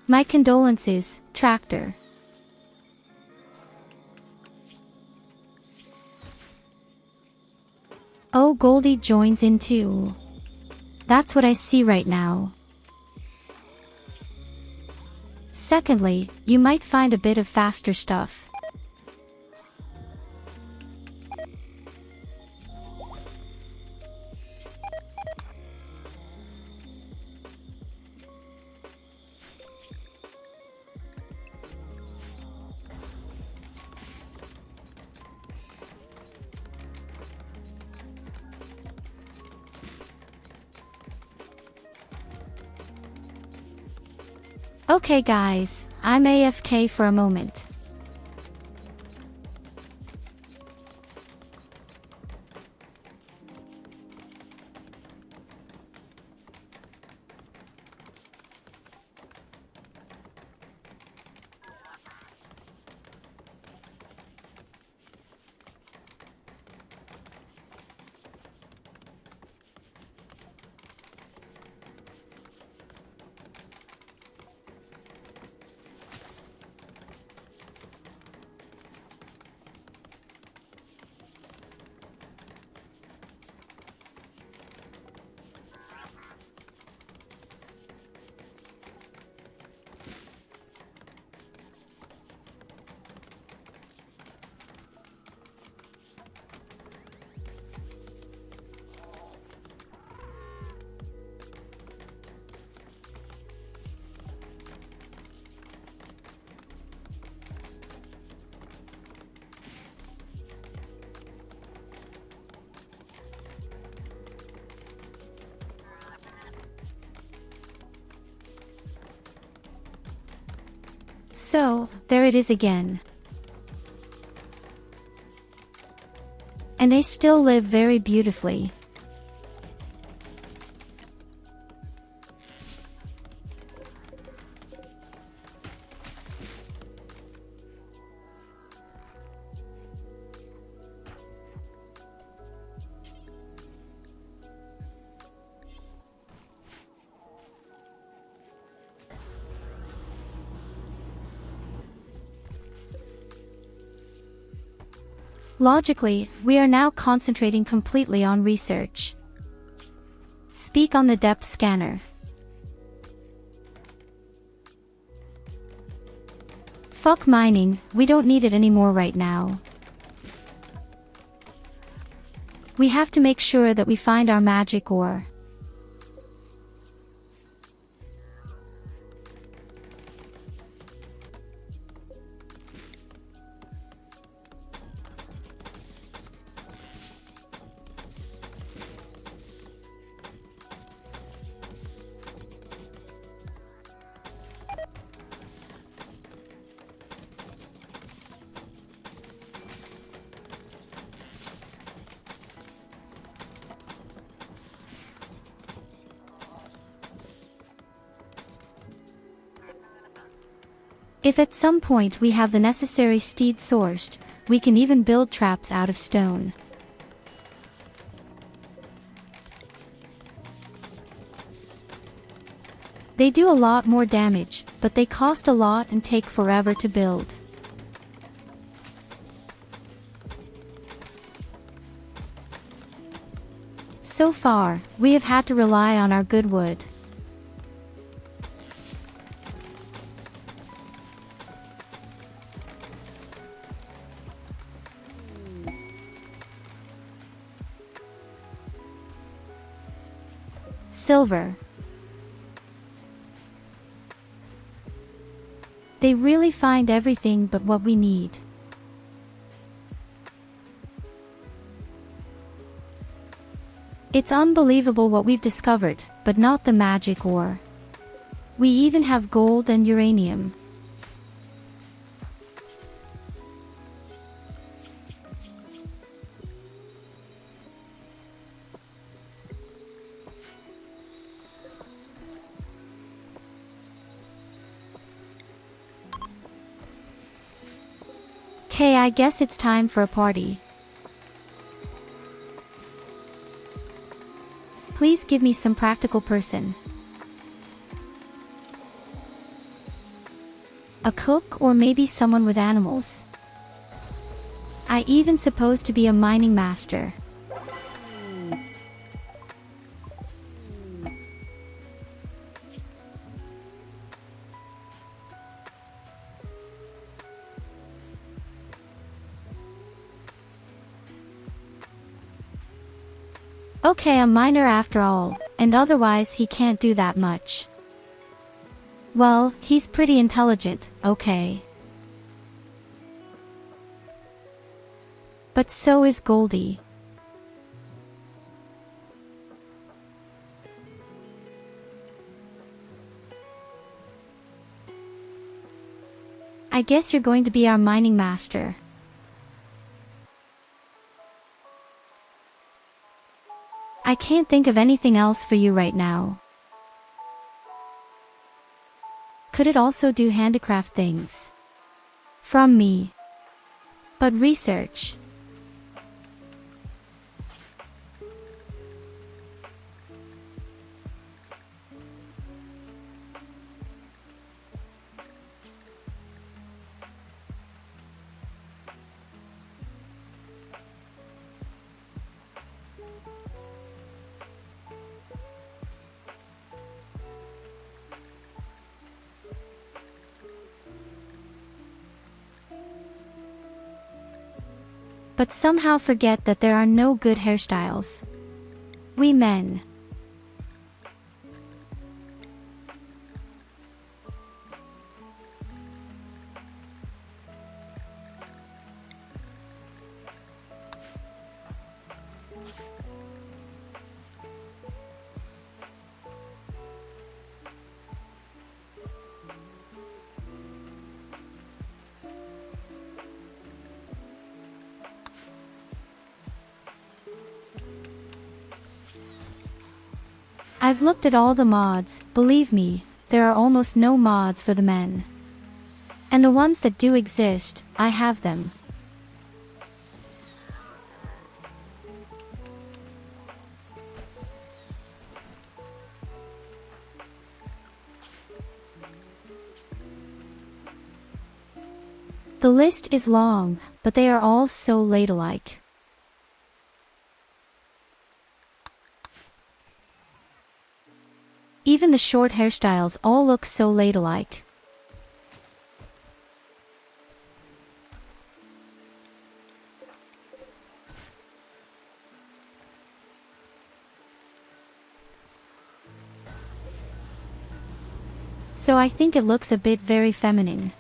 My condolences, Tractor. Oh, Goldie joins in too. That's what I see right now. Secondly, you might find a bit of faster stuff. Okay guys, I'm AFK for a moment. So, there it is again. And they still live very beautifully. Logically, we are now concentrating completely on research. Speak on the depth scanner. Fuck mining, we don't need it anymore right now. We have to make sure that we find our magic ore. If at some point we have the necessary steed sourced, we can even build traps out of stone. They do a lot more damage, but they cost a lot and take forever to build. So far, we have had to rely on our good wood. Silver. They really find everything but what we need. It's unbelievable what we've discovered, but not the magic ore. We even have gold and uranium. Okay, I guess it's time for a party. Please give me some practical person. A cook or maybe someone with animals. I even supposed to be a mining master. Okay, a miner after all, and otherwise he can't do that much. Well, he's pretty intelligent, okay. But so is Goldie. I guess you're going to be our mining master. I can't think of anything else for you right now. Could it also do handicraft things? From me. But research. But somehow forget that there are no good hairstyles. We men. I've looked at all the mods, believe me, there are almost no mods for the men. And the ones that do exist, I have them. The list is long, but they are all so ladylike. Even the short hairstyles all look so ladylike. So I think it looks a bit very feminine.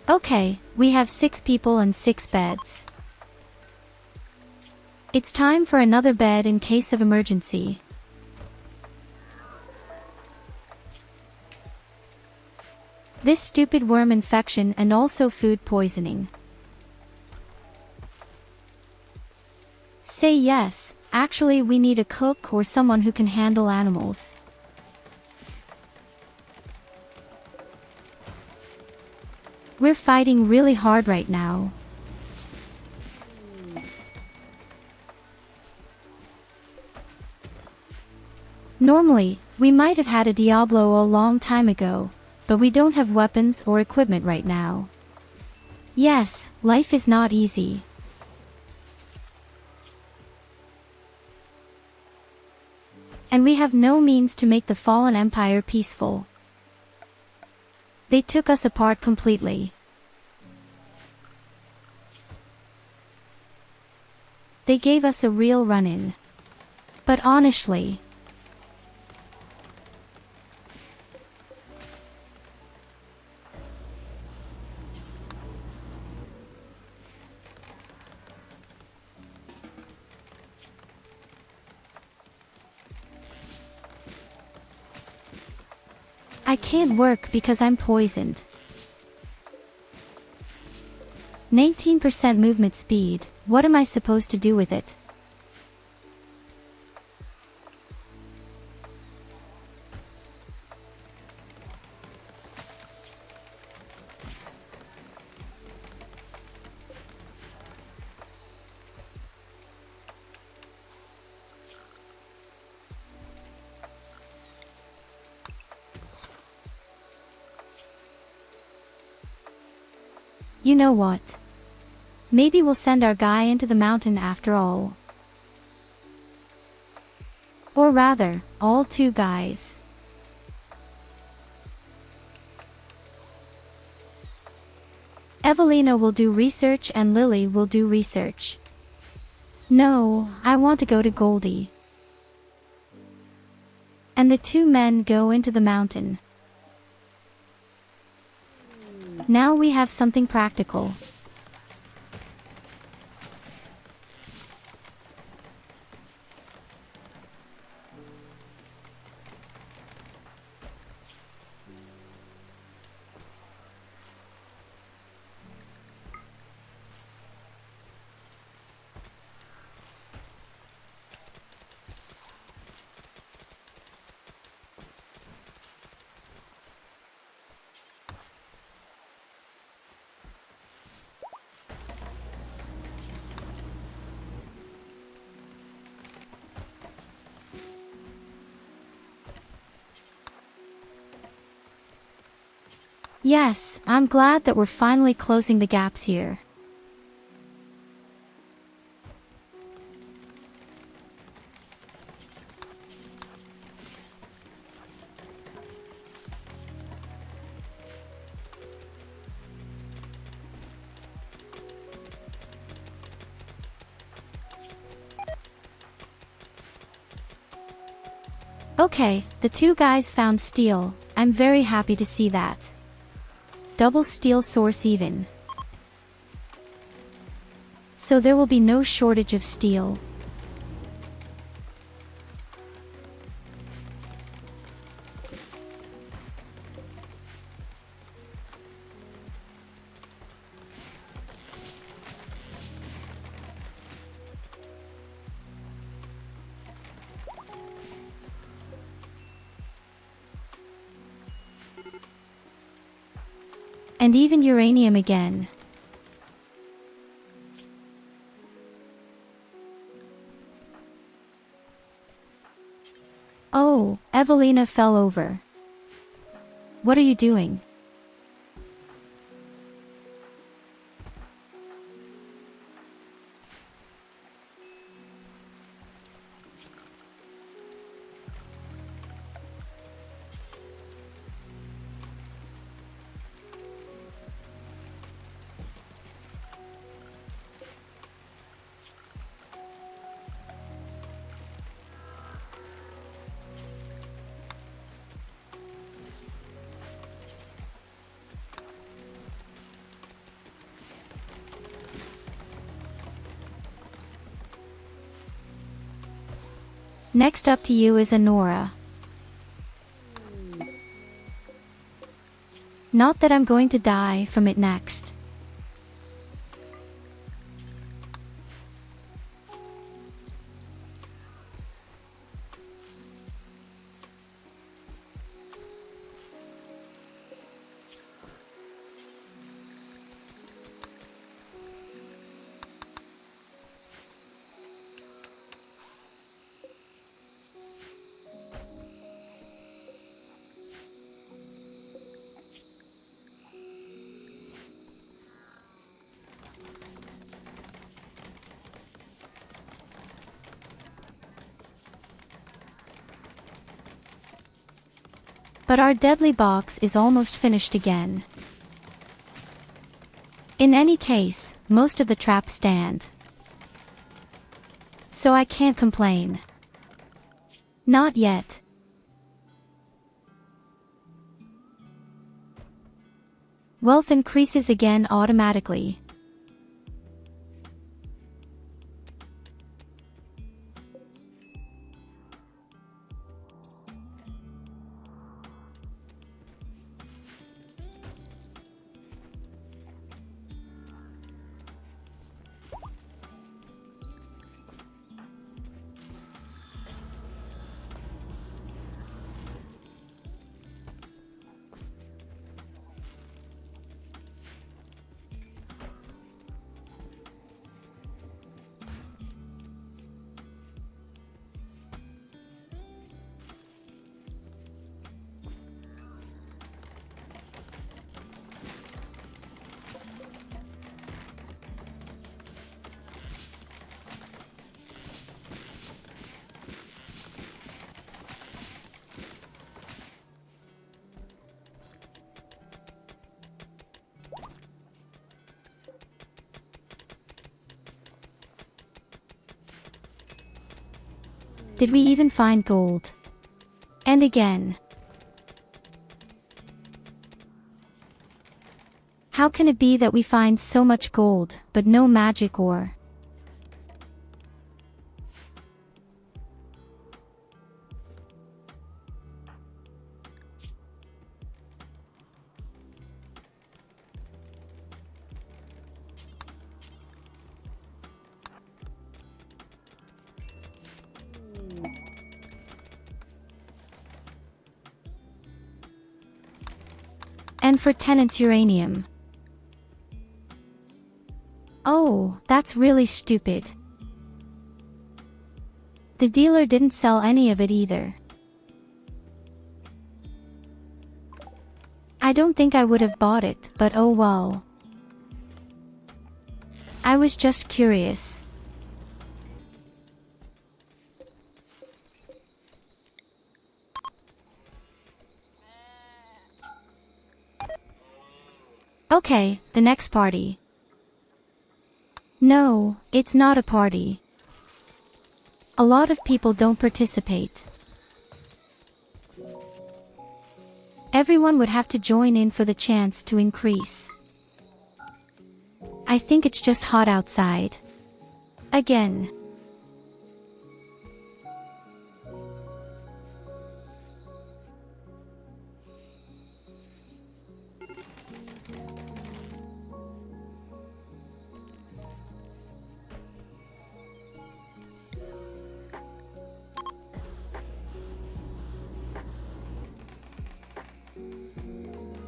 Okay, we have 6 people and 6 beds. It's time for another bed in case of emergency. This stupid worm infection and also food poisoning. Say yes, actually we need a cook or someone who can handle animals. We're fighting really hard right now. Normally, we might have had a Diablo a long time ago, but we don't have weapons or equipment right now. Yes, life is not easy. And we have no means to make the fallen empire peaceful. They took us apart completely. They gave us a real run-in. But honestly, I can't work because I'm poisoned. 19% movement speed, what am I supposed to do with it? You know what? Maybe we'll send our guy into the mountain after all. Or rather, all 2 guys. Evelina will do research and Lily will do research. No, I want to go to Goldie. And the 2 men go into the mountain. Now we have something practical. Yes, I'm glad that we're finally closing the gaps here. Okay, the 2 guys found steel. I'm very happy to see that. Double steel source even. So there will be no shortage of steel. And even uranium again. Oh, Evelina fell over. What are you doing? Next up to you is Anora. Not that I'm going to die from it next. But our deadly box is almost finished again. In any case, most of the traps stand. So I can't complain. Not yet. Wealth increases again automatically. Did we even find gold? And again. How can it be that we find so much gold, but no magic ore? And for tenants uranium. Oh, that's really stupid. The dealer didn't sell any of it either. I don't think I would have bought it, but oh well. I was just curious. Okay, the next party. No, it's not a party. A lot of people don't participate. Everyone would have to join in for the chance to increase. I think it's just hot outside. Again.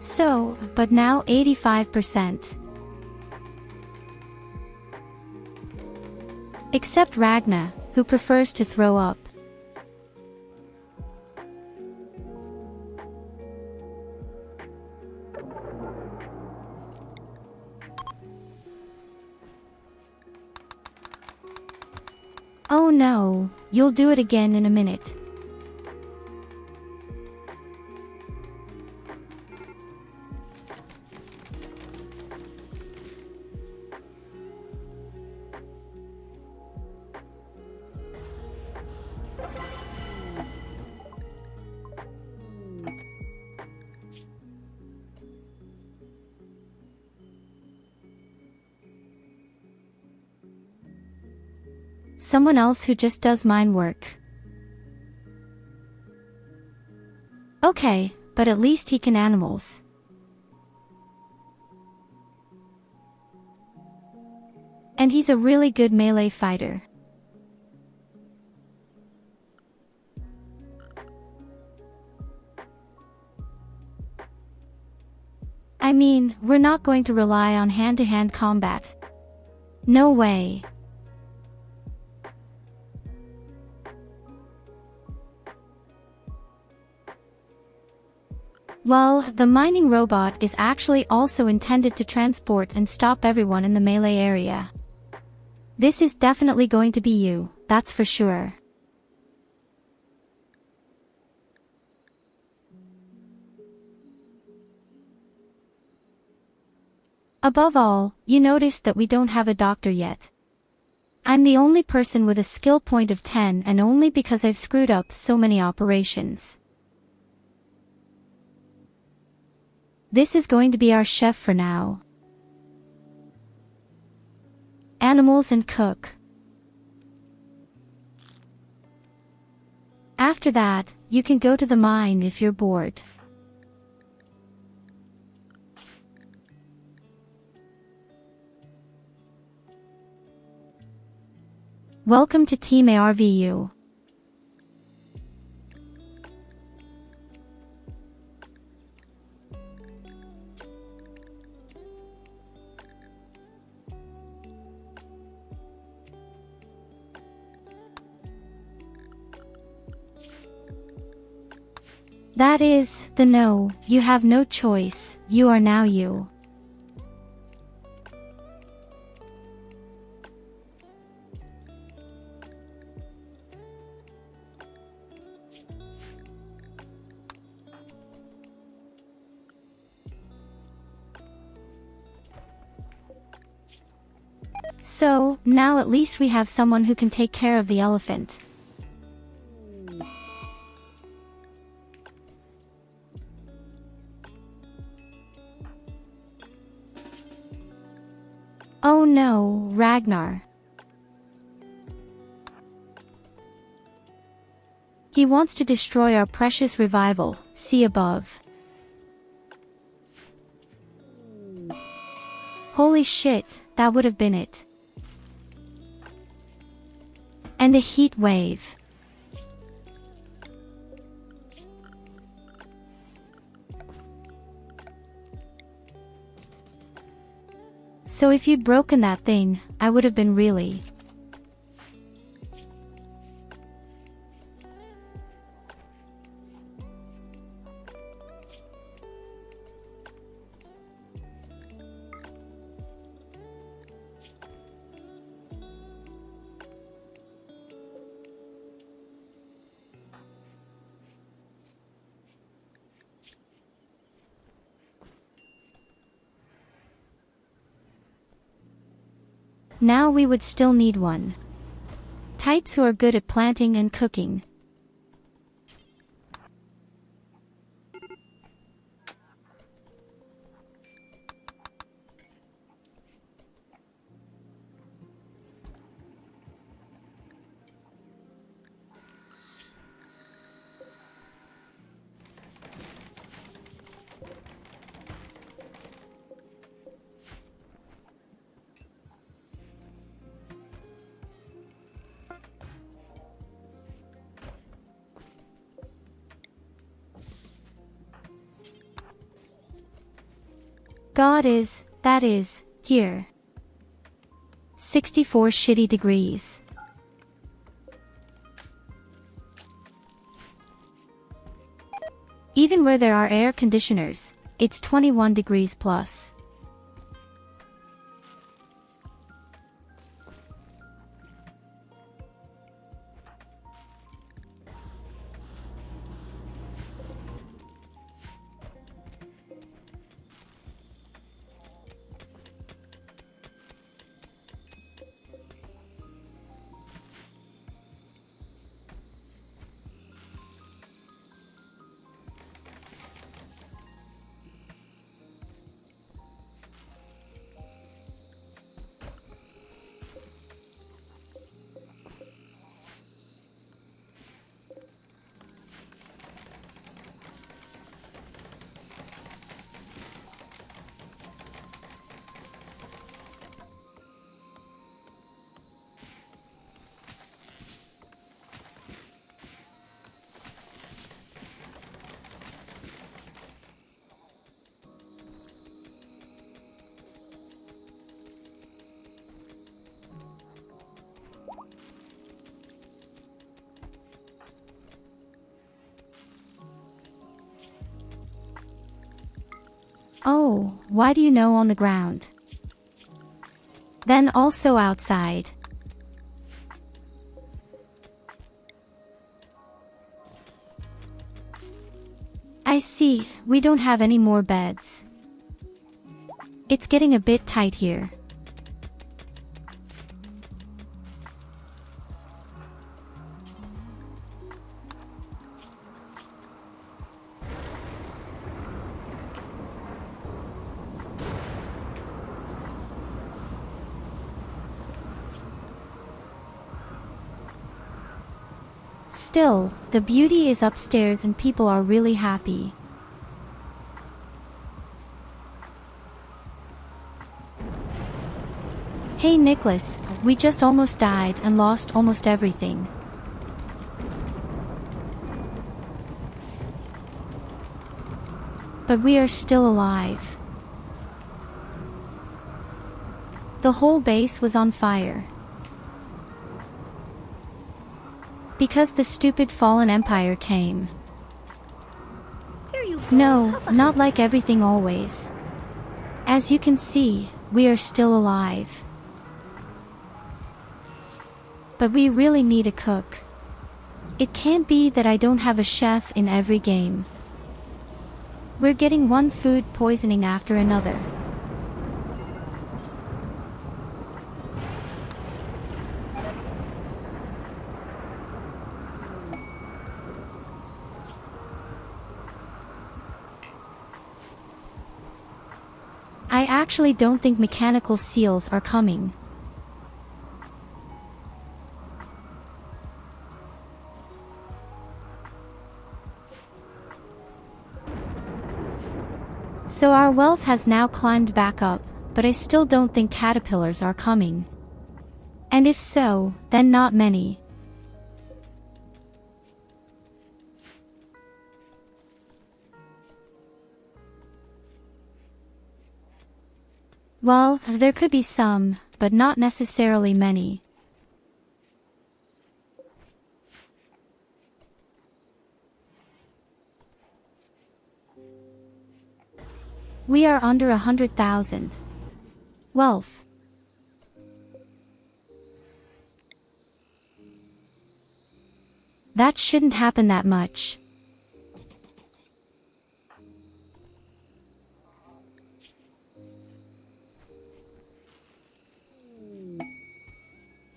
So, but now 85%. Except Ragna, who prefers to throw up. Oh no, you'll do it again in a minute. Someone else who just does mine work. Okay, but at least he can animals. And he's a really good melee fighter. I mean, we're not going to rely on hand-to-hand combat. No way. Well, the mining robot is actually also intended to transport and stop everyone in the melee area. This is definitely going to be you, that's for sure. Above all, you notice that we don't have a doctor yet. I'm the only person with a skill point of 10, and only because I've screwed up so many operations. This is going to be our chef for now. Animals and cook. After that, you can go to the mine if you're bored. Welcome to Team ARVU. That is, no, you have no choice, you are now you. So, now at least we have someone who can take care of the elephant. Oh no, Ragnar. He wants to destroy our precious revival, see above. Holy shit, that would have been it. And a heat wave. So if you'd broken that thing, I would have been really. Now we would still need one. Types who are good at planting and cooking. that is, here. 64 shitty degrees. Even where there are air conditioners, it's 21 degrees plus. Oh, why do you know on the ground? Then also outside. I see, we don't have any more beds. It's getting a bit tight here. Still, the beauty is upstairs and people are really happy. Hey Nicholas, we just almost died and lost almost everything. But we are still alive. The whole base was on fire. Because the stupid fallen empire came. Here you go. No, Have a not like everything always. As you can see, we are still alive. But we really need a cook. It can't be that I don't have a chef in every game. We're getting one food poisoning after another. I actually don't think mechanical seals are coming. So our wealth has now climbed back up, but I still don't think caterpillars are coming. And if so, then not many. Well, there could be some, but not necessarily many. We are under 100,000. Wealth. That shouldn't happen that much.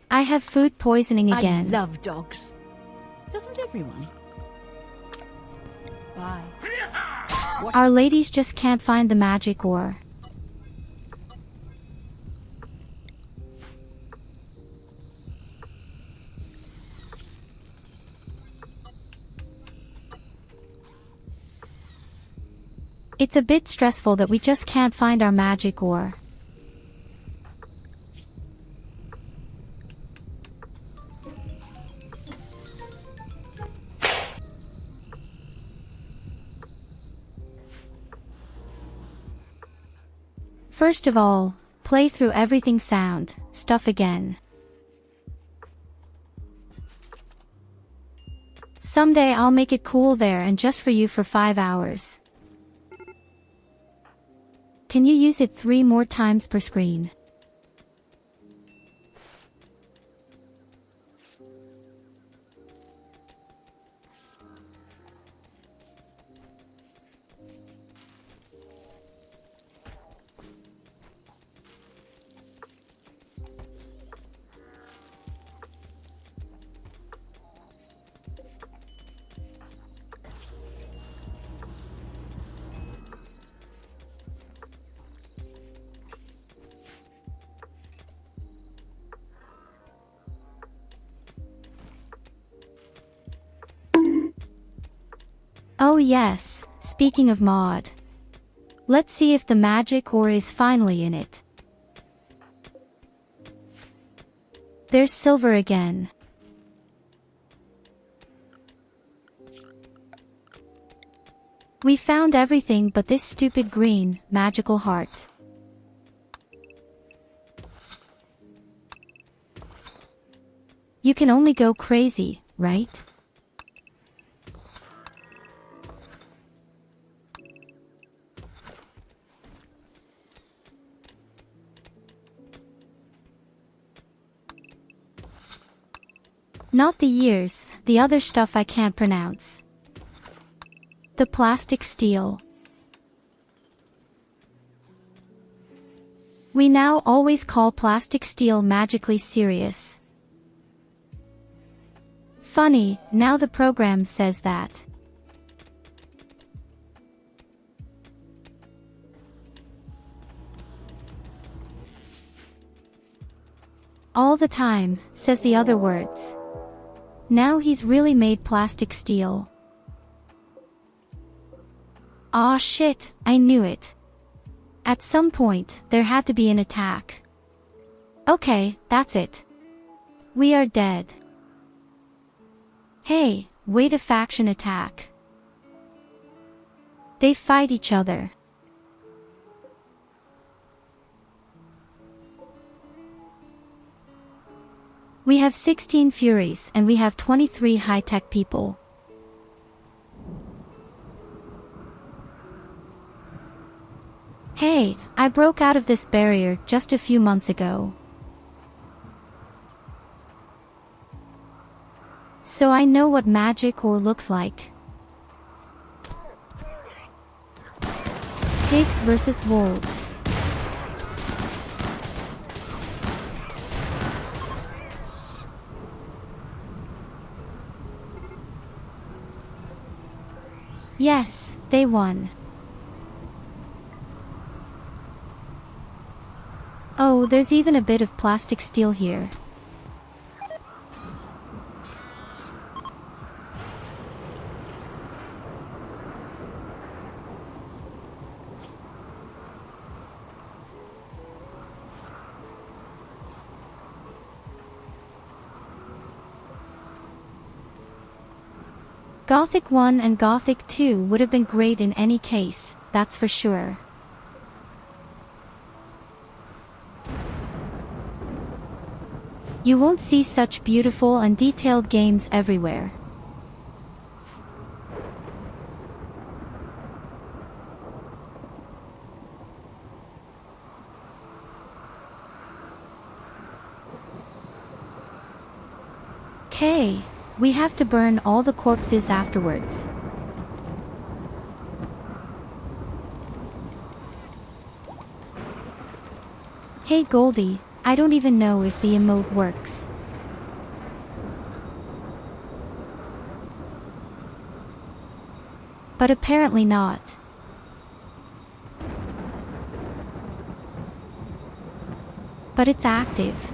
I have food poisoning again. I love dogs. Doesn't everyone? Bye. Our ladies just can't find the magic ore. It's a bit stressful that we just can't find our magic ore. First of all, play through everything sound stuff again. Someday I'll make it cool there and just for you for 5 hours. Can you use it 3 more times per screen? Oh yes, speaking of mod. Let's see if the magic ore is finally in it. There's silver again. We found everything but this stupid green, magical heart. You can only go crazy, right? Not the years, the other stuff I can't pronounce. The plastic steel. We now always call plastic steel magically serious. Funny, now the program says that. All the time, says the other words. Now he's really made plastic steel. Aw shit, I knew it. At some point, there had to be an attack. Okay, that's it. We are dead. Hey, wait, a faction attack. They fight each other. We have 16 Furies and we have 23 high-tech people. Hey, I broke out of this barrier just a few months ago. So I know what magic ore looks like. Pigs versus wolves. Yes, they won. Oh, there's even a bit of plastic steel here. Gothic 1 and Gothic 2 would have been great in any case, that's for sure. You won't see such beautiful and detailed games everywhere. Okay, we have to burn all the corpses afterwards. Hey Goldie, I don't even know if the emote works. But apparently not. But it's active.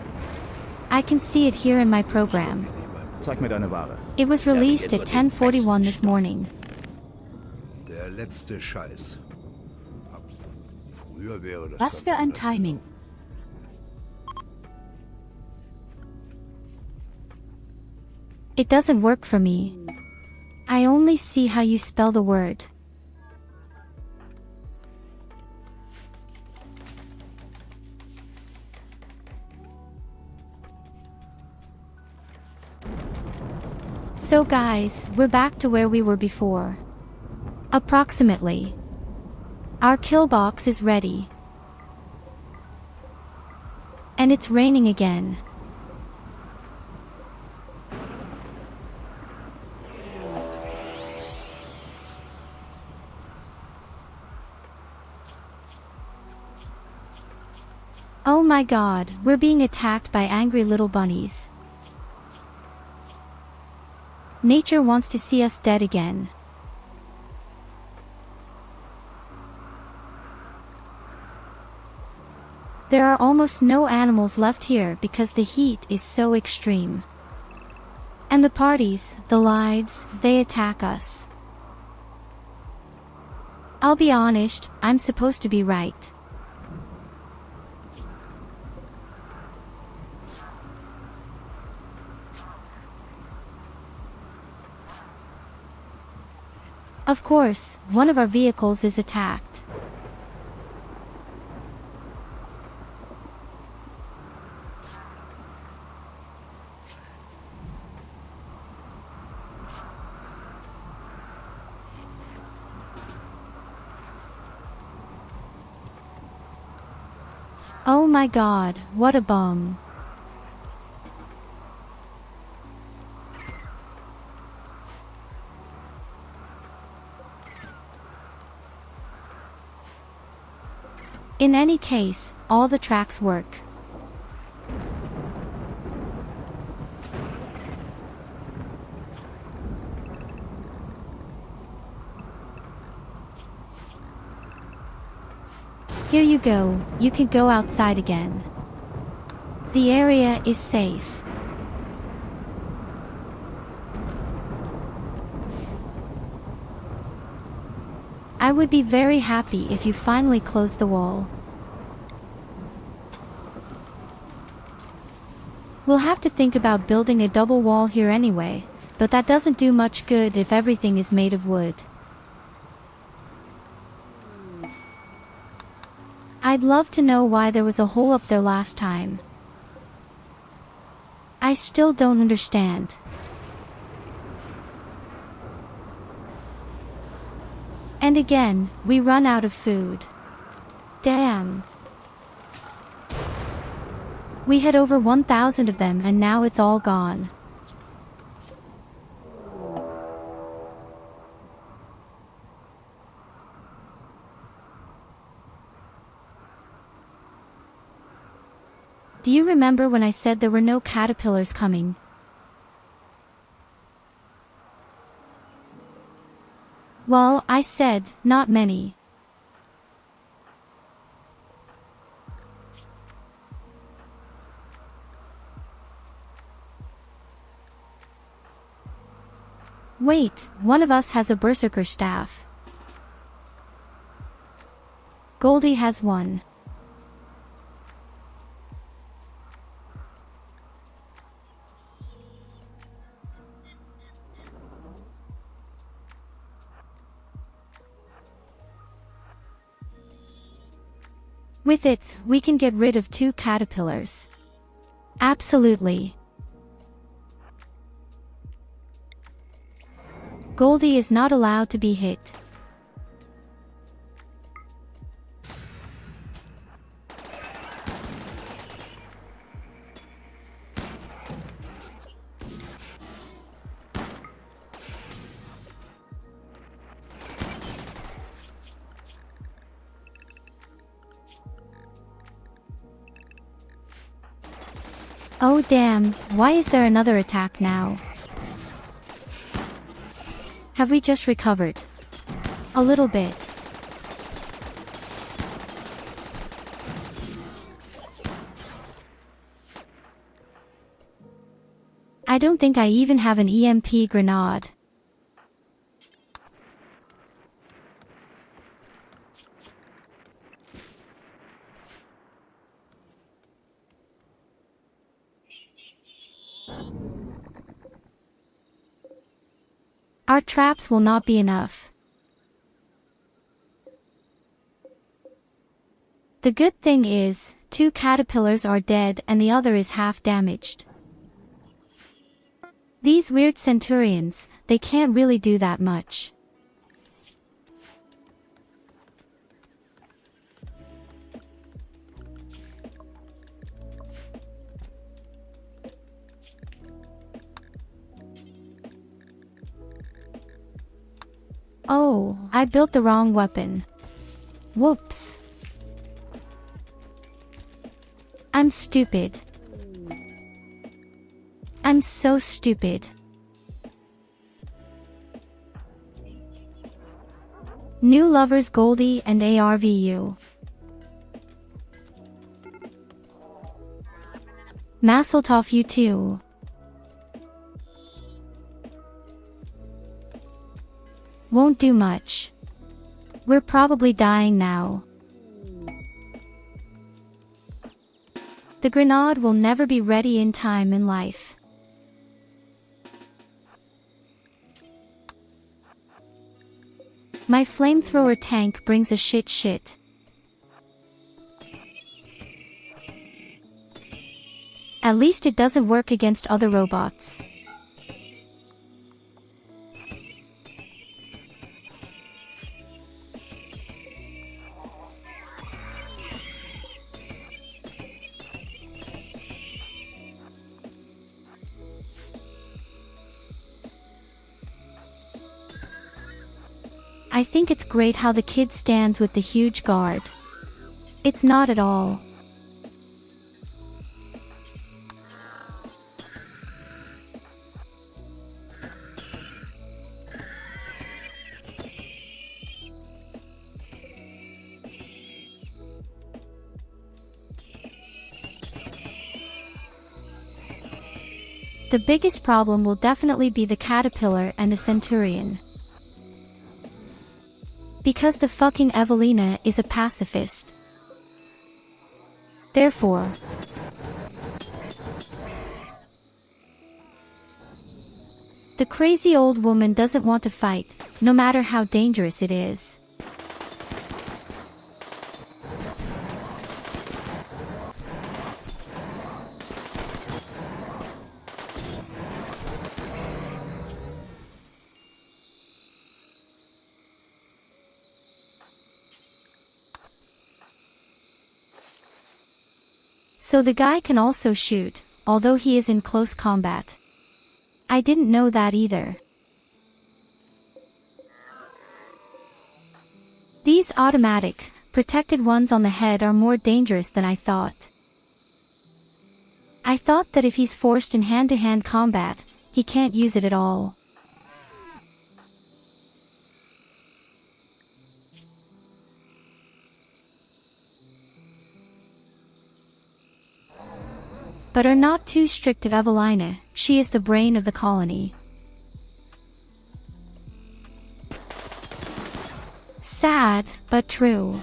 I can see it here in my program. Zeig mir deine Ware. It was released at 10:41 this morning. Der letzte Scheiß. Früher wäre das Was für ein Ganze Timing. It doesn't work for me. I only see how you spell the word. So guys, we're back to where we were before. Approximately. Our kill box is ready. And it's raining again. Oh my god, we're being attacked by angry little bunnies. Nature wants to see us dead again. There are almost no animals left here because the heat is so extreme. And the parties, the lives, they attack us. I'll be honest, I'm supposed to be right. Of course, one of our vehicles is attacked. Oh my god, what a bum. In any case, all the tracks work. Here you go, you can go outside again. The area is safe. I would be very happy if you finally closed the wall. We'll have to think about building a double wall here anyway, but that doesn't do much good if everything is made of wood. I'd love to know why there was a hole up there last time. I still don't understand. And again, we run out of food. Damn. We had over 1,000 of them and now it's all gone. Do you remember when I said there were no caterpillars coming? Well, I said, not many. Wait, one of us has a berserker staff. Goldie has one. With it, we can get rid of 2 caterpillars. Absolutely. Goldie is not allowed to be hit. Oh damn, why is there another attack now? Have we just recovered? A little bit. I don't think I even have an EMP grenade. Our traps will not be enough. The good thing is, 2 caterpillars are dead and the other is half damaged. These weird centurions, they can't really do that much. Oh, I built the wrong weapon. Whoops. I'm stupid. I'm so stupid. New lovers Goldie and ARVU. Masseltoff you too. Won't do much. We're probably dying now. The grenade will never be ready in time in life. My flamethrower tank brings a shit. At least it doesn't work against other robots. I think it's great how the kid stands with the huge guard. It's not at all. The biggest problem will definitely be the caterpillar and the centurion. Because the fucking Evelina is a pacifist. Therefore, the crazy old woman doesn't want to fight, no matter how dangerous it is. So the guy can also shoot, although he is in close combat. I didn't know that either. These automatic, protected ones on the head are more dangerous than I thought. I thought that if he's forced in hand-to-hand combat, he can't use it at all. But are not too strict of Evelina, she is the brain of the colony. Sad, but true.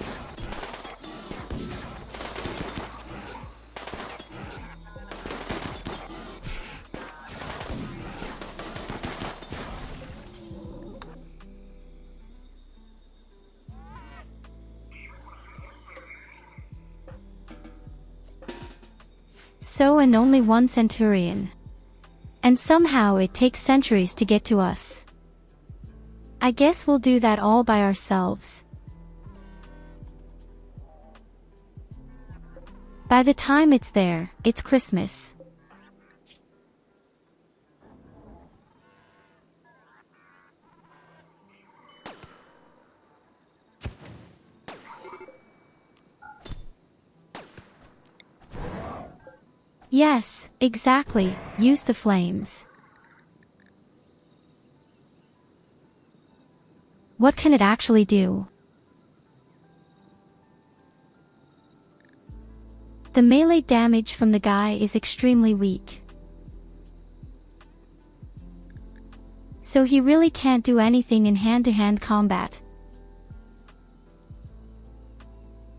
So and only one centurion. And somehow it takes centuries to get to us. I guess we'll do that all by ourselves. By the time it's there, it's Christmas. Yes, exactly, use the flames. What can it actually do? The melee damage from the guy is extremely weak. So he really can't do anything in hand-to-hand combat.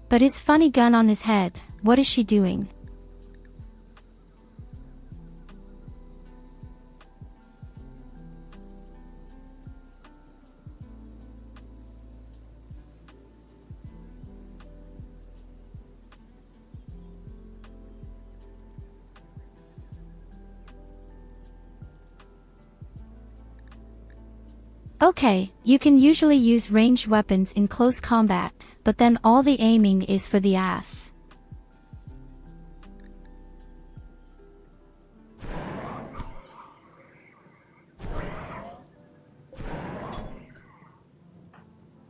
But his funny gun on his head, what is she doing? Okay, you can usually use ranged weapons in close combat, but then all the aiming is for the ass.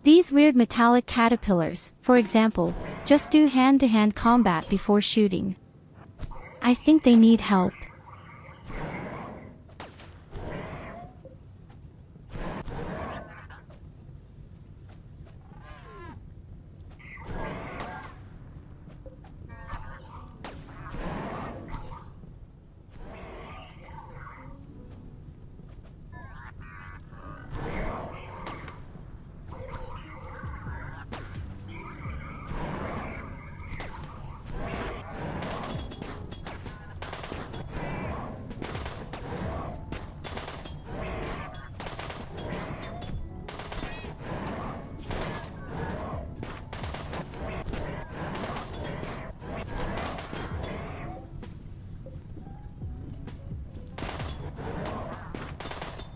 These weird metallic caterpillars, for example, just do hand-to-hand combat before shooting. I think they need help.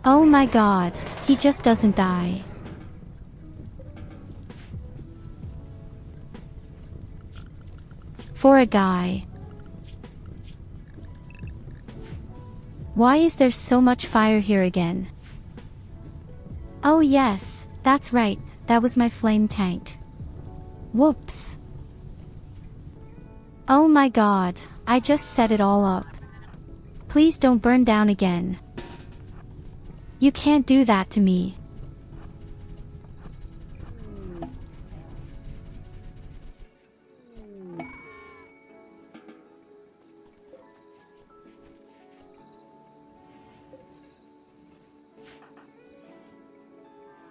Oh my god, he just doesn't die. For a guy. Why is there so much fire here again? Oh yes, that's right, that was my flame tank. Whoops. Oh my god, I just set it all up. Please don't burn down again. You can't do that to me.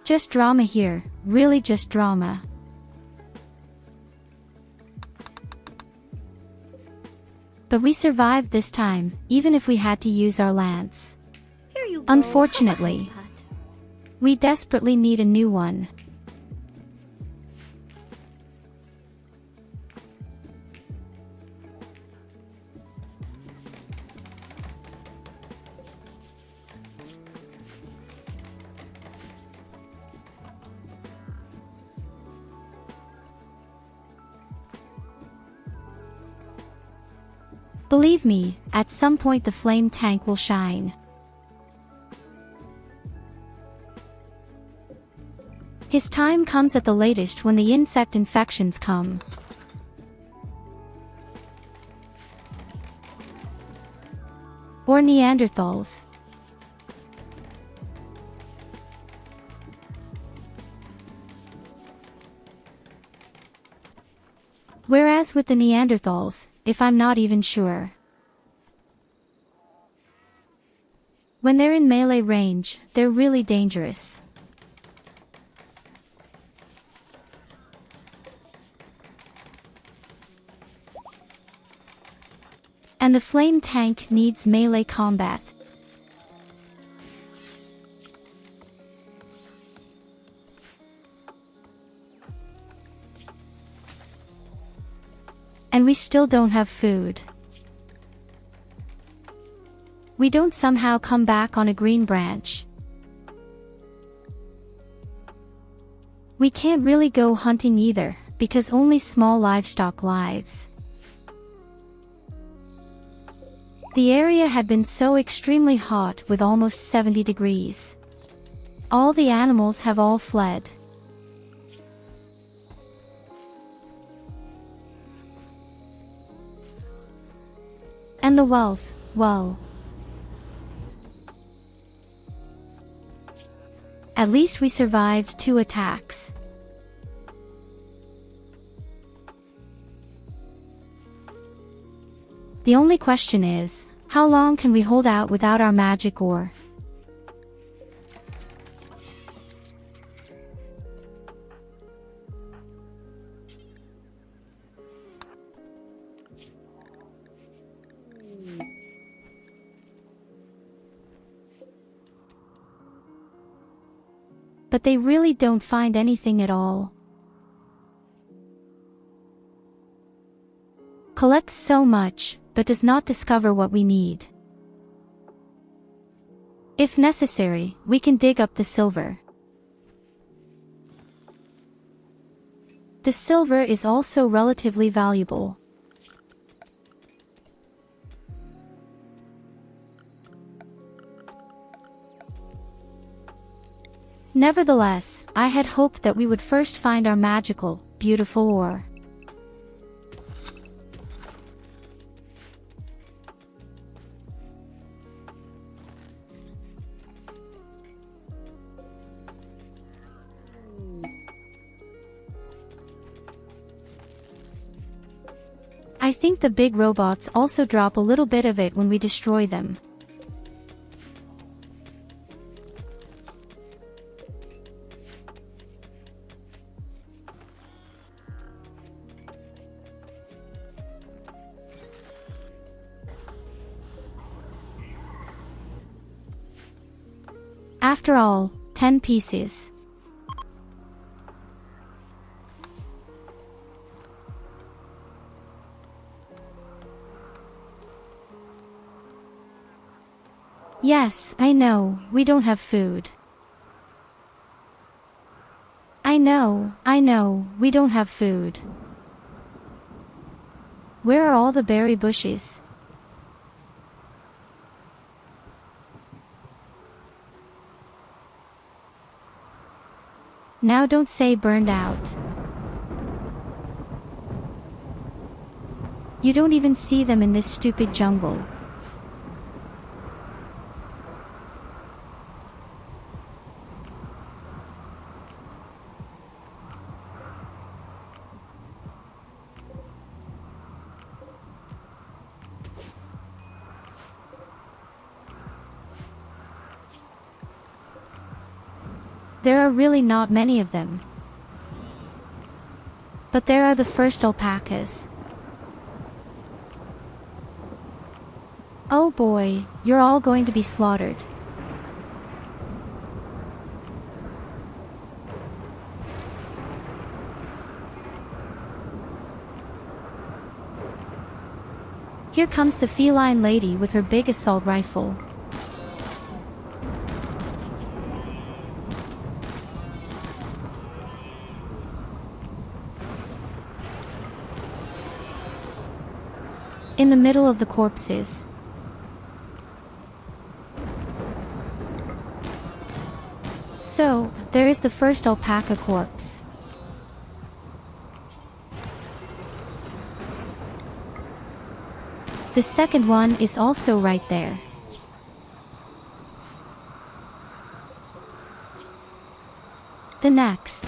Just drama here, really just drama. But we survived this time, even if we had to use our lance. Here you go. Unfortunately, Have a head we desperately need a new one. Believe me, at some point the flame tank will shine. His time comes at the latest when the insect infections come. Or Neanderthals. Whereas with the Neanderthals, if I'm not even sure. When they're in melee range, they're really dangerous. And the flame tank needs melee combat. And we still don't have food. We don't somehow come back on a green branch. We can't really go hunting either, because only small livestock lives. The area had been so extremely hot with almost 70 degrees. All the animals have all fled. And the wealth, well. At least we survived 2 attacks. The only question is, how long can we hold out without our magic ore? But they really don't find anything at all. Collects so much, but does not discover what we need. If necessary, we can dig up the silver. The silver is also relatively valuable. Nevertheless, I had hoped that we would first find our magical, beautiful ore. I think the big robots also drop a little bit of it when we destroy them. After all, 10 pieces. Yes, I know, we don't have food. I know, we don't have food. Where are all the berry bushes? Now don't say burned out. You don't even see them in this stupid jungle. There are really not many of them. But there are the first alpacas. Oh boy, you're all going to be slaughtered. Here comes the feline lady with her big assault rifle. In the middle of the corpses. So, there is the first alpaca corpse. The second one is also right there. The next.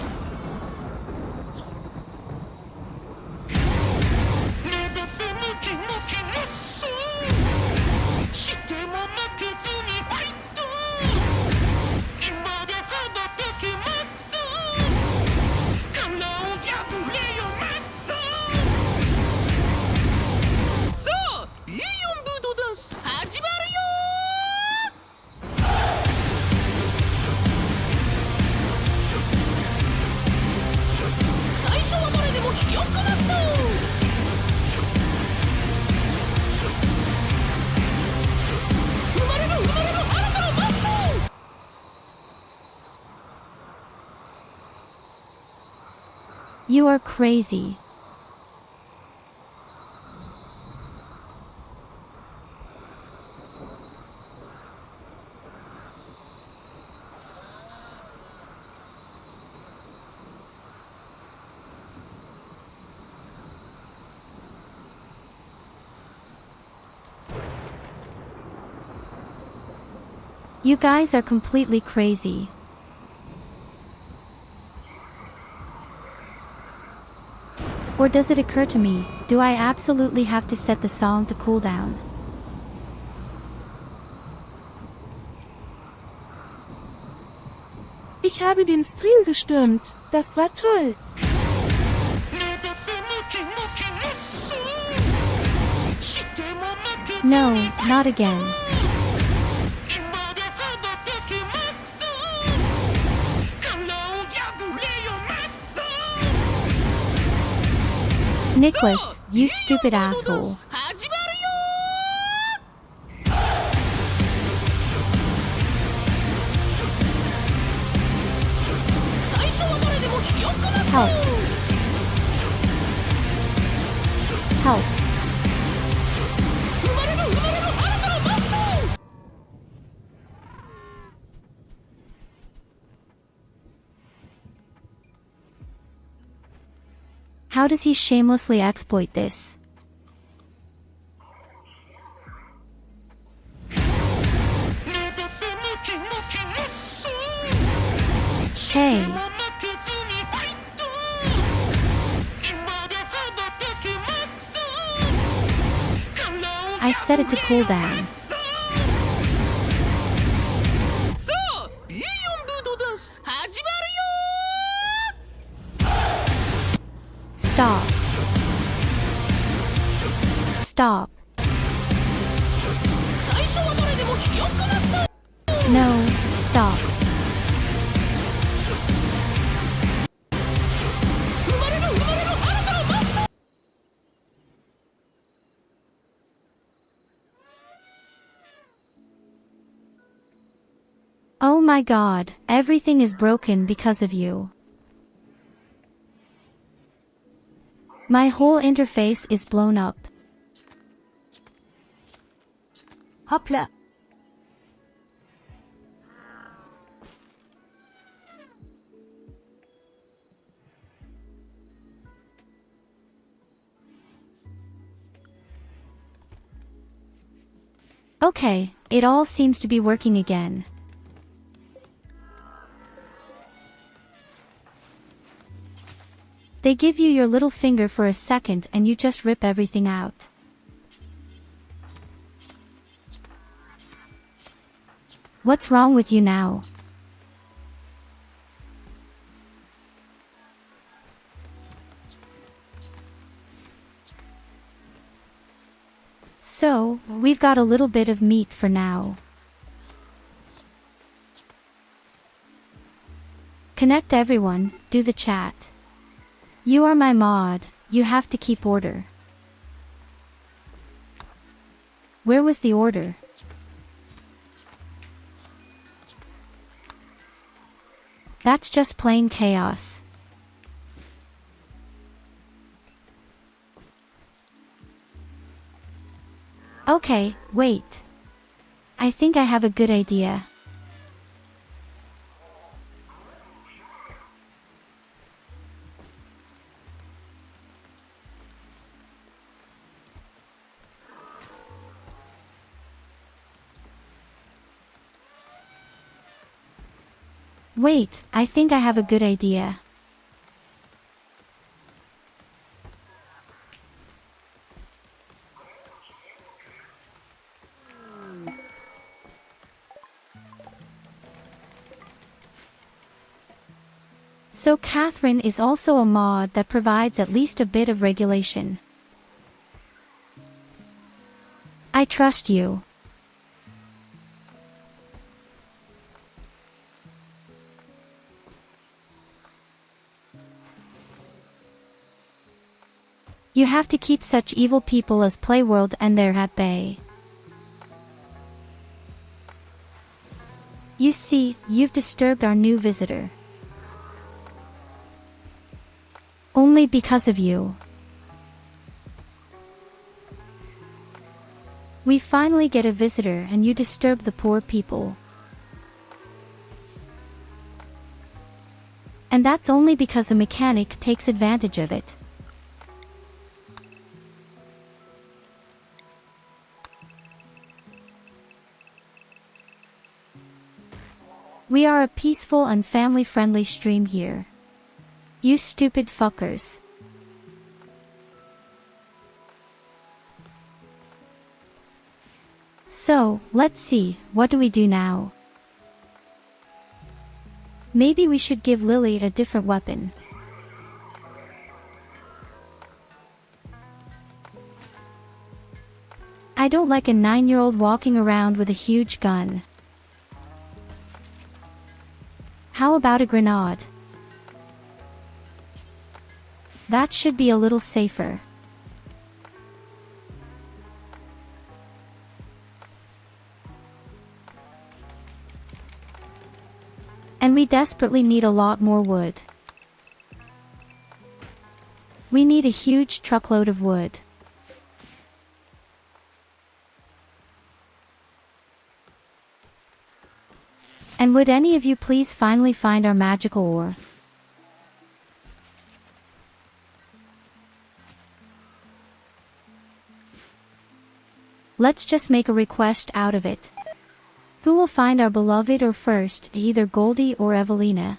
You are crazy. You guys are completely crazy. Or does it occur to me, do I absolutely have to set the song to cool down? Ich habe den Stream gestürmt. Das war toll. No, not again. Nicholas, you stupid asshole. Help. Help. How does he shamelessly exploit this? Hey. I set it to cool down. Stop. Stop. No, stop. Oh my god, everything is broken because of you. My whole interface is blown up. Hoppla. Okay, it all seems to be working again. They give you your little finger for a second and you just rip everything out. What's wrong with you now? So, we've got a little bit of meat for now. Connect everyone, do the chat. You are my mod, you have to keep order. Where was the order? That's just plain chaos. Okay, wait. I think I have a good idea. Wait, I think I have a good idea. So Catherine is also a mod that provides at least a bit of regulation. I trust you. You have to keep such evil people as Playworld and they're at bay. You see, you've disturbed our new visitor. Only because of you. We finally get a visitor and you disturb the poor people. And that's only because a mechanic takes advantage of it. We are a peaceful and family-friendly stream here. You stupid fuckers. So, let's see, what do we do now? Maybe we should give Lily a different weapon. I don't like a 9-year-old walking around with a huge gun. How about a grenade? That should be a little safer. And we desperately need a lot more wood. We need a huge truckload of wood. And would any of you please finally find our magical ore? Let's just make a request out of it. Who will find our beloved ore first, either Goldie or Evelina?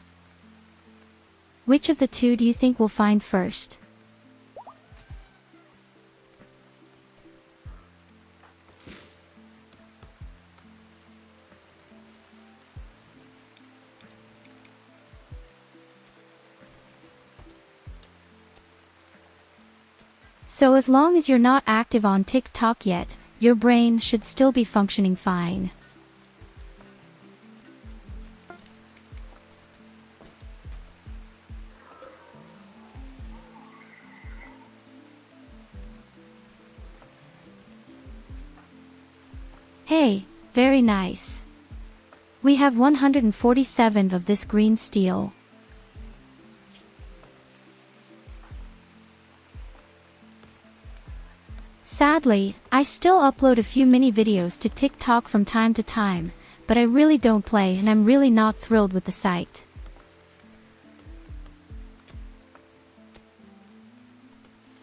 Which of the two do you think will find first? So as long as you're not active on TikTok yet, your brain should still be functioning fine. Hey, very nice. We have 147 of this green steel. Sadly, I still upload a few mini videos to TikTok from time to time, but I really don't play and I'm really not thrilled with the site.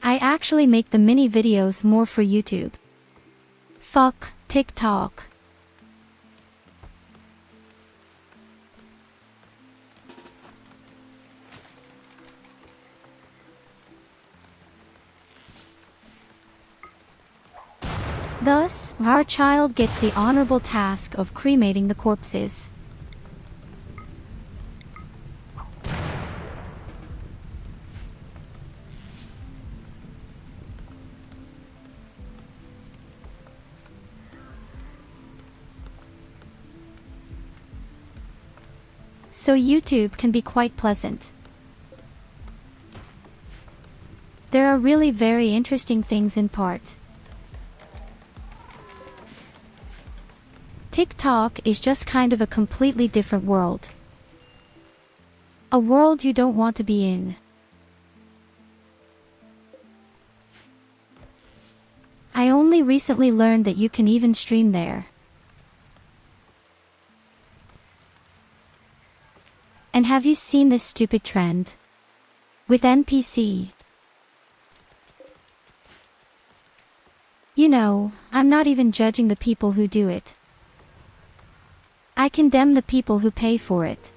I actually make the mini videos more for YouTube. Fuck TikTok. Thus, our child gets the honorable task of cremating the corpses. So YouTube can be quite pleasant. There are really very interesting things in part. TikTok is just kind of a completely different world. A world you don't want to be in. I only recently learned that you can even stream there. And have you seen this stupid trend? With NPC. You know, I'm not even judging the people who do it. I condemn the people who pay for it.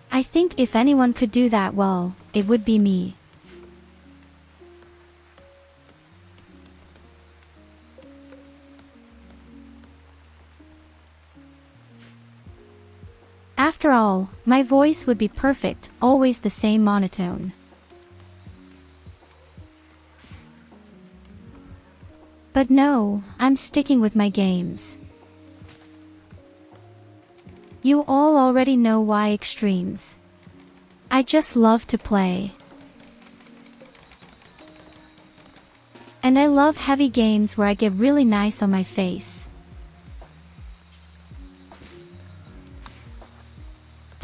I think if anyone could do that well, it would be me. After all, my voice would be perfect, always the same monotone. But no, I'm sticking with my games. You all already know why extremes. I just love to play. And I love heavy games where I get really nice on my face.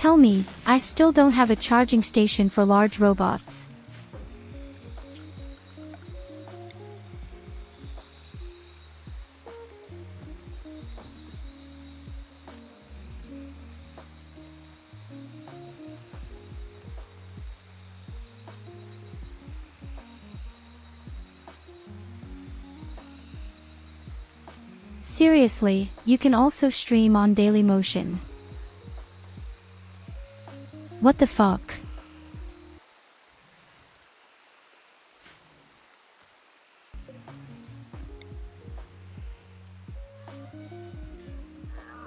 Tell me, I still don't have a charging station for large robots. Seriously, you can also stream on Dailymotion. What the fuck?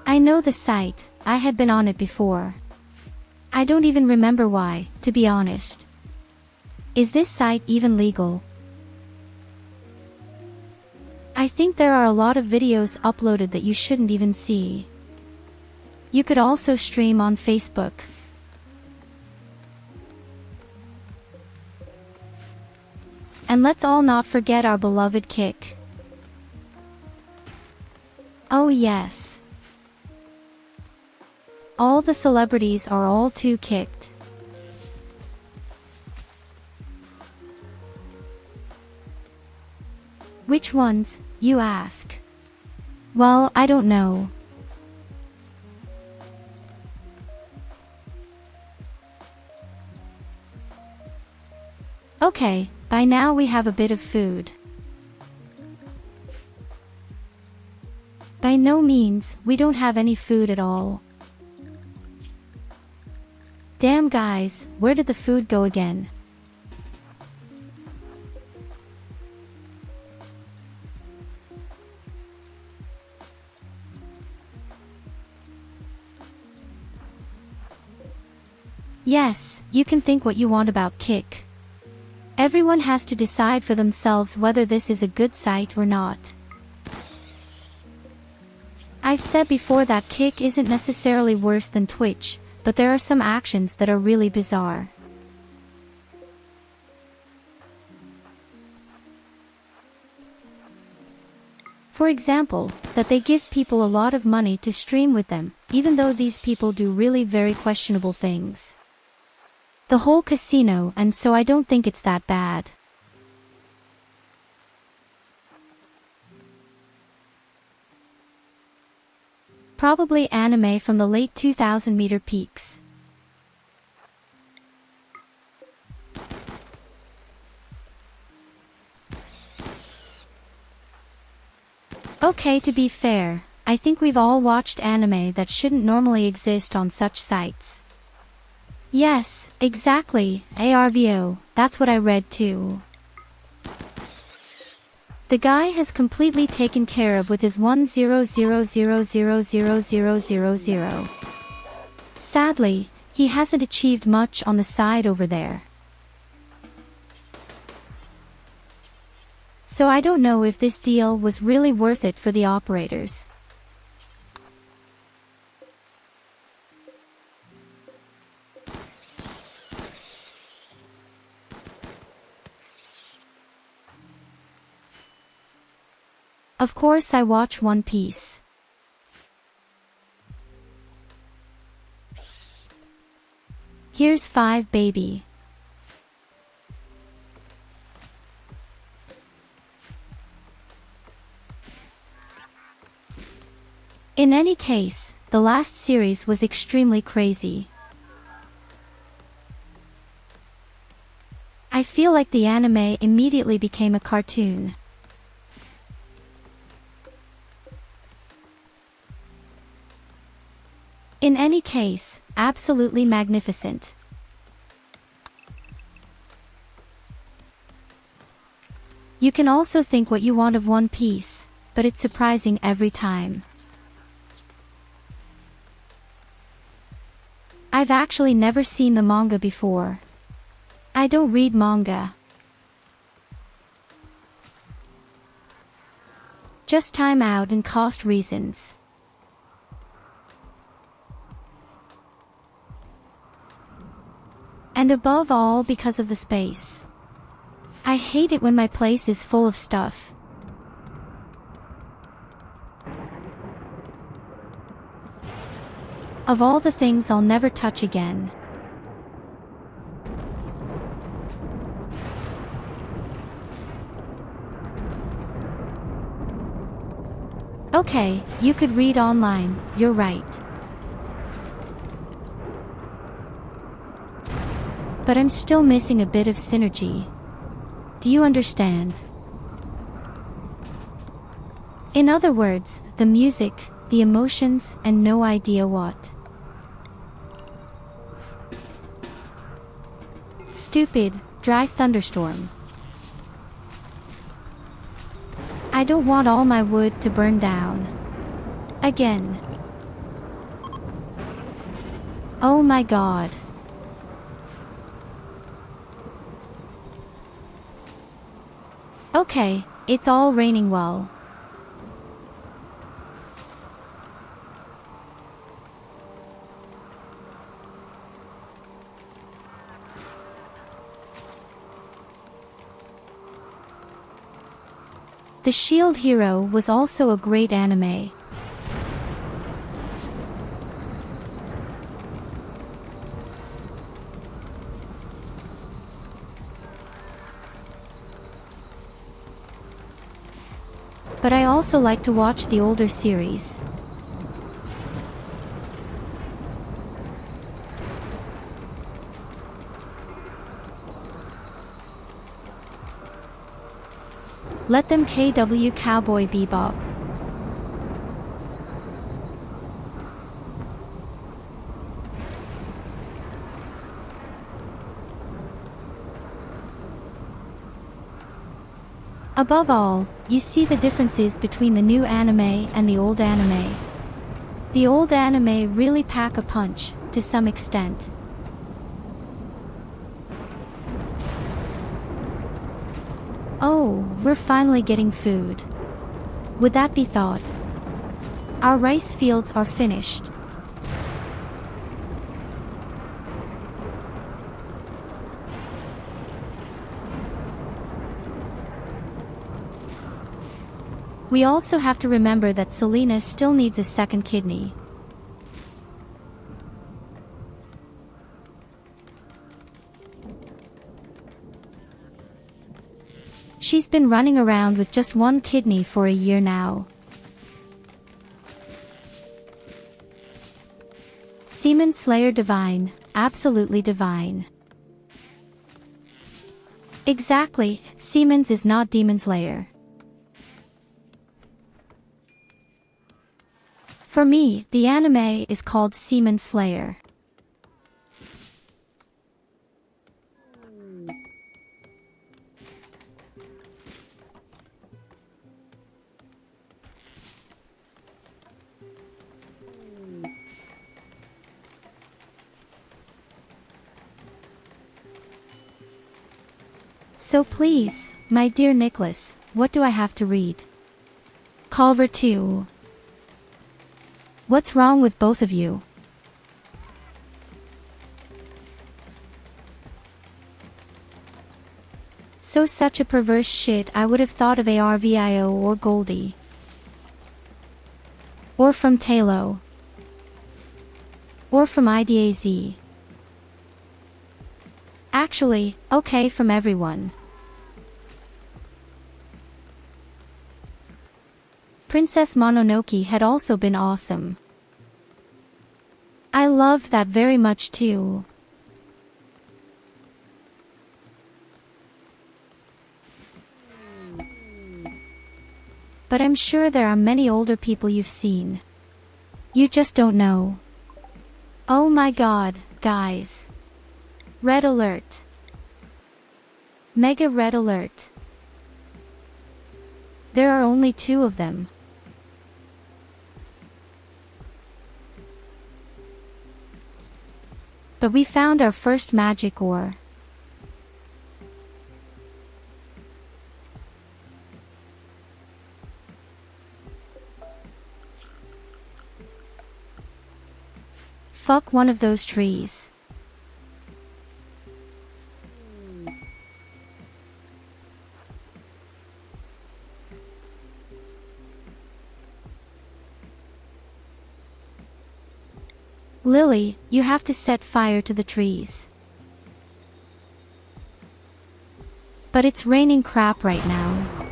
I know the site, I had been on it before. I don't even remember why, to be honest. Is this site even legal? I think there are a lot of videos uploaded that you shouldn't even see. You could also stream on Facebook. And let's all not forget our beloved Kick. Oh yes. All the celebrities are all too kicked. Which ones, you ask? Well, I don't know. Okay, by now we have a bit of food. By no means, we don't have any food at all. Damn guys, where did the food go again? Yes, you can think what you want about Kick. Everyone has to decide for themselves whether this is a good site or not. I've said before that Kick isn't necessarily worse than Twitch, but there are some actions that are really bizarre. For example, that they give people a lot of money to stream with them, even though these people do really very questionable things. The whole casino, and so I don't think it's that bad. Probably anime from the late 2000-meter peaks. Okay, to be fair, I think we've all watched anime that shouldn't normally exist on such sites. Yes, exactly, ARVO, that's what I read too. The guy has completely taken care of with his 100000000. Sadly, he hasn't achieved much on the side over there. So I don't know if this deal was really worth it for the operators. Of course I watch One Piece. Here's 5 baby. In any case, the last series was extremely crazy. I feel like the anime immediately became a cartoon. In any case, absolutely magnificent. You can also think what you want of One Piece, but it's surprising every time. I've actually never seen the manga before. I don't read manga. Just time out and cost reasons. And above all because of the space. I hate it when my place is full of stuff. Of all the things I'll never touch again. Okay, you could read online, you're right. But I'm still missing a bit of synergy. Do you understand? In other words, the music, the emotions, and no idea what. Stupid, dry thunderstorm. I don't want all my wood to burn down. Again. Oh my god. Okay, it's all raining well. The Shield Hero was also a great anime. but I also like to watch the older series. Let them KW Cowboy Bebop. Above all, you see the differences between the new anime and the old anime. The old anime really pack a punch, to some extent. Oh, we're finally getting food. Would that be thought? Our rice fields are finished. We also have to remember that Selena still needs a second kidney. She's been running around with just one kidney for a year now. Seaman Slayer divine, absolutely divine. Exactly, Seaman's is not Demon Slayer. For me, the anime is called Seaman Slayer. So please, my dear Nicholas, what do I have to read? Culver 2. What's wrong with both of you? So such a perverse shit, I would have thought of ARVIO or Goldie. Or from Talo. Or from IDAZ. Actually, okay, from everyone. Princess Mononoke had also been awesome. I loved that very much too. But I'm sure there are many older people you've seen. You just don't know. Oh my god, guys. Red alert. Mega red alert. There are only 2 of them. But we found our first magic ore. Fuck one of those trees. Lily, you have to set fire to the trees. But it's raining crap right now.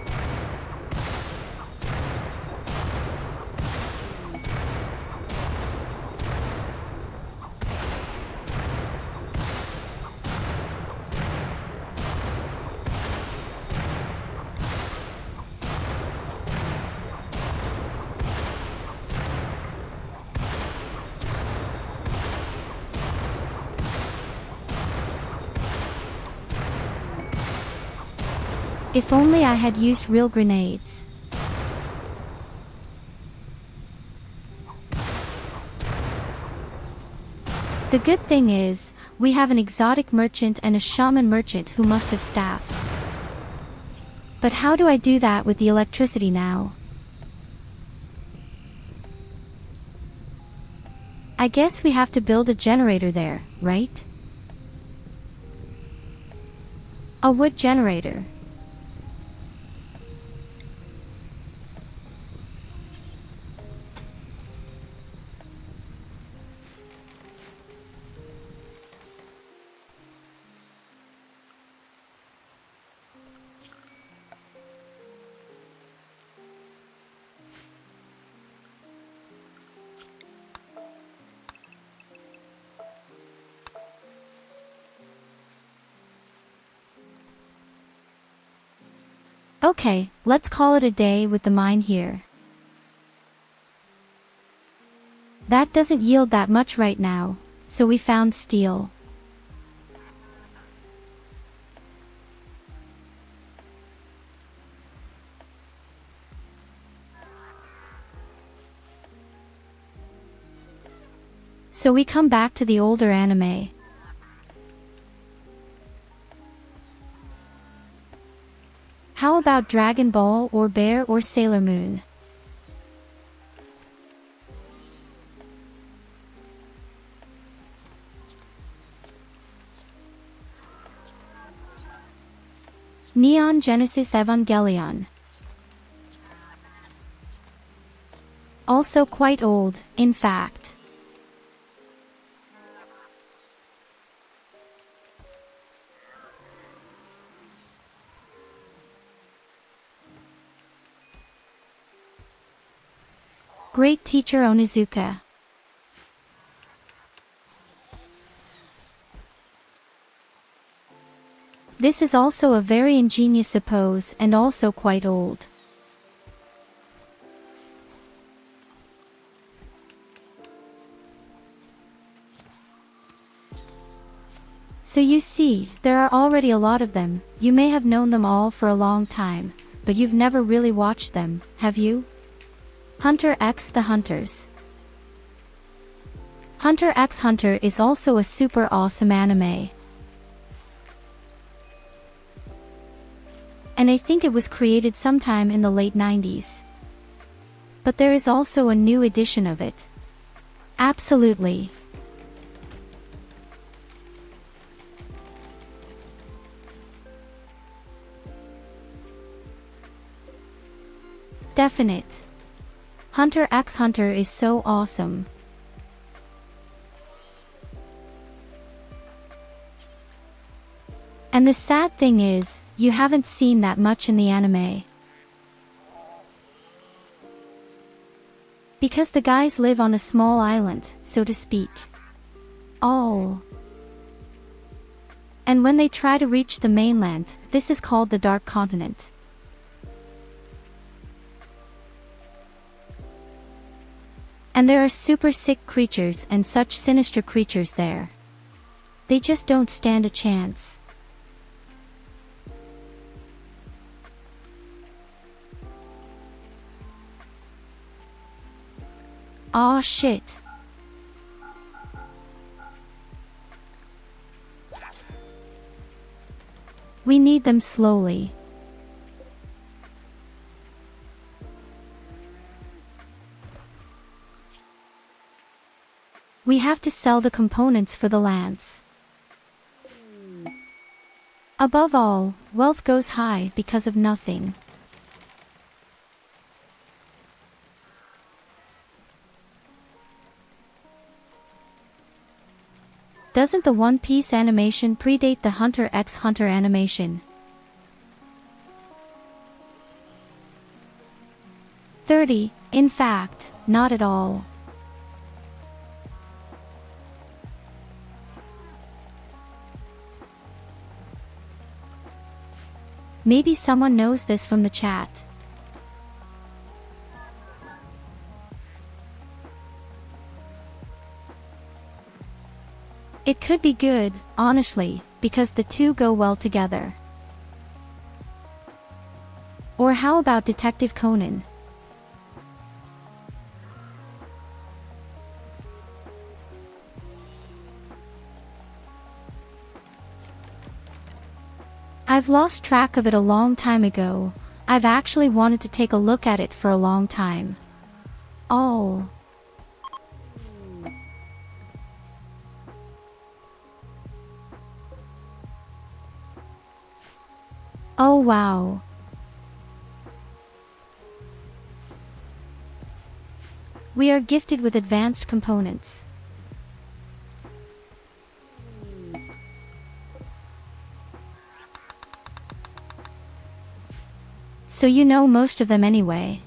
If only I had used real grenades. The good thing is, we have an exotic merchant and a shaman merchant who must have staffs. But how do I do that with the electricity now? I guess we have to build a generator there, right? A wood generator. Okay, let's call it a day with the mine here. That doesn't yield that much right now, so we found steel. So we come back to the older anime. How about Dragon Ball or Bear or Sailor Moon? Neon Genesis Evangelion. Also quite old, in fact. Great Teacher Onizuka. This is also a very ingenious pose and also quite old. So you see, there are already a lot of them. You may have known them all for a long time, but you've never really watched them, have you? Hunter x the Hunters. Hunter x Hunter is also a super awesome anime. And I think it was created sometime in the late 90s. But there is also a new edition of it. Absolutely. Definite. Hunter x Hunter is so awesome. And the sad thing is, you haven't seen that much in the anime. Because the guys live on a small island, so to speak. Oh. And when they try to reach the mainland, this is called the Dark Continent. And there are super sick creatures and such sinister creatures there. They just don't stand a chance. Aw shit. We need them slowly. We have to sell the components for the lance. Above all, wealth goes high because of nothing. Doesn't the One Piece animation predate the Hunter x Hunter animation? 30, in fact, not at all. Maybe someone knows this from the chat. It could be good, honestly, because the two go well together. Or how about Detective Conan? I've lost track of it a long time ago. I've actually wanted to take a look at it for a long time. Oh. Oh wow. We are gifted with advanced components. So you know most of them anyway.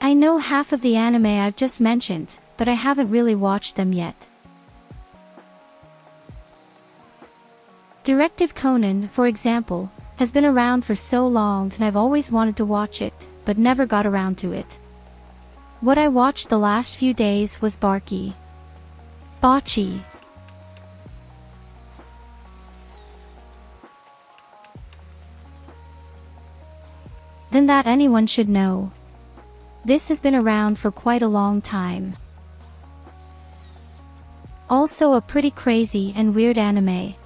I know half of the anime I've just mentioned, but I haven't really watched them yet. Directive Conan, for example, has been around for so long and I've always wanted to watch it, but never got around to it. What I watched the last few days was Bocce. Then that anyone should know. This has been around for quite a long time. Also a pretty crazy and weird anime.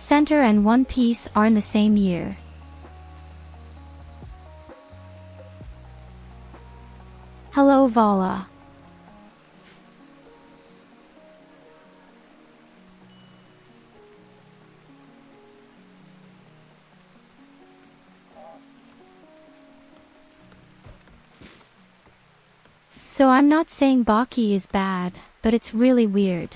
Center and One Piece are in the same year. Hello Vala. So I'm not saying Bocce is bad, but it's really weird.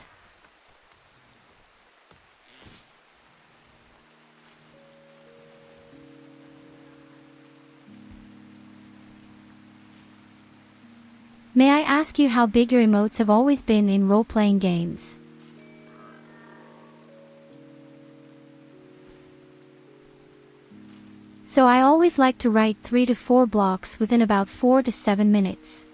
May I ask you how big your emotes have always been in role-playing games? So I always like to write 3 to 4 blocks within about 4 to 7 minutes.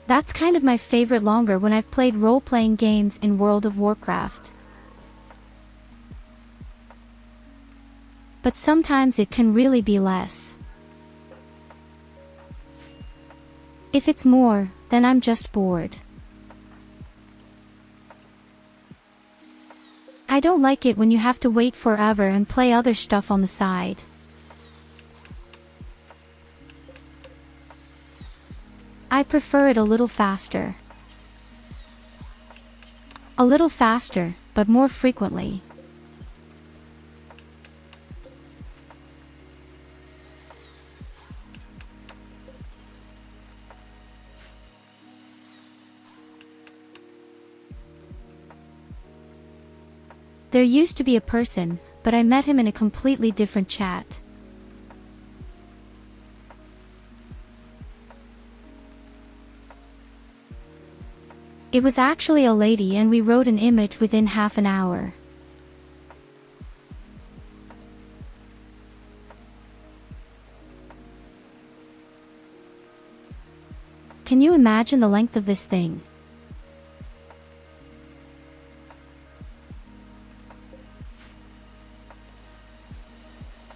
That's kind of my favorite longer when I've played role-playing games in World of Warcraft. But sometimes it can really be less. If it's more, then I'm just bored. I don't like it when you have to wait forever and play other stuff on the side. I prefer it a little faster. A little faster, but more frequently. There used to be a person, but I met him in a completely different chat. It was actually a lady and we wrote an image within half an hour. Can you imagine the length of this thing?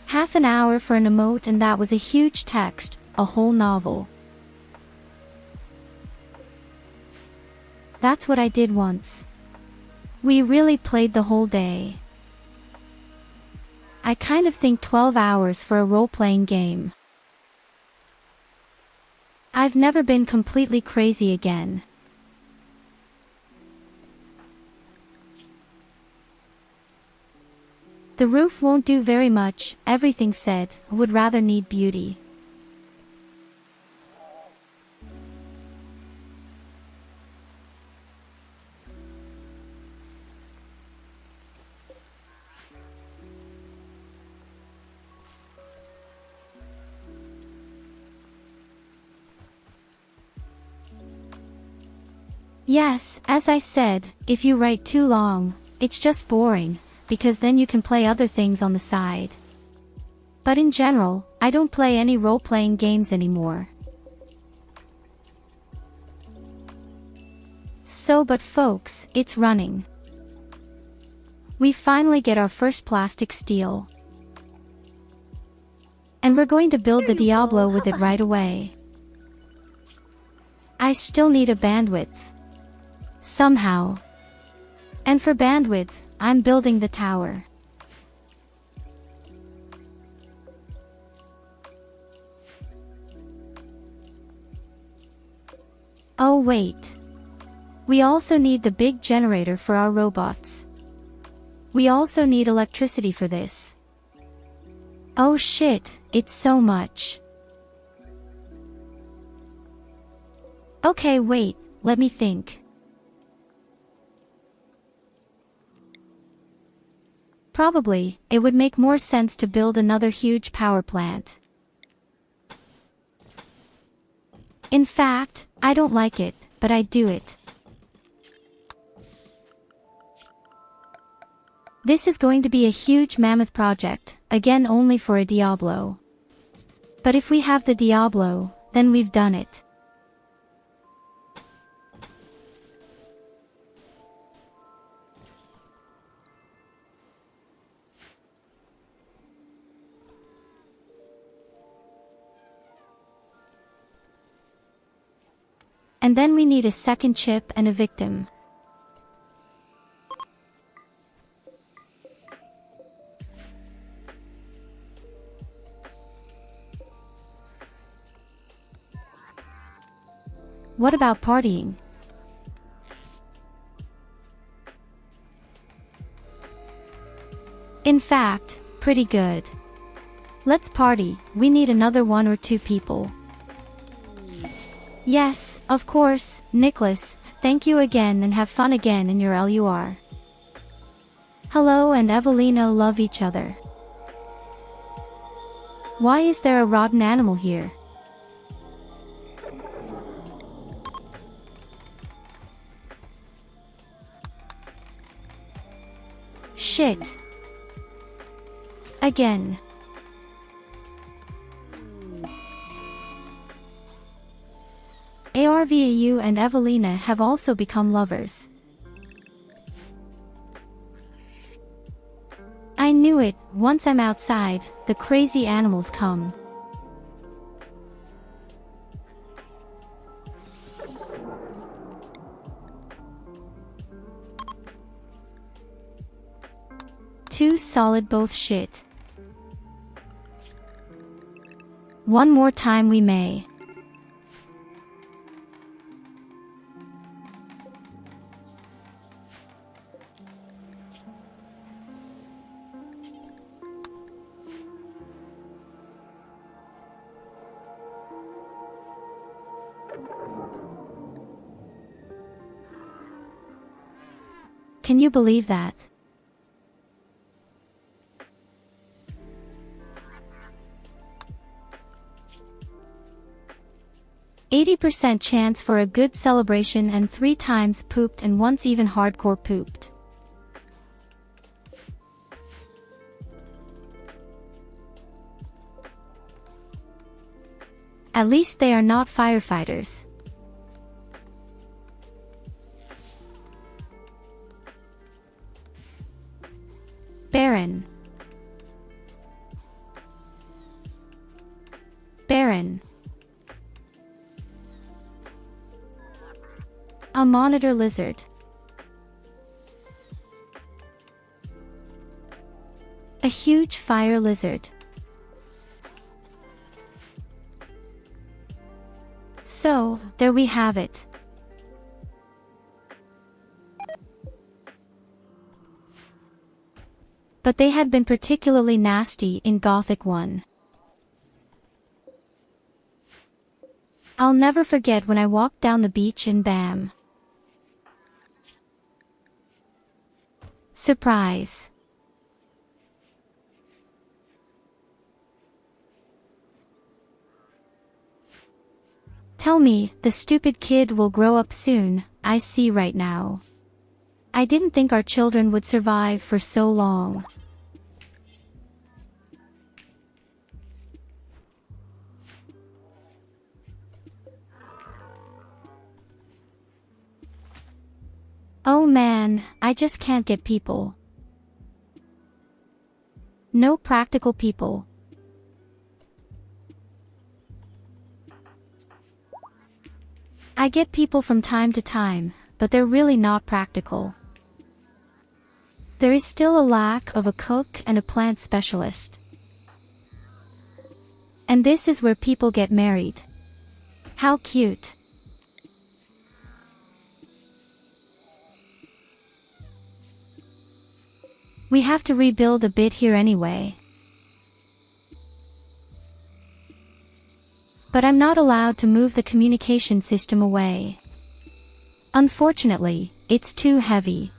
Half an hour for an emote, and that was a huge text, a whole novel. That's what I did once. We really played the whole day. I kind of think 12 hours for a role-playing game. I've never been completely crazy again. The roof won't do very much, everything said, would rather need beauty. Yes, as I said, if you write too long, it's just boring, because then you can play other things on the side. But in general, I don't play any role-playing games anymore. So but folks, it's running. We finally get our first plastic steel. And we're going to build the Diablo with it right away. I still need a bandwidth. Somehow. And for bandwidth, I'm building the tower. Oh wait. We also need the big generator for our robots. We also need electricity for this. Oh shit, it's so much. Okay, wait, let me think. Probably, it would make more sense to build another huge power plant. In fact, I don't like it, but I do it. This is going to be a huge mammoth project, again only for a Diablo. But if we have the Diablo, then we've done it. And then we need a second chip and a victim. What about partying? In fact, pretty good. Let's party, we need another 1 or 2 people. Yes, of course, Nicholas, thank you again and have fun again in your LUR. Hello and Evelina love each other. Why is there a rotten animal here? Shit. Again. Arvau and Evelina have also become lovers. I knew it, once I'm outside, the crazy animals come. Too solid both shit. One more time we may. Can you believe that? %80 chance for a good celebration and 3 times pooped and once even hardcore pooped. At least they are not firefighters. Baron. Baron. A monitor lizard. A huge fire lizard. So, there we have it. But they had been particularly nasty in Gothic 1. I'll never forget when I walked down the beach and bam. Surprise. Tell me, the stupid kid will grow up soon, I see right now. I didn't think our children would survive for so long. Oh man, I just can't get people. No practical people. I get people from time to time, but they're really not practical. There is still a lack of a cook and a plant specialist. And this is where people get married. How cute. We have to rebuild a bit here anyway. But I'm not allowed to move the communication system away. Unfortunately, it's too heavy.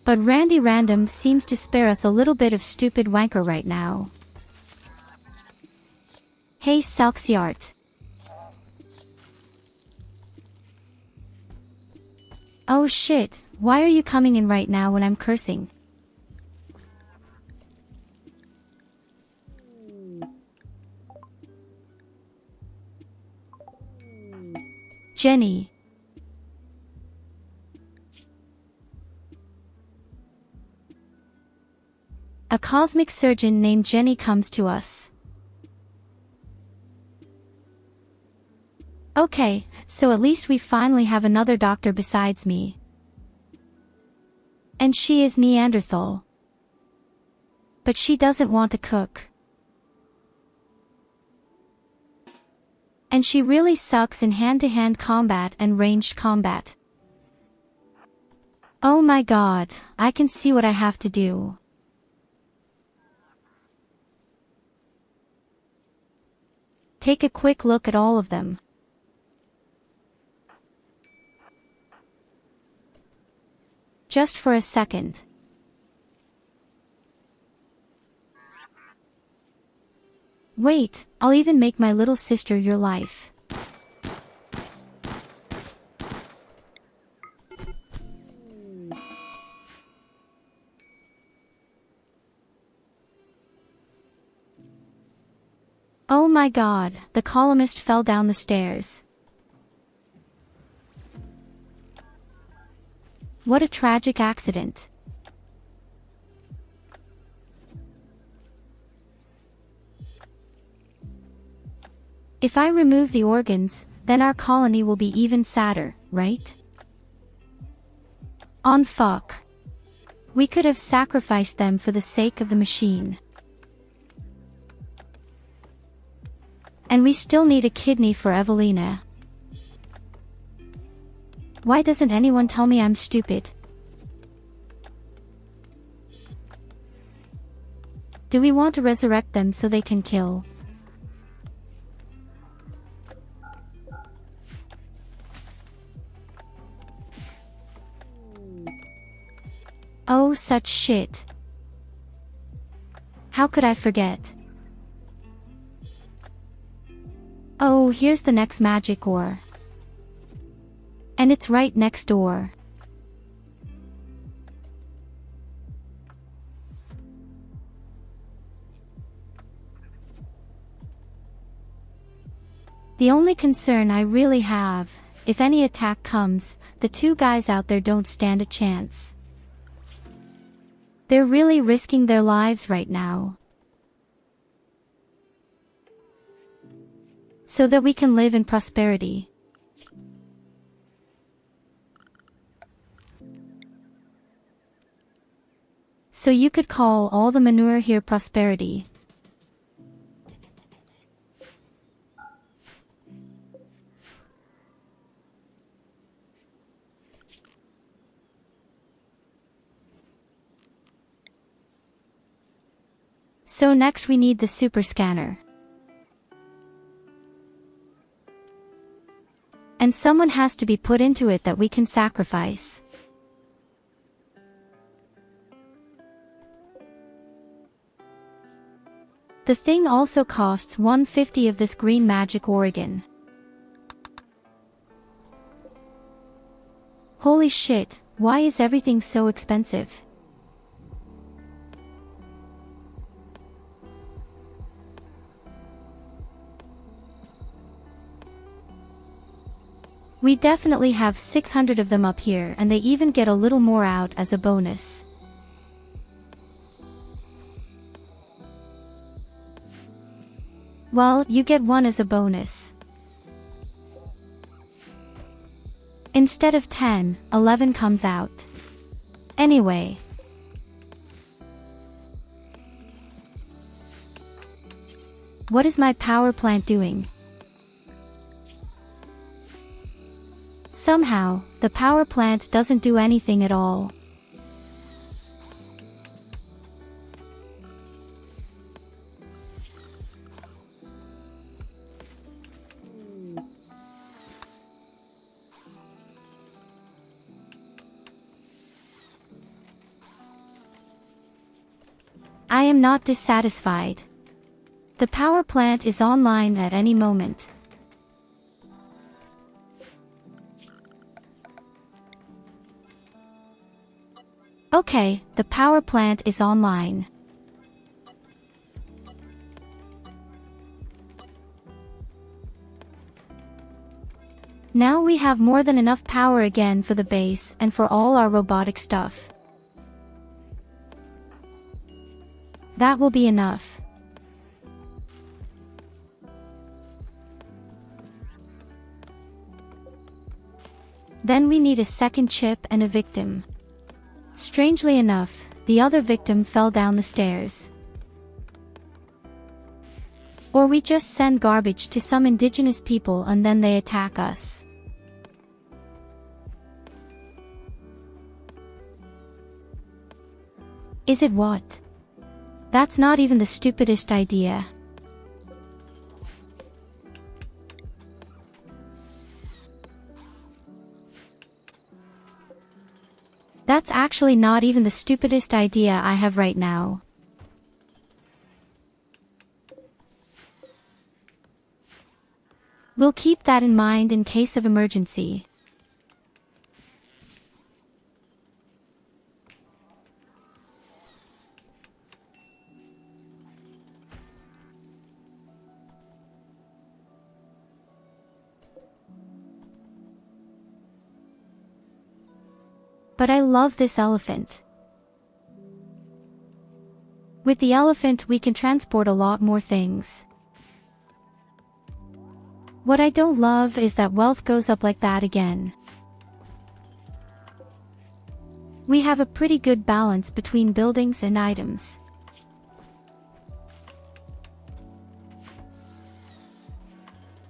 But Randy Random seems to spare us a little bit of stupid wanker right now. Hey Salxiart. Oh shit, why are you coming in right now when I'm cursing? Jenny. A cosmic surgeon named Jenny comes to us. Okay, so at least we finally have another doctor besides me. And she is Neanderthal. But she doesn't want to cook. And she really sucks in hand-to-hand combat and ranged combat. Oh my god, I can see what I have to do. Take a quick look at all of them. Just for a second. Wait, I'll even make my little sister your life. Oh my god, the columnist fell down the stairs. What a tragic accident. If I remove the organs, then our colony will be even sadder, right? On fuck. We could have sacrificed them for the sake of the machine. And we still need a kidney for Evelina. Why doesn't anyone tell me I'm stupid? Do we want to resurrect them so they can kill? Oh, such shit. How could I forget? Oh, here's the next magic ore. And it's right next door. The only concern I really have, if any attack comes, the two guys out there don't stand a chance. They're really risking their lives right now. So that we can live in prosperity. So you could call all the manure here prosperity. So next we need the super scanner. And someone has to be put into it that we can sacrifice. The thing also costs 150 of this green magic organ. Holy shit, why is everything so expensive? We definitely have 600 of them up here, and they even get a little more out as a bonus. Well, you get one as a bonus. Instead of 10, 11 comes out. Anyway. What is my power plant doing? Somehow, the power plant doesn't do anything at all. I am not dissatisfied. The power plant is online at any moment. Okay, the power plant is online. Now we have more than enough power again for the base and for all our robotic stuff. That will be enough. Then we need a second chip and a victim. Strangely enough, the other victim fell down the stairs. Or we just send garbage to some indigenous people and then they attack us. Is it what? That's not even the stupidest idea. That's actually not even the stupidest idea I have right now. We'll keep that in mind in case of emergency. But I love this elephant. With the elephant we can transport a lot more things. What I don't love is that wealth goes up like that again. We have a pretty good balance between buildings and items.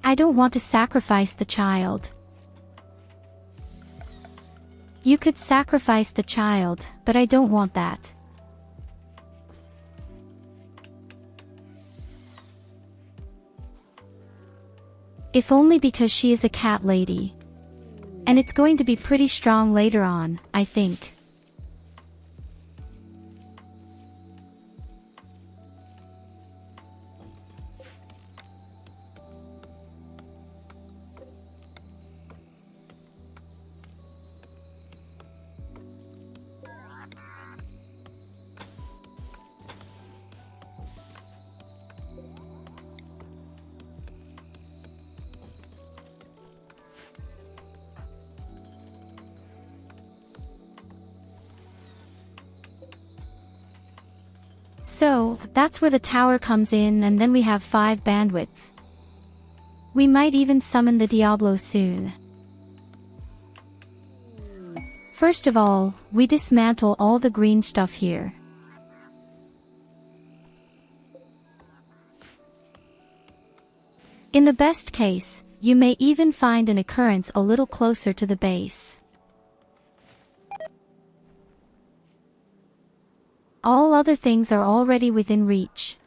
I don't want to sacrifice the child. You could sacrifice the child, but I don't want that. If only because she is a cat lady. And it's going to be pretty strong later on, I think. So, that's where the tower comes in, and then we have 5 bandwidth. We might even summon the Diablo soon. First of all, we dismantle all the green stuff here. In the best case, you may even find an occurrence a little closer to the base. All other things are already within reach.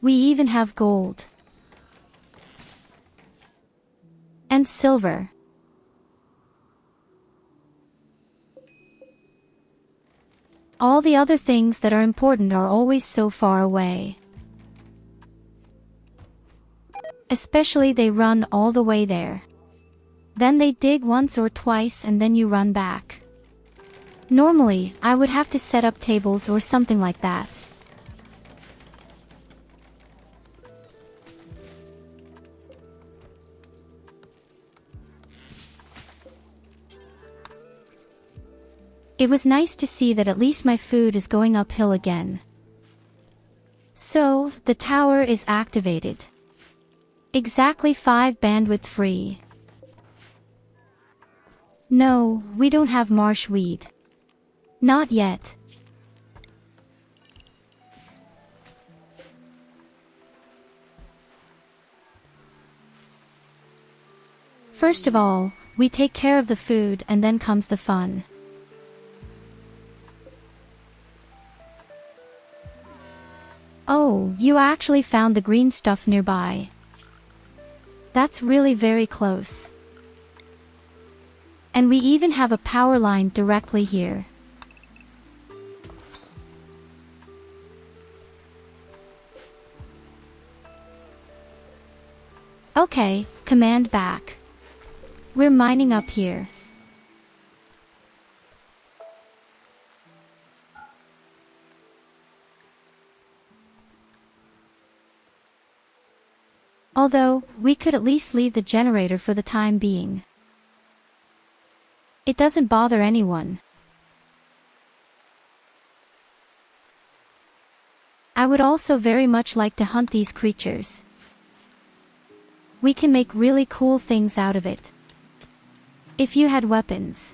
We even have gold. And silver. All the other things that are important are always so far away. Especially they run all the way there. Then they dig once or twice and then you run back. Normally, I would have to set up tables or something like that. It was nice to see that at least my food is going uphill again. So, the tower is activated. Exactly 5 bandwidth free. No, we don't have marsh weed. Not yet. First of all, we take care of the food and then comes the fun. Oh, you actually found the green stuff nearby. That's really very close. And we even have a power line directly here. Okay, command back. We're mining up here. Although, we could at least leave the generator for the time being. It doesn't bother anyone. I would also very much like to hunt these creatures. We can make really cool things out of it. If you had weapons.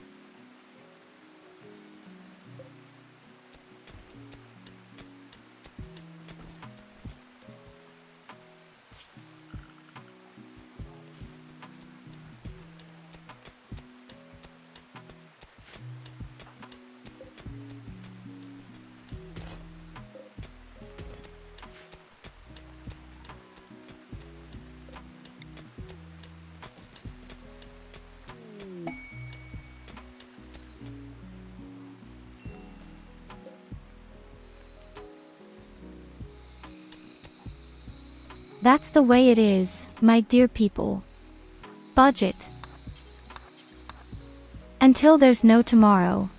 That's the way it is, my dear people. Budget. Until there's no tomorrow.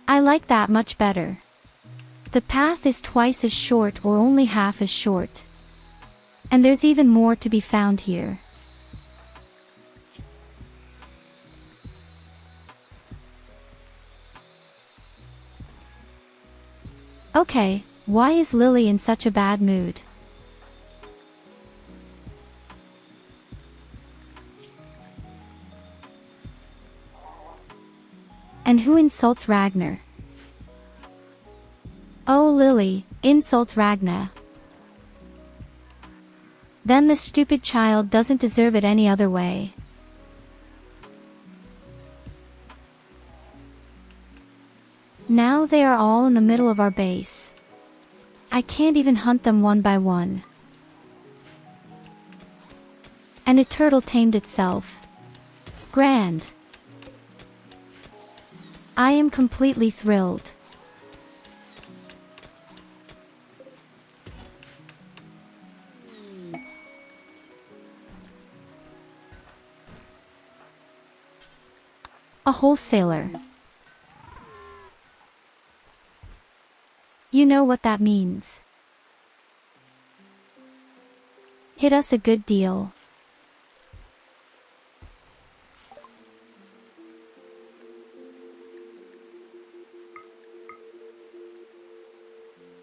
I like that much better. The path is twice as short or only half as short. And there's even more to be found here. Okay, why is Lily in such a bad mood? And who insults Ragnar? Oh, Lily, insults Ragnar. Then the stupid child doesn't deserve it any other way. Now they are all in the middle of our base. I can't even hunt them one by one. And a turtle tamed itself. Grand. I am completely thrilled. A wholesaler. You know what that means. Hit us a good deal.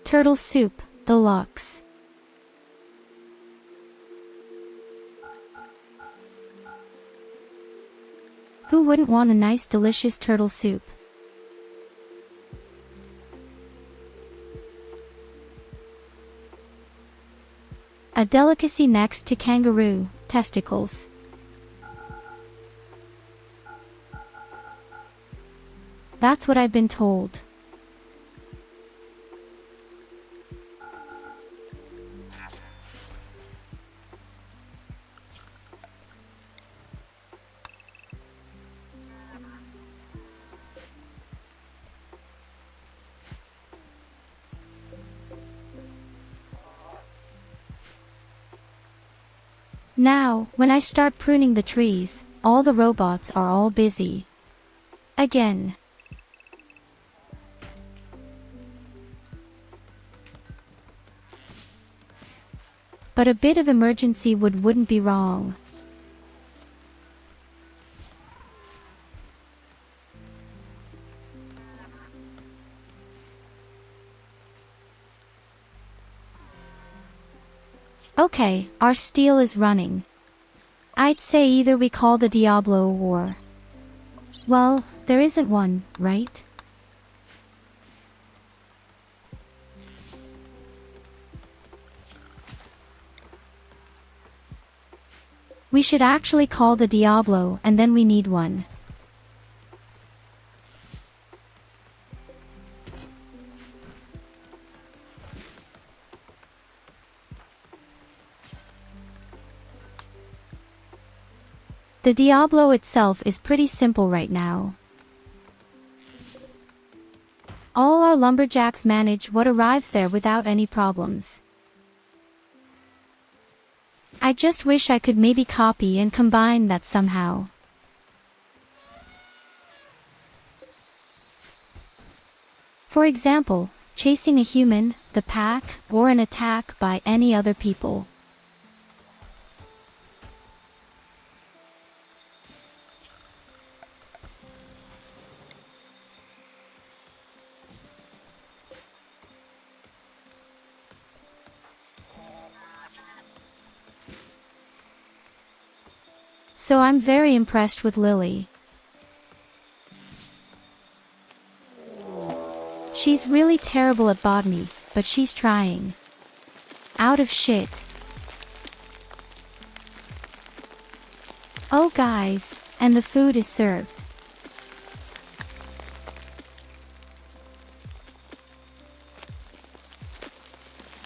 Turtle soup, deluxe. Who wouldn't want a nice delicious turtle soup? A delicacy next to kangaroo testicles. That's what I've been told. Now, when I start pruning the trees, all the robots are all busy. Again. But a bit of emergency wood wouldn't be wrong. Okay, our steel is running. I'd say either we call the Diablo or... Well, there isn't one, right? We should actually call the Diablo and then we need one. The Diablo itself is pretty simple right now. All our lumberjacks manage what arrives there without any problems. I just wish I could maybe copy and combine that somehow. For example, chasing a human, the pack, or an attack by any other people. So I'm very impressed with Lily. She's really terrible at botany, but she's trying. Out of shit. Oh guys, and the food is served.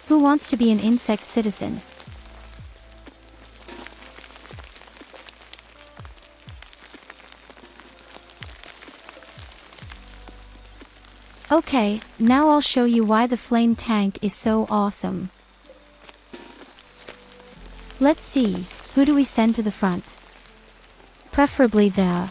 Who wants to be an insect citizen? Okay, now I'll show you why the flame tank is so awesome. Let's see, who do we send to the front? Preferably the...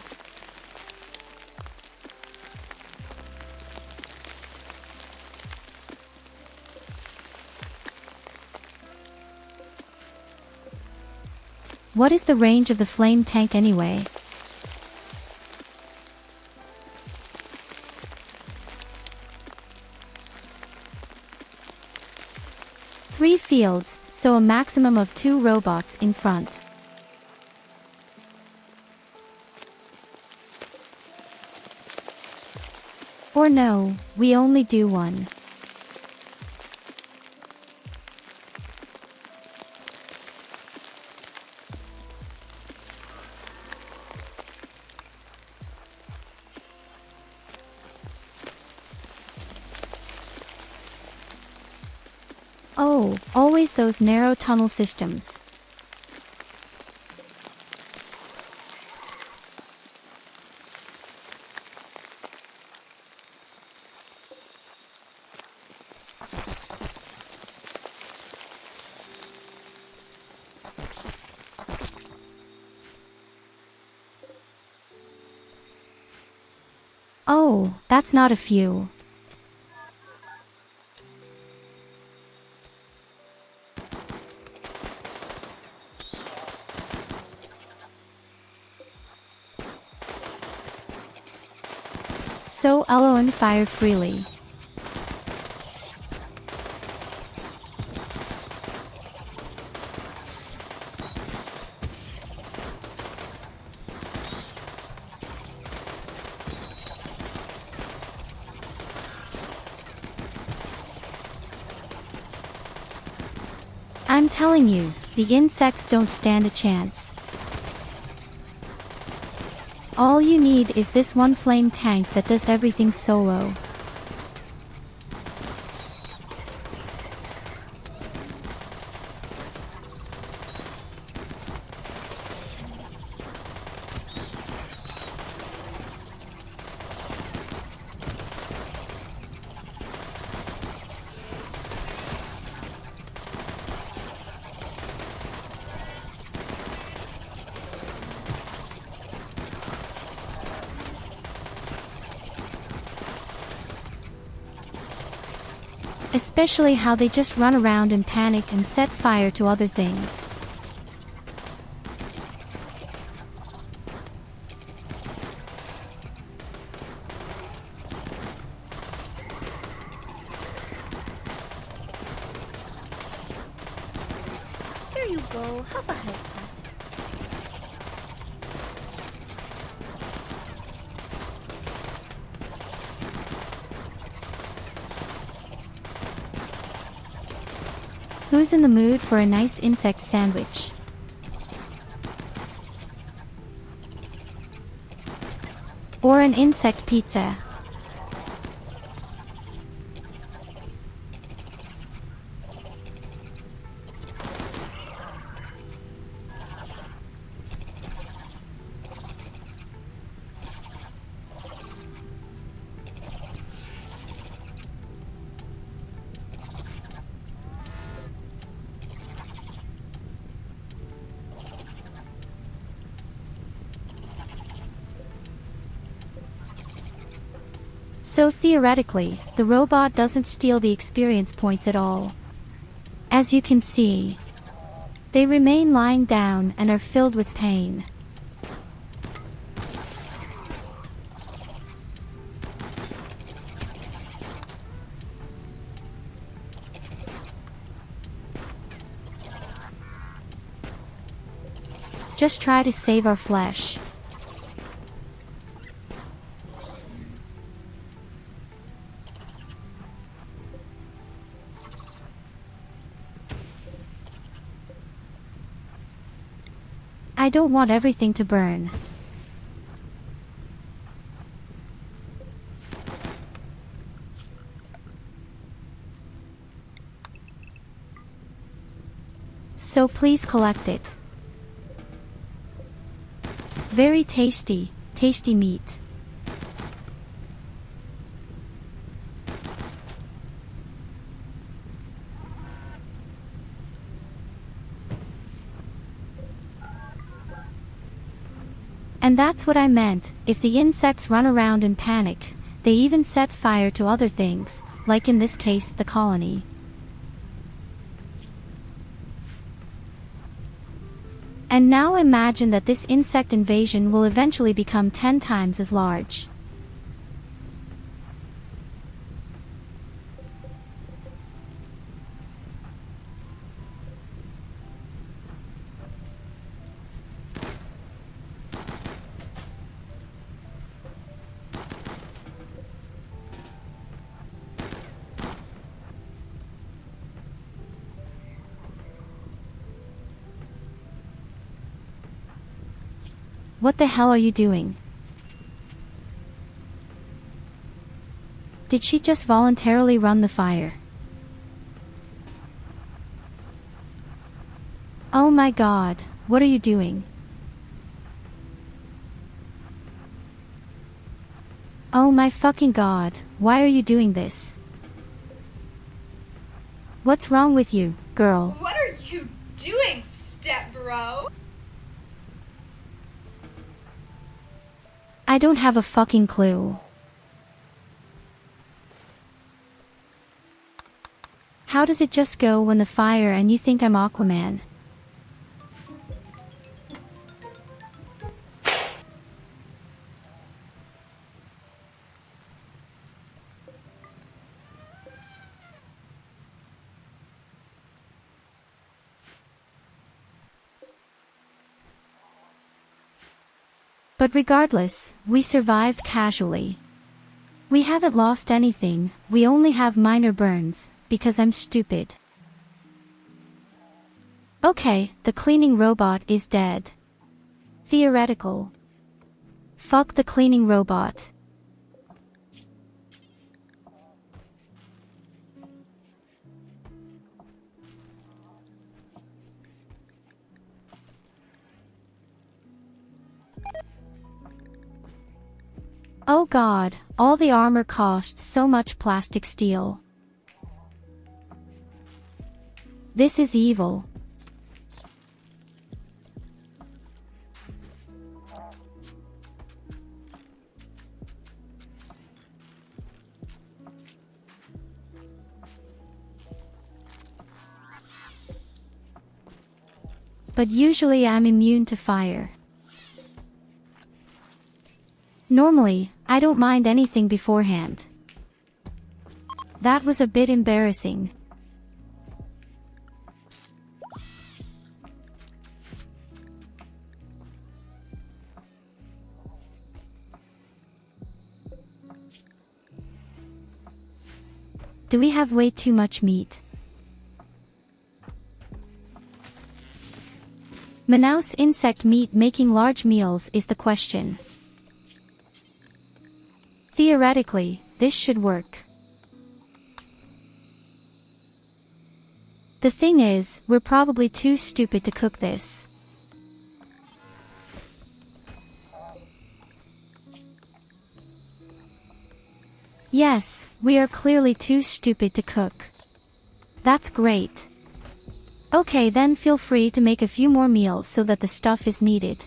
What is the range of the flame tank anyway? Three fields, so a maximum of 2 robots in front. Or no, we only do 1. Oh, always those narrow tunnel systems. Oh, that's not a few. So Eloan fire freely. I'm telling you, the insects don't stand a chance. All you need is this one flame tank that does everything solo. Especially how they just run around and panic and set fire to other things. Here you go, have a head pat. Who's in the mood for a nice insect sandwich? Or an insect pizza? So theoretically, the robot doesn't steal the experience points at all. As you can see, they remain lying down and are filled with pain. Just try to save our flesh. I don't want everything to burn. So please collect it. Very tasty, tasty meat. And that's what I meant. If the insects run around in panic, they even set fire to other things, like in this case the colony. And now imagine that this insect invasion will eventually become 10 times as large. What the hell are you doing? Did she just voluntarily run the fire? Oh my god, what are you doing? Oh my fucking god, why are you doing this? What's wrong with you, girl? What are you doing, step bro? I don't have a fucking clue. How does it just go when the fire and you think I'm Aquaman? But regardless, we survived casually. We haven't lost anything, we only have minor burns, because I'm stupid. Okay, the cleaning robot is dead. Theoretical. Fuck the cleaning robot. Oh god, all the armor costs so much plastic steel. This is evil. But usually I'm immune to fire. Normally, I don't mind anything beforehand. That was a bit embarrassing. Do we have way too much meat? Manaus insect meat making large meals is the question. Theoretically, this should work. The thing is, we're probably too stupid to cook this. Yes, we are clearly too stupid to cook. That's great. Okay, then feel free to make a few more meals so that the stuff is needed.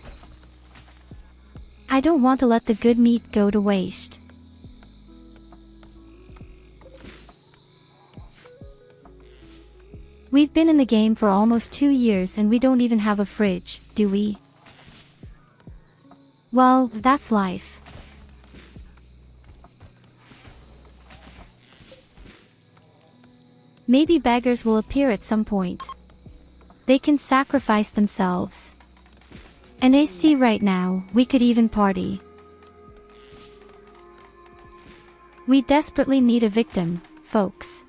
I don't want to let the good meat go to waste. We've been in the game for almost 2 years and we don't even have a fridge, do we? Well, that's life. Maybe beggars will appear at some point. They can sacrifice themselves. And I see right now, we could even party. We desperately need a victim, folks.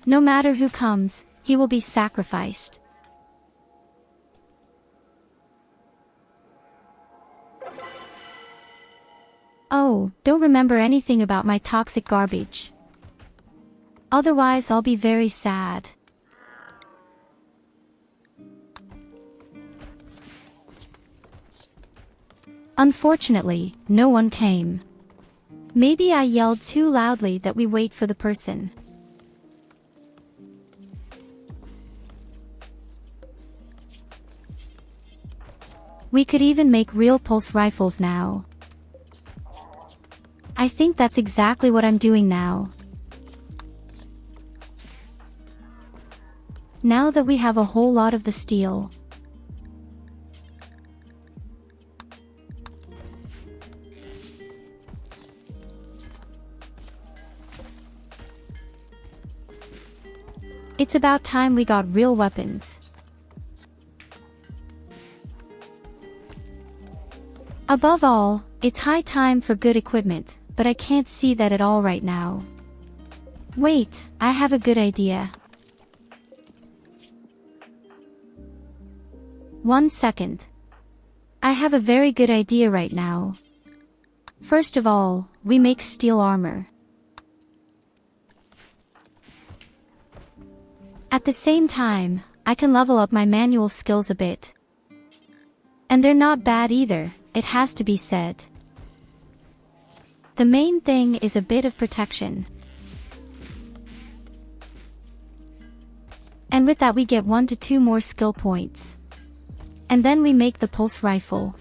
No matter who comes, he will be sacrificed. Oh, don't remember anything about my toxic garbage. Otherwise I'll be very sad. Unfortunately, no one came. Maybe I yelled too loudly that we wait for the person. We could even make real pulse rifles now. I think that's exactly what I'm doing now. Now that we have a whole lot of the steel. It's about time we got real weapons. Above all, it's high time for good equipment, but I can't see that at all right now. Wait, I have a good idea. 1 second. I have a very good idea right now. First of all, we make steel armor. At the same time, I can level up my manual skills a bit. And they're not bad either, it has to be said. The main thing is a bit of protection. And with that we get 1 to 2 more skill points. And then we make the pulse rifle.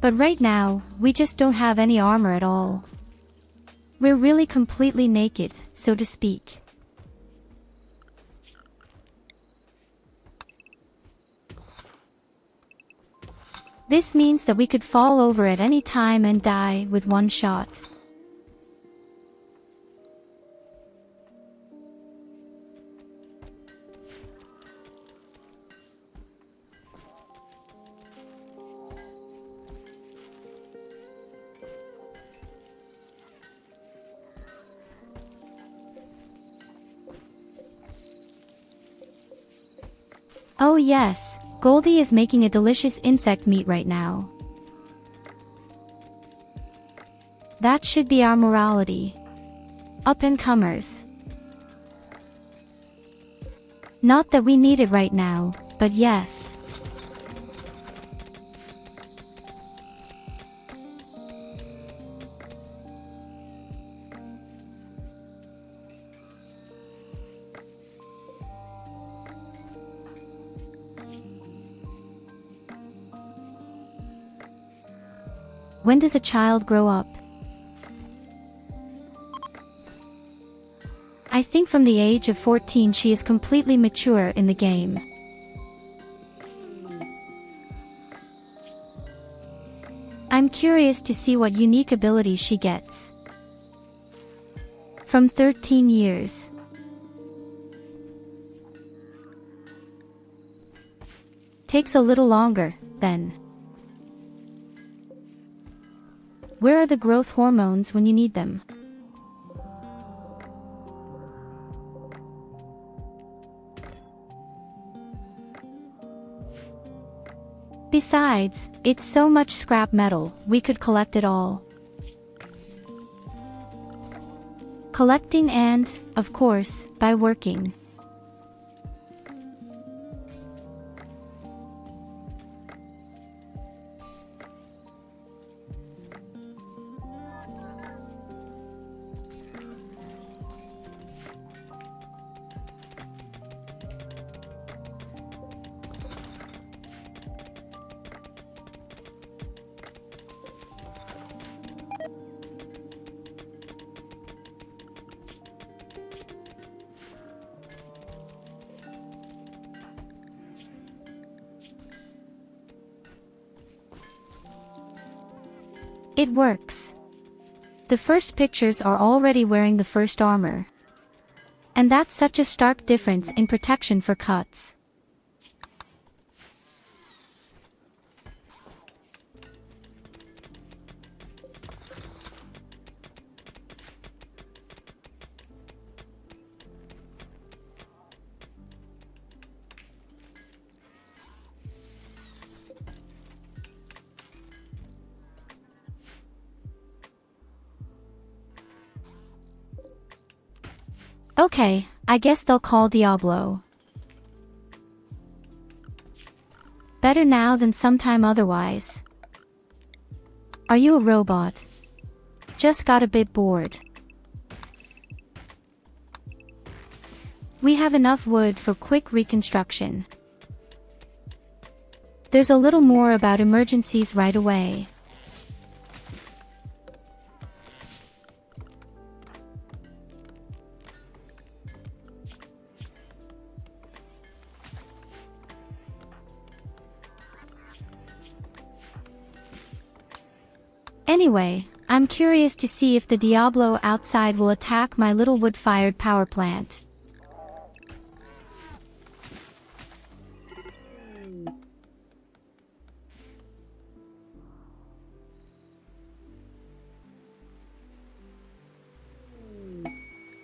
But right now, we just don't have any armor at all. We're really completely naked, so to speak. This means that we could fall over at any time and die with 1 shot. Oh yes, Goldie is making a delicious insect meat right now. That should be our morality. Up-and-comers. Not that we need it right now, but yes. When does a child grow up? I think from the age of 14 she is completely mature in the game. I'm curious to see what unique abilities she gets. From 13 years. Takes a little longer, then. Where are the growth hormones when you need them? Besides, it's so much scrap metal, we could collect it all. Collecting and, of course, by working. It works. The first pictures are already wearing the first armor. And that's such a stark difference in protection for cuts. Okay, I guess they'll call Diablo. Better now than sometime otherwise. Are you a robot? Just got a bit bored. We have enough wood for quick reconstruction. There's a little more about emergencies right away. Anyway, I'm curious to see if the Diablo outside will attack my little wood-fired power plant.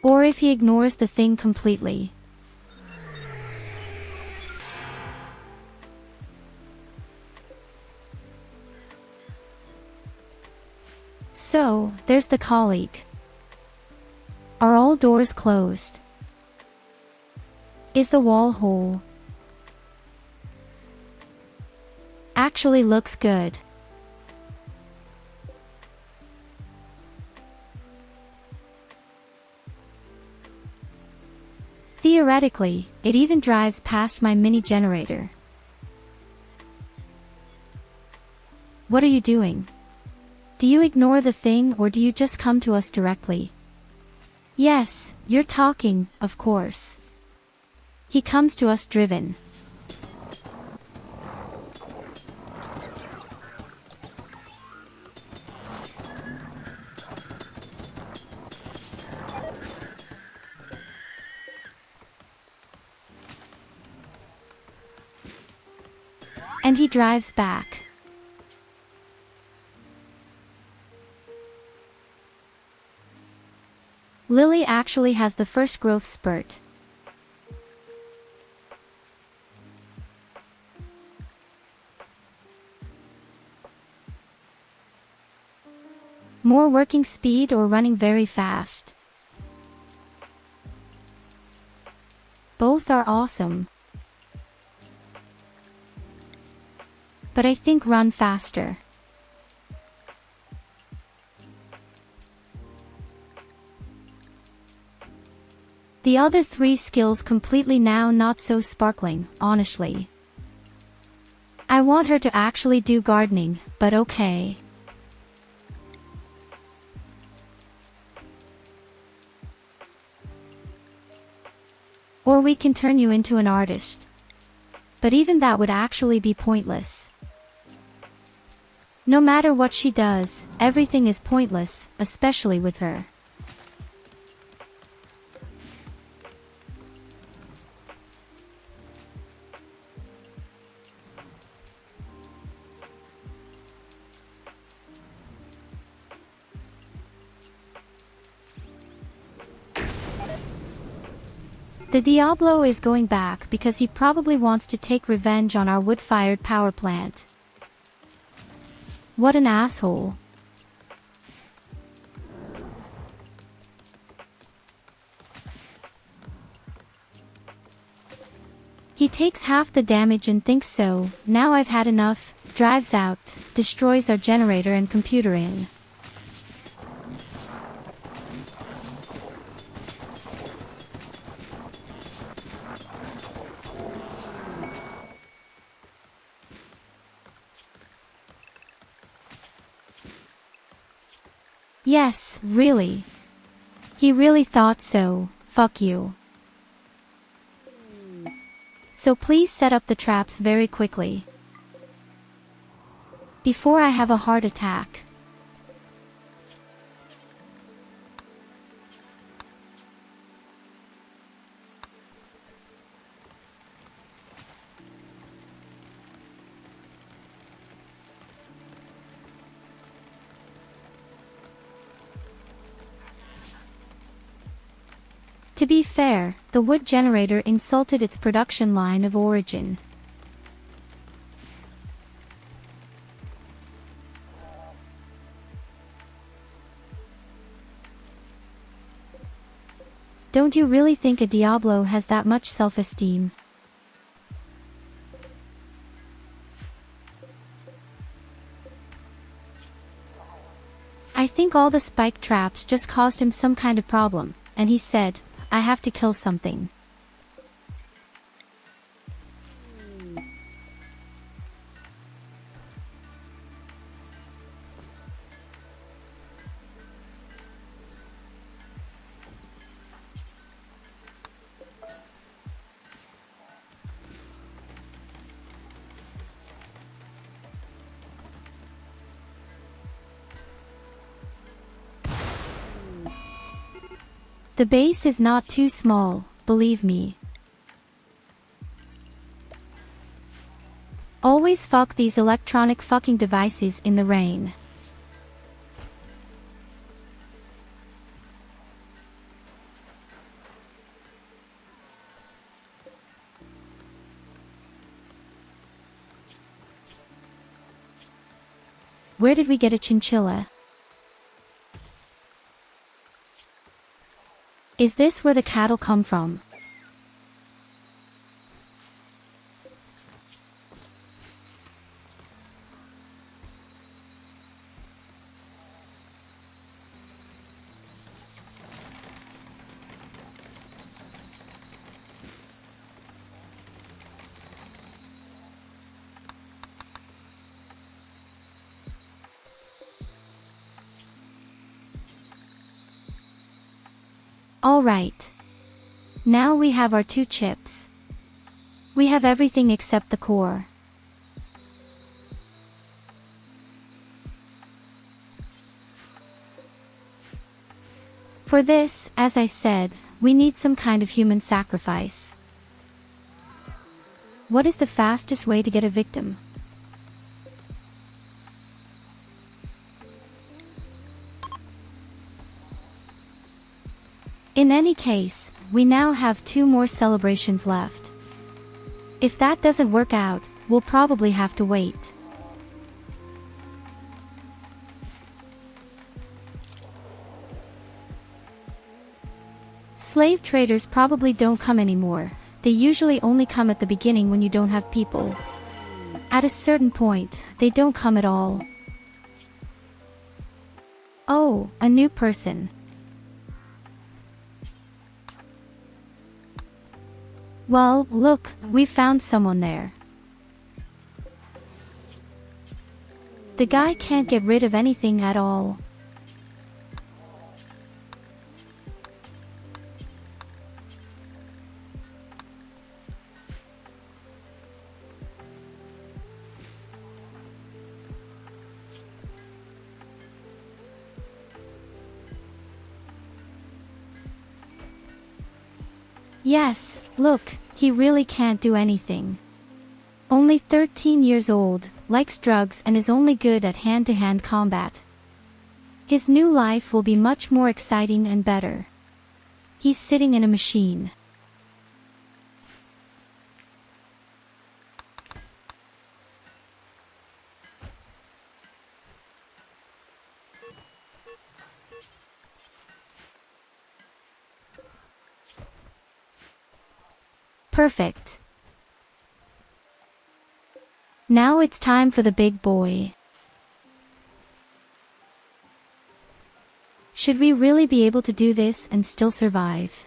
Or if he ignores the thing completely. So, there's the colleague. Are all doors closed? Is the wall whole? Actually looks good. Theoretically, it even drives past my mini generator. What are you doing? Do you ignore the thing or do you just come to us directly? Yes, you're talking, of course. He comes to us driven. And he drives back. Lily actually has the first growth spurt. More working speed or running very fast? Both are awesome. But I think run faster. The other three skills completely now not so sparkling, honestly. I want her to actually do gardening, but okay. Or we can turn you into an artist. But even that would actually be pointless. No matter what she does, everything is pointless, especially with her. The Diablo is going back because he probably wants to take revenge on our wood-fired power plant. What an asshole. He takes half the damage and thinks so, now I've had enough, drives out, destroys our generator and computer in. Yes, really. He really thought so, fuck you. So please set up the traps very quickly. Before I have a heart attack. To be fair, the wood generator insulted its production line of origin. Don't you really think a Diablo has that much self-esteem? I think all the spike traps just caused him some kind of problem, and he said, I have to kill something. The base is not too small, believe me. Always fuck these electronic fucking devices in the rain. Where did we get a chinchilla? Is this where the cattle come from? Alright. Now we have our 2 chips. We have everything except the core. For this, as I said, we need some kind of human sacrifice. What is the fastest way to get a victim? In any case, we now have 2 more celebrations left. If that doesn't work out, we'll probably have to wait. Slave traders probably don't come anymore. They usually only come at the beginning when you don't have people. At a certain point, they don't come at all. Oh, a new person. Well, look, we found someone there. The guy can't get rid of anything at all. Yes, look, he really can't do anything. Only 13 years old, likes drugs and is only good at hand-to-hand combat. His new life will be much more exciting and better. He's sitting in a machine. Perfect. Now it's time for the big boy. Should we really be able to do this and still survive?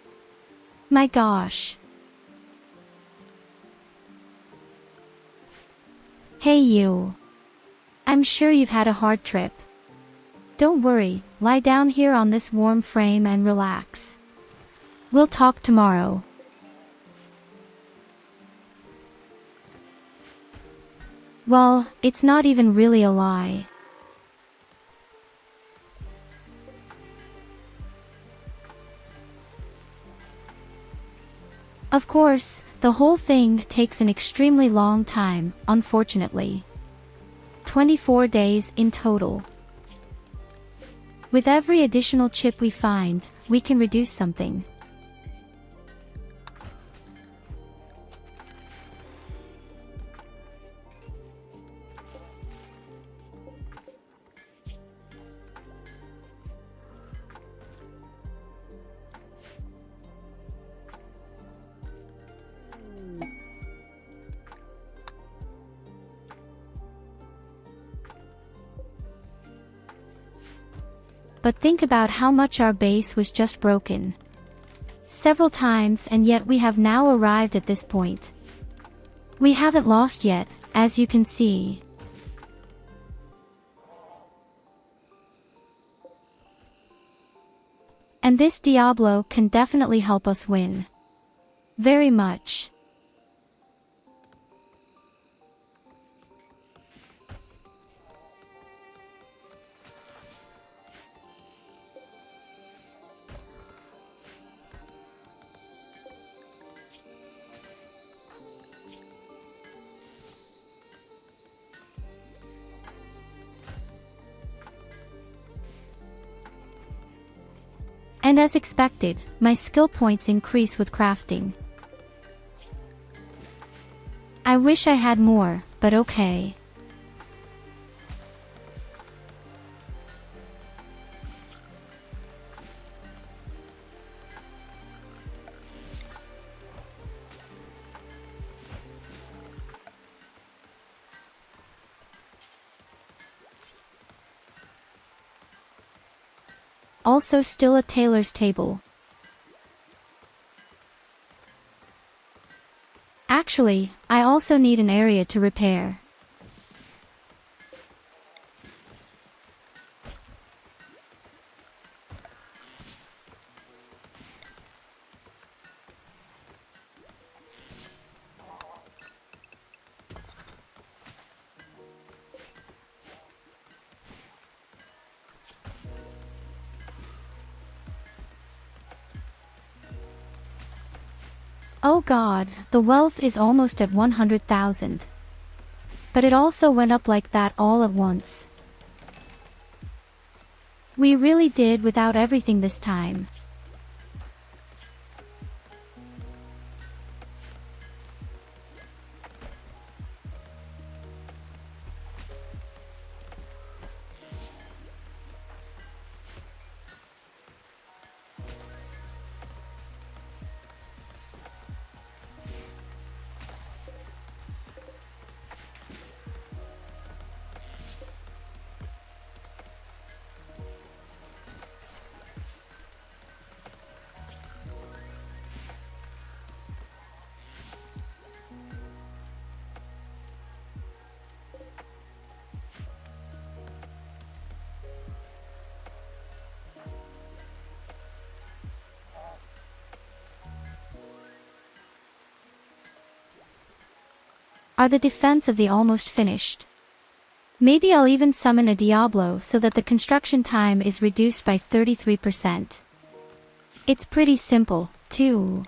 My gosh. Hey you. I'm sure you've had a hard trip. Don't worry, lie down here on this warm frame and relax. We'll talk tomorrow. Well, it's not even really a lie. Of course, the whole thing takes an extremely long time, unfortunately. 24 days in total. With every additional chip we find, we can reduce something. But think about how much our base was just broken. Several times, and yet we have now arrived at this point. We haven't lost yet, as you can see. And this Diablo can definitely help us win. Very much. And as expected, my skill points increase with crafting. I wish I had more, but okay. Also still a tailor's table. Actually, I also need an area to repair. Oh god, the wealth is almost at 100,000. But it also went up like that all at once. We really did without everything this time. Are the defense of the almost finished? Maybe I'll even summon a Diablo so that the construction time is reduced by 33%. It's pretty simple, too.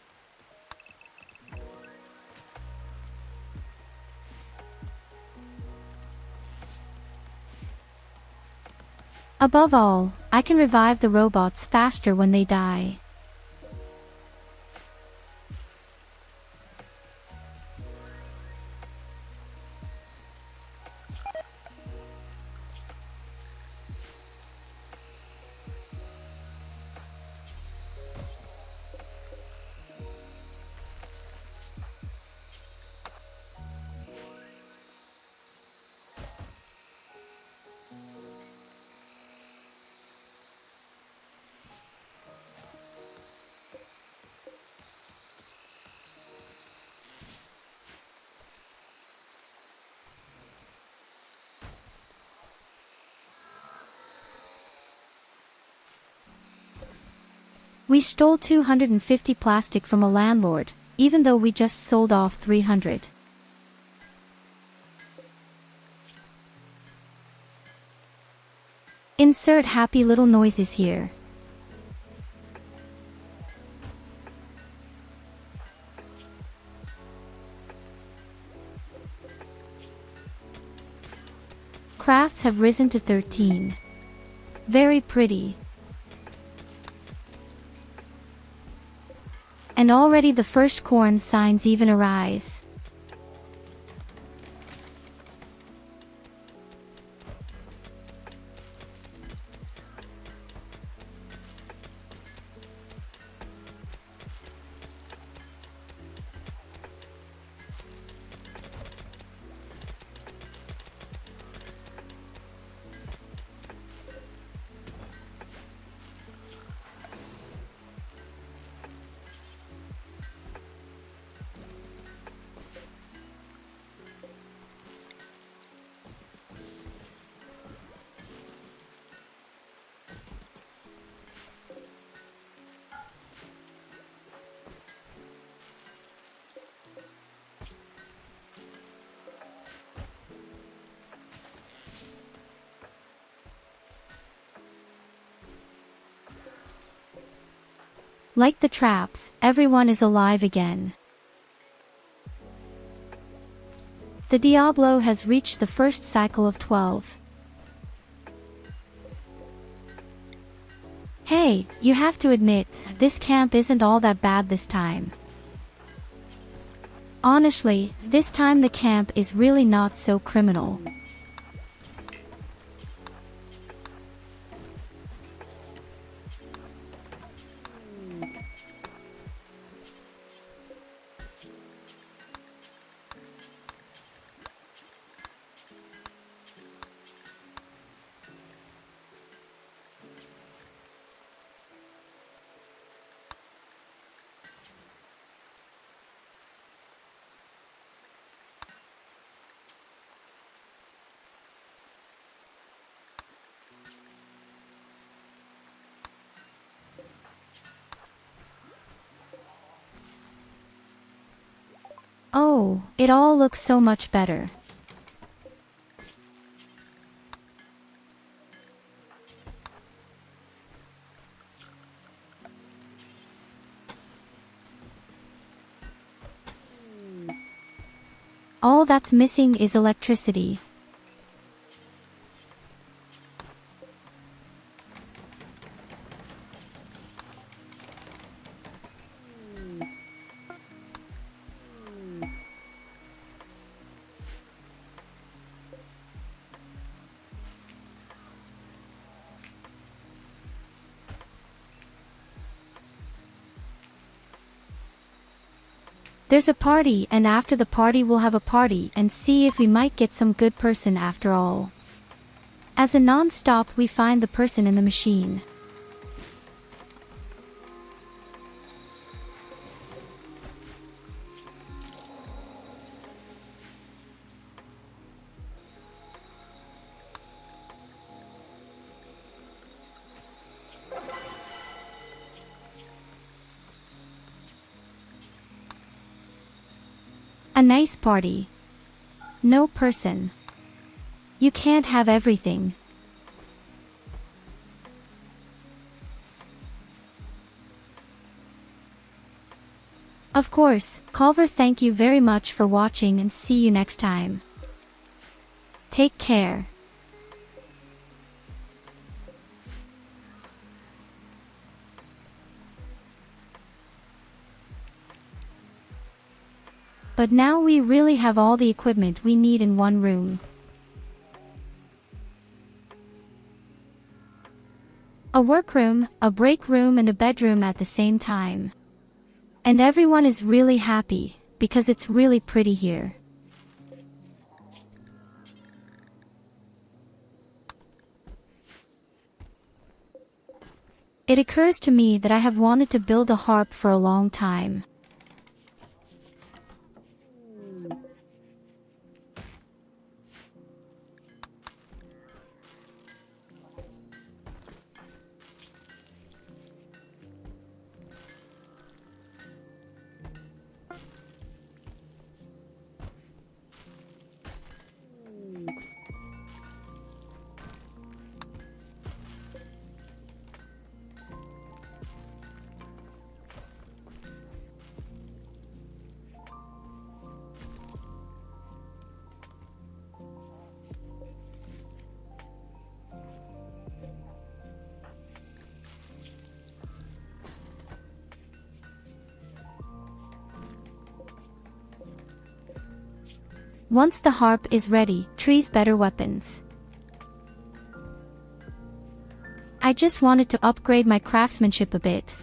Above all, I can revive the robots faster when they die. We stole 250 plastic from a landlord, even though we just sold off 300. Insert happy little noises here. Crafts have risen to 13. Very pretty. And already the first corn signs even arise. Like the traps, everyone is alive again. The Diablo has reached the first cycle of 12. Hey, you have to admit, this camp isn't all that bad this time. Honestly, this time the camp is really not so criminal. Oh, it all looks so much better. All that's missing is electricity. There's a party, and after the party we'll have a party and see if we might get some good person after all. As a non-stop we find the person in the machine. A nice party. No person. You can't have everything. Of course, Culver, thank you very much for watching and see you next time. Take care. But now we really have all the equipment we need in one room. A workroom, a break room and a bedroom at the same time. And everyone is really happy, because it's really pretty here. It occurs to me that I have wanted to build a harp for a long time. Once the harp is ready, trees better weapons. I just wanted to upgrade my craftsmanship a bit.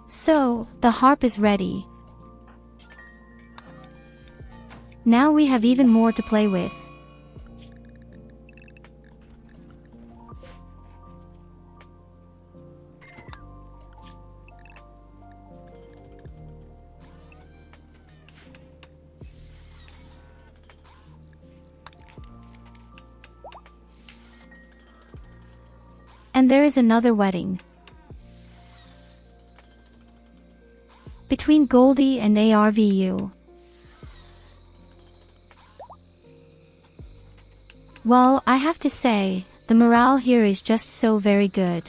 So, the harp is ready. Now we have even more to play with. And there is another wedding. between Goldie and ARVU. Well, I have to say, the morale here is just so very good.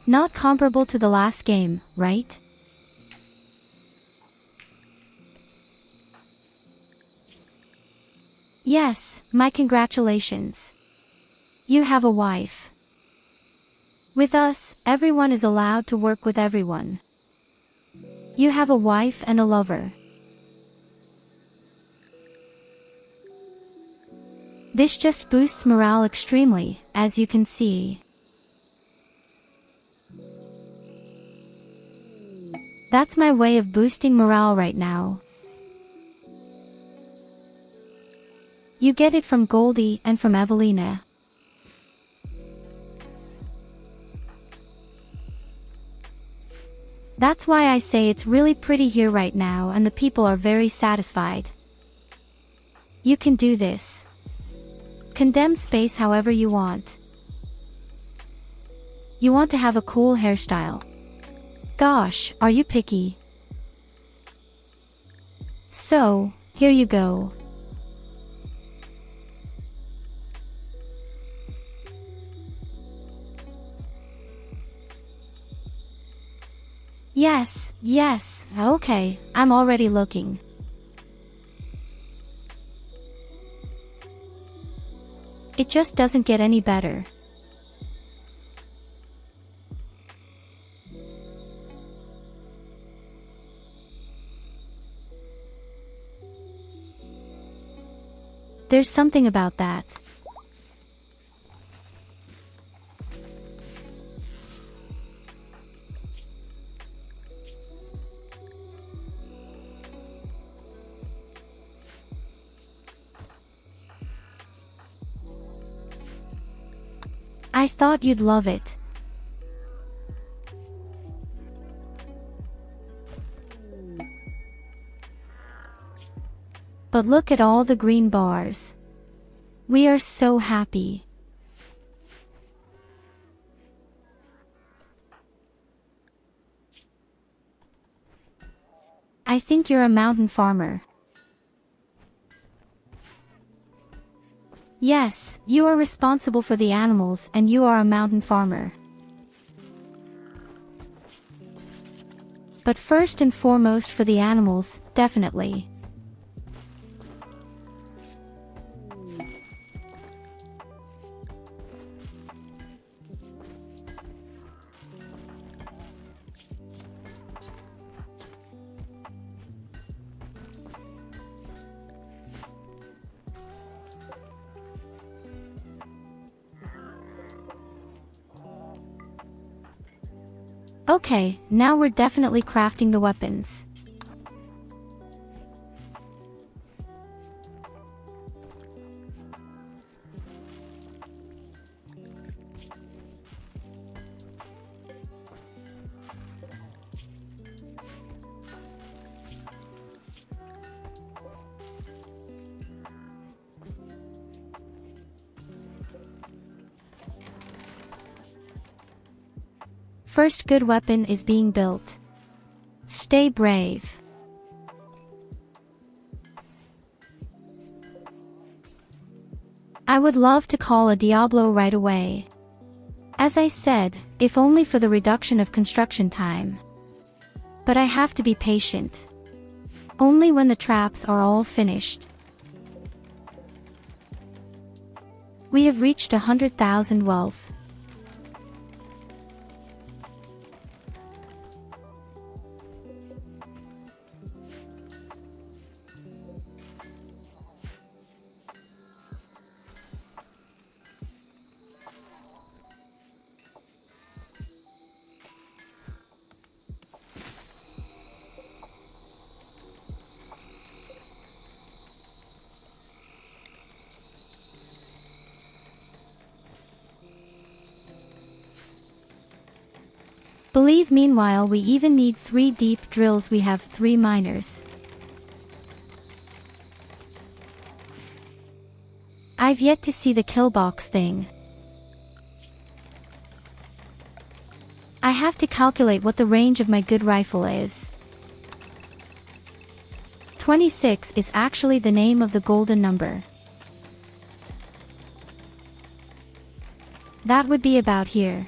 Not comparable to the last game, right? Yes, my congratulations. You have a wife. With us, everyone is allowed to work with everyone. You have a wife and a lover. This just boosts morale extremely, as you can see. That's my way of boosting morale right now. You get it from Goldie and from Evelina. That's why I say it's really pretty here right now and the people are very satisfied. You can do this. Condemn space however you want. You want to have a cool hairstyle. Gosh, are you picky? So, here you go. Yes, okay, I'm already looking. It just doesn't get any better. There's something about that. I thought you'd love it. But look at all the green bars. We are so happy. I think you're a mountain farmer. Yes, you are responsible for the animals and you are a mountain farmer. But first and foremost for the animals, definitely. Okay, now we're definitely crafting the weapons. First good weapon is being built. Stay brave. I would love to call a Diablo right away. As I said, if only for the reduction of construction time. But I have to be patient. Only when the traps are all finished. We have reached 100,000 wealth. Believe meanwhile we even need 3 deep drills. We have 3 miners. I've yet to see the killbox thing. I have to calculate what the range of my good rifle is. 26 is actually the name of the golden number. That would be about here.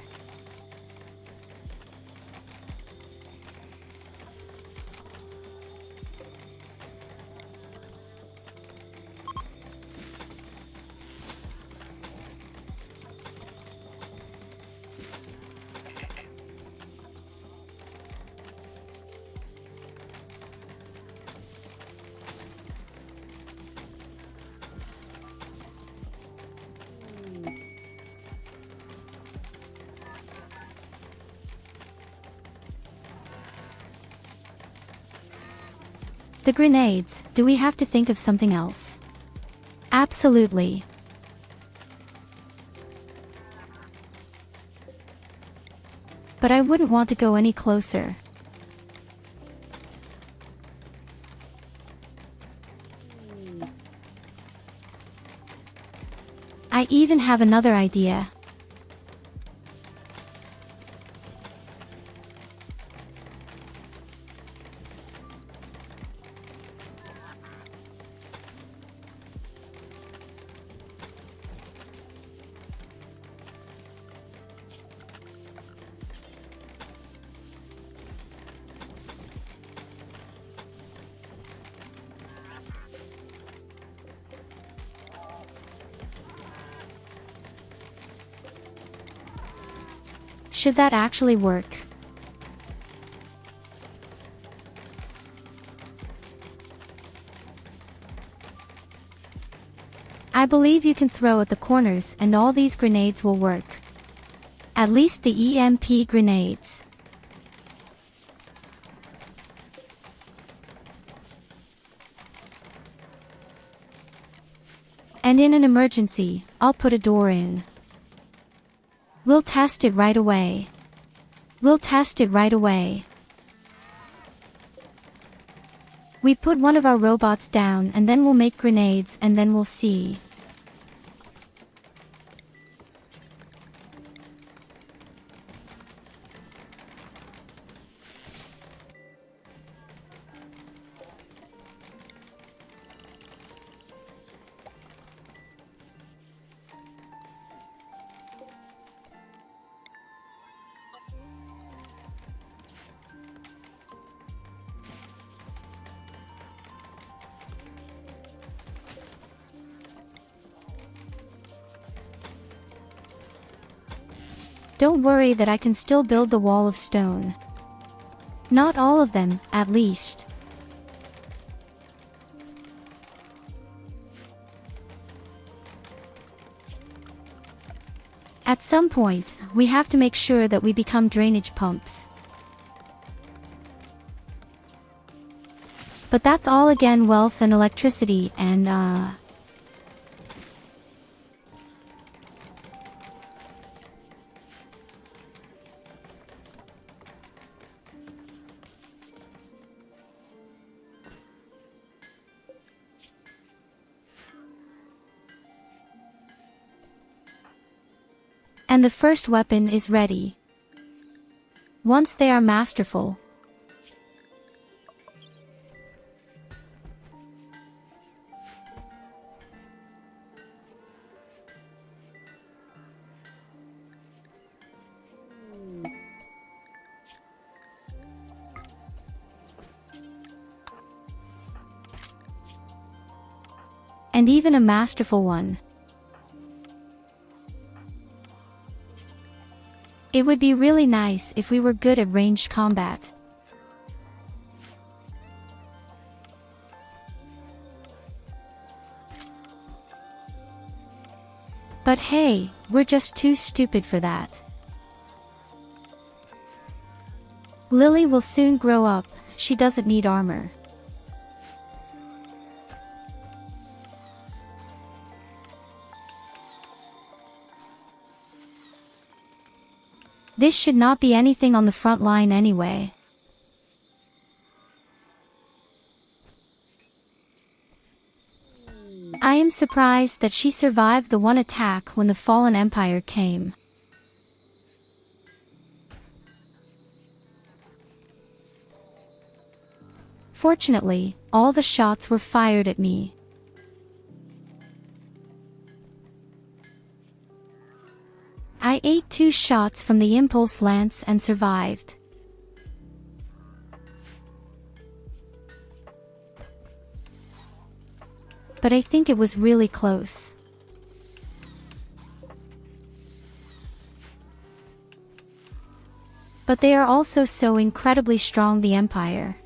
The grenades, do we have to think of something else? Absolutely. But I wouldn't want to go any closer. I even have another idea. Should that actually work? I believe you can throw at the corners and all these grenades will work. At least the EMP grenades. And in an emergency, I'll put a door in. We'll test it right away. We'll test it right away. We put one of our robots down and then we'll make grenades and then we'll see. Don't worry that I can still build the wall of stone. Not all of them, at least. At some point, we have to make sure that we become drainage pumps. But that's all again wealth and electricity and and the first weapon is ready. Once they are masterful. And even a masterful one. It would be really nice if we were good at ranged combat. But hey, we're just too stupid for that. Lily will soon grow up, she doesn't need armor. This should not be anything on the front line anyway. I am surprised that she survived the one attack when the Fallen Empire came. Fortunately, all the shots were fired at me. I ate 2 shots from the impulse lance and survived. But I think it was really close. But they are also so incredibly strong, the Empire.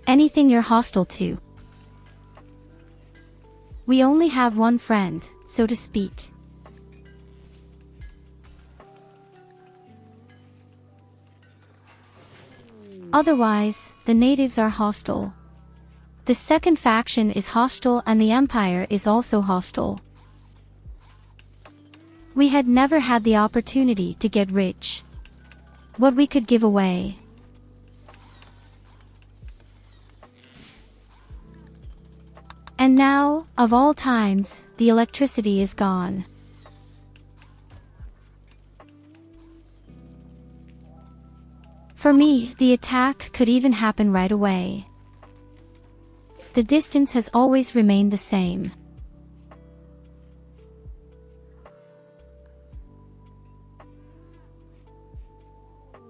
Anything you're hostile to. We only have one friend, so to speak. Otherwise, the natives are hostile. The second faction is hostile and the Empire is also hostile. We had never had the opportunity to get rich. What we could give away. And now, of all times, the electricity is gone. For me, the attack could even happen right away. The distance has always remained the same.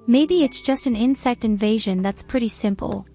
Maybe it's just an insect invasion that's pretty simple.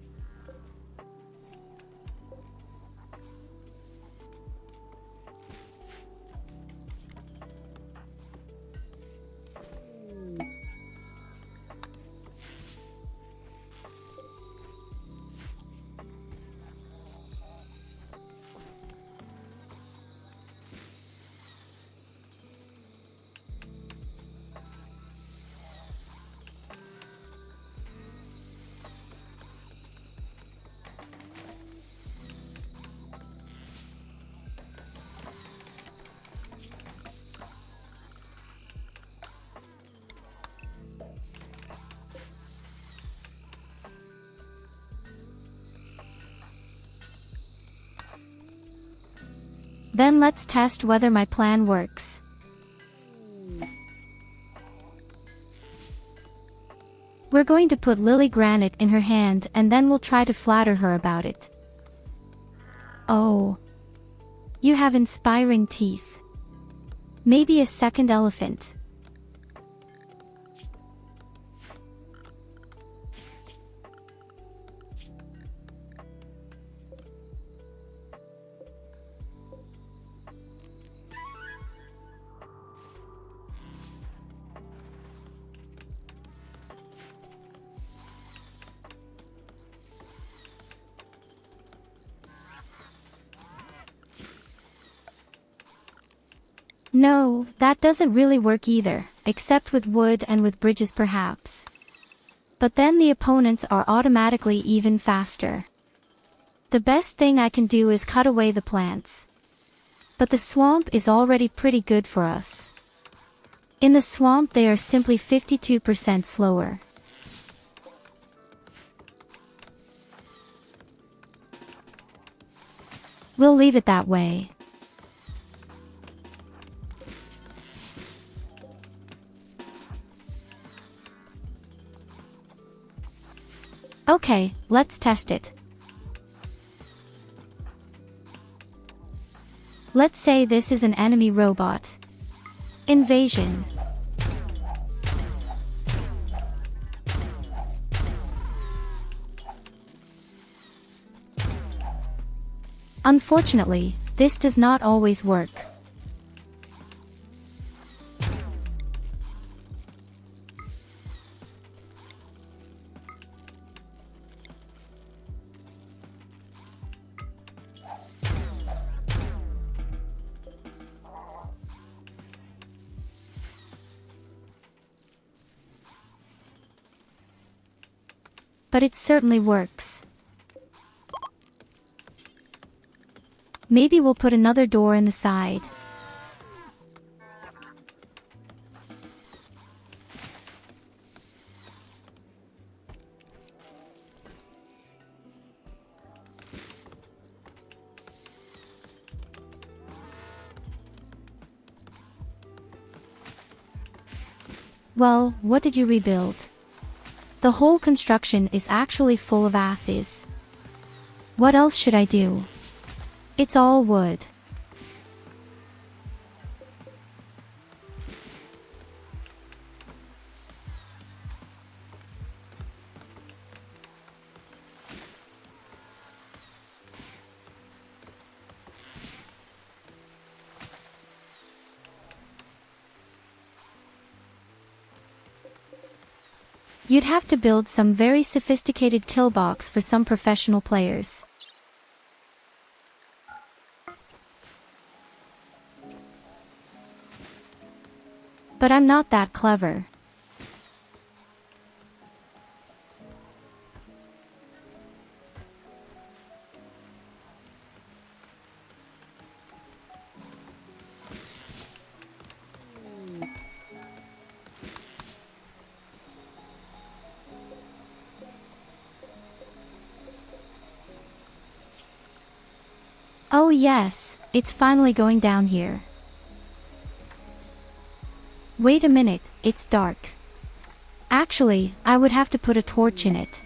Then let's test whether my plan works. We're going to put Lily Granite in her hand and then we'll try to flatter her about it. Oh. You have inspiring teeth. Maybe a second elephant. No, that doesn't really work either, except with wood and with bridges perhaps. But then the opponents are automatically even faster. The best thing I can do is cut away the plants. But the swamp is already pretty good for us. In the swamp they are simply 52% slower. We'll leave it that way. Okay, let's test it. Let's say this is an enemy robot. Invasion. Unfortunately, this does not always work. But it certainly works. Maybe we'll put another door in the side. Well, what did you rebuild? The whole construction is actually full of asses. What else should I do? It's all wood. You'd have to build some very sophisticated kill box for some professional players. But I'm not that clever. Oh yes, it's finally going down here. Wait a minute, it's dark. Actually, I would have to put a torch in it.